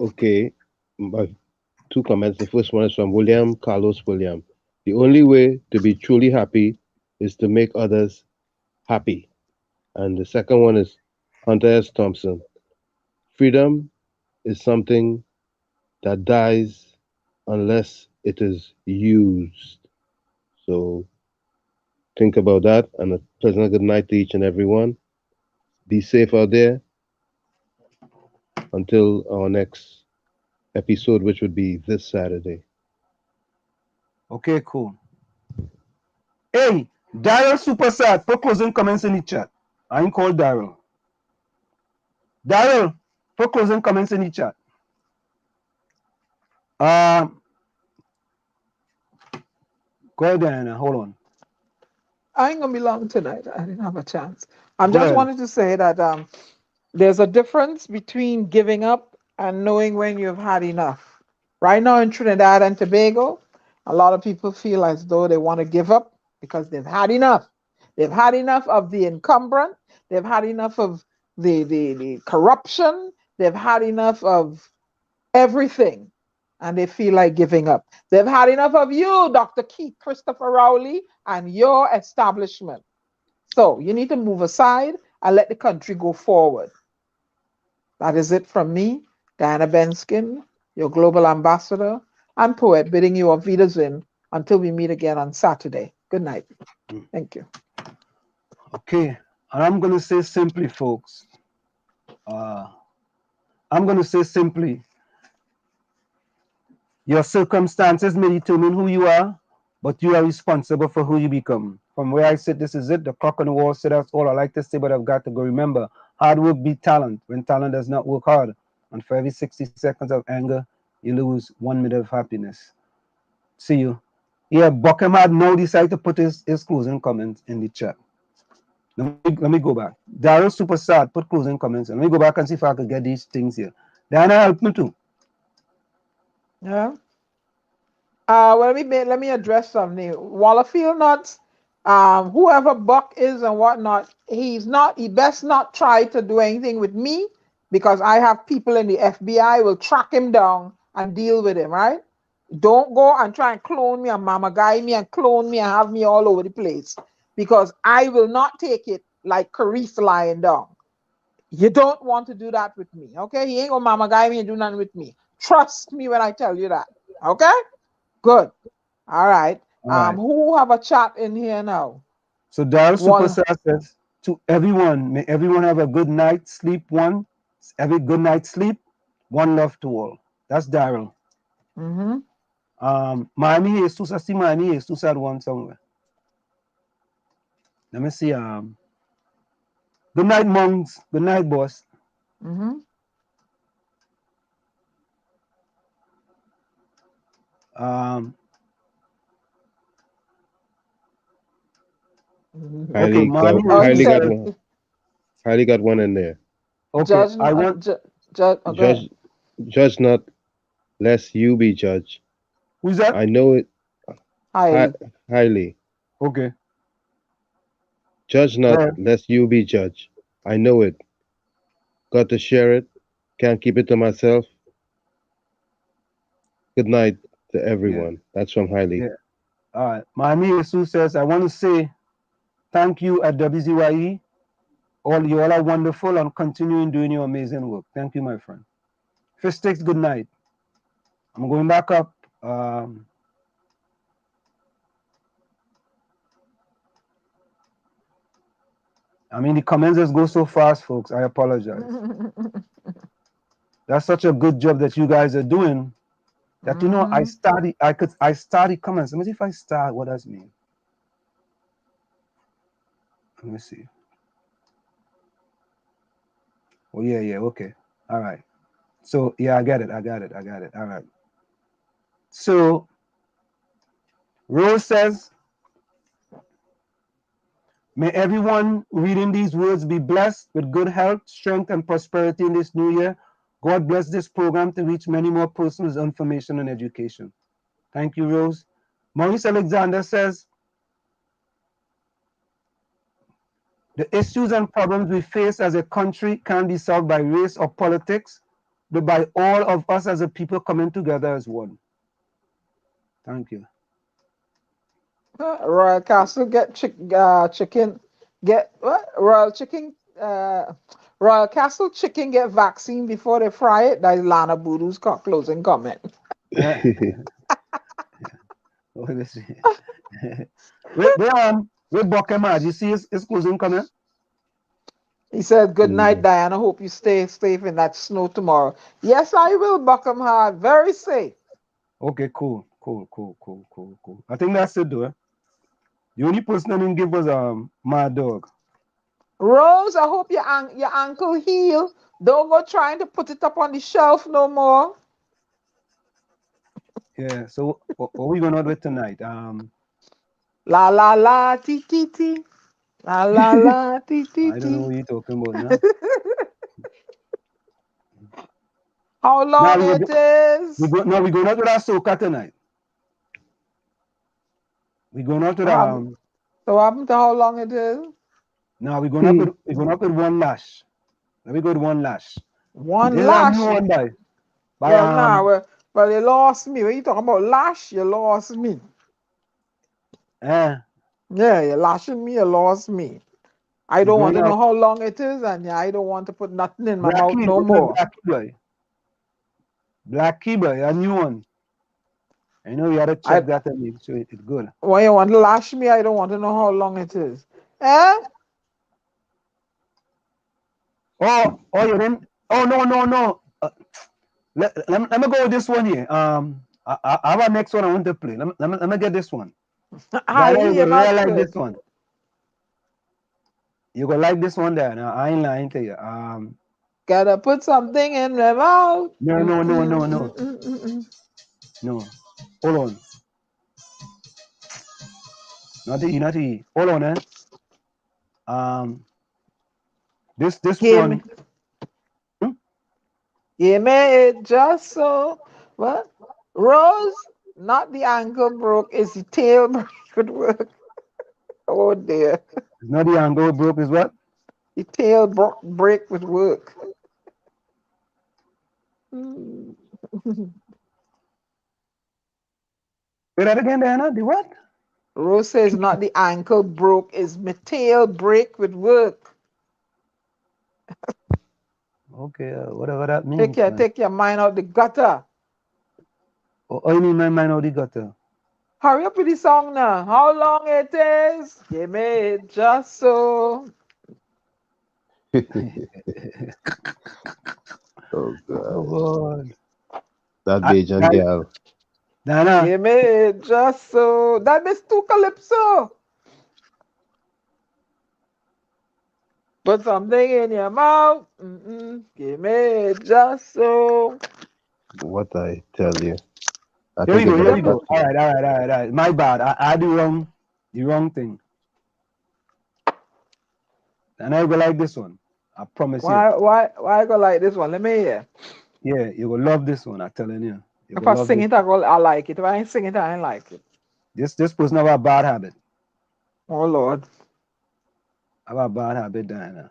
Okay, two comments. The first one is from William Carlos William. The only way to be truly happy is to make others happy. And the second one is Hunter S. Thompson. Freedom is something that dies unless it is used. So think about that, and a pleasant good night to each and every one. Be safe out there until our next episode, which would be this Saturday. Okay, cool. Hey, Daryl Super Sad, put closing comments in the chat. I ain't called Daryl. Daryl, put closing comments in the chat. Go ahead, Diana. Hold on. I ain't gonna be long tonight. I didn't have a chance. I'm just wanted to say that there's a difference between giving up and knowing when you've had enough. Right now in Trinidad and Tobago, a lot of people feel as though they want to give up because they've had enough. They've had enough of the encumbrance. They've had enough of the corruption. They've had enough of everything, and they feel like giving up. They've had enough of you, Dr. Keith Christopher Rowley, and your establishment. So you need to move aside and let the country go forward. That is it from me, Diana Benskin, your global ambassador and poet, bidding you auf Wiedersehen until we meet again on Saturday. Good night. Thank you. Okay, and I'm going to say simply, folks. I'm going to say simply, your circumstances may determine who you are, but you are responsible for who you become. From where I sit, this is it. The clock on the wall said that's all I like to say, but I've got to go. Remember, hard work beats talent when talent does not work hard. And for every 60 seconds of anger, you lose 1 minute of happiness. See you. Yeah, Bokem had now decided to put his closing comments in the chat. Let me go back. Daryl Super Sad put closing comments. Let me go back and see if I can get these things here. Diana, help me too. Yeah. Well, let me address something. Wallafield nuts, whoever Buck is and whatnot, he best not try to do anything with me because I have people in the FBI will track him down and deal with him, right? Don't go and try and clone me and mama guy me and clone me and have me all over the place because I will not take it like Carice lying down. You don't want to do that with me, okay? He ain't gonna mama guy me and do nothing with me. Trust me when I tell you that, okay? Good. All right. Who have a chat in here now? So Daryl Superstar says to everyone, may everyone have a good night sleep. Every good night sleep. One love to all. That's Daryl. Miami Jesus, I see Miami Jesus had one somewhere. Let me see. Good night, monks. Good night, boss. Highly got one in there. Okay, I want judge not, lest you be judged. Who's that? I know it. Highly. Okay. Judge not, lest you be judged. I know it. Got to share it. Can't keep it to myself. Good night to everyone. That's from Highly. Yeah. All right. Mami Jesus says, I want to say thank you at WZYE. You all are wonderful and continuing doing your amazing work. Thank you, my friend. Fistics, good night. I'm going back up. I mean, the comments just go so fast, folks. I apologize. That's such a good job that you guys are doing. That you know, I study comments. Let me see if I start. What does it mean? Let me see. Oh yeah, okay. All right. So yeah, I got it. All right. So Rose says, may everyone reading these words be blessed with good health, strength, and prosperity in this new year. God bless this program to reach many more persons with information and education. Thank you, Rose. Maurice Alexander says, the issues and problems we face as a country can't be solved by race or politics, but by all of us as a people coming together as one. Thank you. Royal Castle get chicken. Get what? Royal Castle chicken get vaccine before they fry it. That's Lana Boodoo's closing comment. Where Bokemaj, you see his closing comment? He said, good night, Diana. Hope you stay safe in that snow tomorrow. Yes, I will, Buckham Hard. Very safe. Okay, cool. I think that's it, though. The only person I didn't give was Mad Dog. Rose, I hope your ankle heal. Don't go trying to put it up on the shelf no more. Yeah, so what are we going on with tonight? La la la ti ti ti. La la la ti ti ti. I don't know what you're talking about now. How long it is? We're going out with our soca tonight. We're going out with So what happened to how long it is? No, we're going up with one lash. Let me go with one lash. One this lash. Is a new one by well, you lost me. When you talking about lash, you lost me. Yeah, you're lashing me, you lost me. I don't want to know how long it is, and I don't want to put nothing in my mouth no more. Black Kiba, a new one. I know you had to check that and make sure it's good. When you want to lash me, I don't want to know how long it is. Eh? Oh, you didn't? Oh, no. Let me go with this one here. I have a next one I want to play. Let me get this one. Diana, you really like this one. You gonna like this one there. Now, I ain't lying to you. Gotta put something in the mouth. No. No. Hold on. Not the. Hold on, This one. You made just so. What? Rose, not the ankle broke, it's the tail broke at work. Oh dear. It's not the ankle broke, is what? The tail break with work. Say that again, Diana. The what? Rose says not the ankle broke, it's my tail break with work. Okay, whatever that means. Take your mind out the gutter. Oh, you mean my mind out the gutter? Hurry up with the song now. How long it is? Give me just so. Oh God. Oh God. That Bajan girl. Dana. Give me just so. That is too calypso. Put something in your mouth. Give me just so. What I tell you. Here we go. All right. My bad. I do the wrong thing. And I go like this one. I promise you. Why I go like this one? Let me hear. Yeah, you will love this one. I'm telling you. If I sing it, I like it. If I ain't sing it, I ain't like it. This person have a bad habit. Oh Lord. I have a bad habit, Diana.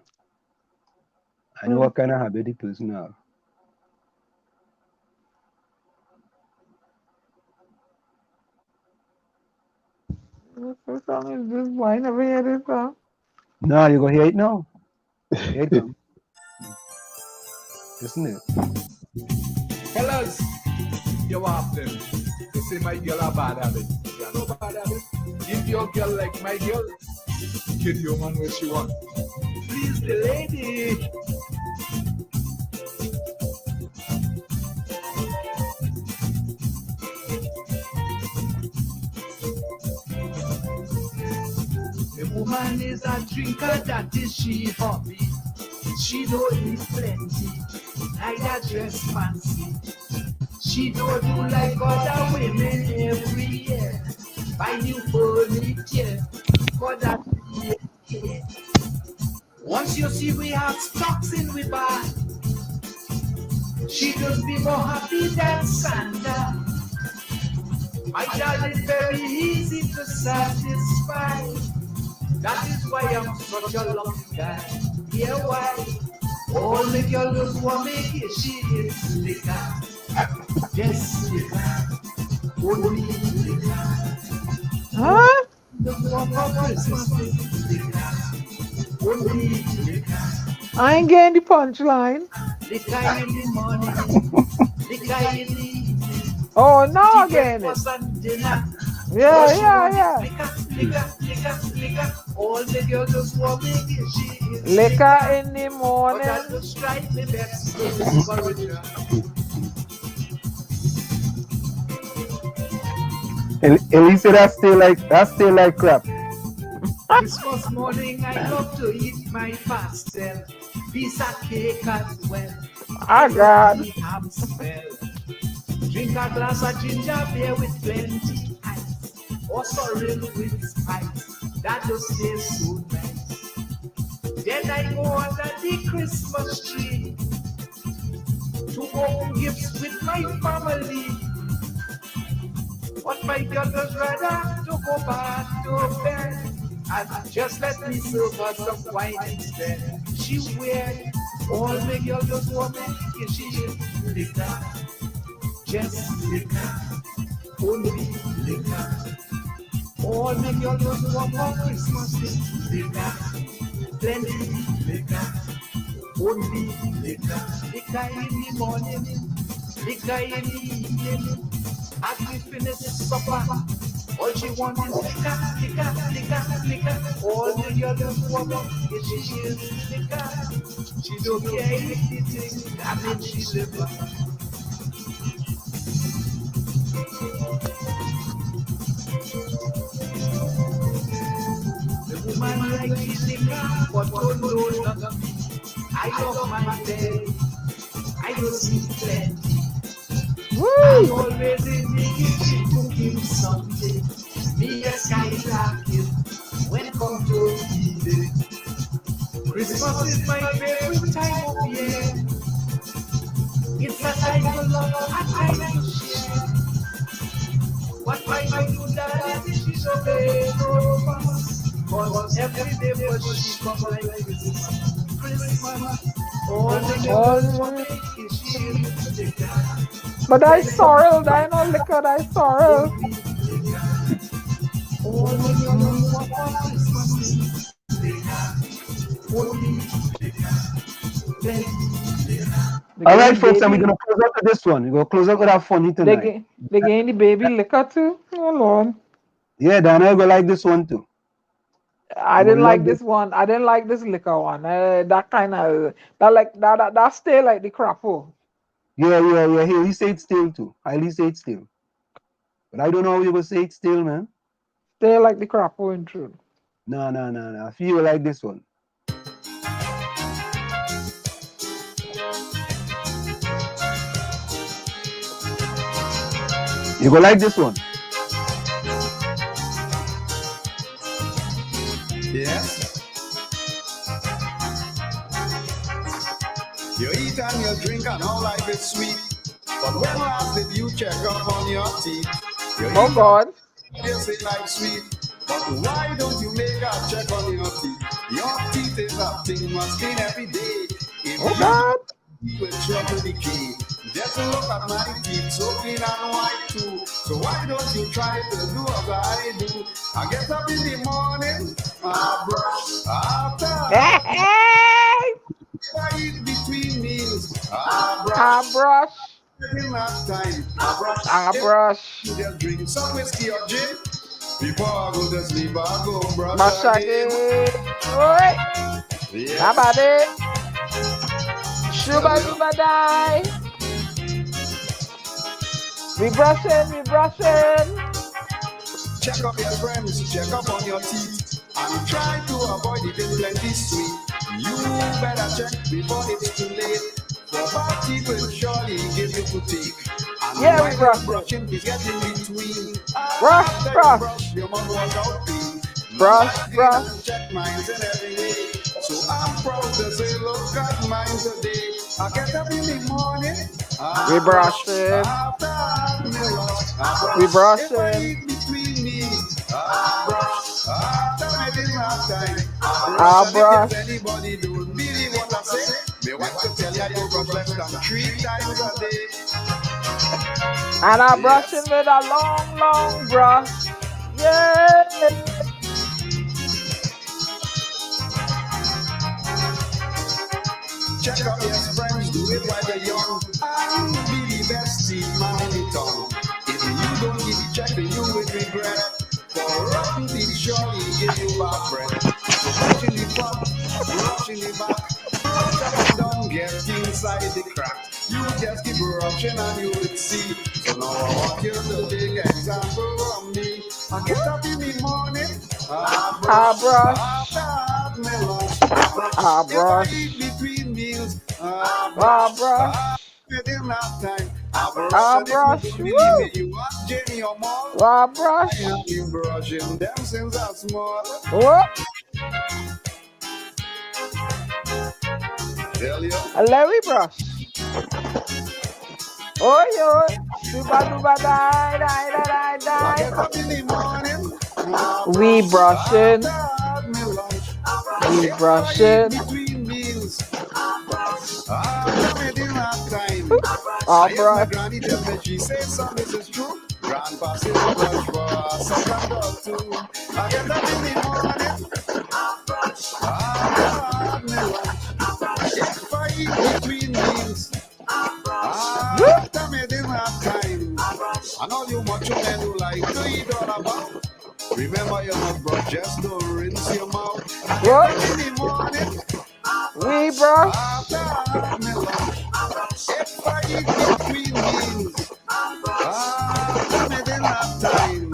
I know what kind of habit the person have. What song is this? Why I never hear this song? No, you go hear it now. Here it comes. Listen to it. Fellas, you want them. You say my girl a bad habit. You know bad habit. If your girl like my girl, give your man what she want. Please the lady. The woman is a drinker, that is she hobby. She don't eat plenty, neither dress fancy. She don't do like other women every year. Buy new furniture for that year. Once you see we have stocks in we buy, she just be more happy than Santa. My child is very easy to satisfy. That is why I'm such a lucky guy. Yeah, why? All the girls want me, she is liquor. Yes, liquor. Only liquor. Huh? The one for Christmas is liquor. Only liquor. I ain't getting the punchline. Liquor in the morning. Liquor in the evening. Oh, now I'm getting it. Yeah. Liquor. All the girls just want me, she is liquor in the morning. But I just try my best to Elisa, that's still like crap. Christmas morning, I love to eat my pastel, piece of cake as well. Oh God! Ham smell. Drink a glass of ginger beer with plenty ice, or sorrel with spice. That just tastes so nice. Then I go under the Christmas tree to open gifts with my family. But my girl does rather to go back to bed and just let me serve her some wine instead. She weird, all my girl just want me if she is liquor, just liquor, only liquor. All my girl just want for Christmas is liquor, plenty liquor, only liquor. Liquor in the morning, liquor in the evening. As we finish supper, all she wants is liquor. All the others want is she is liquor. She don't care if it is damage she liver. The woman likes liquor, but don't know nothing. I love my belly, I don't see plenty. I'm always in the kitchen cooking something. Me a skylarking when come to eat it. Christmas is my favorite time of year. It's a time to love, a time to share. What I do that is she's obey no fuss. Cause every day but she come like Christmas. All the girls is she is the But I sorrel, I know liquor, I sorrel. All right, folks, and we're going to close out with this one. We're going to close out with our funny tonight. They gave the baby liquor too? Oh, Lord. Yeah, Dana, you go like this one too. I didn't like this one. I didn't like this liquor one. That kind of, that stay like the crapo. Yeah. He say it's still too. Highly say it's still. But I don't know how you will say it's still, man. Stay like the crapo in truth. No. I feel like this one. You go like this one. Yes. You eat and you drink and all life is sweet. But when last did you check up on your teeth? You oh God. You say life sweet. But why don't you make a check on your teeth? Your teeth is a thing must clean every day. If oh God. You will trouble the key. Just look at my teeth, so clean and white too. So why don't you try to do what I do? I get up in the morning, I brush after. I eat between meals, I brush. In that time, I brush. You just drink some whiskey or gin. Before I go to sleep, I go brush again. Oi. Yeah. How about it? Shuba duba die. We brushing. Check up your friends, check up on your teeth, and try to avoid eating plenty sweet. You better check before it's too late. For bad teeth will surely give you fatigue. And yeah, we brushing, please get in between. Brush. You must walk out clean. Brush. Check mines in every way. So I'm proud to say, look at mine today. I get up in the morning. We brushing. We brushing. Between me. After making my time. Brush. If anybody don't believe what I say, me want to tell you brush less than 3 times a day. And I'm brushing with a long brush. Yeah. Check up your friends, do it while you're young. And be the best teeth man in the town. If you don't give it check, then you will regret. For rotten teeth surely give you bad breath. So brush in the front, brush in the back, brush up and down, get inside the crack. You just keep brushing and you will see. So now I want you to take example of me. I get up in the morning, I brush. I brush. Between meals, I brush. within that time, I brush. You want Jenny or more? I brush. I have been brushing them since I was small. What? Let me brush. Oi. Shuba duba die. We brushing. All brush. Granny tell me she says some this is true. Grandpa says brush for some dog too. I get up in the morning. If I eat between meals, after me dinner time. And all you macho men who like to eat all about. Remember you must brush, just don't rinse your mouth. What? In the morning. We brush. If I eat between meals, after me dinner time.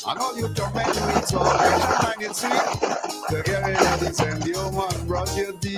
And all you torment me so I shall find it sweet. To get rid of this and you must brush your teeth.